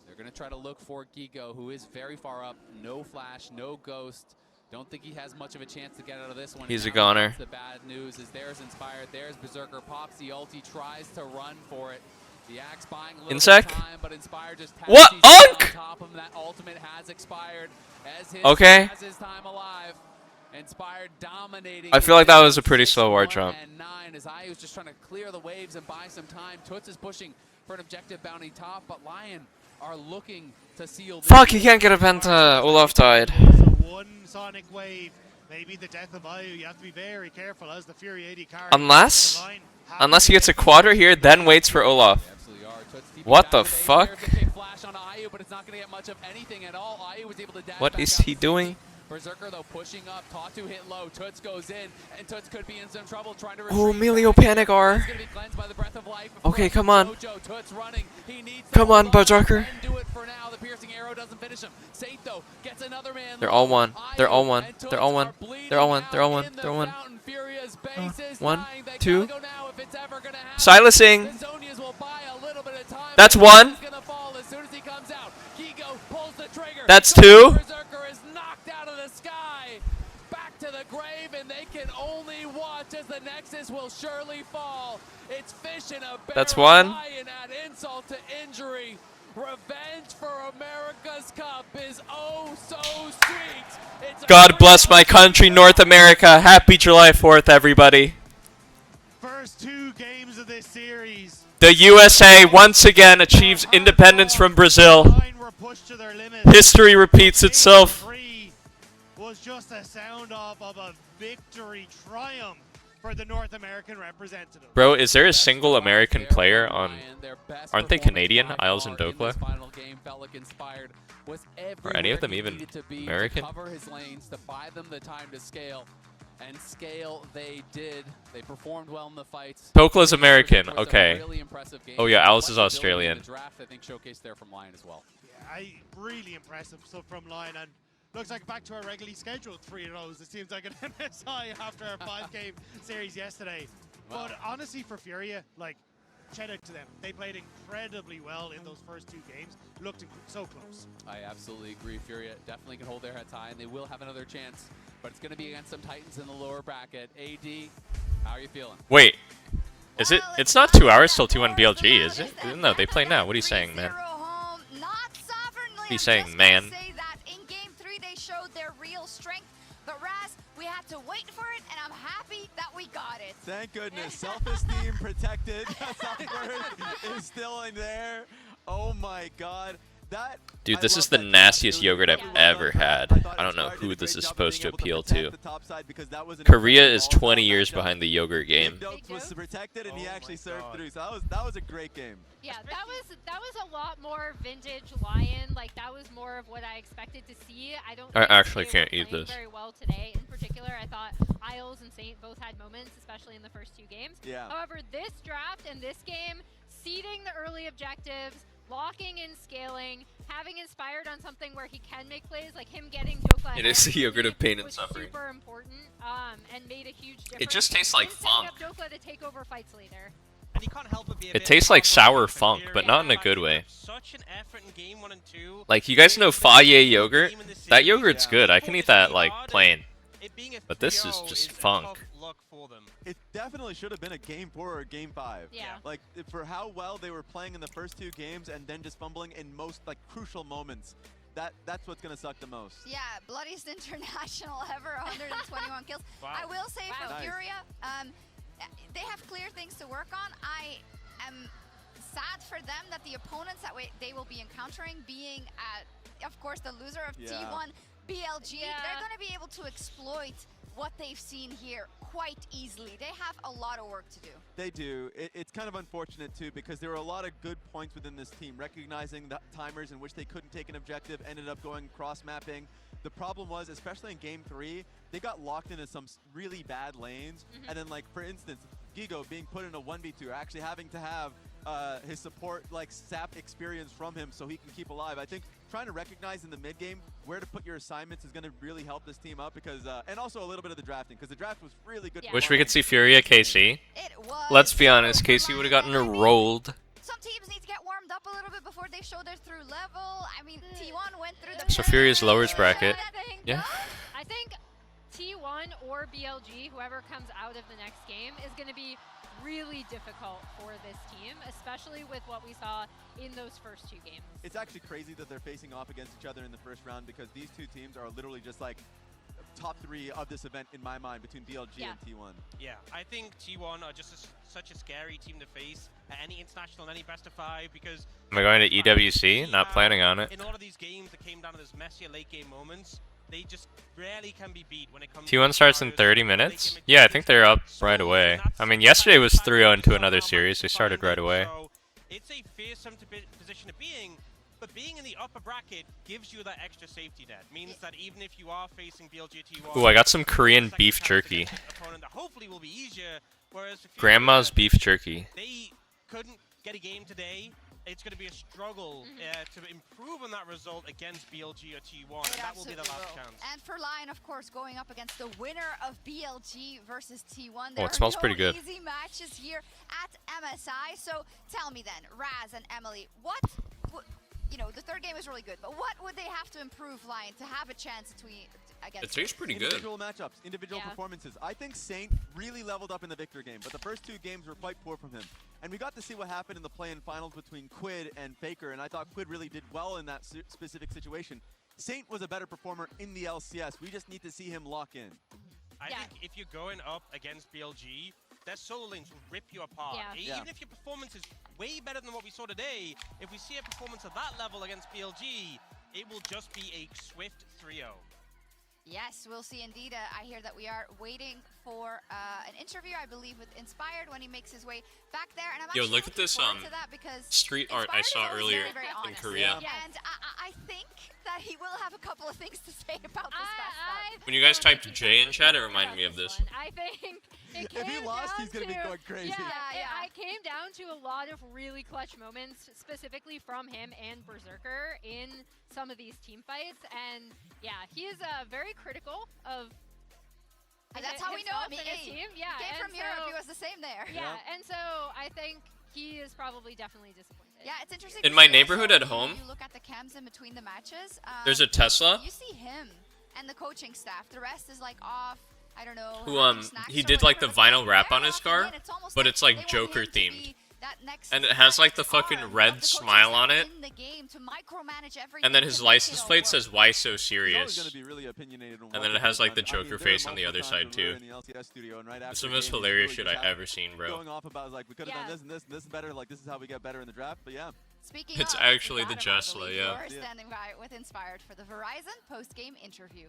They're going to try to look for Gigo, who is very far up. No flash, no ghost. Don't think he has much of a chance to get out of this one. He's a Now goner. The bad news is there's Inspired, there's Berserker, pops the ulti, tries to run for it. The Axe buying a little Insec? bit of time, but Inspired just What? taps on Unk? top of him. That ultimate has expired as his, Okay. has his time alive. Inspired dominating. I feel like that was a pretty slow ward jump. And 9 as I was just trying to clear the waves and buy some time. Toots is pushing for an objective bounty top, but Lion are looking to seal. Fuck, he can't get a penta. Olaf died. So one Sonic Wave maybe the death of Ayu. You have to be very careful as the Fury AD card. Unless he gets a quadra here, then waits for Olaf. What the fuck? What is he doing? Berserker though pushing up, Tatu hit low, Toots goes in, and Toots could be in some trouble trying to Oh, Melio Panic R. Okay, come on. Come on, Berserker. They're all one. They're all one. They're all one. They're all one. They're all one. They're all one. 1, 2. Silasing. That's 1. That's 2. To the grave, and they can only watch as the Nexus will surely fall. It's fish in a barrel. That's 1. Lion add insult to injury. Revenge for America's Cup is oh so sweet. It's God bless my country, North America. Happy July 4th, everybody. First 2 games of this series. The USA once again achieves independence from Brazil. History repeats itself. Was just a sound off of a victory triumph for the North American representative. Bro, is there a single American player on... Aren't they Canadian, Isles and Dokla? Are any of them even American? And scale they did. They performed well in the fights. Tokla's American, okay. Oh yeah, Alice is Australian. The draft, I think, showcased there from LYON as well. Yeah, really impressive stuff from LYON, and looks like back to our regularly scheduled 3-0s. It seems like an MSI after our 5-game series yesterday. Wow. But honestly, for Furia, like, shout out to them. They played incredibly well in those first 2 games. Looked so close. I absolutely agree. Furia definitely can hold their heads high, and they will have another chance. But it's going to be against some Titans in the lower bracket. AD, how are you feeling? Wait, is it? It's not 2 hours till T1 BLG, is it? No, they play now. What are you saying, man? What are you saying, man? In game 3 they showed their real strength, but Raz, we had to wait for it, and I'm happy that we got it. Thank goodness. Self-esteem protected. Songbird is still in there. Oh my god. Dude, this is the nastiest yogurt I've ever had. I don't know who this is supposed to appeal to. Korea is 20 years behind the yogurt game. Was protected and he actually served through. So that was a great game. Yeah, that was a lot more vintage LYON. Like that was more of what I expected to see. I actually can't eat this. Very well today. In particular, I thought Isles and Saint both had moments, especially in the first 2 games. Yeah. However, this draft and this game, seeding the early objectives, locking in scaling, having inspired on something where he can make plays, like him getting Dokla. It is the yogurt of pain and suffering. Super important, and made a huge difference. It just tastes like funk. Dokla to take over fights later. And you can't help but be It tastes like sour funk, but not in a good way. Such an effort in game 1 and 2. Like, you guys know Faye yogurt? That yogurt's good. I can eat that, like, plain. But this is just funk. It definitely should have been a game 4 or a game 5. Yeah. Like, for how well they were playing in the first 2 games and then just fumbling in most, like, crucial moments. That's what's going to suck the most. Yeah, bloodiest international ever, 121 kills. Wow. I will say for Nice. Furia, they have clear things to work on. I am sad for them that the opponents that they will be encountering being, of course, the loser of T1 BLG, they're going to be able to exploit what they've seen here quite easily. They have a lot of work to do. They do. It's kind of unfortunate, too, because there were a lot of good points within this team, recognizing the timers in which they couldn't take an objective, ended up going cross-mapping. The problem was, especially in Game 3, they got locked into some really bad lanes, and then, like, for instance, Gigo being put in a 1v2, actually having to have his support, like, sap experience from him so he can keep alive. I think trying to recognize in the mid game where to put your assignments is going to really help this team up, because and also a little bit of the drafting, because the draft was really good. Wish we could see Furia KC. Let's be honest, KC would have gotten rolled. Some teams need to get warmed up a little bit before they show their through level. I mean, T1 went through the... So Furia's lowers bracket. Yeah. I think T1 or BLG, whoever comes out of the next game, is going to be really difficult for this team, especially with what we saw in those first 2 games. It's actually crazy that they're facing off against each other in the first round, because these 2 teams are literally just like top 3 of this event in my mind, between BLG and T1. Yeah, I think T1 are just such a scary team to face at any international and any best of 5, because... Am I going to EWC? Not planning on it. In all of these games that came down to those messier late game moments, they just rarely can be beat when it comes T1 starts in 30 minutes? Yeah, I think they're up right away. I mean, yesterday was 3-0 into another series. They started right away. So it's a fearsome position to being, but being in the upper bracket gives you that extra safety net. Means that even if you are facing BLG T1, Ooh, I got some Korean beef jerky. opponent that hopefully will be easier. Whereas if Grandma's beef jerky. they couldn't get a game today, it's going to be a struggle to improve on that result against BLG or T1, and that will be the last chance. And for LYON, of course, going up against the winner of BLG versus T1. Oh, There it smells are pretty no good. easy matches here at MSI. So tell me then, Raz and Emily, what, you know, the third game is really good, but what would they have to improve, LYON, to have a chance against It tastes pretty good. Individual matchups, individual performances. I think Saint really leveled up in the Victor game, but the first two games were quite poor from him. And we got to see what happened in the play-in finals between Quid and Faker, and I thought Quid really did well in that specific situation. Saint was a better performer in the LCS. We just need to see him lock in. I think if you're going up against BLG, their solo lanes will rip you apart. Even if your performance is way better than what we saw today, if we see a performance at that level against BLG, it will just be a swift 3-0. Yes, we'll see indeed. I hear that we are waiting for an interview, I believe, with Inspired when he makes his way back there. And I'm Yo, actually look at looking this forward to that because street art I saw Inspired is earlier very, very in honest. Korea. And I think that he will have a couple of things to say about this best. When you guys typed J in chat, it reminded me of this. I think it If he came lost, down he's going to be going crazy. I came down to a lot of really clutch moments, specifically from him and Berserker in some of these team fights. And yeah, he is very critical of And that's how we know him. himself and his team. Yeah, He came and from Europe. He was the same there. Yeah, and so I think he is probably definitely disappointed. Yeah, it's interesting. In to my see neighborhood also at home, you look at the cams in between the matches. there's a Tesla. You see him and the coaching staff. The rest is like off. I don't know. Who having snacks he or did like the whatever, vinyl wrap on his car, but it's like Joker themed. And it has like the fucking red smile on it. In the game to micromanage everything. And then his to make license it all plate work. says "Why so He's always serious?" going to be really opinionated on And what then it to has do, like the but, I mean, Joker there were face on the other multiple side times when we were too. in the LCS studio, and right after It's the the most game, he was hilarious really shit just I ever seen, bro. Going off about like we could have done this and this and this better. Like this is how we get better in the draft. But yeah. Speaking It's of, actually we the got him, I Jesla, believe. yeah. We're standing by with Inspired for the Verizon post-game interview.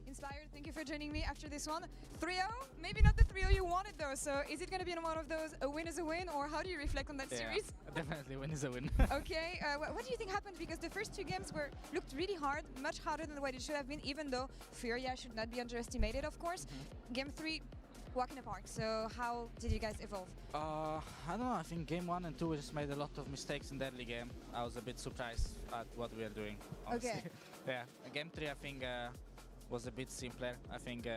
Inspired, thank you for joining me after this one. 3-0, maybe not the 3-0 you wanted though, so is it going to be one of those a win is a win, or how do you reflect on that series? Definitely win is a win. Okay, what do you think happened? Because the first two games looked really hard, much harder than what it should have been, even though Furia should not be underestimated, of course. Game 3, walk in the park, so how did you guys evolve? I don't know, I think game 1 and 2 we just made a lot of mistakes in the early game. I was a bit surprised at what we are doing, honestly. Okay. Yeah, game 3 I think was a bit simpler. I think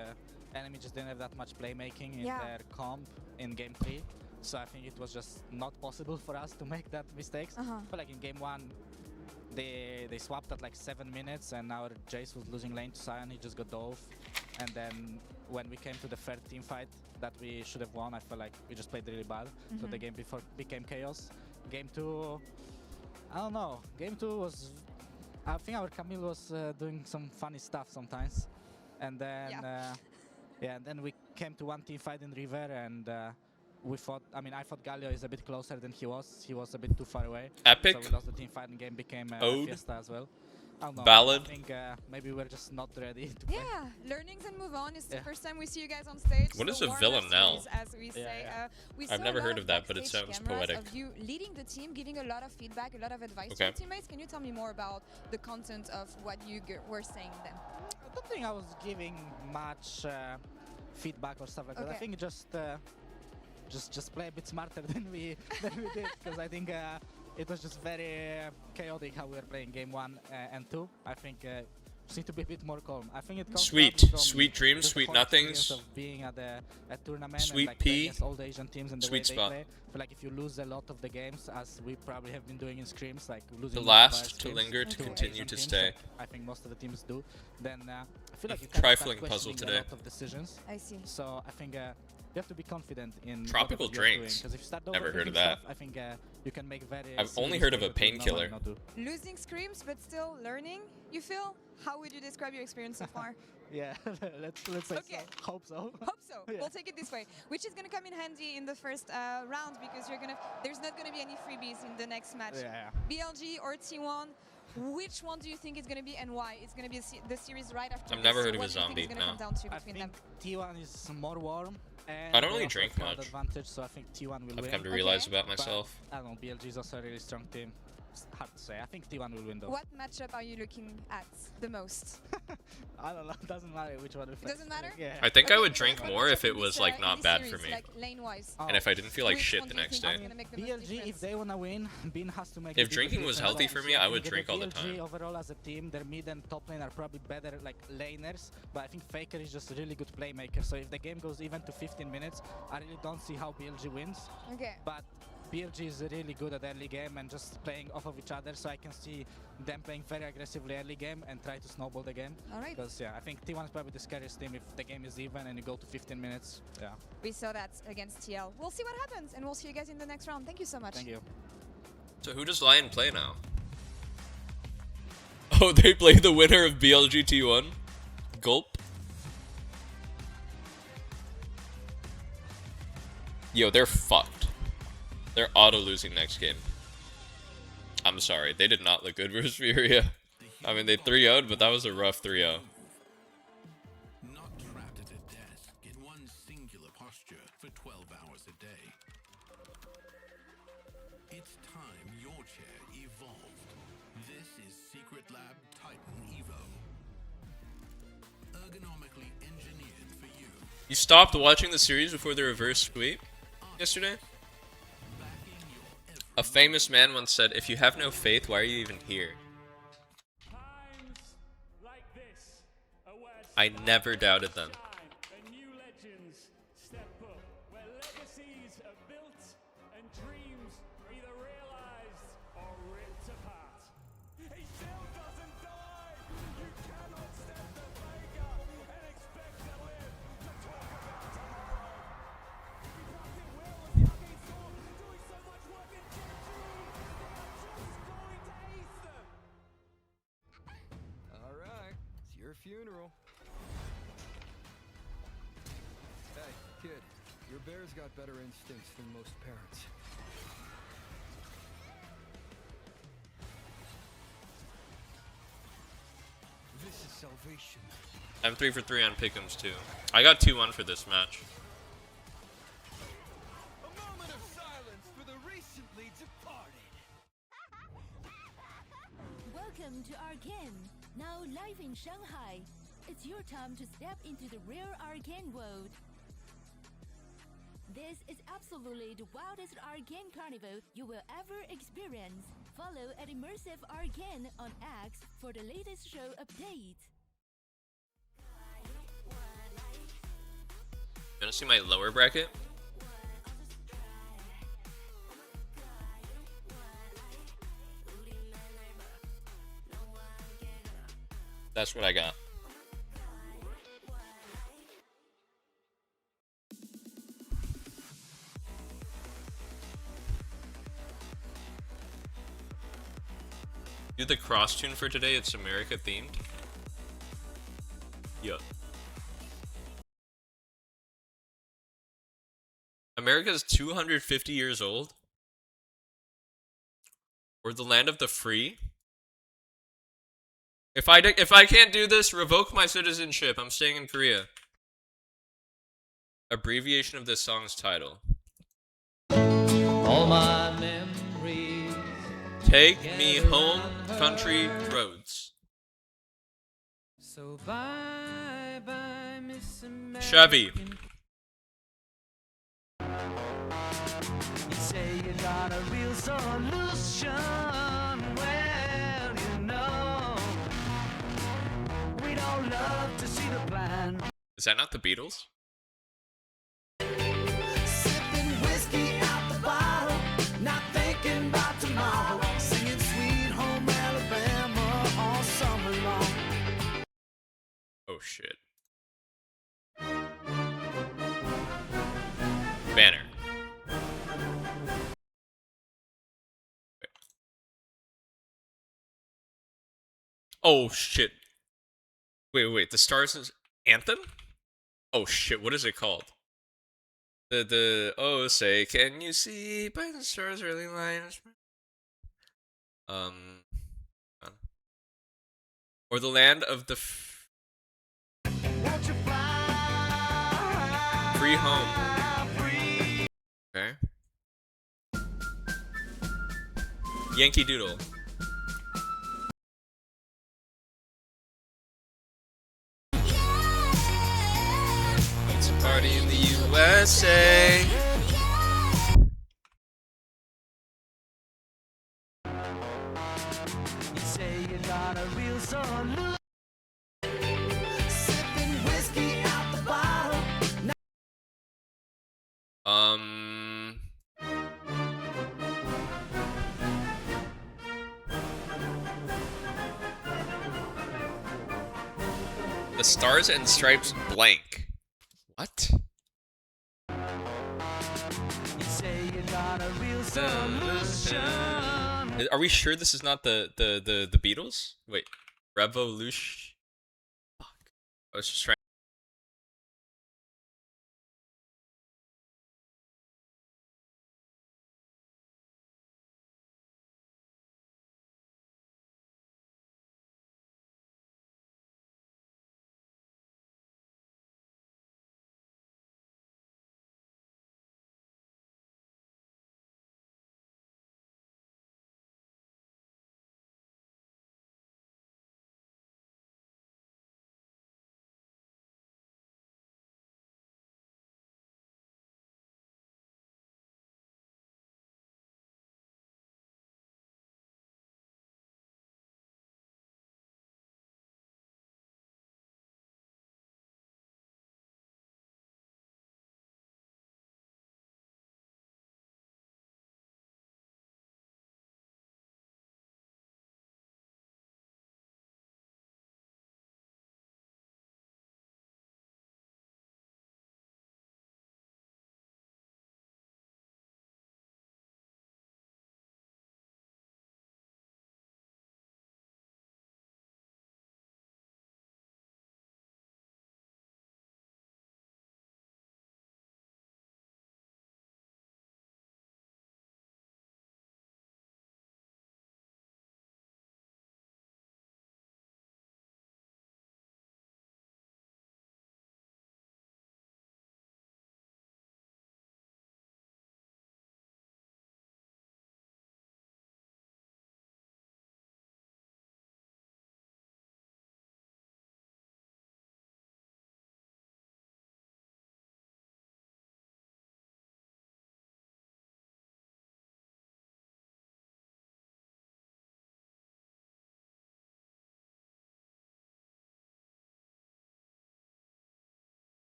enemy just didn't have that much playmaking in their comp in game 3. So I think it was just not possible for us to make that mistakes. But like in game 1, they swapped at like 7 minutes and our Jace was losing lane to Sion, he just got dove. And then when we came to the third team fight that we should have won, I felt like we just played really bad. So the game before became chaos. Game 2, I don't know, game 2 was, I think our Camille was doing some funny stuff sometimes. And then and then we came to one team fight in River and we fought, I mean I thought Galio is a bit closer than he was a bit too far away. Epic. So we lost the team fight and game became Ode. Fiesta as well. I don't know. Ballad. I think maybe we're just not ready to play. Yeah, learnings and move on. It's the first time we see you guys on stage. What is so a warm villanelle? stories, as we say. We I've saw never a lot heard of that, but it backstage sounds cameras poetic. Of you leading the team, giving a lot of feedback, a lot of advice to Okay. your teammates. Can you tell me more about the content of what you were saying then? I don't think I was giving much feedback or stuff like that. I Okay. think just play a bit smarter than we did, because I think it was just very chaotic how we were playing game 1 and 2. I think just need to be a bit more calm. I think it comes Sweet, probably from sweet dreams, just the sweet whole experience nothings. of being at a tournament Sweet and like pea, playing against all the Asian teams and the sweet way they spot. play. I feel like if you lose a lot of the games, as we probably have been doing in scrims, like losing The most of our last to scrims linger, to to continue Asian to teams, stay. like I think most of the teams do. Then I feel like you Trifling kind of puzzle start questioning today. a lot of decisions. I see. So I think you have to be confident in Tropical whatever you're doing, drinks. 'cause if you start Never heard of overthinking that. stuff, I think you can make very. I've only serious heard of a mistakes that you painkiller. normally not do. Losing screams, but still learning, you feel? How would you describe your experience so far? Yeah, let's say Okay. so. Hope so. Hope so. Yeah. We'll take it this way, which is going to come in handy in the first round because there's not going to be any freebies in the next match. Yeah. BLG or T1, Which one do you think it's going to be and why? It's going to be the series right after. I've never this, heard so of a what do you think zombie, it's gonna no. come down to I between think them? T1 is more warm. And I don't they really also drink have crowd much. advantage, so I think T1 will I've win. come to realize about But, myself. I don't know, BLG is also a really strong team. It's hard to say. I think T1 will win though. What matchup are you looking at the most? I don't know. It doesn't matter which one we face. Doesn't matter? Yeah. I think I would but drink what more matchup if it in was this, like in not this bad series, for me. like lane-wise? And if I didn't feel like Which shit one the do you next think day. is gonna make the most BLG, difference? if they wanna win, Bin has to make. If a big drinking was difference. healthy for me, I would think drink all the BLG time. overall as a team, their mid and top lane are probably better like laners, but I think Faker is just a really good playmaker. So if the game goes even to 15 minutes, I really don't see how BLG wins. Okay. But BLG is really good at early game and just playing off of each other, so I can see them playing very aggressively early game and try to snowball the game. All right. Because yeah, I think T1 is probably the scariest team if the game is even and you go to 15 minutes. Yeah. We saw that against TL. We'll see what happens, and we'll see you guys in the next round. Thank you so much. Thank you. So who does Lion play now? Oh, they play the winner of BLG T1. Gulp. Yo, they're fucked. They're auto-losing next game. I'm sorry, they did not look good versus Furia. I mean, they 3-0'd, but that was a rough 3-0. Not trapped at a desk in one singular posture for 12 hours a day. It's time your chair evolved. This is Secret Lab Titan Evo. Ergonomically engineered for you. You stopped watching the series before the reverse sweep yesterday? A famous man once said, if you have no faith, why are you even here? I never doubted them. Alright, it's your funeral. Hey, kid, your bear's got better instincts than most parents. This is salvation. I'm 3 for 3 on pick'ems too. I got 2-1 for this match. A moment of silence for the recently departed. Welcome to Arcane, now live in Shanghai. It's your time to step into the rare Arcane world. This is absolutely the wildest Arcane carnival you will ever experience. Follow at Immersive Arcane on X for the latest show update. You wanna see my lower bracket? That's what I got. Do the cross tune for today, it's America themed. Yup. America's 250 years old? We're the land of the free? If I can't do this, revoke my citizenship. I'm staying in Korea. Abbreviation of this song's title. All my memories. Take me home, country roads. So bye bye, Miss American. Chevy. You say you got a real solution. Well, you know, we don't love to see the plan. Is that not the Beatles? Sipping whiskey out the bottle, not thinking about tomorrow. Singing Sweet Home Alabama all summer long. Oh shit. Banner. Oh shit. Wait, the Stars' Anthem? Oh shit, what is it called? Oh say, can you see by the stars early lines? Or the land of the free home. Okay. Yankee Doodle. It's a party in the USA. You say you got a real solution. Sipping whiskey out the bottle. The Stars and Stripes blank. What? You say you got a real solution. Are we sure this is not the Beatles? Wait, Revolution. Fuck. I was just trying.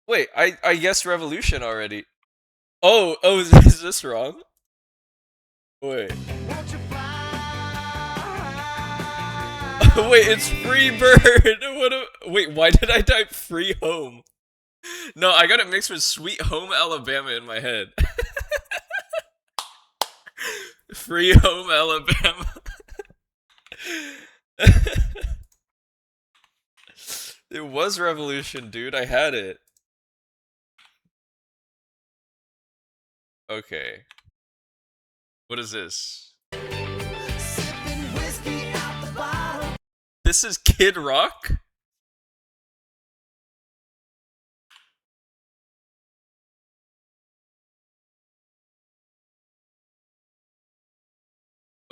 Wait, I guessed Revolution already. Oh, is this wrong? Wait. Wait, it's Free Bird. Wait, why did I type Free Home? No, I got it mixed with Sweet Home Alabama in my head. Free Home Alabama. It was Revolution, dude. I had it. Okay. What is this? This is Kid Rock?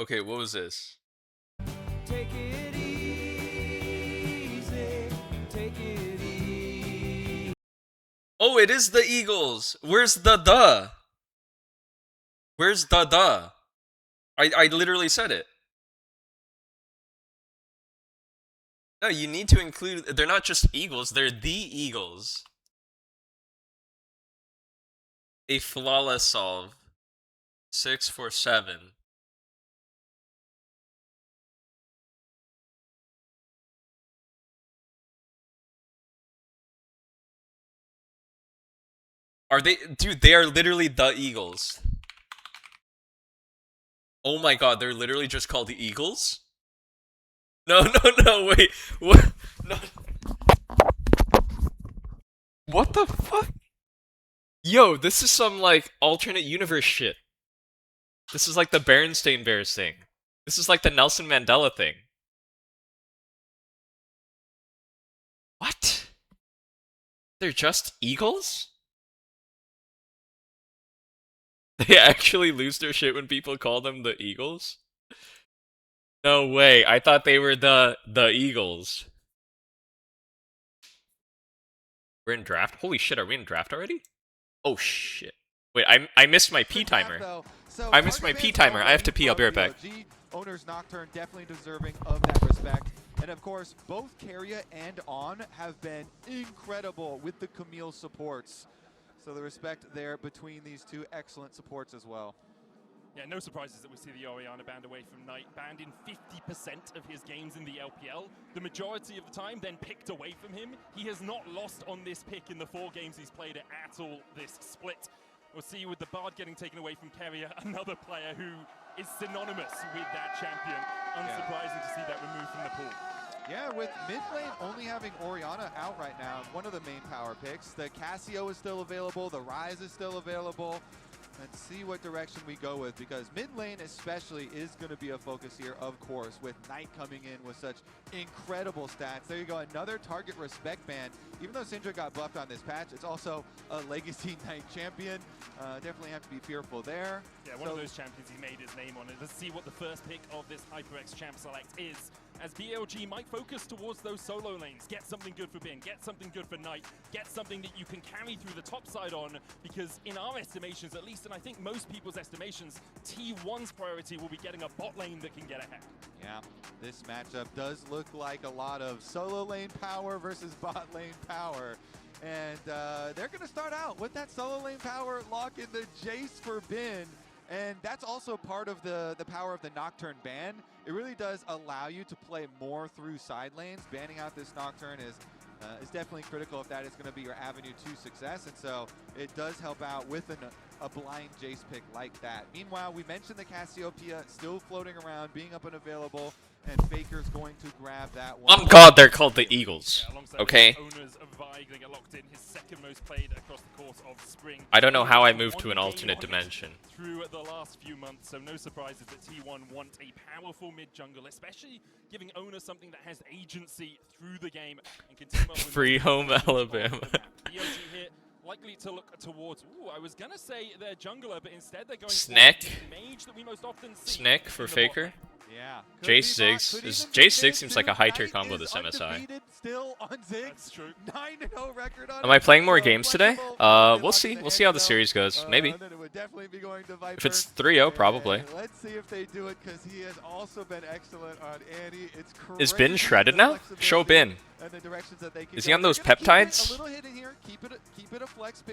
Okay, what was this? Take it easy, take it easy. Oh, it is the Eagles. Where's the? Where's the? I literally said it. No, you need to include. They're not just Eagles. They're the Eagles. A flawless solve. 6-4-7. Are they, dude? They are literally the Eagles. Oh my god, they're literally just called the Eagles? No, wait. What? No. What the fuck? Yo, this is some, like, alternate universe shit. This is like the Berenstain Bears thing. This is like the Nelson Mandela thing. What? They're just Eagles? They actually lose their shit when people call them the Eagles? No way, I thought they were the Eagles. We're in draft? Holy shit, are we in draft already? Oh shit. Wait, I missed my P timer. I missed my P timer. I have to pee, I'll be right back. Owners Nocturne definitely deserving of that respect. And of course, both Carrier and On have been incredible with the Camille supports. So the respect there between these two excellent supports as well. Yeah, no surprises that we see the Orianna banned away from Knight, banned in 50% of his games in the LPL. The majority of the time then picked away from him. He has not lost on this pick in the 4 games he's played it at all this split. We'll see with the Bard getting taken away from Carrier, another player who is synonymous with that champion. Unsurprising to see that removed from the pool. Yeah, with mid lane only having Orianna out right now, one of the main power picks. The Cassio is still available, the Ryze is still available. Let's see what direction we go with, because mid lane especially is going to be a focus here, of course, with Knight coming in with such incredible stats. There you go, another target respect ban. Even though Syndra got buffed on this patch, it's also a Legacy Knight champion. Definitely have to be fearful there. Yeah, one of those champions he made his name on it. Let's see what the first pick of this HyperX champ select is, as BLG might focus towards those solo lanes. Get something good for Bin, get something good for Knight, get something that you can carry through the top side on, because in our estimations, at least, and I think most people's estimations, T1's priority will be getting a bot lane that can get ahead. Yeah, this matchup does look like a lot of solo lane power versus bot lane power. And they're going to start out with that solo lane power, lock in the Jace for Bin. And that's also part of the power of the Nocturne ban. It really does allow you to play more through side lanes. Banning out this Nocturne is definitely critical if that is going to be your avenue to success. And so it does help out with a blind Jace pick like that. Meanwhile, we mentioned the Cassiopeia still floating around, being up and available, and Faker's going to grab that one. Oh god, they're called the Eagles. Okay. Owners of Vi gonna get locked in, his second most played across the course of spring. I don't know how I moved to an alternate dimension. Through the last few months, so no surprises that T1 want a powerful mid jungle, especially giving Owner something that has agency through the game and can team up with Free home Alabama. BLG here likely to look towards, I was gonna say their jungler, but instead they're going Snack. for the mage that we most often see. Snack for Faker. Yeah. Jace Ziggs. Jace Ziggs seems like a high tier combo this MSI. Still on Ziggs. 9-0 record on Am I playing more games today? We'll see. We'll see how the series goes. Maybe. If it's 3-0, probably. Let's see if they do it, because he has also been excellent on Annie. It's Is Bin shredded now? Show Bin. Is he on those peptides?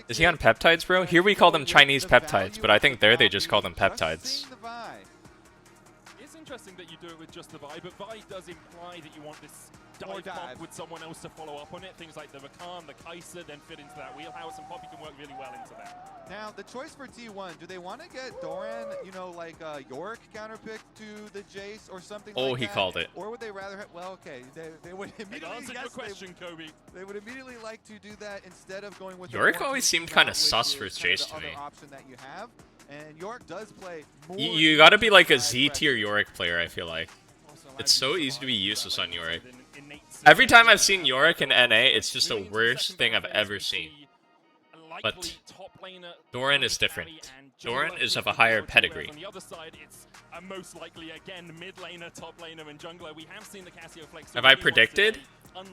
Is he on peptides, bro? Here we call them Chinese peptides, but I think there they just call them peptides. It's interesting that you do it with just the Vi, but Vi does imply that you want this dive pop with someone else to follow up on it. Things like the Rakan, the Kai'Sa then fit into that wheelhouse, and Poppy can work really well into that. Now, the choice for T1, do they want to get Doran, you know, like Yorick counterpick to the Jace or something like that? Oh, he called it. Or would they rather have, well, okay, they would immediately, answer your question, Kobe. They would immediately like to do that instead of going with Yorick always seemed kind of sus for Jace to me. Option that you have. And Yorick does play more. You gotta be like a Z tier Yorick player, I feel like. It's so easy to be useless on Yorick. Every time I've seen Yorick in NA, it's just the worst thing I've ever seen. likely top laner. Doran is different. Doran is of a higher pedigree. On the other side, it's most likely again mid laner, top laner, and jungler. We have seen the Casio Flex. Have I predicted?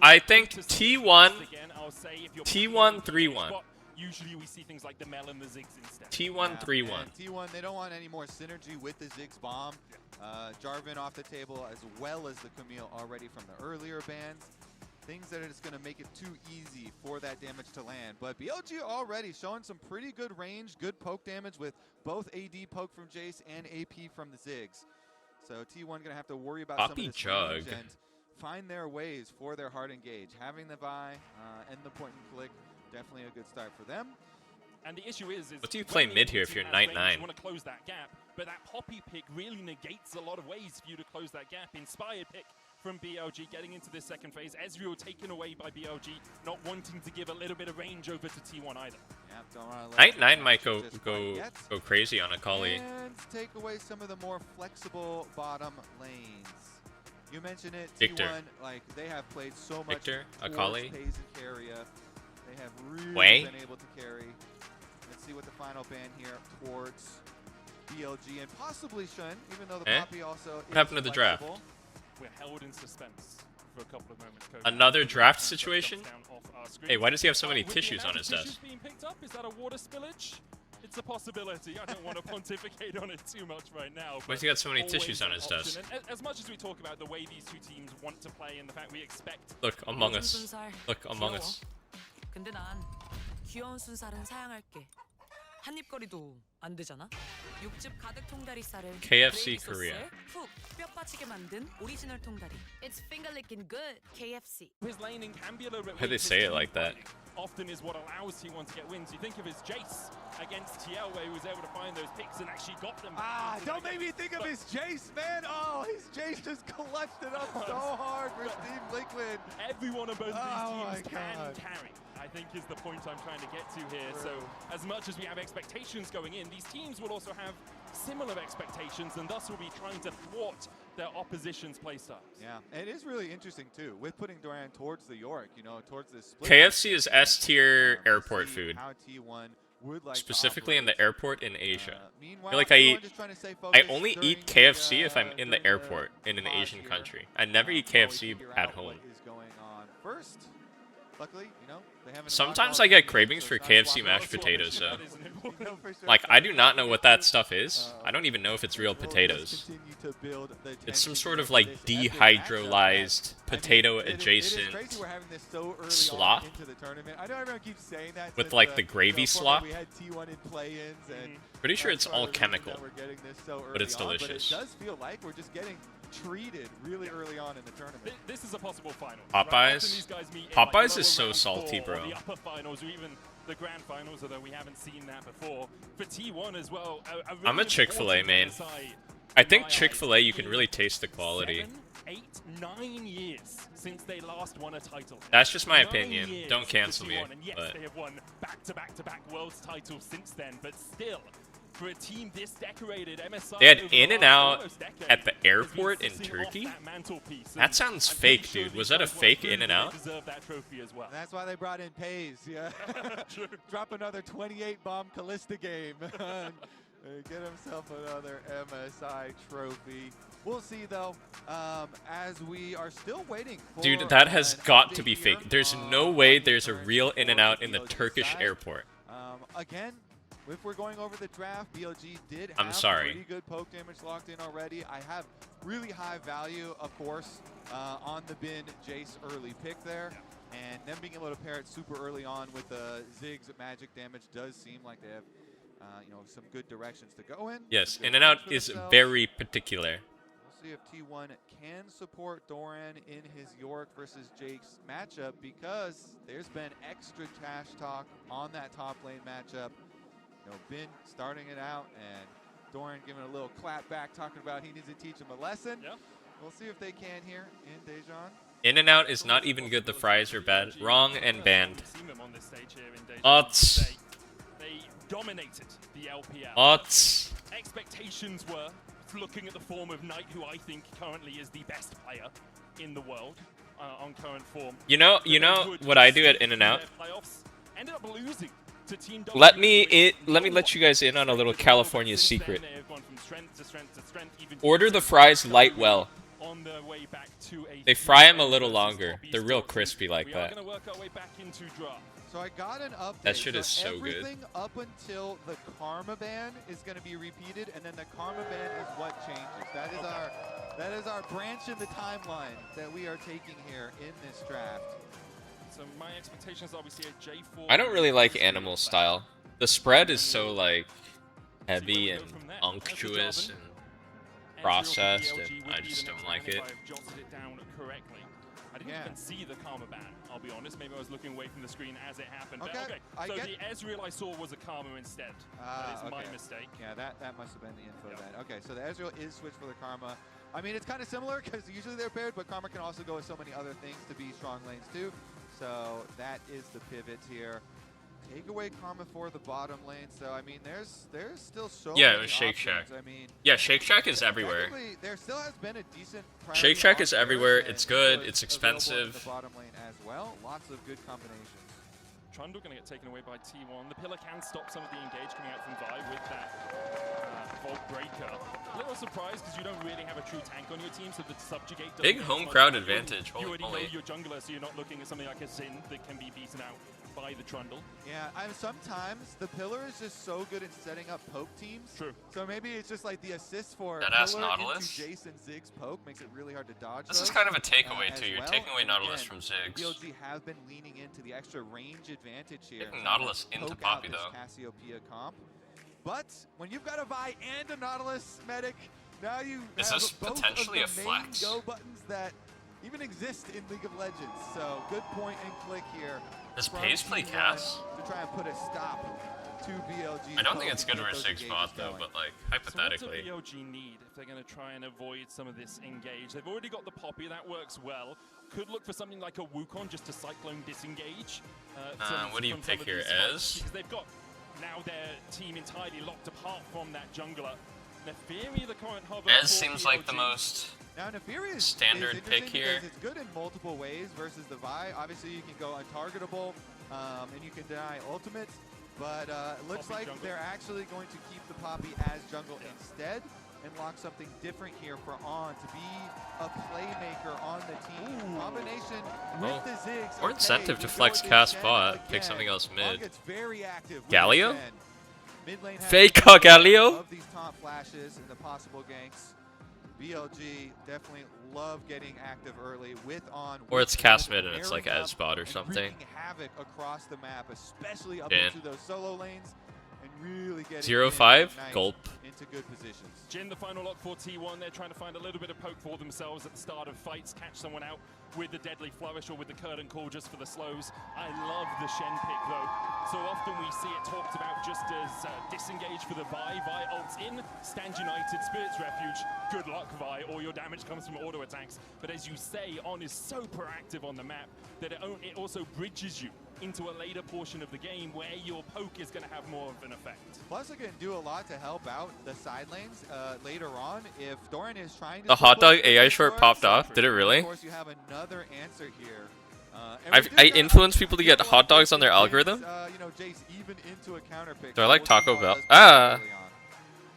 I think T1, T1 3-1. Usually we see things like the Mel and the Ziggs instead. T1 3-1. T1, they don't want any more synergy with the Ziggs bomb. Jarvan off the table, as well as the Camille already from the earlier bans. Things that are just going to make it too easy for that damage to land. But BLG already showing some pretty good range, good poke damage with both AD poke from Jace and AP from the Ziggs. So T1 going to have to worry about some of this range and find their ways for their hard engage. Having the Vi and the point and click, definitely a good start for them. And the issue is what do you play mid here if you're 9-9? You want to close that gap, but that Poppy pick really negates a lot of ways for you to close that gap. Inspired pick from BLG getting into this second phase. Ezreal taken away by BLG, not wanting to give a little bit of range over to T1 either. Yeah, 9-9 might go crazy on Akali. And take away some of the more flexible bottom lanes. You mentioned it, Victor. T1, like they have played so much Victor, Akali. Pays and Carria. They have really Wei. been able to carry. Let's see what the final ban here towards BLG and possibly Shun, even though the Poppy also What happened to the draft? We're held in suspense for a couple of moments. Another draft situation? Hey, why does he have so many tissues on his desk? Being picked up? Is that a water spillage? It's a possibility. I don't want to pontificate on it too much right now. Why's he got so many tissues on his desk? And as much as we talk about the way these two teams want to play and the fact we expect... Look, Among Us. Look, Among Us. 근데 난 귀여운 순살은 사양할게. 한입거리도 안 되잖아. 육즙 가득 통다리살을 KFC Korea. 푹 뼈 빠지게 만든 오리지널 통다리. It's finger licking good. KFC. His laning can be a little bit Why'd they say it like that? Often is what allows T1 to get wins. You think of his Jace against TL, where he was able to find those picks and actually got them. Don't make me think of his Jace, man. Oh, his Jace just collected up so hard for Steve Liquid. Every one of both these teams can carry, I think, is the point I'm trying to get to here. So as much as we have expectations going in, these teams will also have similar expectations and thus will be trying to thwart their opposition's playstyles. Yeah, and it is really interesting too, with putting Doran towards the York, you know, towards this split. KFC is S tier airport food. How T1 would like Specifically in the airport in Asia. I meanwhile, feel like I only eat KFC if I'm in the airport in an Asian country. I never eat KFC at home. Is going on first. Luckily, you know, they haven't. Sometimes I get cravings for KFC mashed potatoes, so like I do not know what that stuff is. I don't even know if it's real potatoes. It's some sort of like dehydrolyzed potato adjacent slop with like the gravy slop. Pretty sure it's all chemical, but it's delicious. It does feel like we're just getting treated really early on in the tournament. This is a possible final. Popeyes? Popeyes is so salty, bro. The upper finals or even the grand finals, although we haven't seen that before. For T1 as well. I'm a Chick-fil-A man. I think Chick-fil-A, you can really taste the quality. 7, 8, 9 years since they last won a title. That's just my opinion. Don't cancel me. And yes, But they have won back-to-back world's titles since then, but still, for a team this decorated, MSI they had In-N-Out at the airport in Turkey? That sounds fake, dude. Was that a fake In-N-Out? That's why they brought in Pays. Yeah. Drop another 28 bomb Callista game. Get himself another MSI trophy. We'll see though, as we are still waiting for dude, that has got to be fake. There's no way there's a real In-N-Out in the Turkish airport. Again, if we're going over the draft, BLG did have I'm sorry. pretty good poke damage locked in already. I have really high value, of course, on the bin Jace early pick there. And them being able to pair it super early on with the Ziggs magic damage does seem like they have you know, some good directions to go in. Yes, In-N-Out is very particular. We'll see if T1 can support Doran in his York versus Jake's matchup, because there's been extra cash talk on that top lane matchup. You know, Bin starting it out and Doran giving a little clap back, talking about he needs to teach him a lesson. Yeah. We'll see if they can here in Dejan. In-N-Out is not even good. The fries are bad. Wrong and banned. Odds. They dominated the LPL. Odds. Expectations were looking at the form of Knight, who I think currently is the best player in the world on current form. You know what I do at In-N-Out? Playoffs ended up losing to Team Let me let you guys in on a little California secret. They have gone from strength to strength to strength, even Order the fries light well. on their way back to a They fry them a little longer. They're real crispy like We are that. going to work our way back into draft. So I got an update. That shit is so good. Everything up until the karma ban is going to be repeated, and then the karma ban is what changes. That is our branch in the timeline that we are taking here in this draft. So my expectations are we see a J4. I don't really like animal style. The spread is so like heavy and unctuous and processed, and I just don't like it. I didn't even see the karma ban, I'll be honest. Maybe I was looking away from the screen as it happened. But okay, so the Ezreal I saw was a karma instead. That is my mistake. Yeah, that must have been the info then. Okay, so the Ezreal is switched for the karma. I mean, it's kind of similar because usually they're paired, but karma can also go with so many other things to be strong lanes too. So that is the pivot here. Take away karma for the bottom lane. So I mean, there's still so yeah, many it was Shake Shack. I mean, yeah, Shake Shack is everywhere. There still has been a decent. Shake Shack is everywhere. It's good. It's expensive. The bottom lane as well. Lots of good combinations. Trundle going to get taken away by T1. The pillar can stop some of the engage coming out from Vi with that Vault Breaker. A little surprised because you don't really have a true tank on your team, so the subjugate doesn't Big home crowd advantage. You Holy already moly. know your jungler, so you're not looking at something like a Xin that can be beaten out by the Trundle. Yeah, sometimes the pillar is just so good at setting up poke teams. True. So maybe it's just like the assist for Deadass pillar Nautilus. into Jason Ziggs poke makes it really hard to dodge. This is those, kind of a takeaway too. as You're well. taking away And Nautilus again, from Ziggs. BLG have been leaning into the extra range advantage here. Taking Nautilus into Poke Poppy out this though. Cassiopeia comp. But when you've got a Vi and a Nautilus medic, now you Is have this both potentially of the a main flex? go buttons that even exist in League of Legends. So good point and click here. Does from Pace play T1 Cass? to try and put a stop to BLG. I don't think it's good for 6 bot though, but like hypothetically. So what does BLG need if they're going to try and avoid some of this engage? They've already got the Poppy, that works well. Could look for something like a Wukong just to Cyclone disengage. What do you pick here, Ez? Because they've got now their team entirely locked apart from that jungler. Neferi, the current hover. Ez seems like the most now, Neferi standard pick here. It's good in multiple ways versus the Vi. Obviously, you can go untargetable, and you can deny ultimates. But it looks Poppy like jungle. they're actually going to keep the Poppy as jungle instead and lock something different here for On to be a playmaker on the team. Combination with the Ziggs. More incentive to flex cast bot. Pick something else mid. Very active with Galio? the Shen. Mid lane has Fake the Galio? of these taunt flashes and the possible ganks. BLG definitely love getting active early with On. Or it's with cast Shen mid and it's like airing up Ez bot or and something. wreaking havoc across the map, especially up Jin. into those solo lanes and really getting 0-5, Jin and gulp. Knight into good positions. Jin, the final lock for T1. They're trying to find a little bit of poke for themselves at the start of fights, catch someone out with the Deadly Flourish or with the Curtain Call just for the slows. I love the Shen pick though. So often we see it talked about just as disengage for the Vi. Vi ults in, stand united, Spirit's Refuge. Good luck, Vi. All your damage comes from auto attacks. But as you say, On is so proactive on the map that it also bridges you into a later portion of the game where your poke is going to have more of an effect. Plus, it can do a lot to help out the side lanes later on if Doran is trying to. The hot dog split AI the short Doran, popped off. Did it really? Of course, you have another answer here. And we I did influence people to get hot dogs on their algorithm? you know, Jace even into a counter pick. Do I like We'll see Taco how Bell? it does Ah! early on.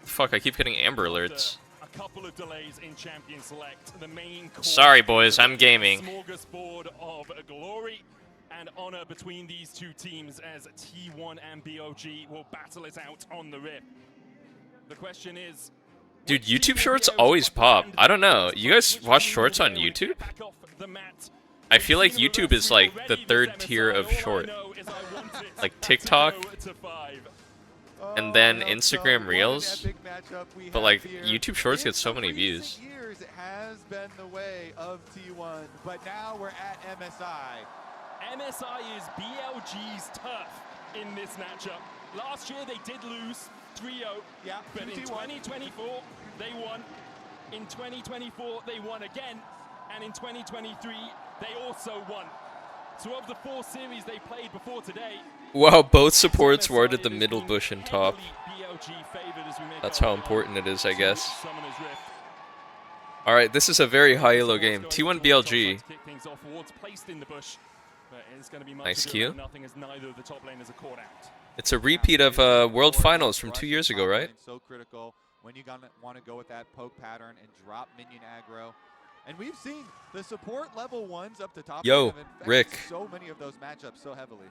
Fuck, I keep getting Amber alerts. A couple of delays in Champion Select. The main core Sorry, boys, I'm gaming. Smorgasbord of glory and honor between these two teams as T1 and BLG will battle it out on the rip. The question is, Dude, YouTube shorts always pop. I don't know. You guys watch shorts on YouTube? I feel like YouTube is like the third tier of short. Like TikTok, and then Instagram Reels. But like YouTube shorts get so many views. Years it has been the way of T1, but now we're at MSI. MSI is BLG's turf in this matchup. Last year they did lose 3-0, yeah, but in 2024 they won. In 2024 they won again, and in 2023 they also won. So of the 4 series they played before today, Wow, both supports warded the middle bush and top. That's how important it is, I guess. Alright, this is a very high elo game. T1 BLG. placed in the bush, but it's going to be much Nice ado Q. about nothing as neither of the top laners are caught out. It's a repeat of World Finals from 2 years ago, right? So critical when you want to go with that poke pattern and drop minion aggro. And we've seen the support level ones up the top. Yo, Rick. So many of those matchups so heavily.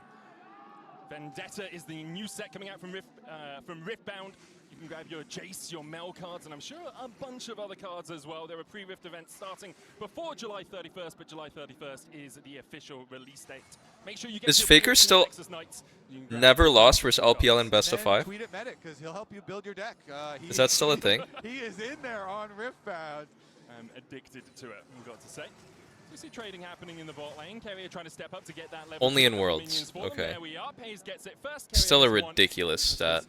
Vendetta is the new set coming out from Riftbound. You can grab your Jace, your Mel cards, and I'm sure a bunch of other cards as well. There are pre-Rift events starting before July 31st, but July 31st is the official release date. Make sure you get Is Faker still never lost versus LPL in best of 5? Tweet at Medic because he'll help you build your deck. Is that still a thing? He is in there on Riftbound. I'm addicted to it, I've got to say. We see trading happening in the bot lane. Carrier trying to step up to get that level. Only in Worlds. Okay. There we are. Paze gets it first. Still a ridiculous stat.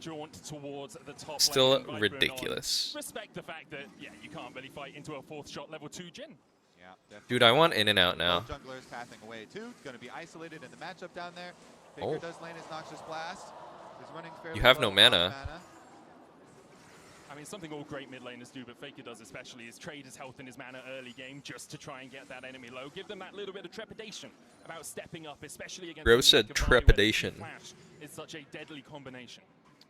Still lane ridiculous. Respect the fact that, yeah, you can't really fight into a 4th shot level 2 Jhin. Yeah, dude, I want in and out now. Jungler is passing away too. It's going to be isolated in the matchup down there. Faker does lane his Noxious Blast. He's running fairly You have low no mana. I mean, something all great mid laners do, but Faker does especially, is trade his health and his mana early game just to try and get that enemy low. Give them that little bit of trepidation about stepping up, especially against Bro said trepidation. It's such a deadly combination.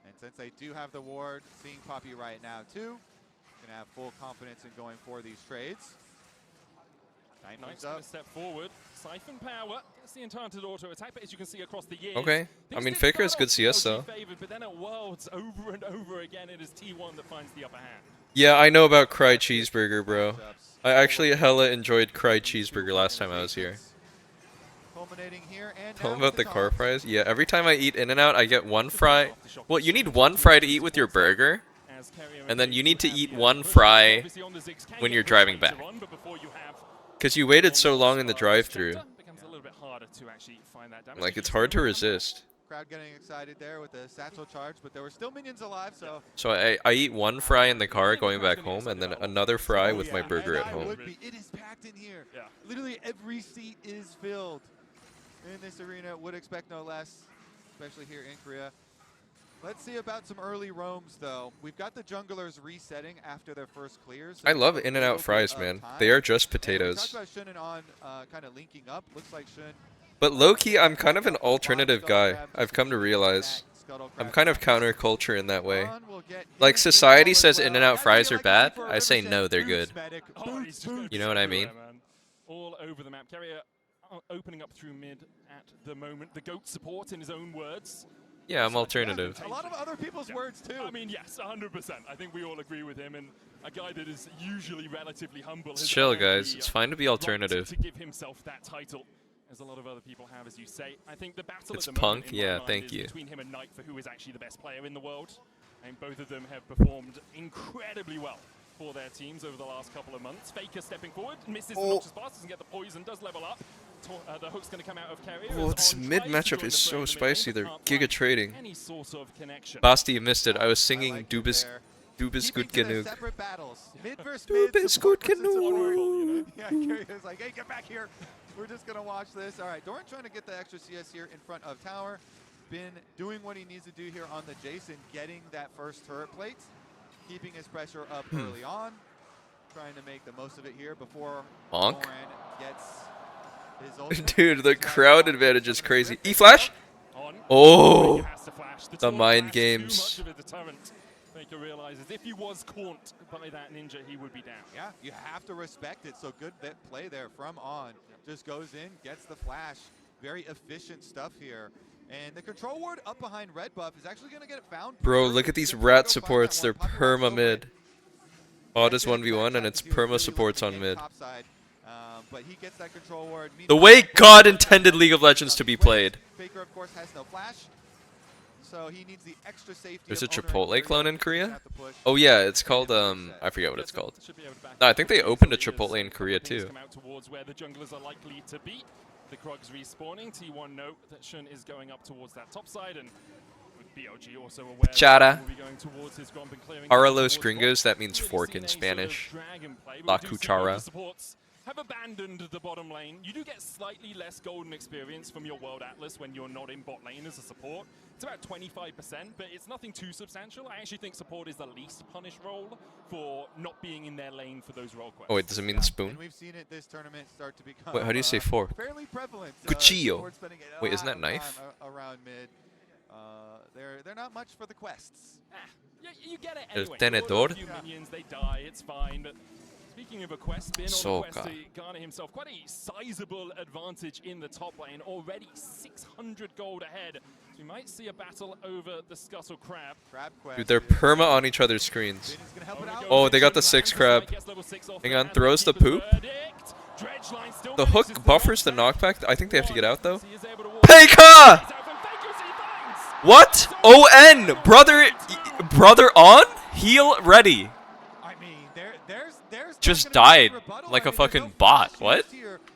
And since they do have the ward, seeing Poppy right now too, can have full confidence in going for these trades. Nice, gonna step forward. Siphon power. Gets the Enchanted auto attack, but as you can see across the years. Okay. I mean, Faker is good CS though. But then at Worlds, over and over again, it is T1 that finds the upper hand. Yeah, I know about Cry Cheeseburger, bro. I actually hella enjoyed Cry Cheeseburger last time I was here. Tell them about the car fries? Yeah, every time I eat In-N-Out, I get 1 fry. Well, you need 1 fry to eat with your burger. And then you need to eat 1 fry when you're driving back. Because you waited so long in the drive-thru. Like, it's hard to resist. Crowd getting excited there with the satchel charge, but there were still minions alive, so... So I eat 1 fry in the car going back home, and then another fry with my burger at home. It is packed in here. Yeah. Literally every seat is filled in this arena. Would expect no less, especially here in Korea. Let's see about some early roams, though. We've got the junglers resetting after their first clears. I love In-N-Out fries, man. They are just potatoes. We talked about Shun and On kind of linking up. Looks like Shun... But low-key, I'm kind of an alternative guy, I've come to realize. I'm kind of counterculture in that way. Like, society says In-N-Out fries are bad, I say no, they're good. You know what I mean? All over the map. Carrier opening up through mid at the moment. The GOAT support in his own words. Yeah, I'm alternative. A lot of other people's words, too. I mean, yes, 100%. I think we all agree with him. And a guy that is usually relatively humble. It's chill, guys. It's fine to be alternative. To give himself that title, as a lot of other people have, as you say. I think the battle it's at the Punk, moment, yeah, thank is you. between him and Knight for who is actually the best player in the world. And both of them have performed incredibly well for their teams over the last couple of months. Faker stepping forward, misses the Noxious Blast, doesn't get the poison, does level up. The hook's going to come out of Carrier. Oh, this mid matchup is so spicy. They're giga trading. Any sort of connection. Basti, you missed it. I was singing Dubis Good Genug. Dubis Good Genug. Yeah, Carrier's like, hey, get back here. We're just going to watch this. All right, Doran trying to get the extra CS here in front of tower. Been doing what he needs to do here on the Jason, getting that first turret plate, keeping his pressure up early on, trying to make the most of it here before Bonk. Doran gets his ultimate. Dude, the crowd advantage is crazy. E-Flash? Oh, the mind games. Faker realizes if he was caught by that ninja, he would be down. Yeah, you have to respect it. So good play there from On. Just goes in, gets the flash. Very efficient stuff here. And the control ward up behind red buff is actually going to get found. Bro, look at these rat supports. They're perma mid. Odd is 1v1 and it's perma supports on mid. But he gets that control ward. The way God intended League of Legends to be played. Faker, of course, has no flash. So he needs the extra safety. There's a Chipotle clone in Korea? Oh yeah, it's called, I forget what it's called. No, I think they opened a Chipotle in Korea too. The Krugs respawning. T1 note that Shun is going up towards that top side, and with BLG also aware Cuchara. will be going towards his gromp and clearing. Para los gringos, that means fork in Spanish. La cuchara. Have abandoned the bottom lane. You do get slightly less golden experience from your World Atlas when you're not in bot lane as a support. It's about 25%, but it's nothing too substantial. I actually think support is the least punished role for not being in their lane for those role quests. Oh wait, does it mean spoon? And we've seen it this tournament start to become Wait, how do you say fork? Fairly prevalent. Cuchillo. Wait, isn't that knife? Around mid. They're not much for the quests. You get it El anyway. tenedor. A few minions, they die, it's fine. But speaking of a quest, Bin on a quest to garner himself quite a sizable advantage in the top lane. Already 600 gold ahead. So we might see a battle over the Scuttle Crab. Dude, they're perma on each other's screens. Oh, they got the 6 crab. Hang on, throws the poop. The hook buffers the knockback. I think they have to get out though. Pekka! What? ON! Brother on? Heal ready. I mean, there's Just died like a fucking bot. What?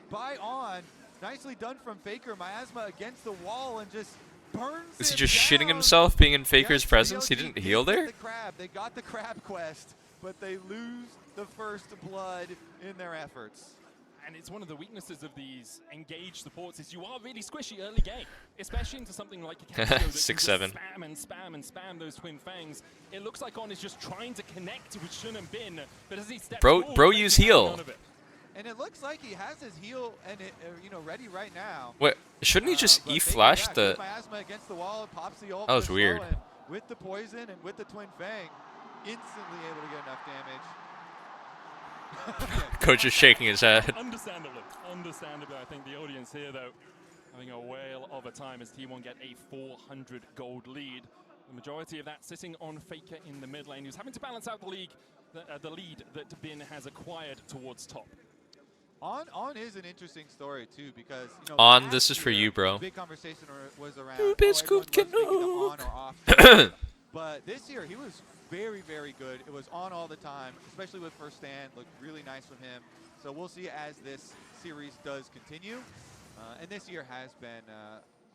By on. Nicely done from Faker. Miasma against the wall and just burns. Is he just shitting himself being in Faker's presence? He didn't heal there? They got the crab quest, but they lose the first blood in their efforts. And it's one of the weaknesses of these engaged supports is you are really squishy early game, especially into something like a Casio that 6-7. spam and spam and spam those twin fangs. It looks like On is just trying to connect with Shun and Bin, but as he steps forward, Bro, use heal. And it looks like he has his heal and ready right now. Wait, shouldn't he just E-flash the... Miasma against the wall, pops the ult That was weird. with the poison and with the twin fang, instantly able to get enough damage. Coach is shaking his head. Understandably, I think the audience here, though, having a whale of a time as T1 get a 400 gold lead. The majority of that sitting on Faker in the mid lane, who's having to balance out the lead that Bin has acquired towards top. On is an interesting story too because On, this is for you, bro. Big conversation was around but this year he was very, very good. It was on all the time, especially with first stand. Looked really nice from him. So we'll see as this series does continue. And this year has been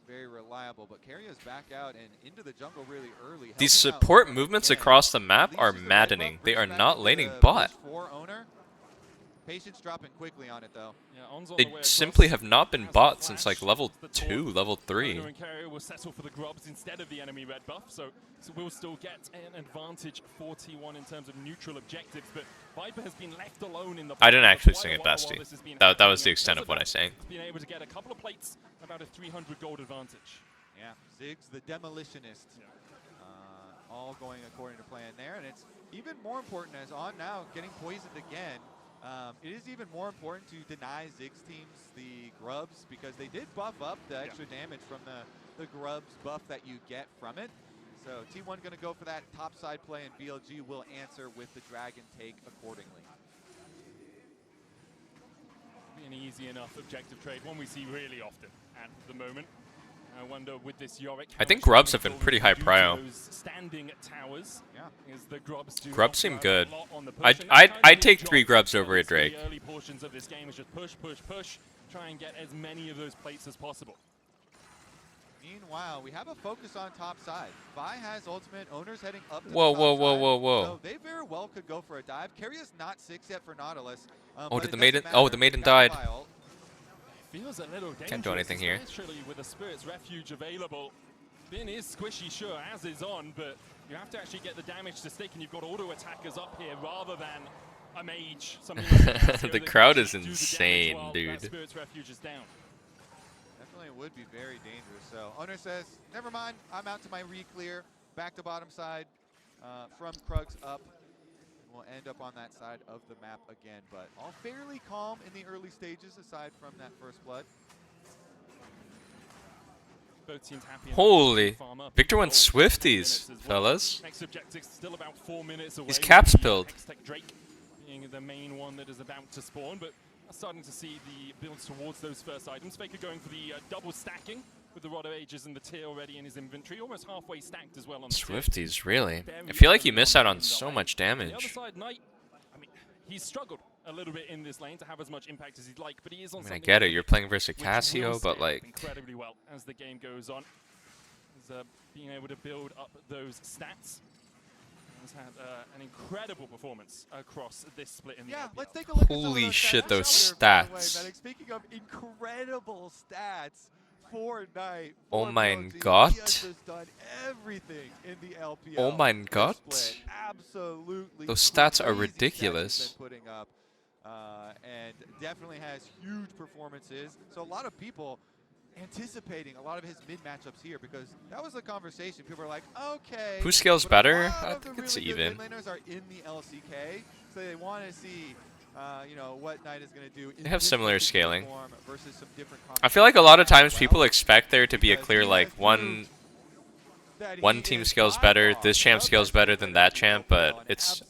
very reliable. But Carrio's back out and into the jungle really early. These support movements across the map are maddening. They are not laning bot. Patience dropping quickly on it though. Yeah, they simply have not been bought since like level 2, level 3. Carrier will settle for the grubs instead of the enemy red buff, so we'll still get an advantage for T1 in terms of neutral objectives. But Viper has been left alone in the. I didn't actually sing it, Bestie. That was the extent of what I sang. Being able to get a couple of plates, about a 300 gold advantage. Yeah, Ziggs the demolitionist. All going according to plan there, and it's even more important as On now getting poisoned again. It is even more important to deny Ziggs teams the grubs because they did buff up the extra damage from the grubs buff that you get from it. So T1 going to go for that top side play, and BLG will answer with the dragon take accordingly. An easy enough objective trade, one we see really often at the moment. I wonder with this Yorick. I think grubs have been pretty high prio. Standing towers. Yeah. Is the grubs seem good. I'd take 3 grubs over a Drake. The early portions of this game is just push, push, push. Try and get as many of those plates as possible. Meanwhile, we have a focus on top side. Vi has ultimate. Owners heading up to whoa, the top whoa. So they very well could go for a dive. Carrier's not 6 yet for Nautilus. Oh, did the maiden? Oh, the maiden died. Feels a little Can't do anything here. Naturally, with a Spirit's Refuge available, Bin is squishy, sure, as is On, but you have to actually get the damage to stick, and you've got auto attackers up here rather than a mage. Something like the crowd is insane, dude. Spirit's Refuge is down. Definitely would be very dangerous. So Owner says, never mind, I'm out to my re-clear. Back to bottom side from Krugs up. We'll end up on that side of the map again, but all fairly calm in the early stages aside from that first blood. Both teams happy. Holy, Victor went Swifties, fellas. Next objective still about 4 minutes away. He's cap spilled. Drake being the main one that is about to spawn, but starting to see the builds towards those first items. Faker going for the double stacking with the Rod of Ages and the tear already in his inventory, almost halfway stacked as well on the Swifties, really? I feel like you miss out on so much The other damage. side, Knight, I mean, he's struggled a little bit in this lane to have as much impact as he'd like, but he is on I get it, you're playing versus Casio, but like... incredibly well as the game goes on. He's being able to build up those stats. He's had an incredible performance across this split in the LPL. Let's take a look at Holy shit, those stats. stats. Speaking of incredible stats for Knight. Oh mein Gott. He has just done everything in the LPL. Oh mein Gott. Absolutely. Those stats are crazy ridiculous. stats he's been putting up, and definitely has huge performances. So a lot of people anticipating a lot of his mid matchups here, because that was the conversation. People were like, okay. Who scales better? I think it's even. Mid laners are in the LCK, so they want to see, you know, what Knight is going to do. They have similar scaling. Versus some different I feel like a lot of times people expect there to be a clear like one team scales better, this champ scales better than that champ, but it's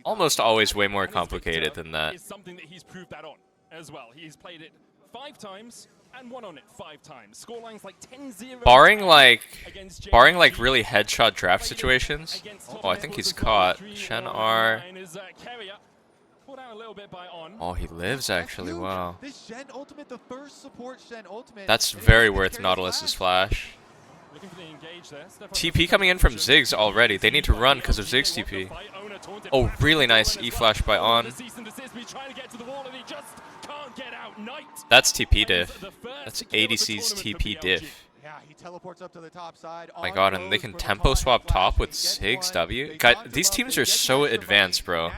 almost always way more complicated than that. Is something that he's proved that on as well. He's played it 5 times and won on it 5 times. Scorelines like 10-0. Barring like really headshot draft situations. Oh, I think he's caught. Shen R. Oh, he lives actually. Wow. This Shen ultimate, the first support Shen ultimate. That's very worth Nautilus's flash. TP coming in from Ziggs already. They need to run because of Ziggs TP. Oh, really nice E-flash by On. That's TP diff. That's ADC's TP diff. Yeah, he teleports up to the top side. My god, and they can tempo swap top with Ziggs W. God, these teams are so advanced, bro.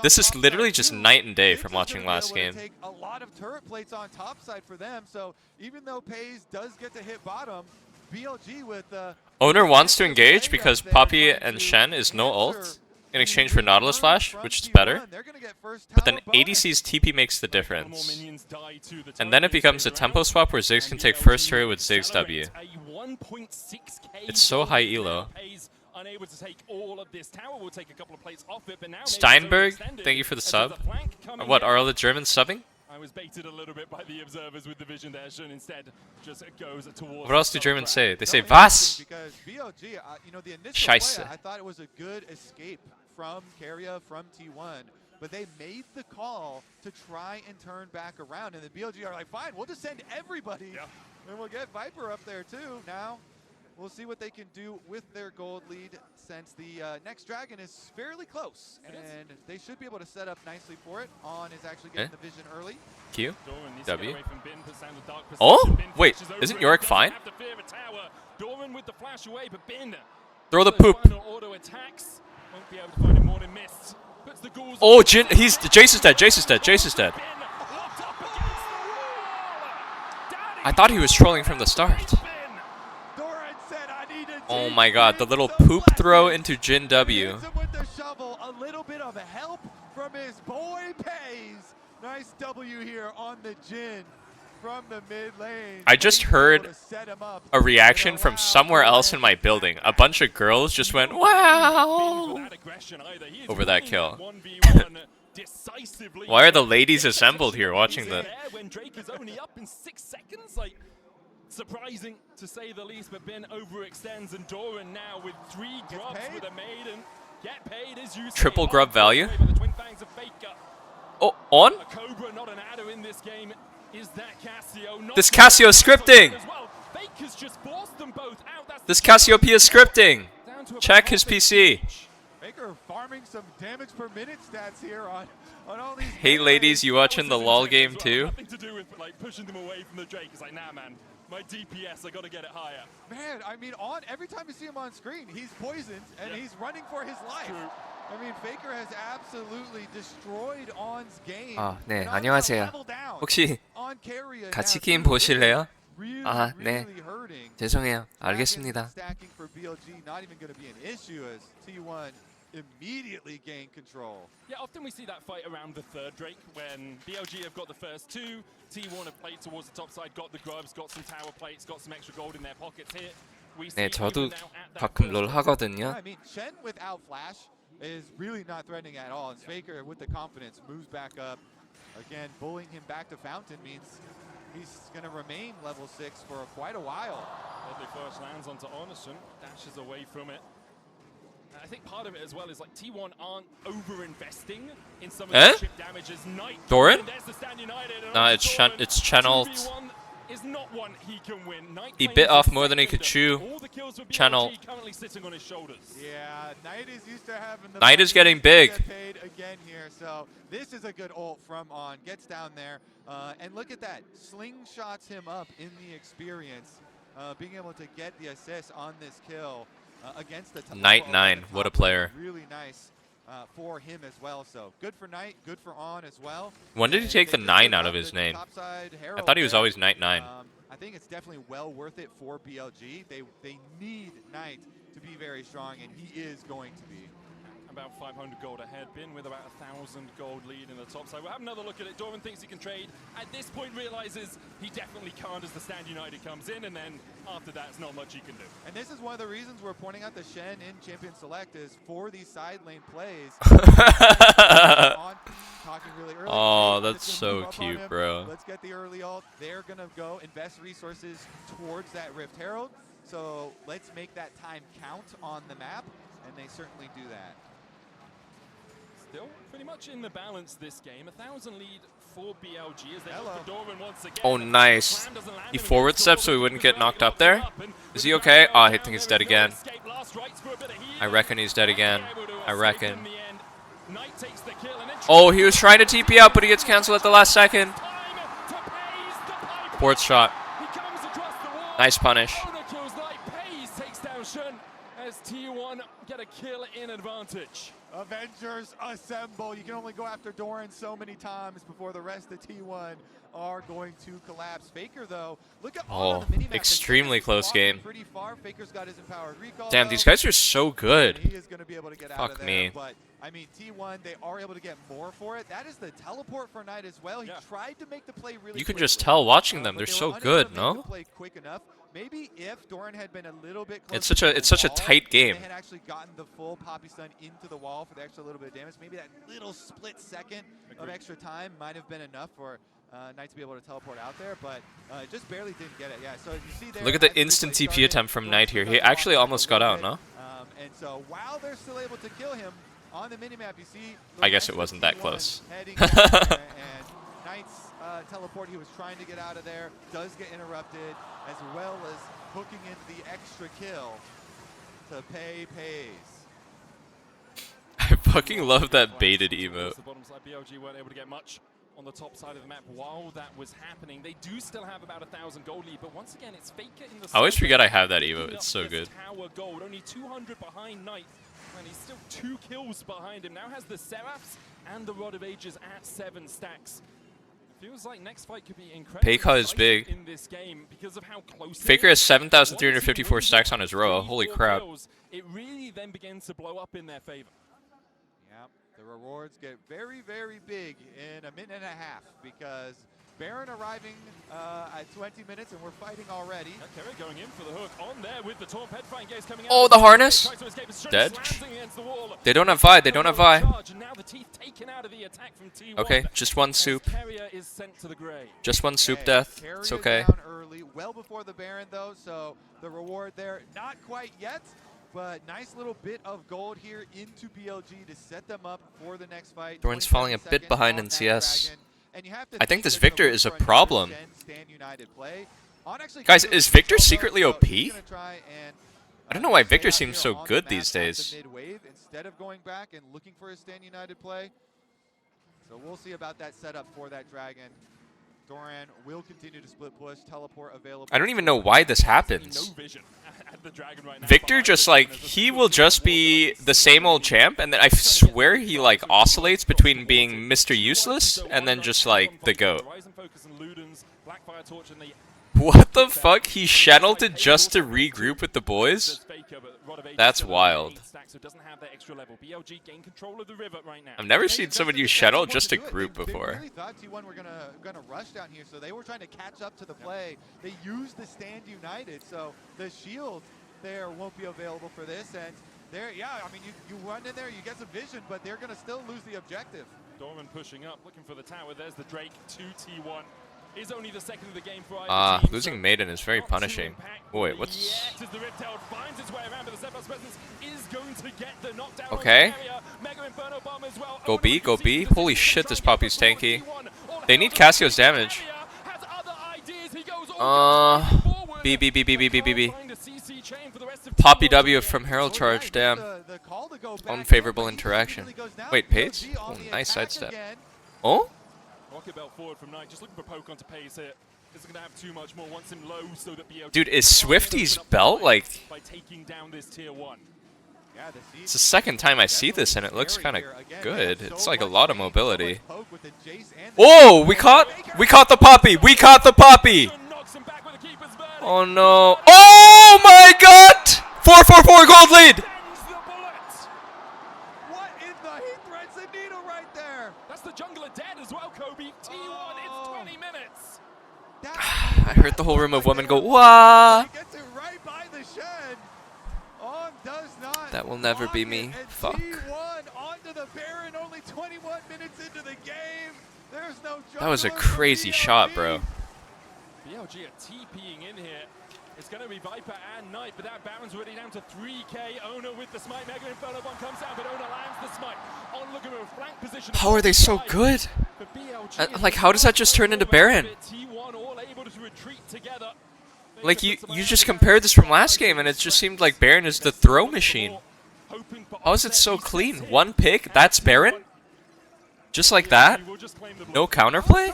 This is literally just night and day from watching last game. A lot of turret plates on top side for them, so even though Pays does get to hit bottom, BLG with Owner wants to engage because Poppy and Shen is no ult in exchange for Nautilus Flash, which is better. But then ADC's TP makes the difference. And then it becomes a tempo swap where Ziggs can take first turret with Ziggs W. It's so high elo. Unable to take all of this tower. We'll take a couple of plates off it, but now Steinberg, thank you for the sub. What, are all the Germans subbing? I was baited a little bit by the observers with the vision there. Shen instead just goes towards. What else do Germans say? They say was. Because BLG, you know, the initial Scheiße. play, I thought it was a good escape from Keria, from T1, but they made the call to try and turn back around, and the BLG are like, fine, we'll just send everybody, and we'll get Viper up there too. Now, we'll see what they can do with their gold lead, since the next dragon is fairly close, and they should be able to set up nicely for it. On is actually getting the vision early. Q, W. Oh, wait, isn't Yorick fine? Throw the poop. Oh, Jin, Jace is dead, Jace is dead, Jace is dead. I thought he was trolling from the start. Oh my god, the little poop throw into Jin W. With the shovel, a little bit of help from his boy Pays. Nice W here on the Jin from the mid lane. I just heard a reaction from somewhere else in my building. A bunch of girls just went, wow, over that kill. Why are the ladies assembled here watching the... When Drake is only up in 6 seconds, surprising to say the least, but Ben overextends, and Doran now with 3 grubs with a maiden. Get paid as you Triple grub value. Oh, on? A Cobra, not an adder in this game. Is that Cassio? This Cassio scripting. Faker's just forced them both out. This Cassiopeia is scripting. Check his PC. Faker farming some damage per minute stats here on all these. Hey ladies, you watching the LOL game too? Nothing to do with pushing them away from the Drake. It's like, nah, man. My DPS, I gotta get it higher. Man, I mean, every time you see him on screen, he's poisoned and he's running for his life. I mean, Faker has absolutely destroyed On's game. 네, 안녕하세요. 혹시 같이 게임 보실래요? 아, 네. 죄송해요. 알겠습니다. Stacking for BLG not even going to be an issue as T1 immediately gain control. Yeah, often we see that fight around the third Drake when BLG have got the first 2, T1 have played towards the top side, got the grubs, got some tower plates, got some extra gold in their pockets here. 네, 저도 가끔 롤 하거든요. I mean, Shen without flash is really not threatening at all. And Faker with the confidence moves back up. Again, bullying him back to Fountain means he's going to remain level 6 for quite a while. Lovely first lands onto Ornison, dashes away from it. I think part of it as well is T1 aren't over-investing in some of the chip damages. Doran? Nah, it's channeled. Is not one he can win. He bit off more than he could chew. Channel. Currently sitting on his showers. Yeah, Knight is used to having the Knight is getting big. Paid again here, so this is a good ult from On. Gets down there, and look at that. Slingshots him up in the experience, being able to get the assist on this kill against the Knight 9, what a player. Really nice for him as well. So good for Knight, good for On as well. When did he take the 9 out of his name? I thought he was always Knight 9. I think it's definitely well worth it for BLG. They need Knight to be very strong, and he is going to be. About 500 gold ahead, Bin with about 1,000 gold lead in the top side. We'll have another look at it. Doran thinks he can trade. At this point realizes he definitely can't as the Stand United comes in, and then after that, it's not much he can do. And this is one of the reasons we're pointing out the Shen in Champion Select is for these side lane plays. Talking really early. Oh, that's so cute, bro. Let's get the early ult. They're going to go invest resources towards that Rift Herald. So let's make that time count on the map, and they certainly do that. Still pretty much in the balance this game. 1,000 lead for BLG as they look for Doran once again. Oh, nice. He forward steps so he wouldn't get knocked up there. Is he okay? Oh, I think he's dead again. I reckon he's dead again. I reckon. Oh, he was trying to TP out, but he gets canceled at the last second. Port shot. Nice punish. As T1 get a kill in advantage. Avengers assemble. You can only go after Doran so many times before the rest of T1 are going to collapse. Faker, though, look at all the minimap. Extremely close game. Pretty far. Faker's got his empowered recall. Damn, these guys are so good. He is going to be able to get out of there, me. But I mean, T1, they are able to get more for it. That is the teleport for Knight as well. He tried to make the play really. You can just tell watching them; they're so good, no? Quick enough. Maybe if Doran had been a little bit closer It's such a tight game. They had actually gotten the full Poppy Stun into the wall for the extra little bit of damage. Maybe that little split second of extra time might have been enough for Knight to be able to teleport out there, but just barely didn't get it. Yeah, so you see there. Look at the instant TP attempt from Knight here. He actually almost got out, no? And so while they're still able to kill him on the minimap, you see. I guess it wasn't that close. And Knight's teleport, he was trying to get out of there, does get interrupted, as well as hooking in the extra kill to pays. I fucking love that baited emote. The bottom side, BLG weren't able to get much on the top side of the map while that was happening. They do still have about 1,000 gold lead, but once again, it's Faker in the I always center forget I have that emote. It's so good. Tower gold, only 200 behind Knight, and he's still 2 kills behind him. Now has the Seraphs and the Rod of Ages at 7 stacks. Feels like next fight could be incredible. Payka is big. In this game because of how close Faker has 7,354 stacks on his row. Holy crap. It really then begins to blow up in their favor. Yep, the rewards get very, very big in a minute and a half because Baron arriving at 20 minutes and we're fighting already. Kerry going in for the hook on there with the Torn Pet Fight Gaze coming out. Oh, the harness. Dead. They don't have Vi. They don't have Vi. Okay, just one soup. Just one soup death. It's okay. Early, well before the Baron though, so the reward there not quite yet, but nice little bit of gold here into BLG to set them up for the next fight. Doran's falling a bit behind in CS. I think this Victor is a problem. Guys, is Victor secretly OP? I don't know why Victor seems so good these days. Instead of going back and looking for his Stand United play. So we'll see about that setup for that Dragon. Doran will continue to split push, teleport available. I don't even know why this happens. Victor just like, he will just be the same old champ, and then I swear he like oscillates between being Mr. Useless and then just like the GOAT. What the fuck? He Shenelted just to regroup with the boys? That's wild. I've never seen someone use Shenel just to group before. They really thought T1 were gonna rush down here, so they were trying to catch up to the play. They used the Stand United, so the shield there won't be available for this. And there, yeah, I mean, you run in there, you get some vision, but they're gonna still lose the objective. Doran pushing up, looking for the tower. There's the Drake to T1. Is only the second of the game for either team, losing Maiden is very punishing. Oh, wait, what's... Yet, as the Riptail finds its way around, but the Zephyros presence is going to get the knockdown okay. on the area. Mega Inferno Bomb as well. Go B, go B. Holy shit, this Poppy's tanky. They need Cassio's damage. B, B, B, B, B, B, B, B. Poppy W from Herald Charge, damn. Unfavorable interaction. Wait, Pace? Oh, nice sidestep. Oh? Rocket belt forward from Knight, just looking for poke onto Pace here. Isn't going to have too much more, wants him low so that BLG... Dude, is Swifty's belt like... by taking down this tier 1. It's the second time I see this and it looks kind of good. It's like a lot of mobility. Oh, we caught the Poppy! We caught the Poppy! Oh no. Oh my god! 4-4-4 gold lead! What in the, he threads the needle right there. That's the jungler dead as well, Kobe. T1, it's 20 minutes. I heard the whole room of women go, wah! He gets it right by the shed. On does not. That will never be me. Fuck. T1 onto the Baron, only 21 minutes into the game. There's no That was a crazy shot, bro. BLG are TPing in here. It's going to be Viper and Knight, but that Baron's already down to 3k. Ona with the smite. Mega Inferno Bomb comes down, but Ona lands the smite. On looking at a flank position. How are they so good? Like, how does that just turn into Baron? T1 all able to retreat together. Like, you just compared this from last game, and it just seemed like Baron is the throw machine. How is it so clean? One pick, that's Baron? Just like that? No counterplay?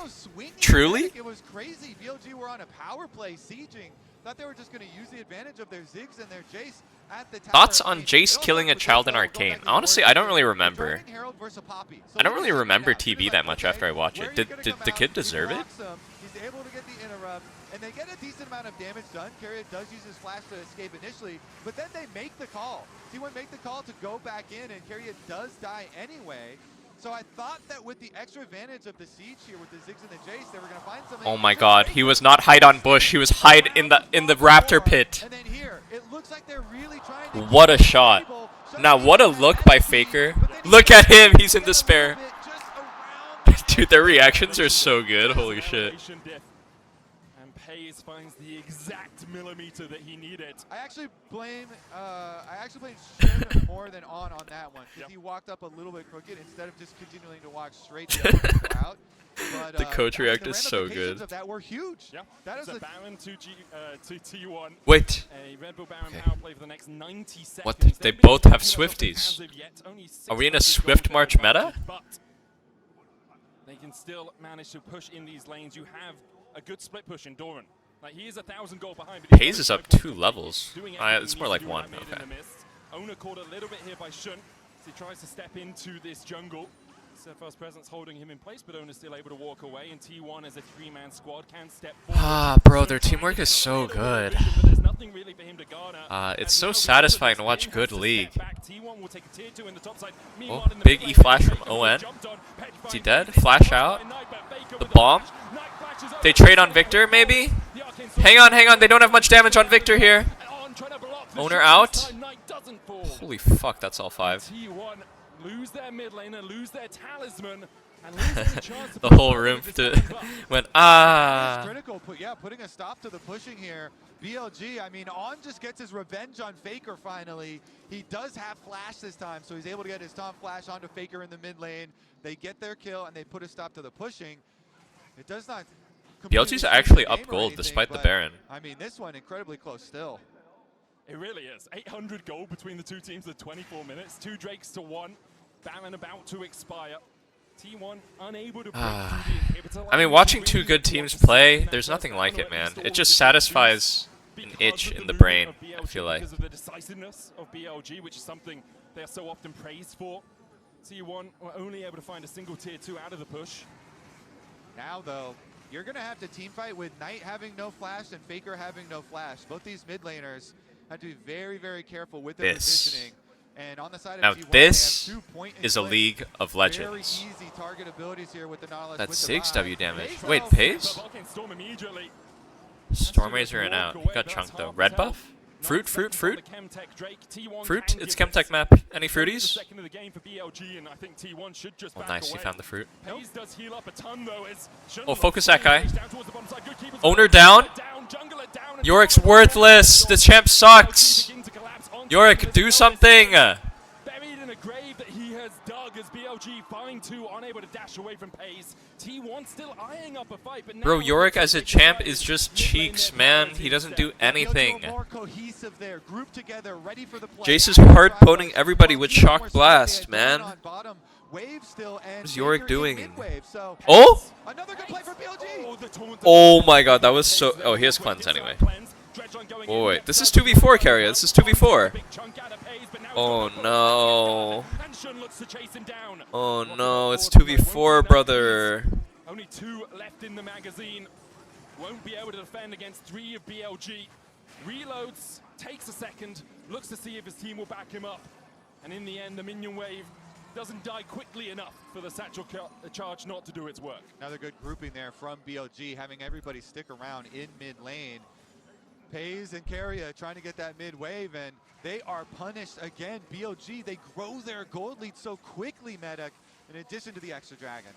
Truly? It was crazy. BLG were on a power play sieging. Thought they were just going to use the advantage of their Ziggs and their Jace at the tower. Thoughts on Jace killing a child in Arcane? Honestly, I don't really remember. I don't really remember TV that much after I watch it. Did the kid deserve it? He's able to get the interrupt, and they get a decent amount of damage done. Carriot does use his flash to escape initially, but then they make the call. T1 make the call to go back in, and Carriot does die anyway. So I thought that with the extra advantage of the siege here with the Ziggs and the Jace, they were going to find something. Oh my god, he was not hide on bush, he was hide in the raptor pit. And then here, it looks like they're really trying to What a shot. Now what a look by Faker. Look at him, he's in despair. Dude, their reactions are so good, holy shit. And Pays finds the exact millimeter that he needed. I actually blame Shin more than on that one, because he walked up a little bit crooked instead of just continuing to walk straight down the route. But, the coach react is so good. ramifications of that were huge. Yeah, that is a the Baron to T1. Wait. A Red Bull Baron power play for the next 90 seconds. What? They both have Swifties. Are we in a Swift March meta? But they can still manage to push in these lanes. You have a good split push in Doran. Like, he is 1,000 gold behind. Hayes is up 2 levels. It's more like 1. Okay. Ona caught a little bit here by Shun as he tries to step into this jungle. Sephir's presence holding him in place, but Ona's still able to walk away, and T1 as a 3-man squad can step forward. Ah, bro, their teamwork is so good. It's so satisfying to watch good League. Oh, big E flash from ON. Is he dead? Flash out. The bomb. They trade on Victor, maybe? Hang on, they don't have much damage on Victor here. Owner out. Holy fuck, that's all 5. Lose their mid lane and lose their talisman. And the whole room went, ah. It's critical, putting a stop to the pushing here. BLG, I mean, On just gets his revenge on Faker finally. He does have flash this time, so he's able to get his Tom flash onto Faker in the mid lane. They get their kill, and they put a stop to the pushing. It does not... BLG's actually up gold despite the Baron. I mean, this one incredibly close still. It really is. 800 gold between the two teams in 24 minutes. 2 Drakes to 1. Baron about to expire. T1 unable to break through the inhibitor. I mean, watching 2 good teams play, there's nothing like it, man. It just satisfies an itch in the brain, I feel like. Because of the decisiveness of BLG, which is something they're so often praised for. T1 were only able to find a single tier 2 out of the push. Now, though, you're going to have to team fight with Knight having no flash and Faker having no flash. Both these mid laners have to be very, very careful with their positioning. And on the side of now T1, this is a League of Legends. Very easy target abilities here with the Nautilus. That's 6 W damage. Wait, Pays? Storm Razor and out. He got chunked though. Red buff? Fruit? Fruit? It's Chemtech map. Any fruities? Oh, nice. He found the fruit. Oh, focus that guy. Owner down. Yorick's worthless. The champ sucks. Yorick, do something. Buried in a grave that he has dug as BLG find 2, unable to dash away from Pays. T1 still eyeing up a fight, but now bro, Yorick as a champ is just cheeks, man. He doesn't do anything. Jace is hard poning everybody with Shock Blast, man. What's Yorick doing? Oh? Oh my god, that was so... Oh, he has cleanse anyway. Oh, wait, this is 2v4, Carrier. This is 2v4. Oh no. Oh no, it's 2v4, brother. Only 2 left in the magazine. won't be able to defend against 3 of BLG. Reloads, takes a second, looks to see if his team will back him up. And in the end, the minion wave doesn't die quickly enough for the satchel charge not to do its work. Another good grouping there from BLG, having everybody stick around in mid lane. Pays and Carrier trying to get that mid wave, and they are punished again. BLG, they grow their gold lead so quickly, Medic, in addition to the extra dragon.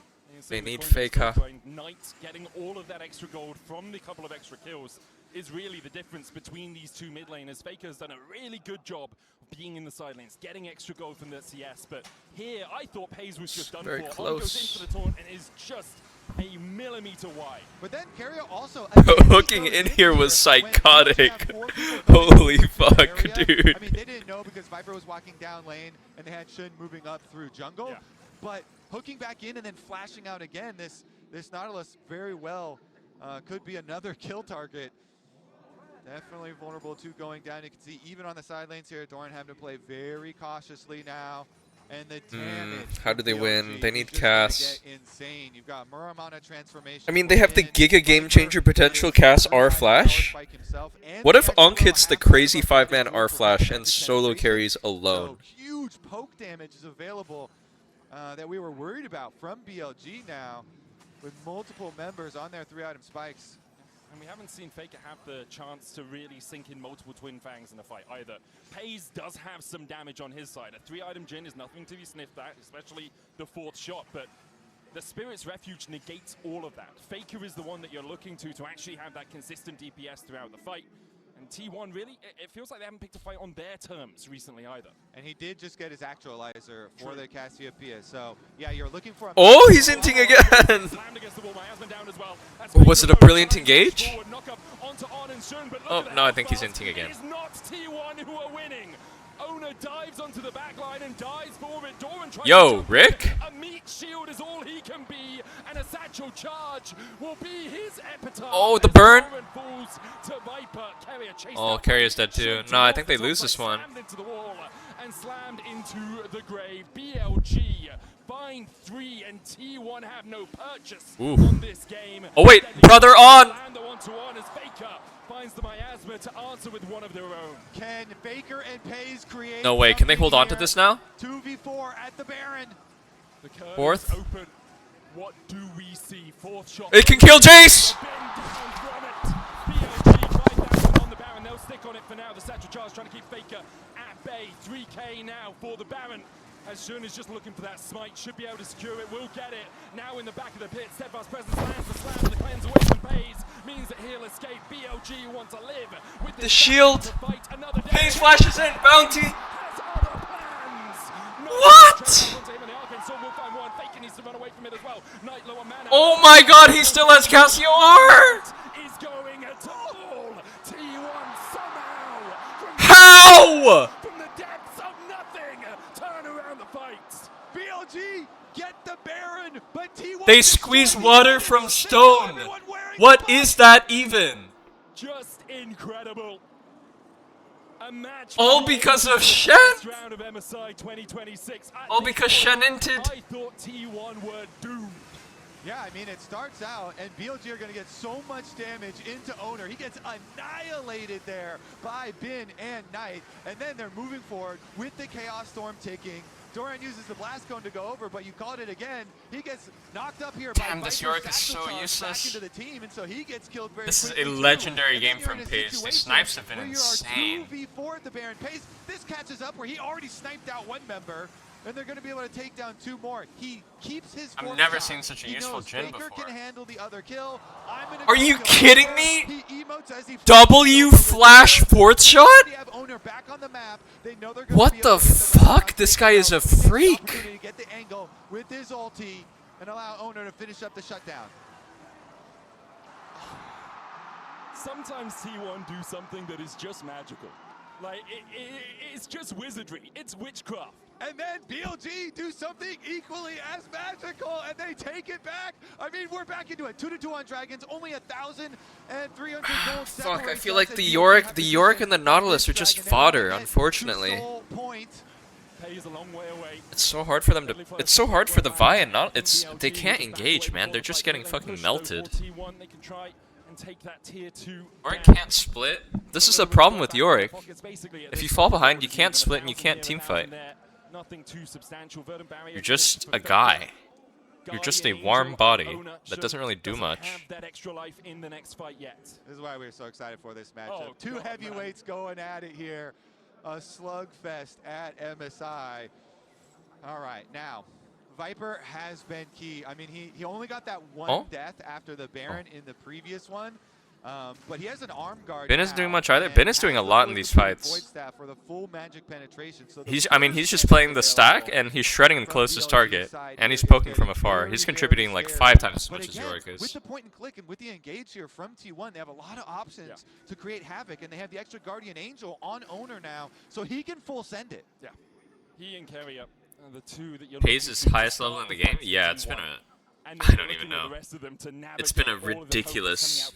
They need Faker. Knight getting all of that extra gold from the couple of extra kills is really the difference between these two mid laners. Faker's done a really good job of being in the side lanes, getting extra gold from the CS, but here I thought Pays was just done Very for. close. Goes into the taunt and is just a millimeter wide. But then Carrier also Hooking in here was psychotic. Holy fuck, dude. I mean, they didn't know because Viper was walking down lane and they had Shin moving up through jungle. Yeah. But hooking back in and then flashing out again, this Nautilus very well could be another kill target. Definitely vulnerable to going down. You can see even on the side lanes here, Doran having to play very cautiously now. And the damage. How do they BLG win? They is need just gonna Cass. get insane. You've got Muramana transformation. I mean, they have the Giga Game Changer potential Cass R Flash. What if Unk hits the crazy 5-man R Flash and solo carries alone? So huge poke damage is available that we were worried about from BLG now, with multiple members on their 3-item spikes. And we haven't seen Faker have the chance to really sink in multiple Twin Fangs in the fight either. Pays does have some damage on his side. A 3-item Jin is nothing to be sniffed at, especially the 4th shot, but the Spirit's Refuge negates all of that. Faker is the one that you're looking to actually have that consistent DPS throughout the fight. And T1 really, it feels like they haven't picked a fight on their terms recently either. And he did just get his actualizer for the Cassiopeia, so yeah, you're looking for a... Oh, he's inting again! Was it a brilliant engage? Oh, no, I think he's inting again. It is not T1 who are winning. Owner dives onto the back line and dies for it. Doran tries Yo, to Rick? a meat shield is all he can be, and a satchel charge will be his epitaph. Oh, the burn! Doran falls to Viper. Carrier chased Oh, out Carrier's dead too. No, I think they lose this one. slammed into the wall and slammed into the grave. BLG find 3 and T1 have no purchase Ooh. on this game. Oh wait, brother on! And the 1-to-1 as Faker finds the miasma to answer with one of their own. Can Faker and Pays create... No way, can they hold on to this now? 2v4 at the Baron. The curve Fourth? is open. What do we see? 4th shot. It can kill Jace! On the Baron, they'll stick on it for now. The Satchel Charge trying to keep Faker at bay. 3k now for the Baron. As Shun is just looking for that smite, should be able to secure it, will get it. Now in the back of the pit, Steadfast Presence lands the slam, the cleanse away from Pays, means that he'll escape. BLG want to live with The shield! Pays flashes in, bounty! What? Oh my god, he still has Cassio R! Is going at all. T1 somehow How? from the depths of nothing turn around the fight. BLG get the Baron, but T1... They squeeze water from stone! What is that even? Just incredible. A match All because of Shen? round of MSI 2026. All because Shen inted? I thought T1 were doomed. Yeah, I mean, it starts out, and BLG are going to get so much damage into Owner. He gets annihilated there by Bin and Knight, and then they're moving forward with the Chaos Storm ticking. Doran uses the Blast Cone to go over, but you called it again. He gets knocked up here by Damn, this Viper's Yorick is so Satchel Charge useless. back into the team, and so he gets killed very This is a quickly, too. legendary And then game you're from in a Pays. The situation snipes have been where insane. You are 2v4 at the Baron. Pays, this catches up where he already sniped out one member, and they're going to be able to take down 2 more. He keeps his I've fork never shot. seen such a He useful knows Jhin Faker before. can handle the other kill. I'm gonna Are go you kill kidding Faker. me? He emotes as he W flash 4th shot? They have Owner back on the map. They know they're gonna be What able the to get the fuck? This guy is a freak. opportunity to get the angle with his ulti and allow Owner to finish up the shutdown. Sometimes T1 do something that is just magical. Like, it's just wizardry. It's witchcraft. And then BLG do something equally as magical, and they take it back. I mean, we're back into it. 2-2 on Dragons, only 1,300 gold. Fuck, I feel like the Yorick and the Nautilus are just fodder, unfortunately. Pays a long way away. It's so hard for them to. It's so hard for the Vi and not. They can't engage, man. They're just getting fucking melted. T1, they can try and and take that tier 2. Yorick can't split. This is the problem with Yorick. If you fall behind, you can't split and you can't teamfight. Nothing too substantial. Verdant barrier. You're just a guy. You're just a warm body that doesn't really do much. Have that extra life in the next fight yet. This is why we're so excited for this matchup. Oh, Two God, heavyweights going at it here. A slugfest at MSI. All right, now, Viper has been key. I mean, he only got that one death after the Baron in the previous one. But he has an arm guard. Ben isn't doing much either. Ben is doing a lot in these fights. For the full magic penetration. So He's just playing the stack and he's shredding the closest target, and he's poking from afar. He's contributing like 5 times as much as Yorick is. With the point and click and with the engage here from T1, they have a lot of options to create havoc, and they have the extra Guardian Angel on Owner now, so he can full send it. Yeah, he and Carry up the two that you're. Pays his highest level in the game? Yeah, it's been a. I don't even know. It's been a ridiculous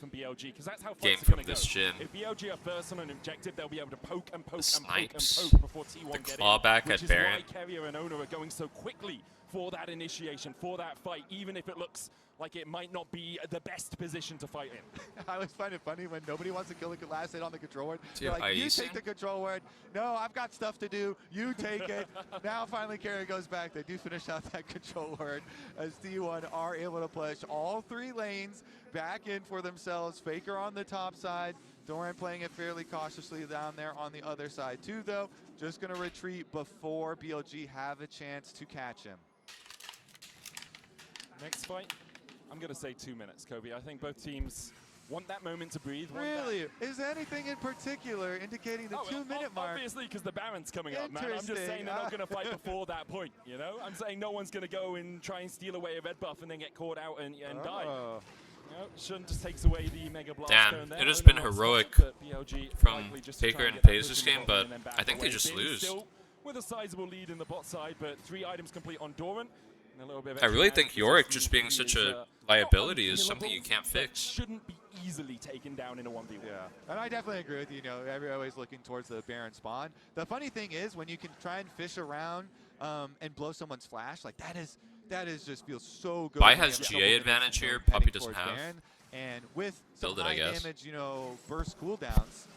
game from this gen. If BLG are first on an objective, they'll be able to poke and poke and poke and poke before T1 the get clawback in, at Baron. which is why Carrier and Owner are going so quickly for that initiation, for that fight, even if it looks like it might not be the best position to fight in. I always find it funny when nobody wants to kill the last hit on the control word. Yeah, Like, you take the control word. No, I've got stuff to do. You take it. Now finally Carrier goes back. They do finish out that control word as T1 are able to push all 3 lanes back in for themselves. Faker on the top side. Doran playing it fairly cautiously down there on the other side too, though. Just going to retreat before BLG have a chance to catch him. Next fight, I'm going to say 2 minutes, Kobe. I think both teams want that moment to breathe. Really? Is there anything in particular indicating the 2-minute mark? Obviously, because the Baron's coming up, man. I'm just saying they're not going to fight before that point, you know? I'm saying no one's going to go and try and steal away a red buff and then get caught out and die. You know, Shun just takes away the Mega Blast. Damn, it has been heroic from Faker and Pays this game, but I think they just lose. With a sizable lead in the bot side, but 3 items complete on Doran. I really think Yorick just being such a liability is something you can't fix. Shouldn't be easily taken down in a 1v1. Yeah, and I definitely agree with you. You know, everybody's always looking towards the Baron spawn. The funny thing is when you can try and fish around and blow someone's flash, like that is just feels so good. Bai has GA advantage here. Puppey doesn't have. Baron. And with some high damage, you know, burst cooldowns,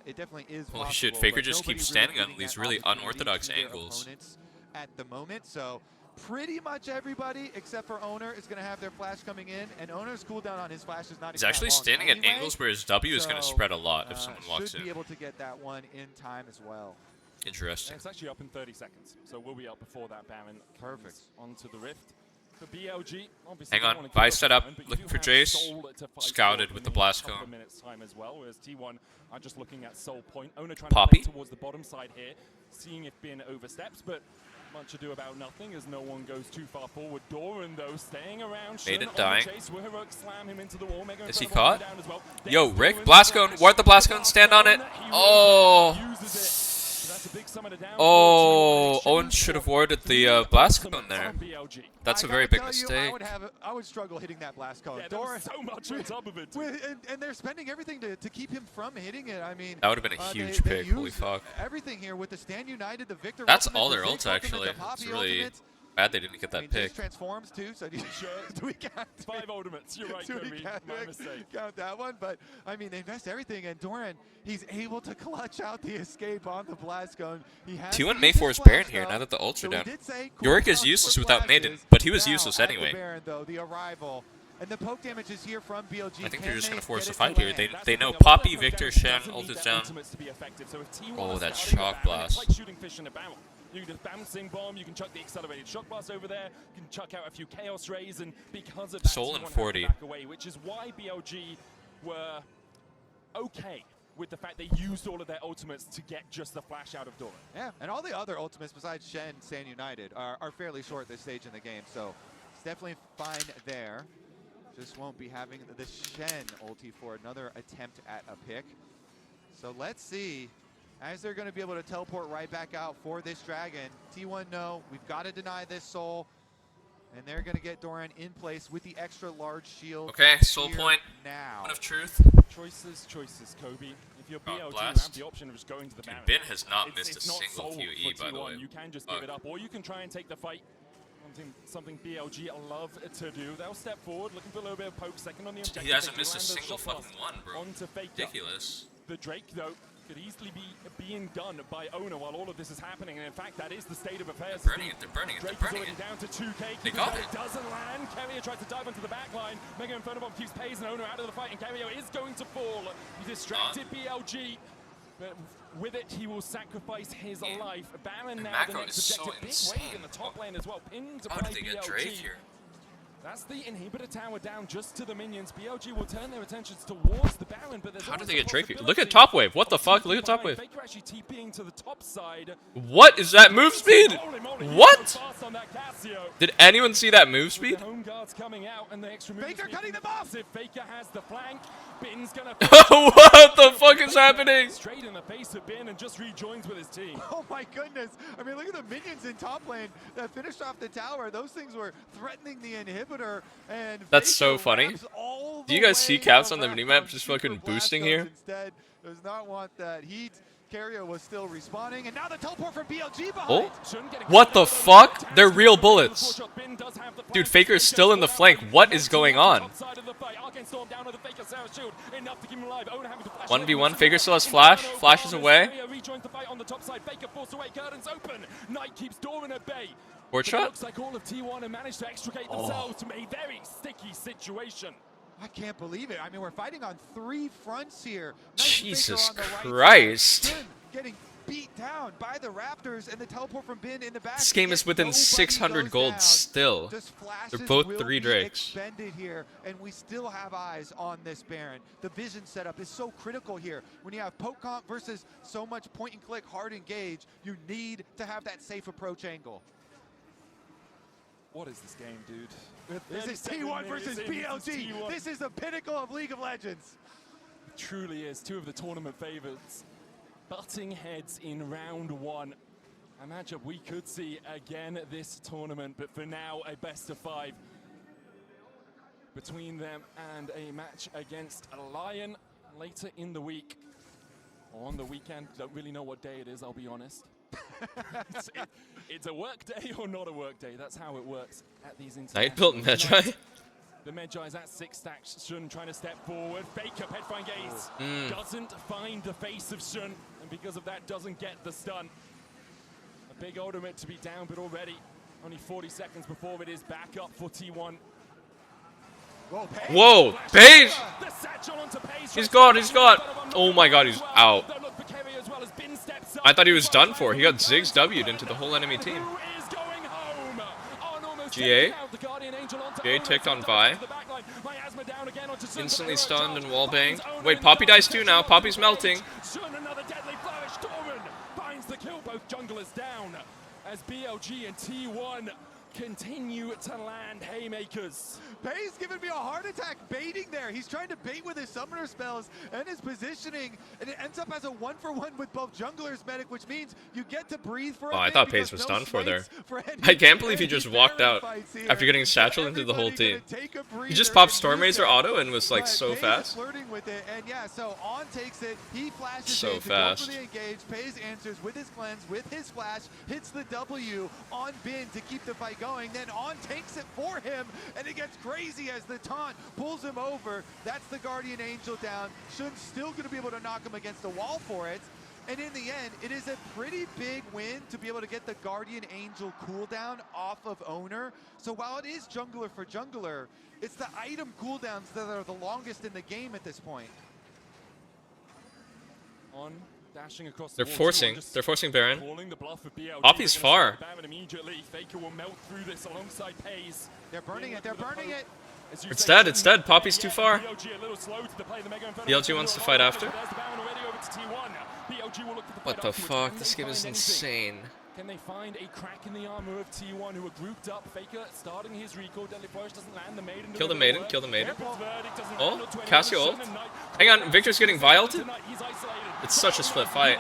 it definitely is. Holy shit! Faker just keeps standing on these really unorthodox angles. At the moment, so. Pretty much everybody except for Owner is going to have their flash coming in, and Owner's cooldown on his flash is not. He's actually standing at angles where his W is going to spread a lot if someone walks in. Should be able to get that one in time as well. Interesting. And it's actually up in 30 seconds, so we'll be up before that Baron. Perfect. Onto the Rift. For BLG, obviously. Hang on, Bai set up, looking for Jace. Scouted with the blast cone. Minutes time as well, whereas T1 are just looking at Soul Point. Owner trying to play towards the bottom side here, seeing if Bin oversteps, but. Much ado about nothing as no one goes too far forward. Doran, though, staying around. Made it dying. Slam him into the wall. Is he caught? Yo, Rick, blast cone. Ward the blast cone. Stand on it. Oh. Oh, Owen should have warded the blast cone there. That's a very big mistake. I would struggle hitting that blast cone. Yeah, Doran so much on top of it. And they're spending everything to keep him from hitting it. I mean, that would have been a huge pick. Holy fuck. Everything here with the Stand United, the Victor. That's all their ults actually. It's really bad they didn't get that pick. Transforms too, so do we count 5 ultimates? You're right, Kobe. My mistake. Count that one, but I mean they invest everything, and Doran, he's able to clutch out the escape on the blast cone. He has T1 may force Baron here now that the ults are down. Yorick is useless without Maiden, but he was useless anyway. Baron, though, the arrival. And the poke damage is here from BLG. I think they're just going to force a fight here. They know Puppey, Victor, Shen, ult is down. Oh, that shock blast. You can just bouncing bomb, you can chuck the accelerated shock blast over there, you can chuck out a few chaos rays, and because of that, Soul and T1 40. Back away, which is why BLG were okay with the fact they used all of their ultimates to get just the flash out of Doran. Yeah, and all the other ultimates besides Shen, Stand United, are fairly short this stage in the game, so it's definitely fine there. Just won't be having the Shen ulti for another attempt at a pick. So let's see. As they're going to be able to teleport right back out for this dragon. T1, no, we've got to deny this soul. And they're going to get Doran in place with the extra large shield. Okay, soul point. Now. Moment of truth. Choices, Kobe. If you're BLG, you blast. have the option of just going to the Baron. Bin has not missed a it's not single sold QE, for by the T1. way. You can just give it up, or you can try and take the fight Something BLG love to do. They'll step forward, looking for a little bit of poke. Second on the objective. He hasn't They missed a land single shot fucking blast one, bro. Onto Faker. Ridiculous. The Drake, though, could easily be being done by Owner while all of this is happening, and in fact, that is the state of affairs. They're burning it, they're burning it, Drake they're burning is it. already down to 2K. They got it. Doesn't land. Kerio tries to dive onto the back line. Mega Inferno Bomb keeps Pays and Owner out of the fight, and Kerio is going to fall. He distracted BLG. But with it, he will sacrifice his life. Baron now the macro next is so objective. Big insane. wave in the top lane as well. Pinned How by did they get BLG. Drake here? That's the inhibitor tower down just to the minions. BLG will turn their attentions towards the Baron, but there's How did always they a get Drake here? Look possibility at top wave. What the fuck? Look at top wave. Faker actually TPing to the top side. What is that move speed? What? Did anyone see that move speed? The home guards coming out and the extra Faker cutting them off. If Faker has the flank, Bin's gonna What the fuck is happening? Straight in the face of Bin and just rejoins with his team. Oh my goodness. I mean, look at the minions in top lane that finished off the tower. Those things were threatening the inhibitor. And That's so Faker funny. wraps all Do you the guys see way Caps on the around. minimap just Super fucking blast boosting comes here? Instead, does not want that heat. Kerio was still respawning, and now the teleport from BLG behind. Oh, what the fuck? They're real bullets. Dude, Faker's still in the flank. What is going on? 1v1, Faker still has flash. Flash is away. Board shot? Looks like all of T1 have managed to extricate themselves from a very sticky situation. I can't believe it. I mean, we're fighting on 3 fronts here. Nice Jesus Faker on the right Christ. side. Bin getting beat down by the Raptors, and the teleport from Bin in the back. This game is within Nobody 600 goes gold down. still. Just They're flashes both will 3 be Drakes. expended here, and we still have eyes on this Baron. The vision setup is so critical here. When you have poke comp versus so much point and click hard engage, you need to have that safe approach angle. What is this game, dude? This is T1 versus BLG. This is the pinnacle of League of Legends. It truly is. 2 of the tournament favorites butting heads in round 1. A matchup we could see again this tournament, but for now, a best of 5 between them and a match against LYON later in the week. Or on the weekend. Don't really know what day it is, I'll be honest. It's a work day or not a work day. That's how it works at these Night built Magi. The Magi's at 6 stacks. Shun trying to step forward. Faker, Petrifying Gaze. Doesn't find the face of Shun, and because of that, doesn't get the stun. A big ultimate to be down, but already only 40 seconds before it is back up for T1. Whoa, Paige! He's gone, he's gone. Oh my god, he's out. I thought he was done for. He got Ziggs W'd into the whole enemy team. GA. GA ticked on Vi. Instantly stunned and wallbanged. Wait, Poppy dies too now. Poppy's melting. Another deadly flourish. Torment finds the kill. Both junglers down as BLG and T1 continue to land haymakers. Pei's giving me a heart attack baiting there. He's trying to bait with his summoner spells and his positioning, and it ends up as a 1-for-1 with both junglers, Medic, which means you get to breathe for a Oh, I bit thought because Paige was no done for there. smites for I can't believe he just walked out after getting satchel into the whole team. He just popped Storm Razor auto and was like so fast. Flirting with it, and yeah, so On takes it. He flashes So in to fast. go for the engage. Pei's answers with his cleanse, with his flash, hits the W on Bin to keep the fight going. Then On takes it for him, and it gets crazy as the taunt pulls him over. That's the Guardian Angel down. Shun's still going to be able to knock him against the wall for it. And in the end, it is a pretty big win to be able to get the Guardian Angel cooldown off of Owner. So while it is jungler for jungler, it's the item cooldowns that are the longest in the game at this point. On dashing across They're the wall, forcing. T1 They're forcing Baron. calling the bluff of BLG. Poppy's They're gonna far. start Baron immediately. Faker will melt through this alongside Pays. They're burning it. They're burning it. It's dead. It's dead. Poppy's too far. BLG wants to fight after. What the fuck? This game is insane. Can they find a crack in the armor of T1 who are grouped up? Faker starting his recall. Deadly Flourish doesn't land. The Maiden. Kill the Maiden. Kill the Maiden. Oh, Cassio ult. Hang on. Victor's getting Vi ulted? It's such a split fight.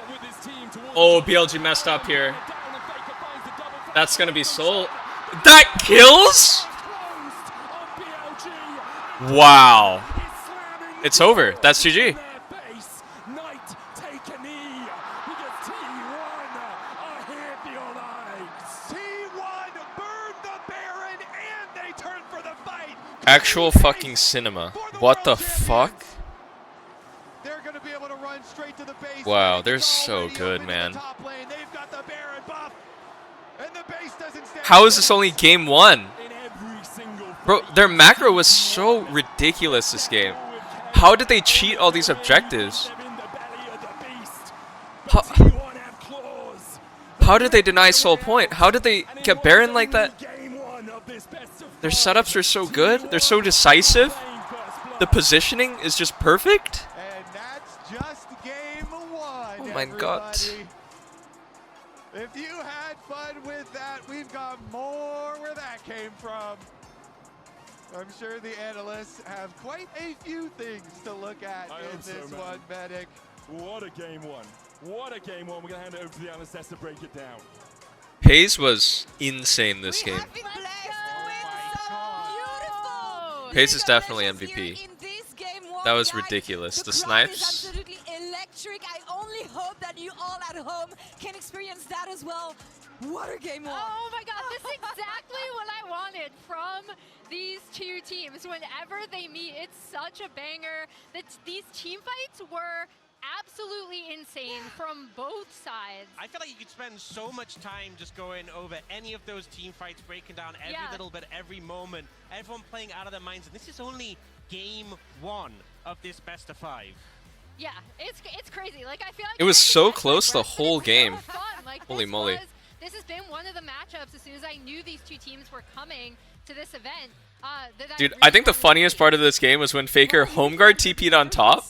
Oh, BLG messed up here. That's gonna be Soul. That kills? Wow. It's over. That's GG. T1 burned the Actual fucking cinema. What the fuck? They're going to be able to run straight to the base. Wow, they're so good, man. They've got the Baron buff, and the base doesn't stand. How is this only game 1? Bro, their macro was so ridiculous this game. How did they cheat all these objectives? How did they deny Soul Point? How did they get Baron like that? Their setups are so good. They're so decisive. The positioning is just perfect. And that's just game 1. Oh my god. If you had fun with that, we've got more where that came from. I'm sure the analysts have quite a few things to look at in this one, Medic. What a game 1. What a game 1. We're going to hand it over to the analysts to break it down. Hayes was insane this game. Hayes is definitely MVP. That was ridiculous. The snipes. Absolutely electric. I only hope that you all at home can experience that as well. What a game 1. Oh my god, this is exactly what I wanted from these two teams. Whenever they meet, it's such a banger. These team fights were absolutely insane from both sides. I feel like you could spend so much time just going over any of those team fights, breaking down every little bit, every moment, everyone playing out of their minds. And this is only game 1 of this best of 5. Yeah, it's crazy. Like, I feel like It was so close the whole game. Like, Holy moly. This has been one of the matchups as soon as I knew these two teams were coming to this event. Dude, I think the funniest part of this game was when Faker home guard TP'd on top,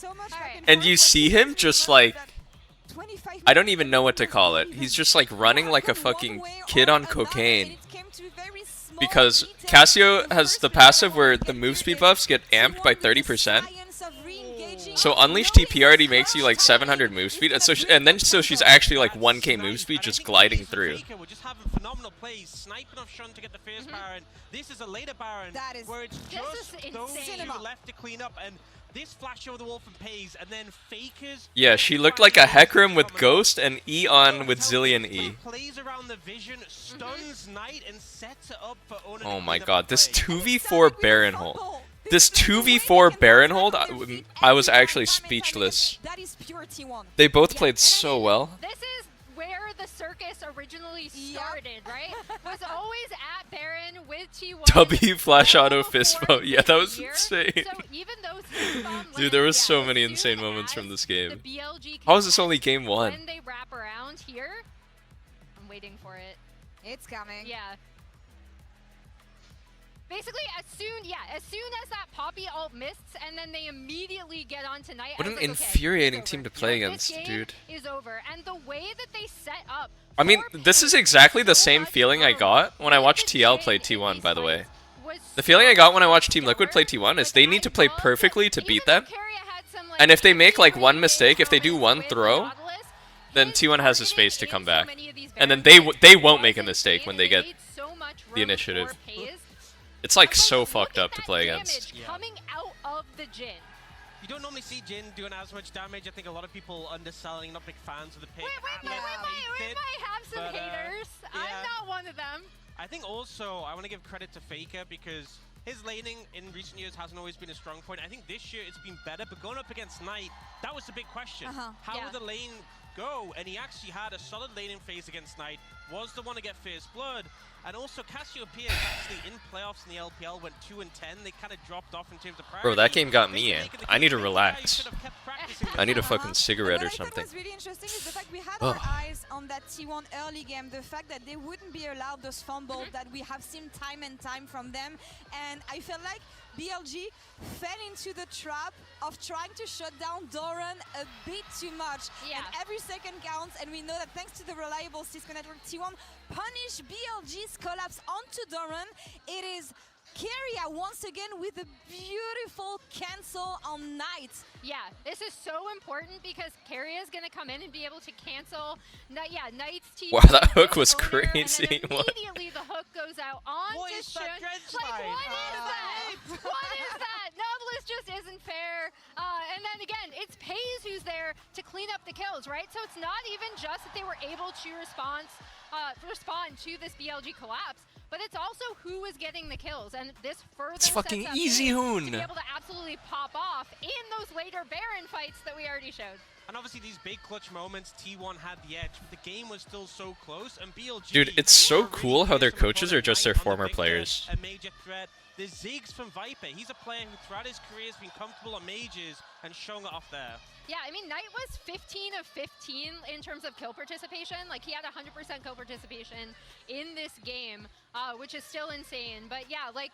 and you see him just like, I don't even know what to call it. He's just like running like a fucking kid on cocaine. Because Cassio has the passive where the move speed buffs get amped by 30%. So Unleash TP already makes you like 700 move speed, and so she's actually like 1k move speed just gliding through. We're just having phenomenal plays, sniping off Shun to get the first Baron. This is a later Baron where it's just those two left to clean up, and this flash over the wall from Pays, and then Faker's. Yeah, she looked like a Hecarim with Ghost and Eon with Zillion E. Plays around the vision, stuns Knight, and sets it up for Onan. Oh my god, this 2v4 Baron hold. This 2v4 Baron hold, I was actually speechless. They both played so well. This is where the circus originally started, right? Was always at Baron with T1. W flash auto fist vote. Yeah, that was insane. So even though Dude, there was so many insane moments from this game. How is this only game 1? When they wrap around here, I'm waiting for it. It's coming. Yeah. Basically, as soon as that Poppy ult missed, and then they immediately get on tonight. What an infuriating team to play against, dude. Is over, and the way that they set up. I mean, this is exactly the same feeling I got when I watched TL play T1, by the way. The feeling I got when I watched Team Liquid play T1 is they need to play perfectly to beat them. And if they make like one mistake, if they do one throw, then T1 has a space to come back. And then they won't make a mistake when they get the initiative. It's like so fucked up to play against. Coming out of the Jhin. You don't normally see Jhin doing as much damage. I think a lot of people underselling, not big fans of the pick. We might have some haters. I'm not one of them. I think also I want to give credit to Faker because his laning in recent years hasn't always been a strong point. I think this year it's been better, but going up against Knight, that was the big question. How will the lane go? And he actually had a solid laning phase against Knight, was the one to get First Blood. And also Cassiopeia actually in playoffs in the LPL went 2-10. They kind of dropped off in terms of priority. Bro, that game got me in. I need to relax. I need a fucking cigarette or something. What's really interesting is the fact we had our eyes on that T1 early game, the fact that they wouldn't be allowed those fumbles that we have seen time and time from them. And I felt like BLG fell into the trap of trying to shut down Doran a bit too much. And every second counts, and we know that thanks to the reliable Cisco network, T1 punished BLG's collapse onto Doran. It is Keria once again with a beautiful cancel on Knight. Yeah, this is so important because Keria is going to come in and be able to cancel Knight's team. Wow, that hook was crazy. Immediately the hook goes out on What to is that Shun. dredge Like, line? what is that? What is that? Nautilus just isn't fair. And then again, it's Pays who's there to clean up the kills, right? So it's not even just that they were able to respond to this BLG collapse, but it's also who is getting the kills, and this further It's fucking sets up easy, Pays Hoon. to be able to absolutely pop off in those later Baron fights that we already showed. And obviously these big clutch moments, T1 had the edge, but the game was still so close, and BLG... Dude, it's so cool how their coaches are just their former players. A major threat. There's Ziggs from Viper. He's a player who throughout his career has been comfortable on mages and showing it off there. Yeah, I mean, Knight was 15 of 15 in terms of kill participation. Like, he had 100% kill participation in this game, which is still insane. But yeah, like,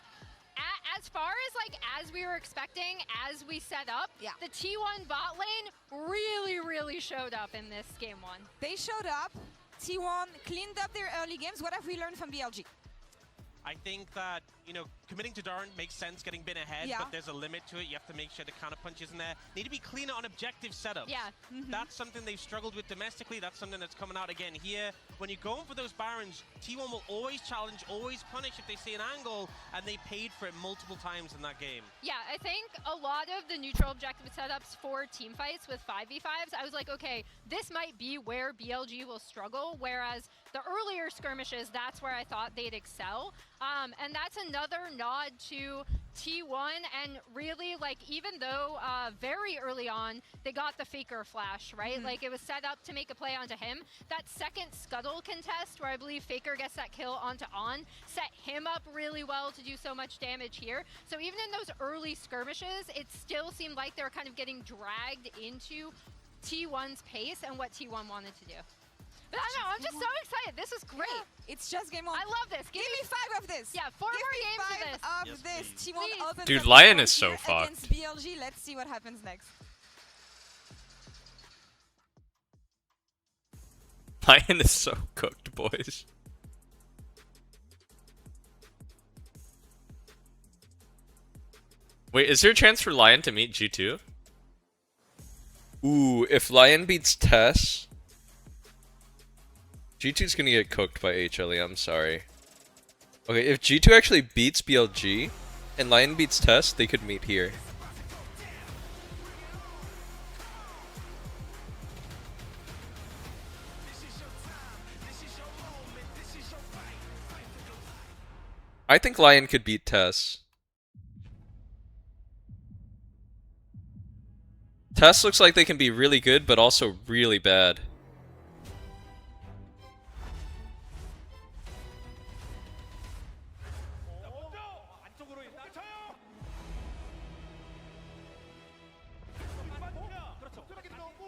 as far as, like, as we were expecting, as we set up, the T1 bot lane really showed up in this game one. They showed up. T1 cleaned up their early games. What have we learned from BLG? I think that, you know, committing to Darn makes sense, getting bin ahead, but there's a limit to it. You have to make sure the counter punch isn't there. Need to be cleaner on objective setups. Yeah. That's something they've struggled with domestically. That's something that's coming out again here. When you're going for those Barons, T1 will always challenge, always punish if they see an angle, and they paid for it multiple times in that game. Yeah, I think a lot of the neutral objective setups for team fights with 5v5s, I was like, okay, this might be where BLG will struggle, whereas the earlier skirmishes, that's where I thought they'd excel. And that's another nod to T1, and really, like, even though very early on they got the Faker flash, right? Like, it was set up to make a play onto him. That second scuttle contest where I believe Faker gets that kill onto On set him up really well to do so much damage here. So even in those early skirmishes, it still seemed like they were kind of getting dragged into T1's pace and what T1 wanted to do. But I don't know, I'm just so excited. This is great. Yeah, it's just game on. I love this. Give me 5 of this. Yeah, 4 more games of this. T1 opens Dude, up LYON the is so here fucked. against BLG. Let's see what happens next. LYON is so cooked, boys. Wait, is there a chance for LYON to meet G2? Ooh, if LYON beats Tess, G2's gonna get cooked by HLE, I'm sorry. Okay, if G2 actually beats BLG, and LYON beats Tess, they could meet here. I think LYON could beat Tess. Tess looks like they can be really good, but also really bad.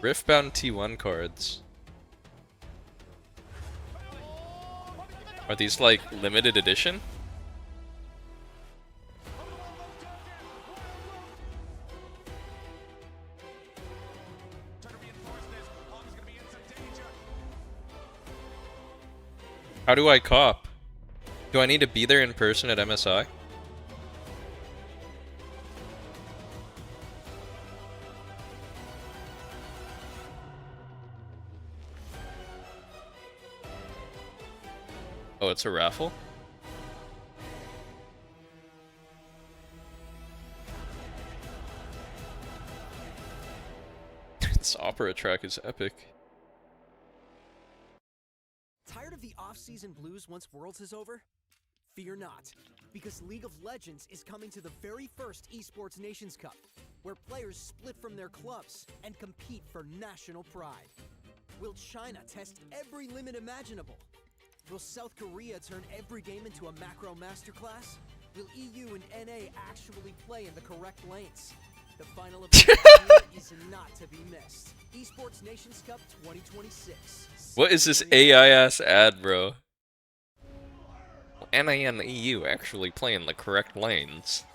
Riftbound T1 cards. Are these like limited edition? How do I cop? Do I need to be there in person at MSI? Oh, it's a raffle? This opera track is epic. Tired of the off-season blues once Worlds is over? Fear not, because League of Legends is coming to the very first Esports Nations Cup, where players split from their clubs and compete for national pride. Will China test every limit imaginable? Will South Korea turn every game into a macro masterclass? Will EU and NA actually play in the correct lanes? The final event is not to be missed. Esports Nations Cup 2026. What is this AI ass ad, bro? NA and the EU actually play in the correct lanes.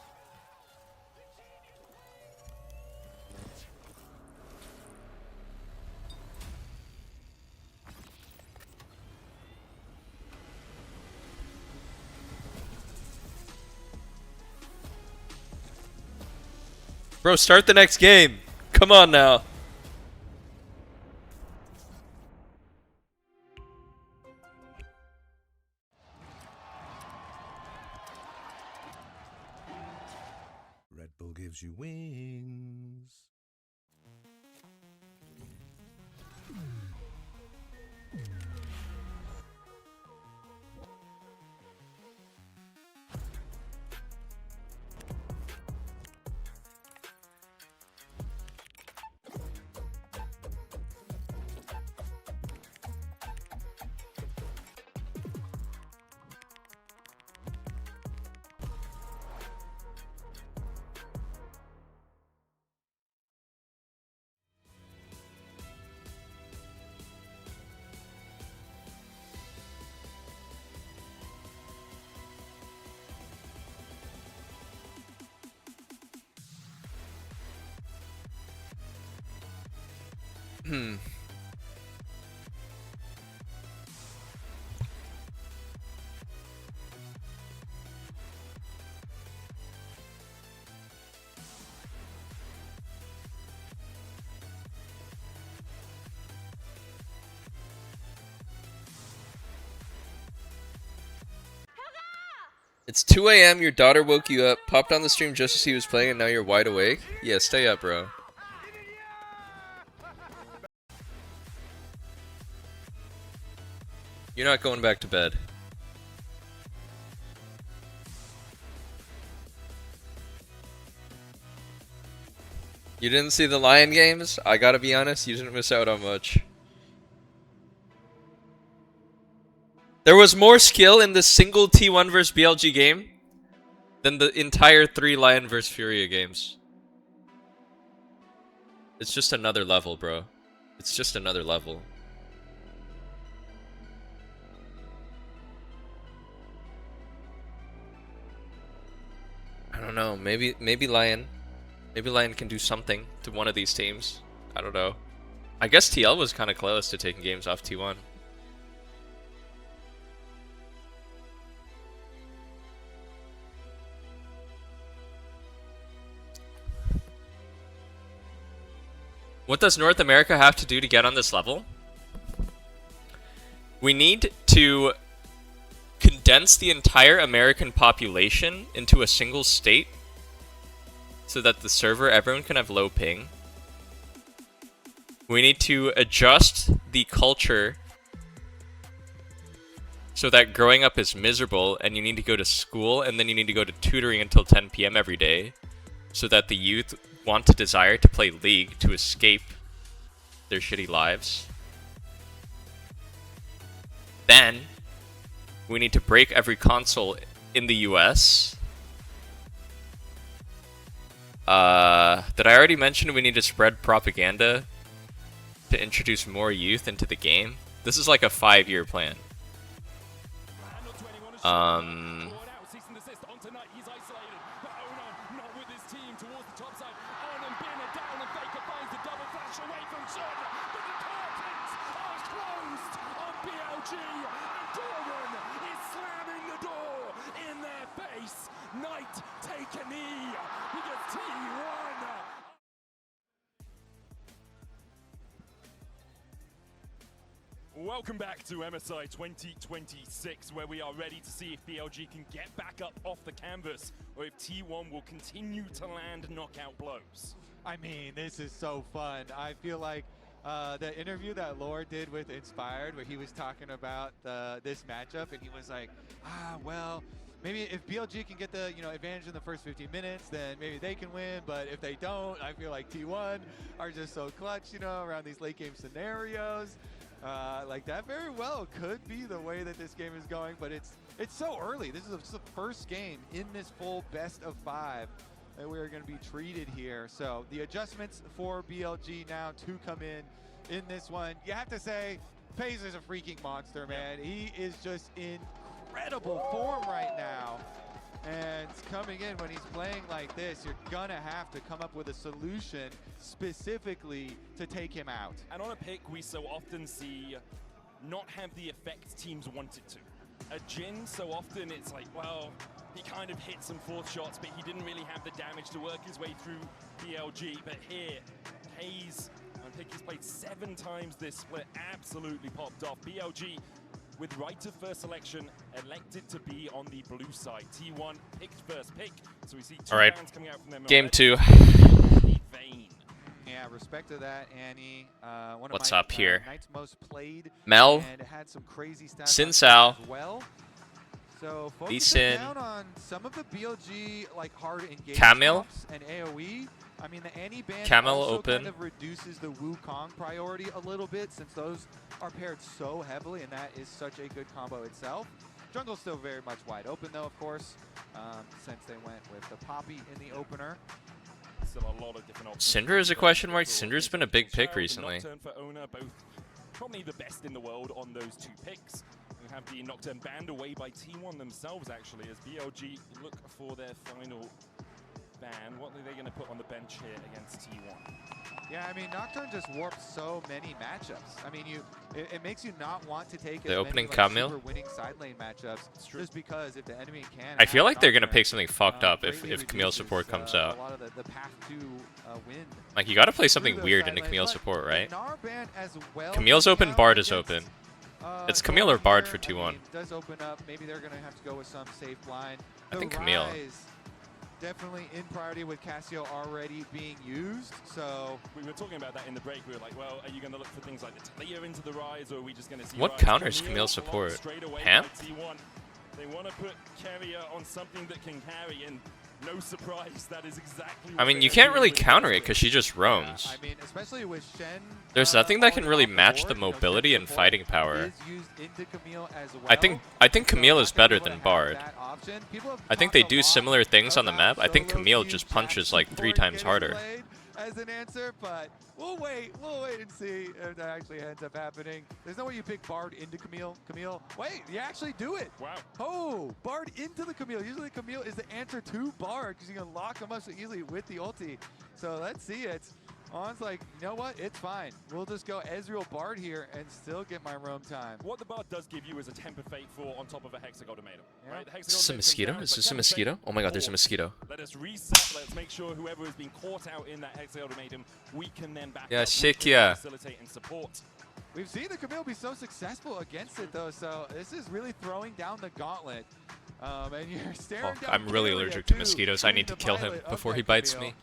Bro, start the next game. Come on now. gives you wings. It's 2 a.m. Your daughter woke you up, popped on the stream just as he was playing, and now you're wide awake? Yeah, stay up, bro. You're not going back to bed. You didn't see the Lion games? I gotta be honest, you didn't miss out on much. There was more skill in the single T1 vs BLG game than the entire 3 Lion vs Furia games. It's just another level, bro. It's just another level. I don't know. Maybe Lion can do something to one of these teams. I don't know. I guess TL was kind of close to taking games off T1. What does North America have to do to get on this level? We need to condense the entire American population into a single state so that the server, everyone can have low ping. We need to adjust the culture so that growing up is miserable and you need to go to school and then you need to go to tutoring until 10 p.m. every day so that the youth want to desire to play League to escape their shitty lives. Then we need to break every console in the US. Did I already mention we need to spread propaganda to introduce more youth into the game? This is like a 5-year plan. Welcome back to MSI 2026, where we are ready to see if BLG can get back up off the canvas, or if T1 will continue to land knockout blows. I mean, this is so fun. I feel like the interview that Lore did with Inspired, where he was talking about this matchup, and he was like, well, maybe if BLG can get the advantage in the first 15 minutes, then maybe they can win. But if they don't, I feel like T1 are just so clutch, around these late game scenarios. Like that very well could be the way that this game is going, but it's so early. This is the first game in this full best of 5 that we're going to be treated here. So the adjustments for BLG now to come in this one. You have to say, FaZe is a freaking monster, man. He is just in incredible form right now. And coming in when he's playing like this, you're gonna have to come up with a solution specifically to take him out. And on a pick, we so often see not have the effect teams want it to. At Jin, so often it's like, well, he kind of hit some fourth shots, but he didn't really have the damage to work his way through BLG. But here, Hayes, on pick, he's played 7 times this split, absolutely popped off. BLG with right of first selection elected to be on the blue side. T1 picked first pick, so we see two All right, rounds coming out from them. game 2. Yeah, respect to that, Annie. One What's of my, up here? Knight's most played Mel, and had some crazy stats Sin on Sao, as well. So Lee focusing Sin, down on some of the BLG like hard engagement Camille, and AoE. I mean, the Annie ban Camille also open. kind of reduces the Wukong priority a little bit since those are paired so heavily, and that is such a good combo itself. Jungle's still very much wide open though, of course, since they went with the Poppy in the opener. Still a lot of different options. Cinder is a question mark. Cinder's been a big pick recently. Nocturne for Owner, both probably the best in the world on those two picks. We have the Nocturne banned away by T1 themselves, actually, as BLG look for their final ban. What are they going to put on the bench here against T1? Yeah, I mean, Nocturne just warps so many matchups. I mean, it makes you not want to take The as opening many, like, Camille? super winning side lane matchups just because if the enemy can. I feel like they're gonna Nocturne, pick something fucked up greatly if Camille reduces, support comes a out. lot of the path to win. Like, you gotta play through something those weird side into lanes, Camille but support, right? Gnar ban as well Camille's coming open, out Bard is against, open. It's Camille or Bard for 2-1. does open up. Maybe they're gonna have to go with some safe blind. I The think Camille. Rise definitely in priority with Cassio already being used, so we were talking about that in the break. We were like, well, are you going to look for things like the Talia into the Rise, or are we just going to see What Rise? counters Camille Camille support? straight away Ham? by T1. They want to put Carrier on something that can carry, and no surprise, that is exactly what I mean, they you are can't doing really with counter this it because she just roams. I mean, especially with Shen. There's nothing that can really match the mobility and fighting power. Is used into Camille as well. I think Camille is better than Bard. I think they do similar things on the map. I think Camille just punches like 3 times harder. As an answer, but we'll wait and see if that actually ends up happening. There's no way you pick Bard into Camille. Wait, you actually do it. Wow. Oh, Bard into the Camille. Usually Camille is the answer to Bard because you can lock him up so easily with the ulti. So let's see it. On's like, you know what? It's fine. We'll just go Ezreal Bard here and still get my roam time. What the Bard does give you is a Temper Fate 4 on top of a Hexagontomatum. Yeah. Right? The Is this a Hexagonautomatum mosquito? comes Is down, this a but mosquito? Temper Oh my god, there's a Fate mosquito. 4. Let us reset. Let's make sure whoever has been caught out in that Hexagonautomatum, we can then back Yeah, up, shake we can yeah. facilitate and support. We've seen the Camille be so successful against it, though, so this is really throwing down the gauntlet. And you're staring down I'm really Carrier, allergic to too, mosquitoes. I being need to the kill him pilot of before that he bites Camille. me.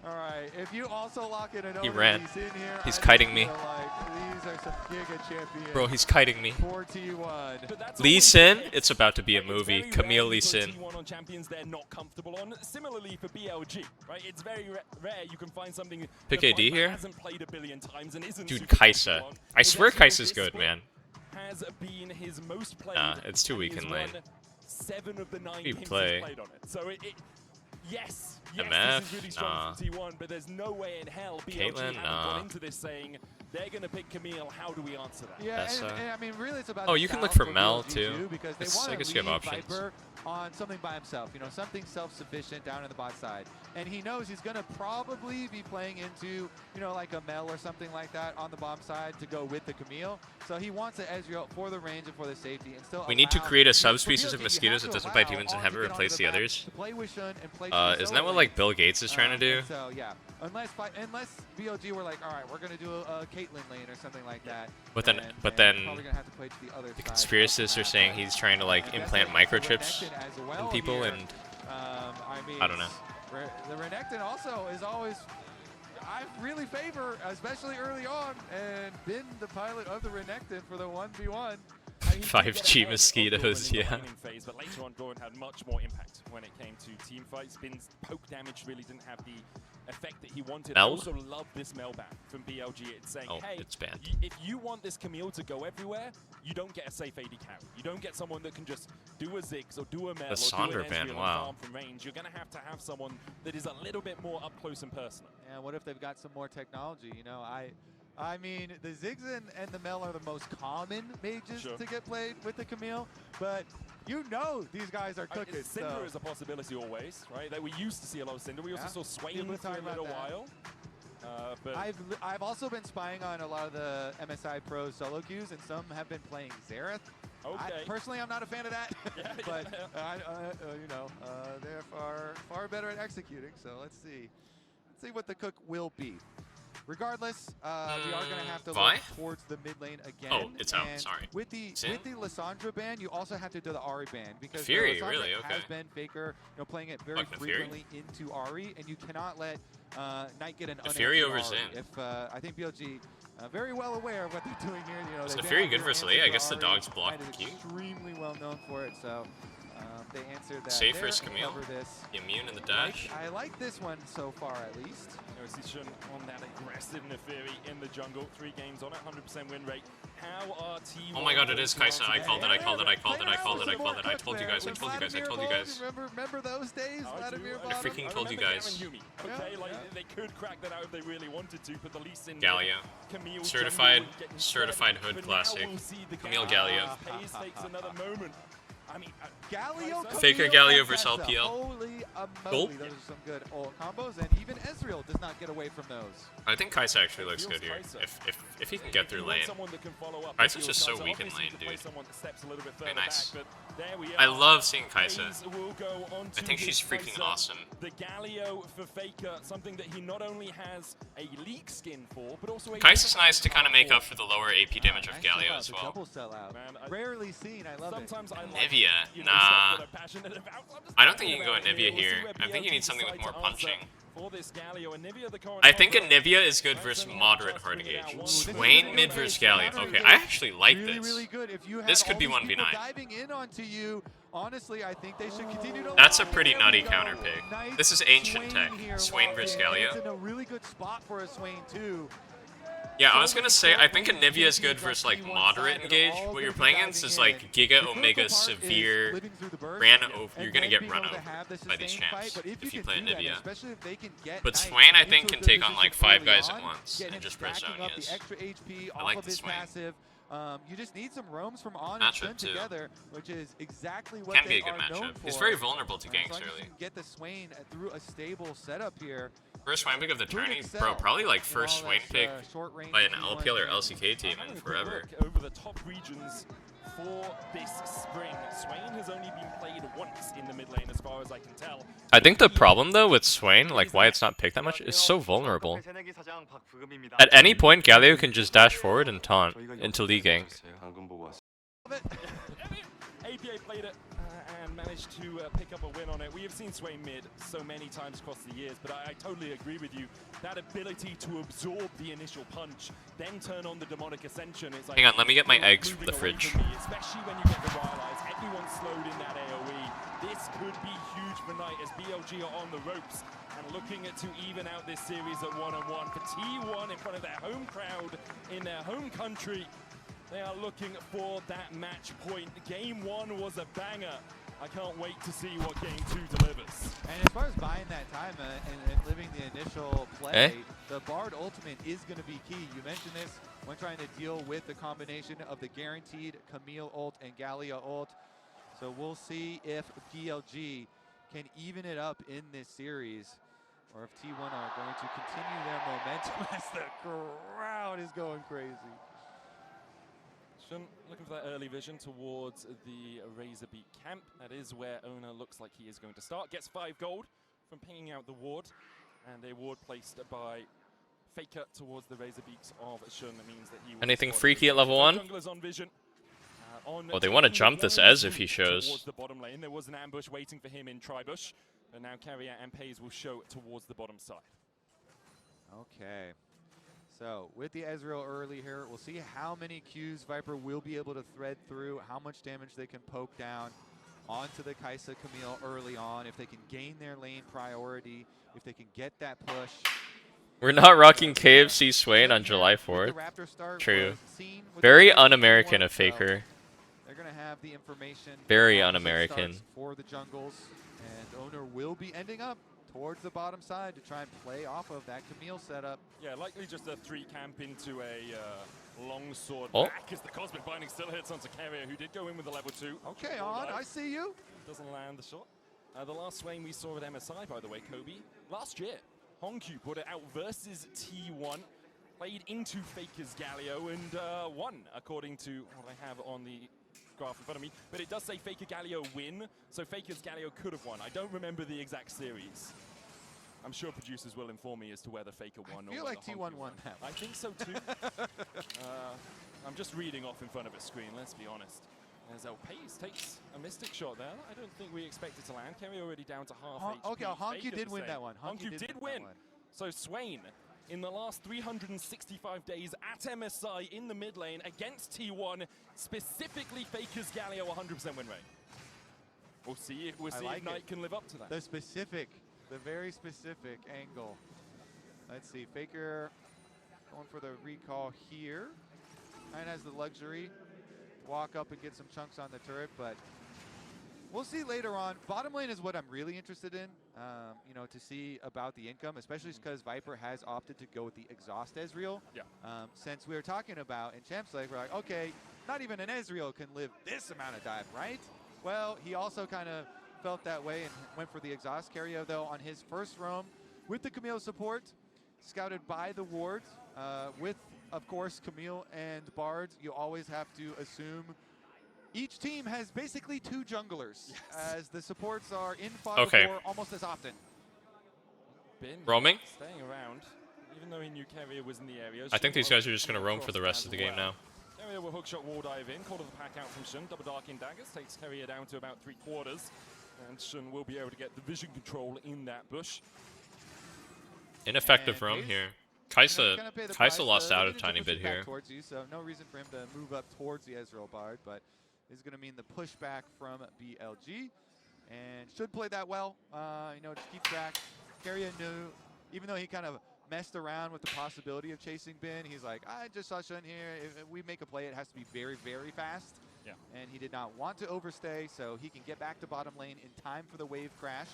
All right, if you also lock in an He owner ran. Lee Sin here, He's I kiting just me. feel like these are some giga champions. Bro, he's kiting me. For T1. Lee Sin, it's about to be a movie. Camille Lee Sin. T1 on champions they're not comfortable on. Similarly for BLG, right? It's very rare you can find something Pick that AD Fightman here? hasn't played a billion times and isn't Dude, super Kaisa. comfortable on. I swear Ezreal Kaisa's this good, split man. Has been his most played. Nah, it's too and weak he has in lane. won 7 of the 9 You games play. he's played on it. So yes, MF? this is really strong from T1, but there's no way in hell BLG Caitlyn? haven't Nah. gone into this saying they're going to pick Camille. How do we answer that? Yeah, That's, and I mean, really, it's about Oh, the you can look South for Mel, BLG too. because they I want guess to you have leave options. Viper on something by himself, you know, something self-sufficient down in the bot side. And he knows he's going to probably be playing into, you know, like a Mel or something like that on the bomb side to go with the Camille. So he wants an Ezreal for the range and for the safety and still We need to allow- create a for subspecies BLG, of you mosquitoes have that to doesn't fight allow humans and all have it to get onto replace the back others. to play with Shun and play Isn't that what like Bill Gates is trying to do? So yeah, unless BLG were like, all right, we're gonna do a Caitlyn lane or something like that. But then, and but we're then probably gonna have to play to the other the side. conspiracists are saying he's trying to like implant microchips in people, and I mean, I don't know. The Renekton also is always, I really favor, especially early on, and been the pilot of the Renekton for the 1v1. 5G mosquitoes, yeah. Phase, but later on, Doran had much more impact when it came to team fights. Bin's poke damage really didn't have the effect that he wanted. Mel? I also love this Mel ban from BLG. It's saying, Oh, hey, it's banned. if you want this Camille to go everywhere, you don't get a safe AD carry. You don't get someone that can just do a Ziggs or do a Mel or Sandra do an ban, Ezreal and wow. farm from range. You're going to have someone that is a little bit more up close and personal. Yeah, what if they've got some more technology? You know, I mean, the Ziggs and the Mel are the most common mages to get played with the Camille, but you know these guys are cooking. Cinder is a possibility always, right? That we used to see a lot of Cinder. We also saw Swain for a little while. But I've also been spying on a lot of the MSI Pro solo queues, and some have been playing Xerath. Okay. Personally, I'm not a fan of that, but you know, they're far better at executing. So let's see what the cook will be. Regardless, we are going to have to Vi? look towards the mid lane again. Oh, it's out. And Sorry. With the Lissandra ban, you also have to do the Ahri ban because Fury, Lissandra really? Okay. has been Faker, playing it very Fucking Fury. frequently into Ahri, and you cannot let Knight get an The Fury unanswered over Ahri. Zin. If I think BLG very well aware of what they're doing here. Is they the Fury ban good your versus answer Lee? I for guess the Ahri. dogs block Knight the is Q. extremely well known for it, so they answered that. Safe there versus and Camille. cover this. Immune in the dash. I like this one so far, at least. Position on that aggressive Neferi in the jungle. 3 games on it, 100% win rate. How are T1? Oh my god, it is Kaisa. I called it. I told you guys. Remember those days? Vladimir I freaking told you guys. Okay, they could crack that out if they really wanted to, but the least in Galio. Certified hood classic. Camille Galio. Pace takes another moment. I mean, Galio, Faker Galio versus LPL. Holy Cool. Those are some good ult combos, and even Ezreal does not get away from those. I think Kaisa actually looks good here. If he can get through lane. Kaisa's just so weak in lane, dude. Very nice. I love seeing Kaisa. I think she's freaking awesome. The Galio for Faker, something that he not only has a leak skin for, but also a Kaisa's nice to kind of make up for the lower AP damage of Galio as well. Double sellout. Rarely seen. I love it. Nivea? Nah. I don't think you can go Nivea here. I think you need something with more punching. I think a Nivea is good versus moderate hard engage. Swain mid versus Galio. Okay, I actually like this. This could be 1v9. Diving in onto you. Honestly, I think they should continue to. That's a pretty nutty counter pick. This is ancient tech. Swain versus Galio. It's in a really good spot for a Swain too. Yeah, I was gonna say, I think a Nivea is good versus like moderate engage. What you're playing against is like Giga, Omega, Severe, ran over. You're gonna get run over by these champs if you play a Nivea. But Swain, I think, can take on like 5 guys at once and just press zone yes. I like the Swain. You just need some roams from On and Shin together, which is exactly what Can be a good matchup. He's very vulnerable to ganks early. Get the Swain through a stable setup here. First Swain pick of the tourney, bro. Probably like first Swain pick by an LPL or LCK team in forever. Over the top regions for this spring. Swain has only been played once in the mid lane, as far as I can tell. I think the problem though with Swain, like why it's not picked that much, is so vulnerable. At any point, Galio can just dash forward and taunt into Lee gank. APA played it and managed to pick up a win on it. We have seen Swain mid so many times across the years, but I totally agree with you. That ability to absorb the initial punch, then turn on the demonic ascension. It's like, Hang on, let me get my eggs from the fridge. Especially when you get the Wild Eyes. Everyone's slowed in that AoE. This could be huge for Knight as BLG are on the ropes and looking to even out this series at 1-on-1. For T1 in front of their home crowd in their home country. They are looking for that match point. Game 1 was a banger. I can't wait to see what Game 2 delivers. And as far as buying that time and living the initial play, the Bard ultimate is going to be key. You mentioned this when trying to deal with the combination of the guaranteed Camille ult and Galio ult. So we'll see if BLG can even it up in this series, or if T1 are going to continue their momentum as the crowd is going crazy. Looking for that early vision towards the Razorbeak camp. That is where Ona looks like he is going to start. Gets 5 gold from pinging out the ward. And a ward placed by Faker towards the Razorbeaks of Shun. That means that he will Anything freaky at level 1? On vision. Well, they want to jump this Ez if he shows. Towards the bottom lane. There was an ambush waiting for him in Tribush. But now Carrier and Pays will show towards the bottom side. Okay. So, with the Ezreal early here, we'll see how many Qs Viper will be able to thread through, how much damage they can poke down onto the Kaisa Camille early on, if they can gain their lane priority, if they can get that push. We're not rocking KFC Swain on July 4th. True. Very un-American of Faker. They're going to have the information. Very un-American. For the jungles, and Owner will be ending up towards the bottom side to try and play off of that Camille setup. Yeah, likely just a 3 camp into a long sword Oh. back as the Cosmic Binding still hits onto Carrier, who did go in with a level 2. Okay, On, I see you. Doesn't land the shot. The last Swain we saw at MSI, by the way, Kobe, last year. Hongq put it out versus T1, played into Faker's Galio and won, according to what I have on the graph in front of me. But it does say Faker Galio win, so Faker's Galio could have won. I don't remember the exact series. I'm sure producers will inform me as to whether Faker won or I feel like T1 won that one. I think so too. I'm just reading off in front of a screen, let's be honest. As Pays takes a Mystic shot there. I don't think we expected to land. Kerry already down to half HP. Okay, Honku Faker did the win same. that one. Honku did win. So Swain, in the last 365 days at MSI in the mid lane against T1, specifically Faker's Galio 100% win rate. We'll see if Knight can live up to that. The very specific angle. Let's see, Faker going for the recall here. Knight has the luxury. Walk up and get some chunks on the turret, but we'll see later on. Bottom lane is what I'm really interested in, you know, to see about the income, especially because Viper has opted to go with the exhaust Ezreal. Yeah. Since we were talking about in Champs League, we're like, okay, not even an Ezreal can live this amount of dive, right? Well, he also kind of felt that way and went for the exhaust. Kerio, though, on his first roam with the Camille support, scouted by the ward, with, of course, Camille and Bard. You always have to assume each team has basically 2 junglers, as the supports are in fog of war almost as often. Roaming? Staying around, even though he knew Kerio was in the area. I think these guys are just going to roam for the rest of the game now. Kerio will hookshot wall dive in, call to the pack out from Shun. Double dark in daggers takes Kerio down to about 3/4, and Shun will be able to get the vision control in that bush. Ineffective roam here. Kaisa lost out a tiny bit here. Towards you, so no reason for him to move up towards the Ezreal Bard, but is going to mean the pushback from BLG, and should play that well. You know, just keep track. Kerio knew, even though he kind of messed around with the possibility of chasing Bin, he's like, I just saw Shun here. If we make a play, it has to be very, very fast. Yeah. And he did not want to overstay, so he can get back to bottom lane in time for the wave crash.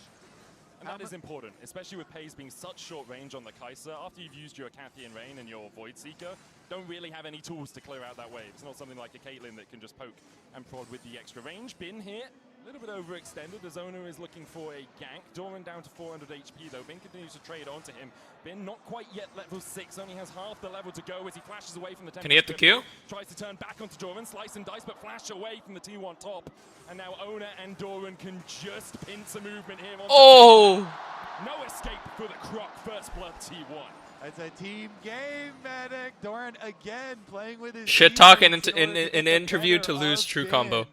And that is important, especially with Pays being such short range on the Kai'Sa. After you've used your Cathian Rain and your Void Seeker, don't really have any tools to clear out that wave. It's not something like a Caitlyn that can just poke and prod with the extra range. Bin here, a little bit overextended. The Zoner is looking for a gank. Doran down to 400 HP though. Bin continues to trade onto him. Bin not quite yet level 6, only has half the level to go as he flashes away from the Can he hit the Q? Tries to turn back onto Doran, slice and dice, but flash away from the T1 top. And now Ona and Doran can just pinch a movement here. Oh! No escape for the Croc, first blood T1. It's a team game, Medic. Doran again playing with his Shit talking in an interview to lose true combo.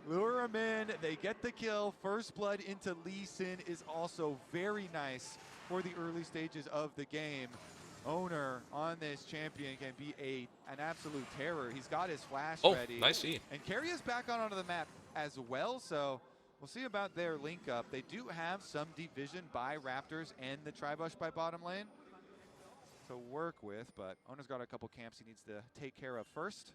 Lure him in, they get the kill. First blood into Lee Sin is also very nice for the early stages of the game. Owner on this champion can be an absolute terror. He's got his flash ready. Nice E. And Kerry is back onto the map as well, so we'll see about their link up. They do have some division by Raptors and the Tribush by bottom lane to work with, but Owner's got a couple camps he needs to take care of first.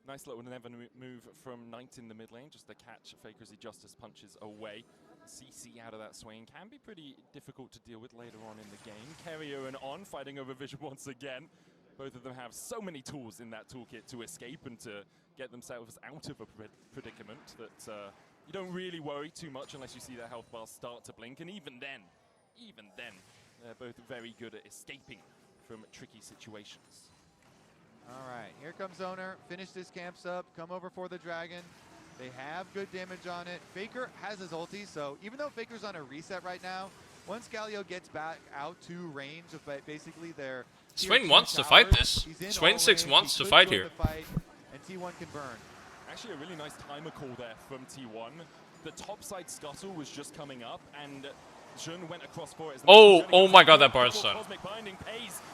Nice little never move from Knight in the mid lane, just to catch Faker as he justice punches away. CC out of that swing can be pretty difficult to deal with later on in the game. Kerio and On fighting over vision once again. Both of them have so many tools in that toolkit to escape and to get themselves out of a predicament that you don't really worry too much unless you see their health bars start to blink. And even then, they're both very good at escaping from tricky situations. All right, here comes Owner. Finish this camps up. Come over for the dragon. They have good damage on it. Faker has his ulti, so even though Faker's on a reset right now, once Galio gets back out to range of basically their Swain wants to fight this. Swain 6 wants to fight here. And T1 can burn. Actually, a really nice timer call there from T1. The topside scuttle was just coming up, and Jun went across for it. Oh my god, that Bard stun.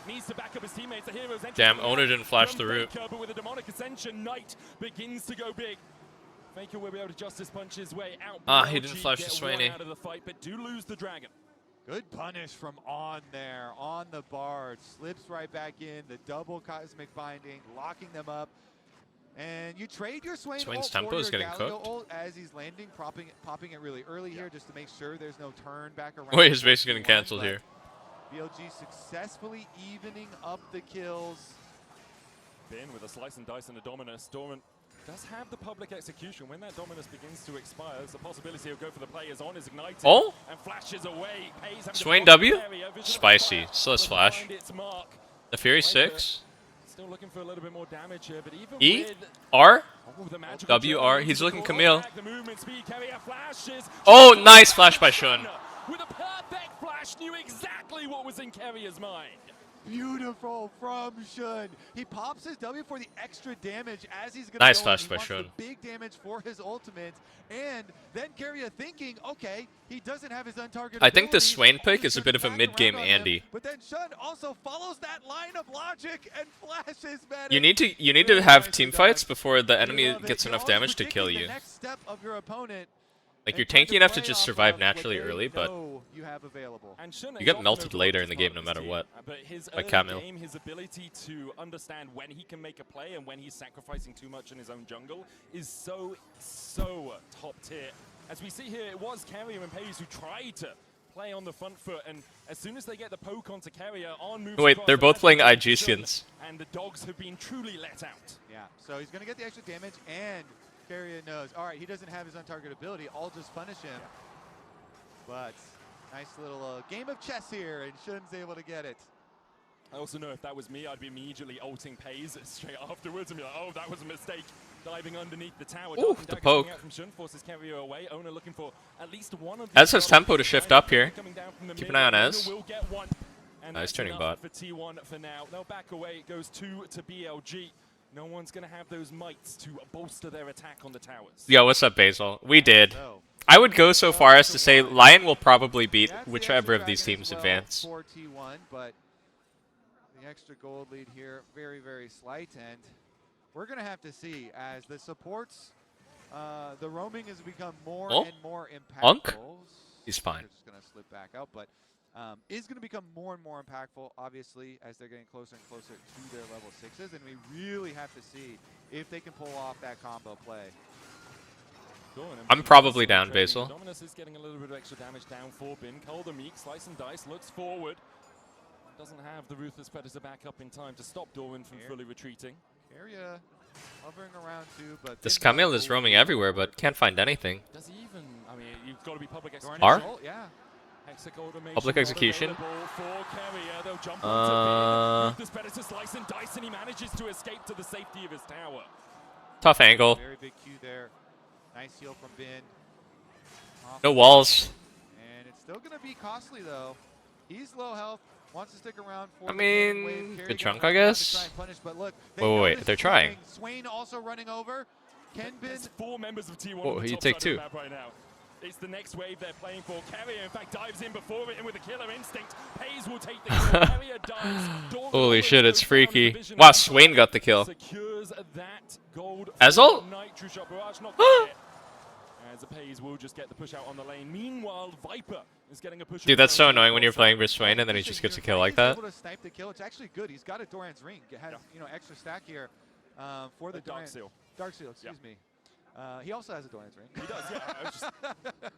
Needs to back up his teammates. The heroes Damn, Owner didn't flash the root. But with a demonic ascension, Knight begins to go big. Faker will be able to justice punch his way out. He didn't flash the Swainy. Out of the fight, but do lose the dragon. Good punish from On there, on the Bard. Slips right back in, the double cosmic binding, locking them up. And you trade your Swain Swain's ult tempo for is your getting Galio cooked. ult as he's landing, popping it really early here just to make sure there's no turn back around. Wait, his base is getting cancelled here. BLG successfully evening up the kills. Bin with a slice and dice and a Dominus. Dormant does have the public execution. When that Dominus begins to expire, there's a possibility he'll go for the players. On is ignited and flashes away. Swain W? Spicy. Still has flash. The Fury 6. Still looking for a little bit more damage here, but even E? with R? W R. He's looking Camille. Oh, nice flash by Shun. With a perfect flash Flash knew exactly what was in Carrier's mind. Beautiful from Shun. He pops his W for the extra damage as he's going to Nice go. flash He by wants Shun. the big damage for his ultimate, and then Carrier thinking, okay, he doesn't have his untargeted. I think the Swain pick is a bit of a mid-game Andy. But then Shun also follows that line of logic and flashes. Man, You need to have team fights before the enemy gets enough damage to kill you. The next step of your opponent. Like, you're tanky enough to just survive naturally early, but you have available. you get melted later in the game no matter what. But his Like early Camille. game, his ability to understand when he can make a play and when he's sacrificing too much in his own jungle is so top tier. As we see here, it was Carrier and Pays who tried to play on the front foot, and as soon as they get the poke onto Carrier, on moves. Wait, they're both playing IG skins. And the dogs have been truly let out. Yeah, so he's going to get the extra damage, and Carrier knows, all right, he doesn't have his untargeted ability, I'll just punish him. But nice little game of chess here, and Shun's able to get it. I also know if that was me, I'd be immediately ulting Pays straight afterwards and be like, oh, that was a mistake. Diving underneath the tower. Ooh, the poke. Out from Shun, forces Carrier away. Owner looking for at least one of Ez has tempo to shift up here. Keep an eye on Ez. Nice turning bot. For T1 for now. They'll back away. It goes 2 to BLG. No one's going to have those mites to bolster their attack on the towers. Yo, what's up, Basil? We did. I would go so far as to say LYON will probably beat whichever of these teams advance. For T1, but the extra gold lead here, very, very slight, and we're going to have to see as the supports, the roaming has become more and more impactful. Unk? He's fine. Just going to slip back out, but is going to become more and more impactful, obviously, as they're getting closer and closer to their level 6s, and we really have to see if they can pull off that combo play. I'm probably down, Basil. Dominus is getting a little bit of extra damage down for Bin. Cole the Meek, slice and dice, looks forward. Doesn't have the Ruthless Predator back up in time to stop Doran from fully retreating. Area hovering around too, but This Camille is roaming everywhere, but can't find anything. Does he even? I mean, you've got to be public execution. R? Yeah. Public execution. Ruthless Predator slice and dice, and he manages to escape to the safety of his tower. Tough angle. Very big Q there. Nice heal from Bin. No walls. And it's still going to be costly though. He's low health. Wants to stick around for I mean, good chunk, I guess. Wait, they're trying. Swain also running over. Ken Bin. 4 members of T1 Whoa, on the you top take side 2. of the map right now. It's the next wave they're playing for. Carrier, in fact, dives in before it, and with a killer instinct, Pays will take the kill. Carrier dives. Holy shit, it's freaky. Wow, Swain got the kill. Secures that gold. Ezreal? True shot barrage, not quite yet. As Pays will just get the push out on the lane. Meanwhile, Viper is getting a push. Dude, that's so annoying when you're playing with Swain and then he just gets a kill like that. Able to snipe the kill. It's actually good. He's got a Doran's ring. It has extra stack here for the Dark Seal. Dark Seal, excuse me. He also has a Doran's ring. He does, yeah.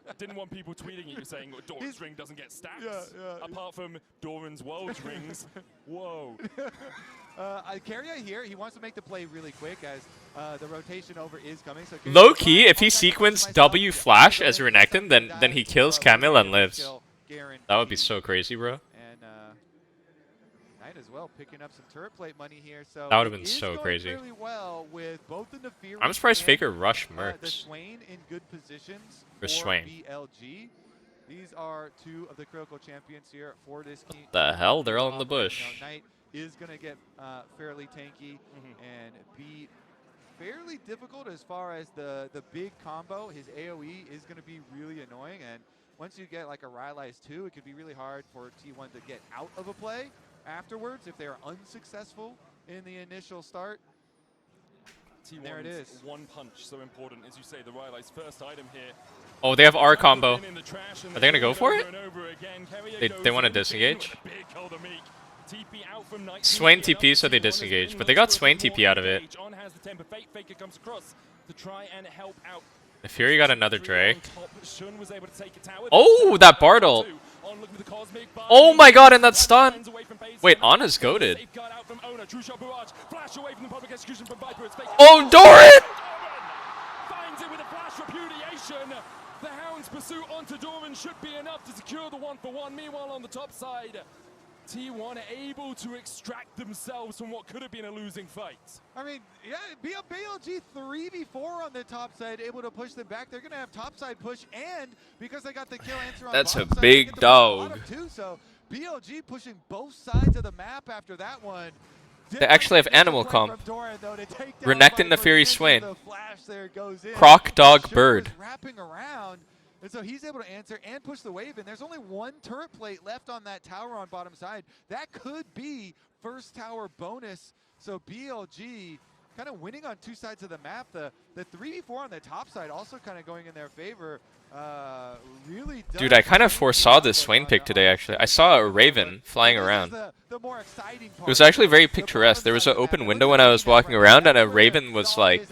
I didn't want people tweeting at you saying Doran's ring doesn't get stacks. Apart from Doran's world rings. Whoa. Carrier here, he wants to make the play really quick as the rotation over is coming. So Low key, if he sequenced W flash as Renekton, then he kills Camille and lives. That would be so crazy, bro. And Knight as well, picking up some turret plate money here. So That would have been so crazy. really well with both the Nefiri I'm surprised and, Faker rushed the Mercs. Swain in good positions For for Swain. BLG. These are 2 of the critical champions here for this team. The hell? They're all in the bush. Knight is going to get fairly tanky and be fairly difficult as far as the big combo. His AoE is going to be really annoying, and once you get like a Rylai's 2, it could be really hard for T1 to get out of a play afterwards if they are unsuccessful in the initial start. T1's there it is. One punch, so important. As you say, the Rylai's first item here. Oh, they have R combo. Are they going to go for it? They want to disengage? Swain TP, so they disengage. But they got Swain TP out of it. The Fury got another Drake. Oh, that Bartle. Oh my god, and that stun. Wait, Ana's goated. Oh, Doran! Finds it with a flash repudiation. The Hound's pursuit onto Doran should be enough to secure the 1-for-1. Meanwhile, on the top side, T1 able to extract themselves from what could have been a losing fight. I mean, yeah, BLG 3v4 on the top side, able to push them back. They're going to have top side push, and because they got the kill answer on That's a bottom side, big they get to push dog. bottom too, so BLG pushing both sides of the map after that one. They actually have animal comp. Renekton the Fury Swain. Croc Dog Bird. Wrapping around. And so he's able to answer and push the wave in. There's only one turret plate left on that tower on bottom side. That could be first tower bonus. So BLG kind of winning on two sides of the map. The 3v4 on the top side also kind of going in their favor. Really Dude, I kind of foresaw this Swain pick today, actually. I saw a Raven flying around. It was actually very picturesque. There was an open window when I was walking around, and a Raven was like...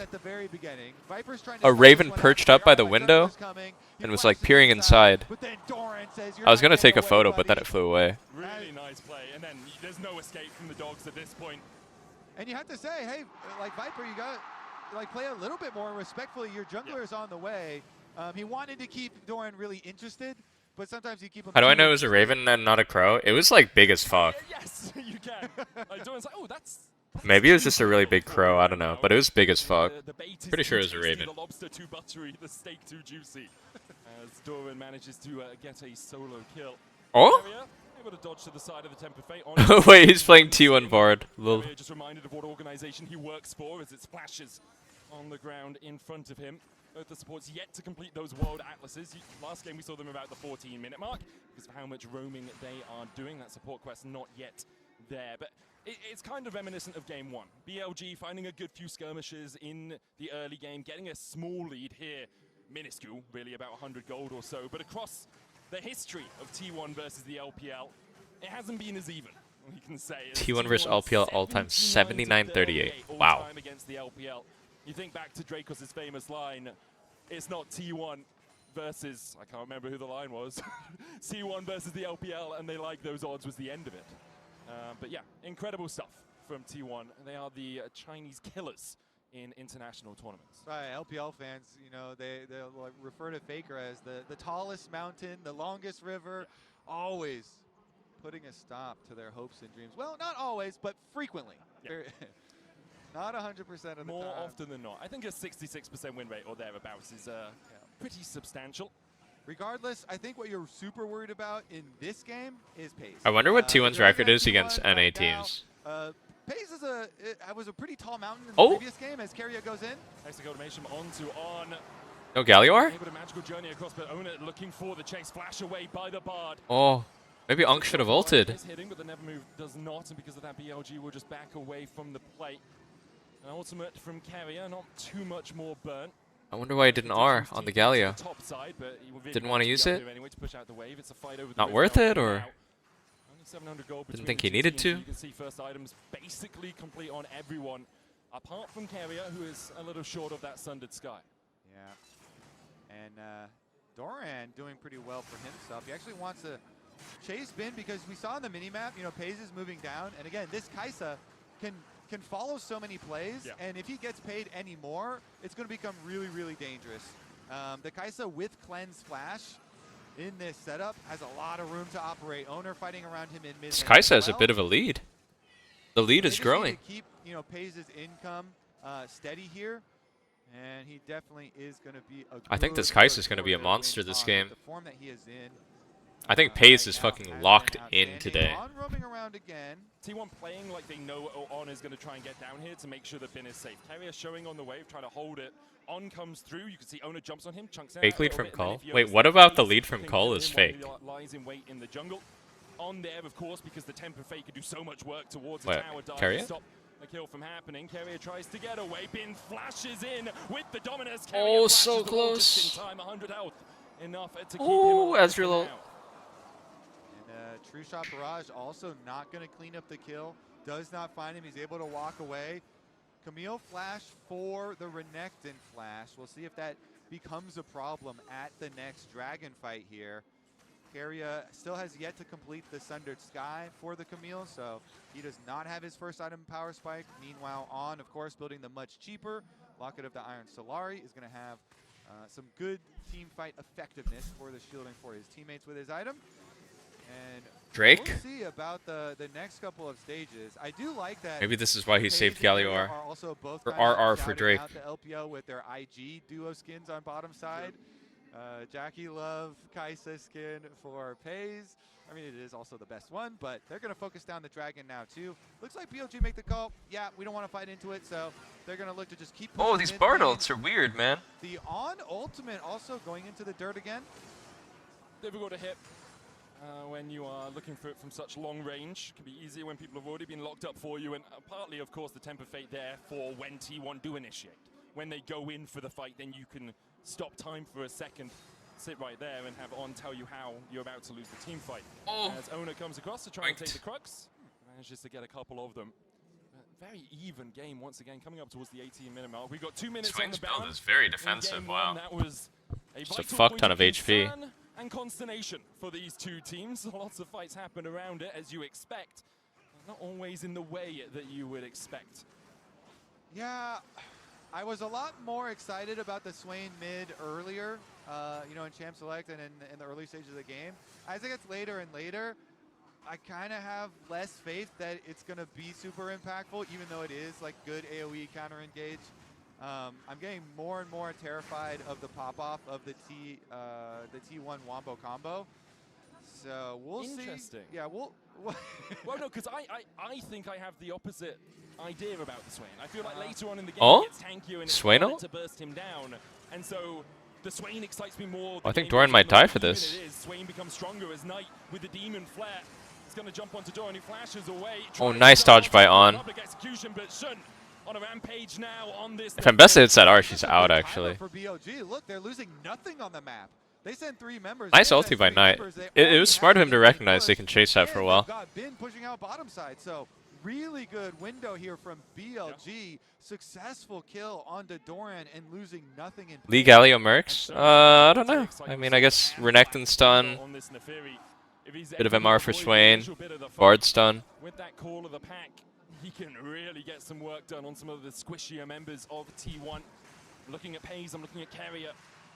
A Raven perched up by the window and was like peering inside. I was going to take a photo, but then it flew away. Really nice play, and then there's no escape from the dogs at this point. And you have to say, hey, like Viper, you got to like play a little bit more respectfully. Your jungler is on the way. He wanted to keep Doran really interested, but sometimes you keep him. How do I know it was a Raven and not a crow? It was like big as fuck. Yes, you can. Doran's like, oh, that's Maybe it was just a really big crow, I don't know, but it was big as fuck. Pretty sure it was a Raven. The lobster too buttery, the steak too juicy. As Doran manages to get a solo kill. Oh? Able to dodge to the side of the Temper Fate. Wait, he's playing T1 Bard. Lol. Just reminded of what organization he works for as it splashes on the ground in front of him. Both the supports yet to complete those world atlases. Last game we saw them about the 14-minute mark because of how much roaming they are doing. That support quest not yet there, but it's kind of reminiscent of game one. BLG finding a good few skirmishes in the early game, getting a small lead here, minuscule, really about 100 gold or so, but across the history of T1 versus the LPL, it hasn't been as even. You can say T1 versus LPL all-time 79-38. Wow. Against the LPL. You think back to Dracos' famous line, it's not T1 versus, I can't remember who the line was, T1 versus the LPL, and they like those odds was the end of it. But yeah, incredible stuff from T1. They are the Chinese killers in international tournaments. Right, LPL fans, you know, they'll like refer to Faker as the tallest mountain, the longest river, always putting a stop to their hopes and dreams. Well, not always, but frequently. Yeah. Not 100% of the time. More often than not. I think a 66% win rate or thereabouts is pretty substantial. Regardless, I think what you're super worried about in this game is pace. I wonder what T1's record is against NA teams. Pace was a pretty tall mountain in the previous game as Keria goes in. Nice automation onto on. No Gallior? Able to magical journey across, but Ona looking for the chase, flash away by the Bard. Oh, maybe Unk should have ulted. Is hitting, but the never move does not, and because of that, BLG will just back away from the plate. An ultimate from Keria, not too much more burnt. I wonder why he didn't R on the Galio. Didn't want to use it? Not worth it, or didn't think he needed to? You can see first items basically complete on everyone, apart from Keria, who is a little short of that Sundered Sky. Yeah, and Doran doing pretty well for himself. He actually wants to chase Bin because we saw in the minimap, you know, Paze is moving down, and again, this Kaisa can follow so many plays, and if he gets paid any more, it's going to become really, really dangerous. The Kaisa with Cleanse Flash in this setup has a lot of room to operate. Owner fighting around him in mid. This Kaisa has a bit of a lead. The lead is growing. To keep, you know, Paze's income steady here, and he definitely is going to be a I think this Kaisa is going to be a monster this game. The form that he is in. I think Pace is fucking locked in today. On roaming around again. T1 playing like they know On is going to try and get down here to make sure that Bin is safe. Keria showing on the wave, trying to hold it. On comes through. You can see Ona jumps on him, chunks fake lead from Call. Wait, what about the lead from Call is fake? Lies in wait in the jungle. On there, of course, because the Temper Fate could do so much work towards Wait, the tower dive Keria? to stop a kill from happening. Keria tries to get away. Bin flashes in with the Dominus. Oh, so close. In time, 100 health. Enough to keep Ooh, him alive Ezreal. for now. True Shot Barrage also not going to clean up the kill. Does not find him. He's able to walk away. Camille flash for the Renekton flash. We'll see if that becomes a problem at the next dragon fight here. Keria still has yet to complete the Sundered Sky for the Camille, so he does not have his first item Power Spike. Meanwhile, On, of course, building the much cheaper Locket of the Iron Solari is going to have some good team fight effectiveness for the shielding for his teammates with his item. And Drake? we'll see about the next couple of stages. I do like that. Maybe this is why he Paige saved and Carrier Galio R. are also both Or kind of RR for shouting Drake. out the LPL with their IG duo skins on bottom side. Jackie Love, Kaisa skin for Pays. I mean, it is also the best one, but they're going to focus down the Dragon now, too. Looks like BLG make the call. Yeah, we don't want to fight into it, so they're going to look to just keep pushing. Oh, these Bard ults are weird, man. The on ultimate also going into the dirt again. Difficult to hit when you are looking for it from such long range. Can be easier when people have already been locked up for you, and partly, of course, the temper fate there for when T1 do initiate. When they go in for the fight, then you can stop time for a second, sit right there, and have On tell you how you're about to lose the team fight. As Ona comes across to try and take the Crux, manages to get a couple of them. Very even game once again, coming up towards the 18-minute mark. We've got 2 minutes Swain's on the build is very defensive, wow. That was Just a fuck ton of HP. And consternation for these two teams. Lots of fights happen around it, as you expect. Not always in the way that you would expect. Yeah, I was a lot more excited about the Swain mid earlier, you know, in Champ Select and in the early stages of the game. As it gets later and later, I kind of have less faith that it's going to be super impactful, even though it is like good AoE counter engage. I'm getting more and more terrified of the pop-off of the T1 Wombo combo. So we'll see. Interesting. Yeah, we'll well, no, because I think I have the opposite idea about the Swain. I feel like later on in the game Oh? it gets tankier and it's Swain harder ult? to burst him down. And so the Swain excites me more. I think Doran might die for this. Swain becomes stronger as Knight with the Demon Flare. He's going to jump onto Doran, who flashes away. Oh, nice dodge by On. Public execution, but Shun on a rampage now on this. If Mbessa hits that R, she's out, actually. for BLG. Look, they're losing nothing on the map. They send 3 members. Nice ulti by Knight. It was smart of him to recognize they can chase that for a while. Got Bin pushing out bottom side, so really good window here from BLG. Successful kill onto Doran and losing nothing in Lee Galio Mercs? I don't know. I mean, I guess Renekton stun. Bit of MR for Swain. Bard stun. With that call of the pack, he can really get some work done on some of the squishier members of T1. I'm looking at Pays, I'm looking at Carrier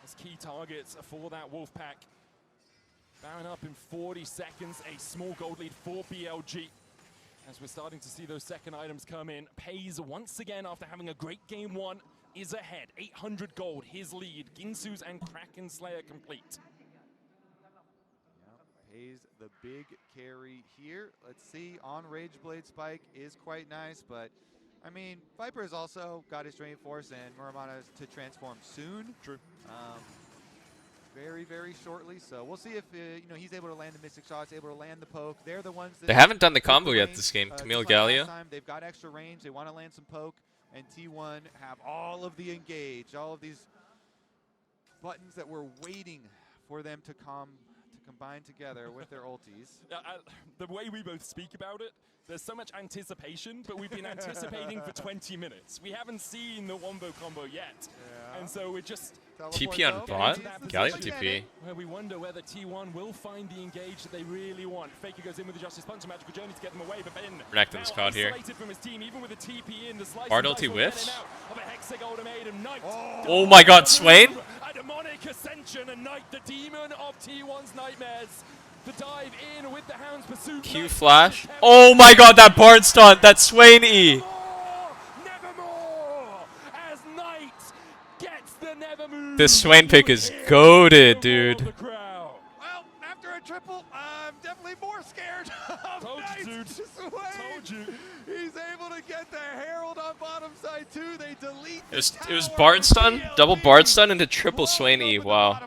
as key targets for that Wolf pack. Baron up in 40 seconds, a small gold lead for BLG. As we're starting to see those second items come in, Pays once again, after having a great game 1, is ahead. 800 gold, his lead. Ginsu's and Kraken Slayer complete. Pays the big carry here. Let's see, on Rageblade Spike is quite nice, but I mean, Viper has also got his Drain Force and Muramana to transform soon. True. Very, very shortly. So we'll see if you know, he's able to land the Mystic shots, able to land the poke. They're the ones that They haven't done the combo yet this game. Camille Gallia. They've got extra range. They want to land some poke, and T1 have all of the engage, all of these buttons that we're waiting for them to combine together with their ultis. The way we both speak about it, there's so much anticipation, but we've been anticipating for 20 minutes. We haven't seen the Wombo combo yet. And so we're just... TP on bot? Galio TP. Where we wonder whether T1 will find the engage that they really want. Faker goes in with the Justice Punch, a magical journey to get them away, but Ben Renekton's caught here. from his team, even with a TP in, the slice Bard ulti whiffs? of a Hexagolden Maiden Knight. Oh my god, Swain? A demonic ascension, and Knight, the demon of T1's nightmares. The dive in with the Hound's pursuit. Q flash. Oh my god, that Bard stun, that Swain E. Nevermore, as Knight gets the Nevermore. This Swain pick is goated, dude. Well, after a triple, I'm definitely more scared of Knight. Told you. He's able to get the Herald on bottom side too. They delete It was Bard stun, double Bard stun into triple Swain E. Wow.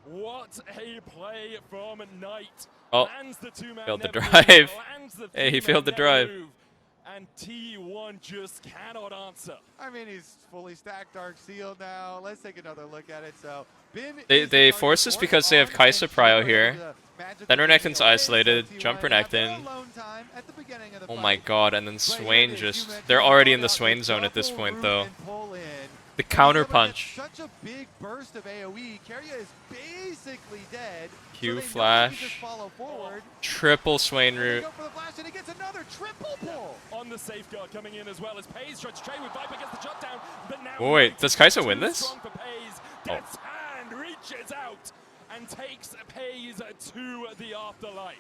What a play from Knight. Oh, Lands the two-man failed the never drive. move, lands the Hey, he three-man failed the never drive. move, and T1 just cannot answer. I mean, he's fully stacked Dark Seal now. Let's take another look at it. So, Bin They force this because they have Kaisa Prio here. Then Renekton's isolated, jump Renekton. Oh my god, and then Swain just... They're already in the Swain zone at this point, though. The counter punch. Such a big burst of AoE. Carrier is basically dead. Q flash. Triple Swain root. And he gets another triple pull. On the safeguard coming in as well as Pays tries to trade with Viper, gets the shutdown. But now Oh, wait, does Kaisa win this? strong for Pays. Death's hand reaches out and takes Pays to the afterlife.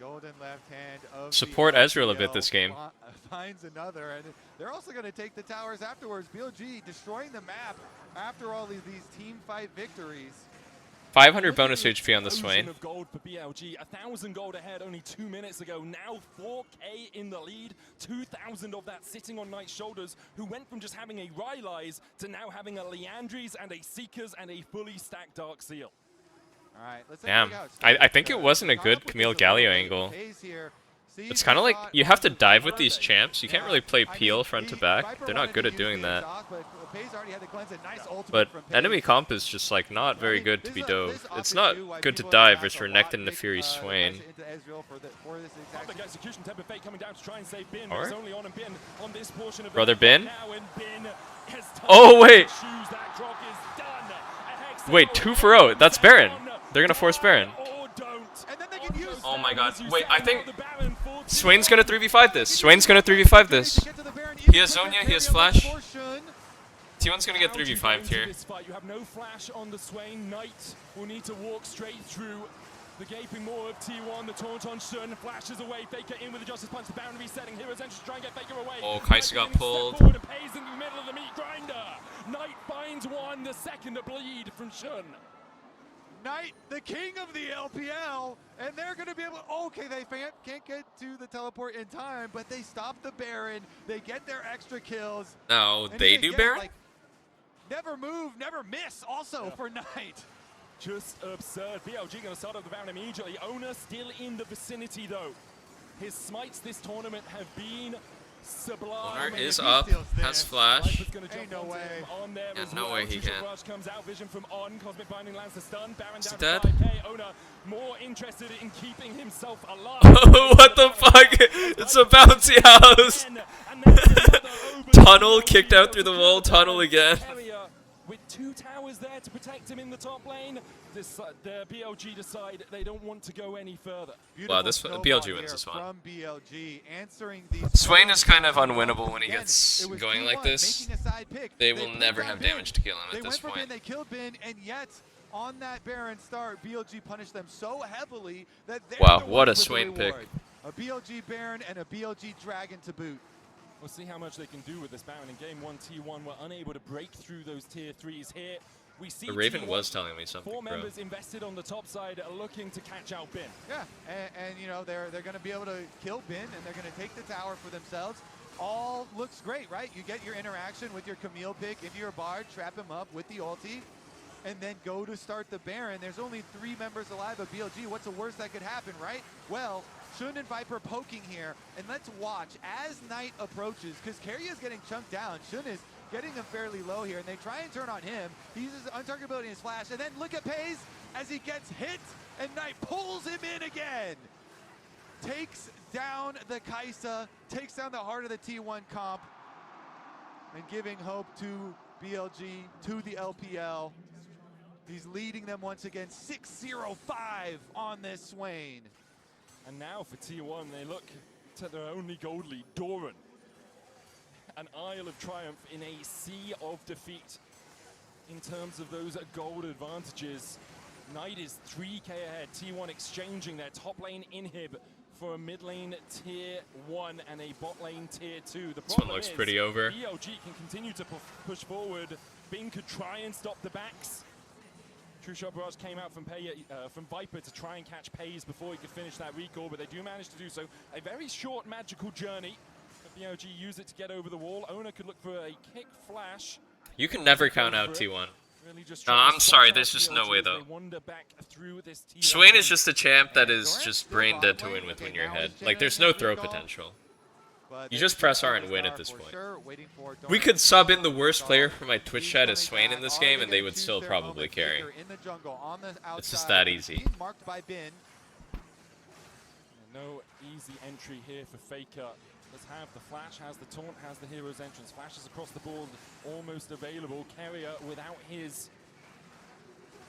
Golden left hand of Support the Ezreal a bit LPL this game. finds another, and they're also going to take the towers afterwards. BLG destroying the map after all of these team fight victories. 500 bonus HP on the Swain. Of gold for BLG, 1,000 gold ahead only 2 minutes ago. Now 4K in the lead, 2,000 of that sitting on Knight's shoulders, who went from just having a Rylai's to now having a Liandry's and a Seekers and a fully stacked Dark Seal. All right, let's Damn, I think it wasn't a good Camille Galio angle. It's kind of like you have to dive with these champs. You can't really play peel front to back. They're not good at doing that. But enemy comp is just like not very good to be dove. It's not good to dive versus Renekton into Fury Swain. Or? Brother Bin? Oh wait! Wait, 2 for 0. That's Baron. They're gonna force Baron. Oh my god. Wait, I think Swain's gonna 3v5 this. Swain's gonna 3v5 this. He has Zonya, he has Flash. T1's gonna get 3v5'd here. You have no flash on the Swain. Knight will need to walk straight through the gaping maw of T1. The taunt on Shun flashes away. Faker in with the Justice Punch. The Baron resetting. Heroes Entrance try and get Faker away. Oh, Kai'Sa got pulled. Pays in the middle of the meat grinder. Knight finds one. The second to bleed from Shun. Knight, the king of the LPL, and they're going to be able. Okay, they can't get to the teleport in time, but they stop the Baron. They get their extra kills. No, they do Baron? Like, never move, never miss. Also for Knight. Just absurd. BLG going to start up the Baron immediately. Owner still in the vicinity though. His smites this tournament have been sublime. Owner is up, has Flash. Ain't no way. Yeah, no way he can. Comes out, vision from On, Cosmic Binding lands the stun. Baron Is down he dead? to 5K. Owner more interested in keeping himself alive. What the fuck? It's a bouncy house. Tunnel kicked out through the wall. Tunnel again. With 2 towers there to protect him in the top lane, the BLG decide they don't want to go any further. Wow, this BLG wins this one. From BLG, answering these Swain is kind of unwinnable when he gets going like this. They will never have damage to kill him at this point. point. They killed Bin, and yet on that Baron start, BLG punished them so heavily that wow, what a Swain pick. A BLG Baron and a BLG Dragon to boot. We'll see how much they can do with this Baron. In game 1, T1 were unable to break through those tier 3s here. We see the Raven T1, was telling me something, 4 bro. members invested on the top side are looking to catch out Bin. Yeah, and you know, they're going to be able to kill Bin, and they're going to take the tower for themselves. All looks great, right? You get your interaction with your Camille pick into your Bard, trap him up with the ulti, and then go to start the Baron. There's only 3 members alive of BLG. What's the worst that could happen, right? Well, Shun and Viper poking here, and let's watch as Knight approaches, because Keria is getting chunked down. Shun is getting him fairly low here, and they try and turn on him. He uses untargetability in his flash, and then look at Pays as he gets hit, and Knight pulls him in again. Takes down the Kai'Sa, takes down the heart of the T1 comp, and giving hope to BLG, to the LPL. He's leading them once again, 6-0-5 on this Swain. And now for T1, they look to their only gold lead, Doran. An Isle of Triumph in a sea of defeat in terms of those gold advantages. Knight is 3K ahead. T1 exchanging their top lane inhib for a mid lane tier 1 and a bot lane tier 2. The this one looks pretty over. BLG can continue to push forward. Bing could try and stop the backs. True Shot Barrage came out from Viper to try and catch Pays before he could finish that recall, but they do manage to do so. A very short magical journey. BLG use it to get over the wall. Owner could look for a kick flash. You can never count out T1. No, I'm sorry, there's just no way though. Swain is just a champ that is just brain dead to win with when you're ahead. Like, there's no throw potential. You just press R and win at this point. We could sub in the worst player for my Twitch chat as Swain in this game and they would still probably carry. It's just that easy. No easy entry here for Faker. Let's have the flash, has the taunt, has the hero's entrance. Flashes across the board, almost available. Keria without his.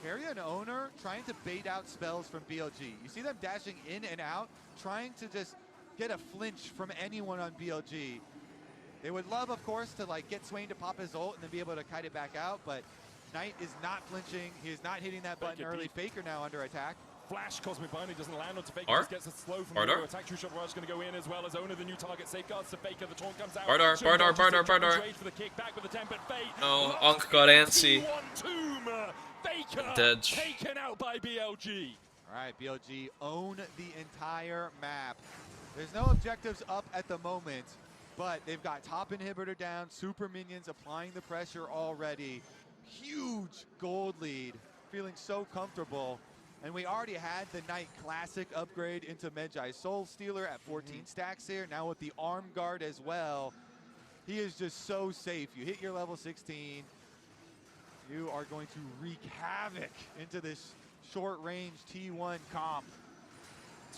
Keria and Owner trying to bait out spells from BLG. You see them dashing in and out, trying to just get a flinch from anyone on BLG. They would love, of course, to like get Swain to pop his ult and then be able to kite it back out, but Knight is not flinching. He is not hitting that button early. Faker now under attack. Flash Cosmic Binding doesn't land onto Faker. R? Just gets a slow from Bardar? the attack. True Shot Barrage going to go in as well as owner the new target. Safeguards to Faker. The taunt comes out. Bardar. For the kick back with the tempered fate. No, Unk got antsy. Tomb. Faker Dead. taken out by BLG. All right, BLG own the entire map. There's no objectives up at the moment, but they've got top inhibitor down, super minions applying the pressure already. Huge gold lead, feeling so comfortable. And we already had the Knight Classic upgrade into Medjai Soul Stealer at 14 stacks here. Now with the Arm Guard as well, he is just so safe. You hit your level 16, you are going to wreak havoc into this short-range T1 comp.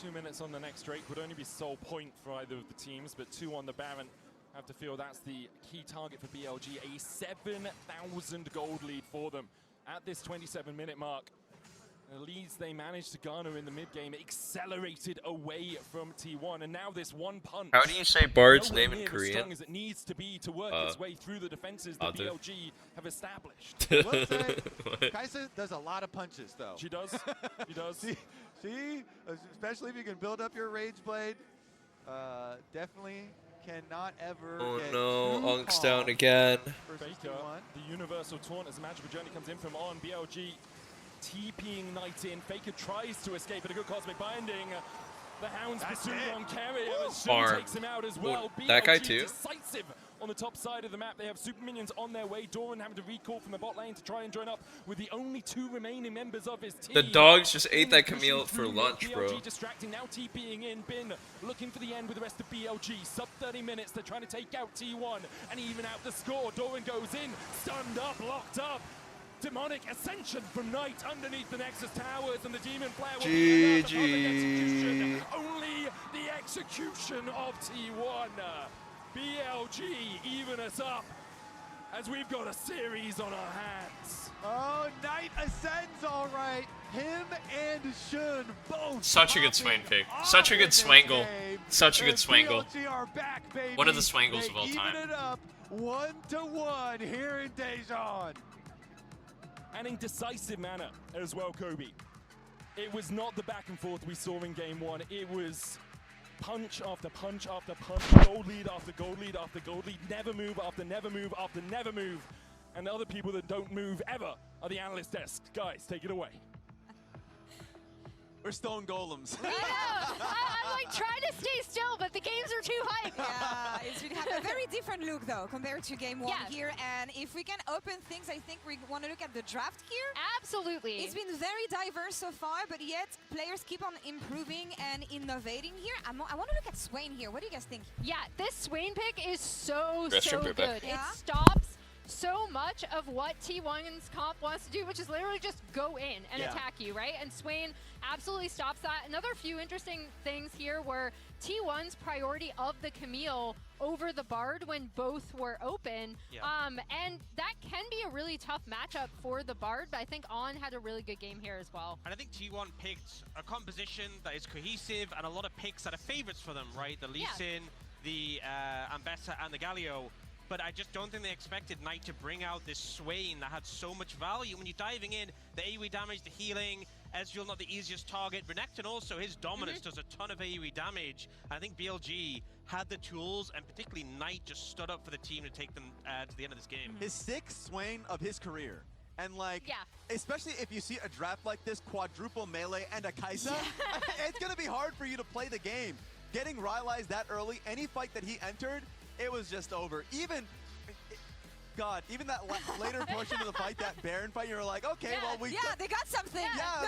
2 minutes on the next Drake would only be sole point for either of the teams, but 2 on the Baron. Have to feel that's the key target for BLG. A 7,000 gold lead for them at this 27-minute mark. The leads they managed to garner in the mid-game accelerated away from T1, and now this one punch. How do you say Bard's nowhere name in near as Korean? strong as it needs to be to work its way through the defenses that Adu. BLG have established. I will say, Kaisa does a lot of punches, though. She does. She does. See, especially if you can build up your Rage Blade. Definitely cannot ever get no, too Unk's calm down again. versus Faker, T1. the universal taunt as a magical journey comes in from on BLG. TPing Knight in. Faker tries to escape, but a good Cosmic Binding. The Hounds pursuing on carry. Farm. Takes him out as well. Ooh, that guy BLG too? decisive on the top side of the map. They have super minions on their way. Doran having to recall from the bot lane to try and join up with the only 2 remaining members of his team. The dogs just ate that Camille for lunch, bro. BLG distracting, now TPing in. Bin looking for the end with the rest of BLG. Sub 30 minutes, they're trying to take out T1 and even out the score. Doran goes in, stunned up, locked up. Demonic Ascension from Knight underneath the Nexus Towers, and the Demon Flare will be enough. GG. Only the execution of T1. BLG even us up as we've got a series on our hands. Oh, Knight ascends all right. Him and Shun both. Such a good Swain pick. Such a good Swangle. Such a good Swangle. BLG are back, baby. One of the Swangles of all They time. even it up 1-1 here in Daejeon. And in decisive manner as well, Kobe. It was not the back and forth we saw in game 1. It was punch after punch after punch, gold lead after gold lead after gold lead, never move after never move after never move. And the other people that don't move ever are the analyst desk. Guys, take it away. We're stone golems. I know. I'm like trying to stay still, but the games are too hype. Yeah, it's really a very different look though compared to game 1 here. And if we can open things, I think we want to look at the draft here. Absolutely. It's been very diverse so far, but yet players keep on improving and innovating here. I want to look at Swain here. What do you guys think? Yeah, this Swain pick is so Restroom good. payback. Yeah. It stops so much of what T1's comp wants to do, which is literally just go in and attack you, right? And Swain absolutely stops that. Another few interesting things here were T1's priority of the Camille over the Bard when both were open. And that can be a really tough matchup for the Bard, but I think On had a really good game here as well. And I think T1 picked a composition that is cohesive and a lot of picks that are favorites for them, right? The Lee Sin, the Ambessa, and the Galio. But I just don't think they expected Knight to bring out this Swain that had so much value. When you're diving in, the AoE damage, the healing, Ezreal not the easiest target. Renekton also, his dominance does a ton of AoE damage. And I think BLG had the tools, and particularly Knight just stood up for the team to take them to the end of this game. His 6th Swain of his career. And like, especially if you see a draft like this, quadruple melee and a Kaisa, it's gonna be hard for you to play the game. Getting Rylai's that early, any fight that he entered, it was just over. Even, God, even that later portion of the fight, that Baron fight, you were like, okay, well, we... Yeah, they got something. Yeah,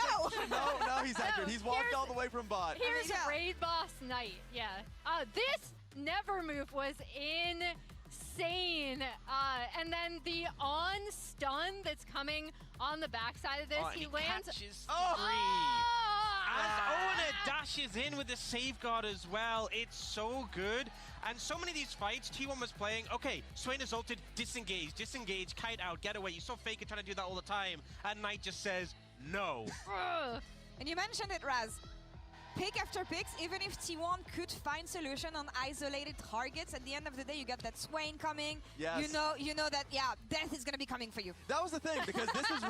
No. no, he's entered. He's walked all the way from bot. Here's Raid Boss Knight, this never move was insane. And then the on stun that's coming on the backside of this, he lands... Catches and Owen dashes in with the safeguard as well. It's so good. And so many of these fights, T1 was playing, okay, Swain is ulted, disengage, kite out, get away. You saw Faker trying to do that all the time. And Knight just says, no. And you mentioned it, Raz. pick after picks, even if T1 could find solution on isolated targets, at the end of the day, you got that Swain coming. Yes. You know that, yeah, death is going to be coming for you. That was the thing, because this is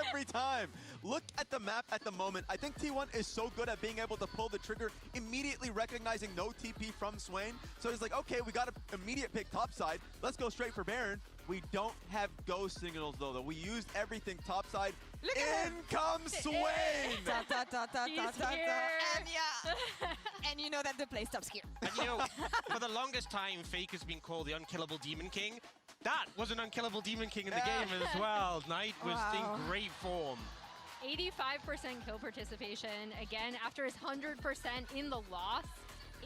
every time. Look at the map at the moment. I think T1 is so good at being able to pull the trigger, immediately recognizing no TP from Swain. So he's like, okay, we got an immediate pick topside. Let's go straight for Baron. We don't have ghost signals though. We used everything topside. In comes Swain! And yeah, and you know that the play stops here. And you know, for the longest time, Fake has been called the unkillable Demon King. That was an unkillable Demon King in the game as well. Knight was in great form. 85% kill participation, again, after his 100% in the loss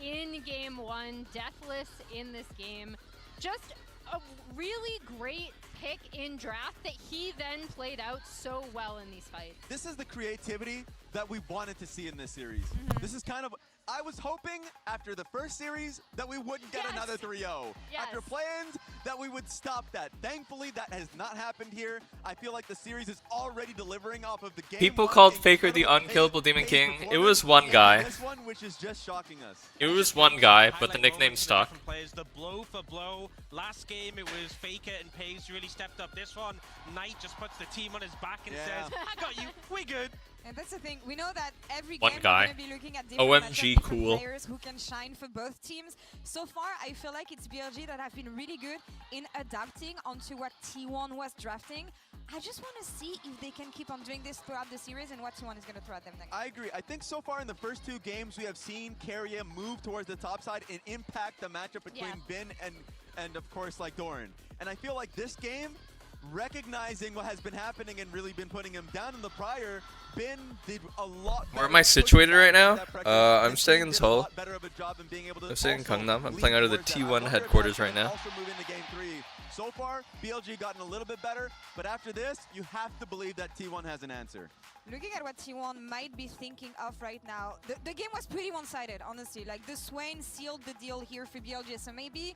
in game 1, deathless in this game. Just a really great pick in draft that he then played out so well in these fights. This is the creativity that we wanted to see in this series. This is kind of, I was hoping after the first series that we wouldn't get another 3-0. After play-ins, that we would stop that. Thankfully, that has not happened here. I feel like the series is already delivering off of the game. People called Faker the unkillable Demon King. It was one guy. This one, which is just shocking us. It was one guy, but the nickname stuck. The blow for blow. Last game, it was Faker and Pace really stepped up. This one, Knight just puts the team on his back and says, I got you, we good. And that's the thing, we know that every One game guy. we're going to be looking at different OMG, matchups, cool. different players who can shine for both teams. So far, I feel like it's BLG that have been really good in adapting onto what T1 was drafting. I just want to see if they can keep on doing this throughout the series and what T1 is going to throw at them next. I agree. I think so far in the first 2 games, we have seen Keria move towards the top side and impact the matchup between Bin and of course, like Doran. And I feel like this game, recognizing what has been happening and really been putting him down in the prior, Bin did a lot better. Where am I situated right now? I'm staying in Seoul. I'm staying in Gangnam. I'm playing out of the T1 headquarters right now. Also move into game 3. So far, BLG gotten a little bit better, but after this, you have to believe that T1 has an answer. Looking at what T1 might be thinking of right now, the game was pretty one-sided, honestly. Like, the Swain sealed the deal here for BLG, so maybe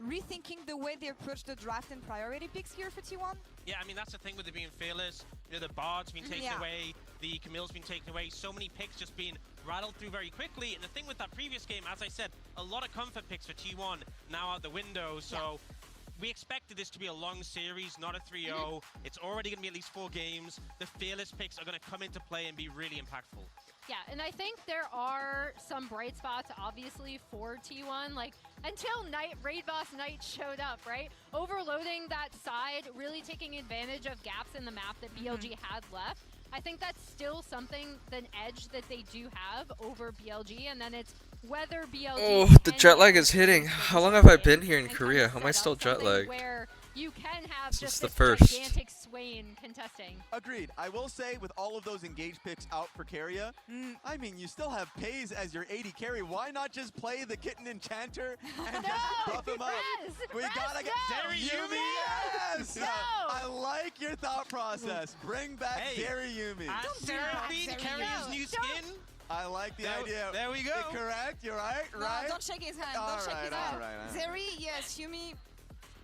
rethinking the way they approach the draft and priority picks here for T1? Yeah, I mean, that's the thing with it being fearless. You know, the Bard's been taken away, the Camille's been taken away, so many picks just being rattled through very quickly. And the thing with that previous game, as I said, a lot of comfort picks for T1 now out the window, so we expected this to be a long series, not a 3-0. It's already going to be at least 4 games. The fearless picks are going to come into play and be really impactful. Yeah, and I think there are some bright spots, obviously, for T1. Like, until Raid Boss Knight showed up, right? Overloading that side, really taking advantage of gaps in the map that BLG had left. I think that's still something, an edge that they do have over BLG, and then it's whether BLG... Oh, the jet lag is hitting. How long have I been here in Korea? How am I still jet lagged? Where you can have This just is the this first. gigantic Swain contesting. Agreed. I will say, with all of those engaged picks out for Keria, I mean, you still have Pays as your 80 carry. Why not just play the Kitten Enchanter and just buff him up? We gotta get Yumi. Yes! I like your thought process. Bring back Yumi. Seraphine Keria's new skin. I like the idea. There we go. Correct. You're right. No, Right. don't shake his hand. All Don't shake right, his all hand. right. Zeri, yes, Yumi.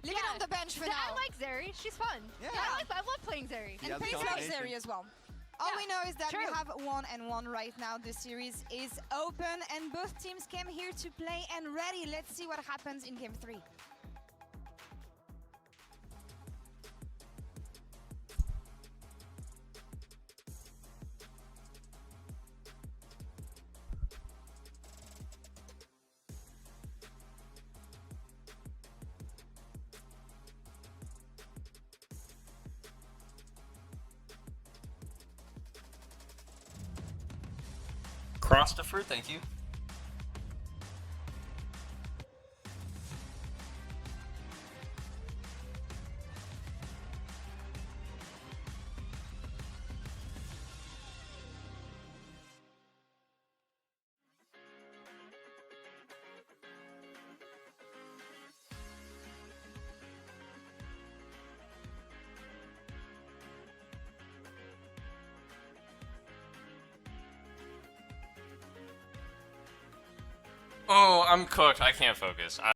Leave it on the bench for now. I like Zeri. She's fun. Yeah. I love playing Zeri. And Pace loves Zeri as well. All we know is that we have 1-1 right now. The series is open and both teams came here to play and ready. Let's see what happens in game 3. Christopher, thank you. Oh, I'm cooked. I can't focus.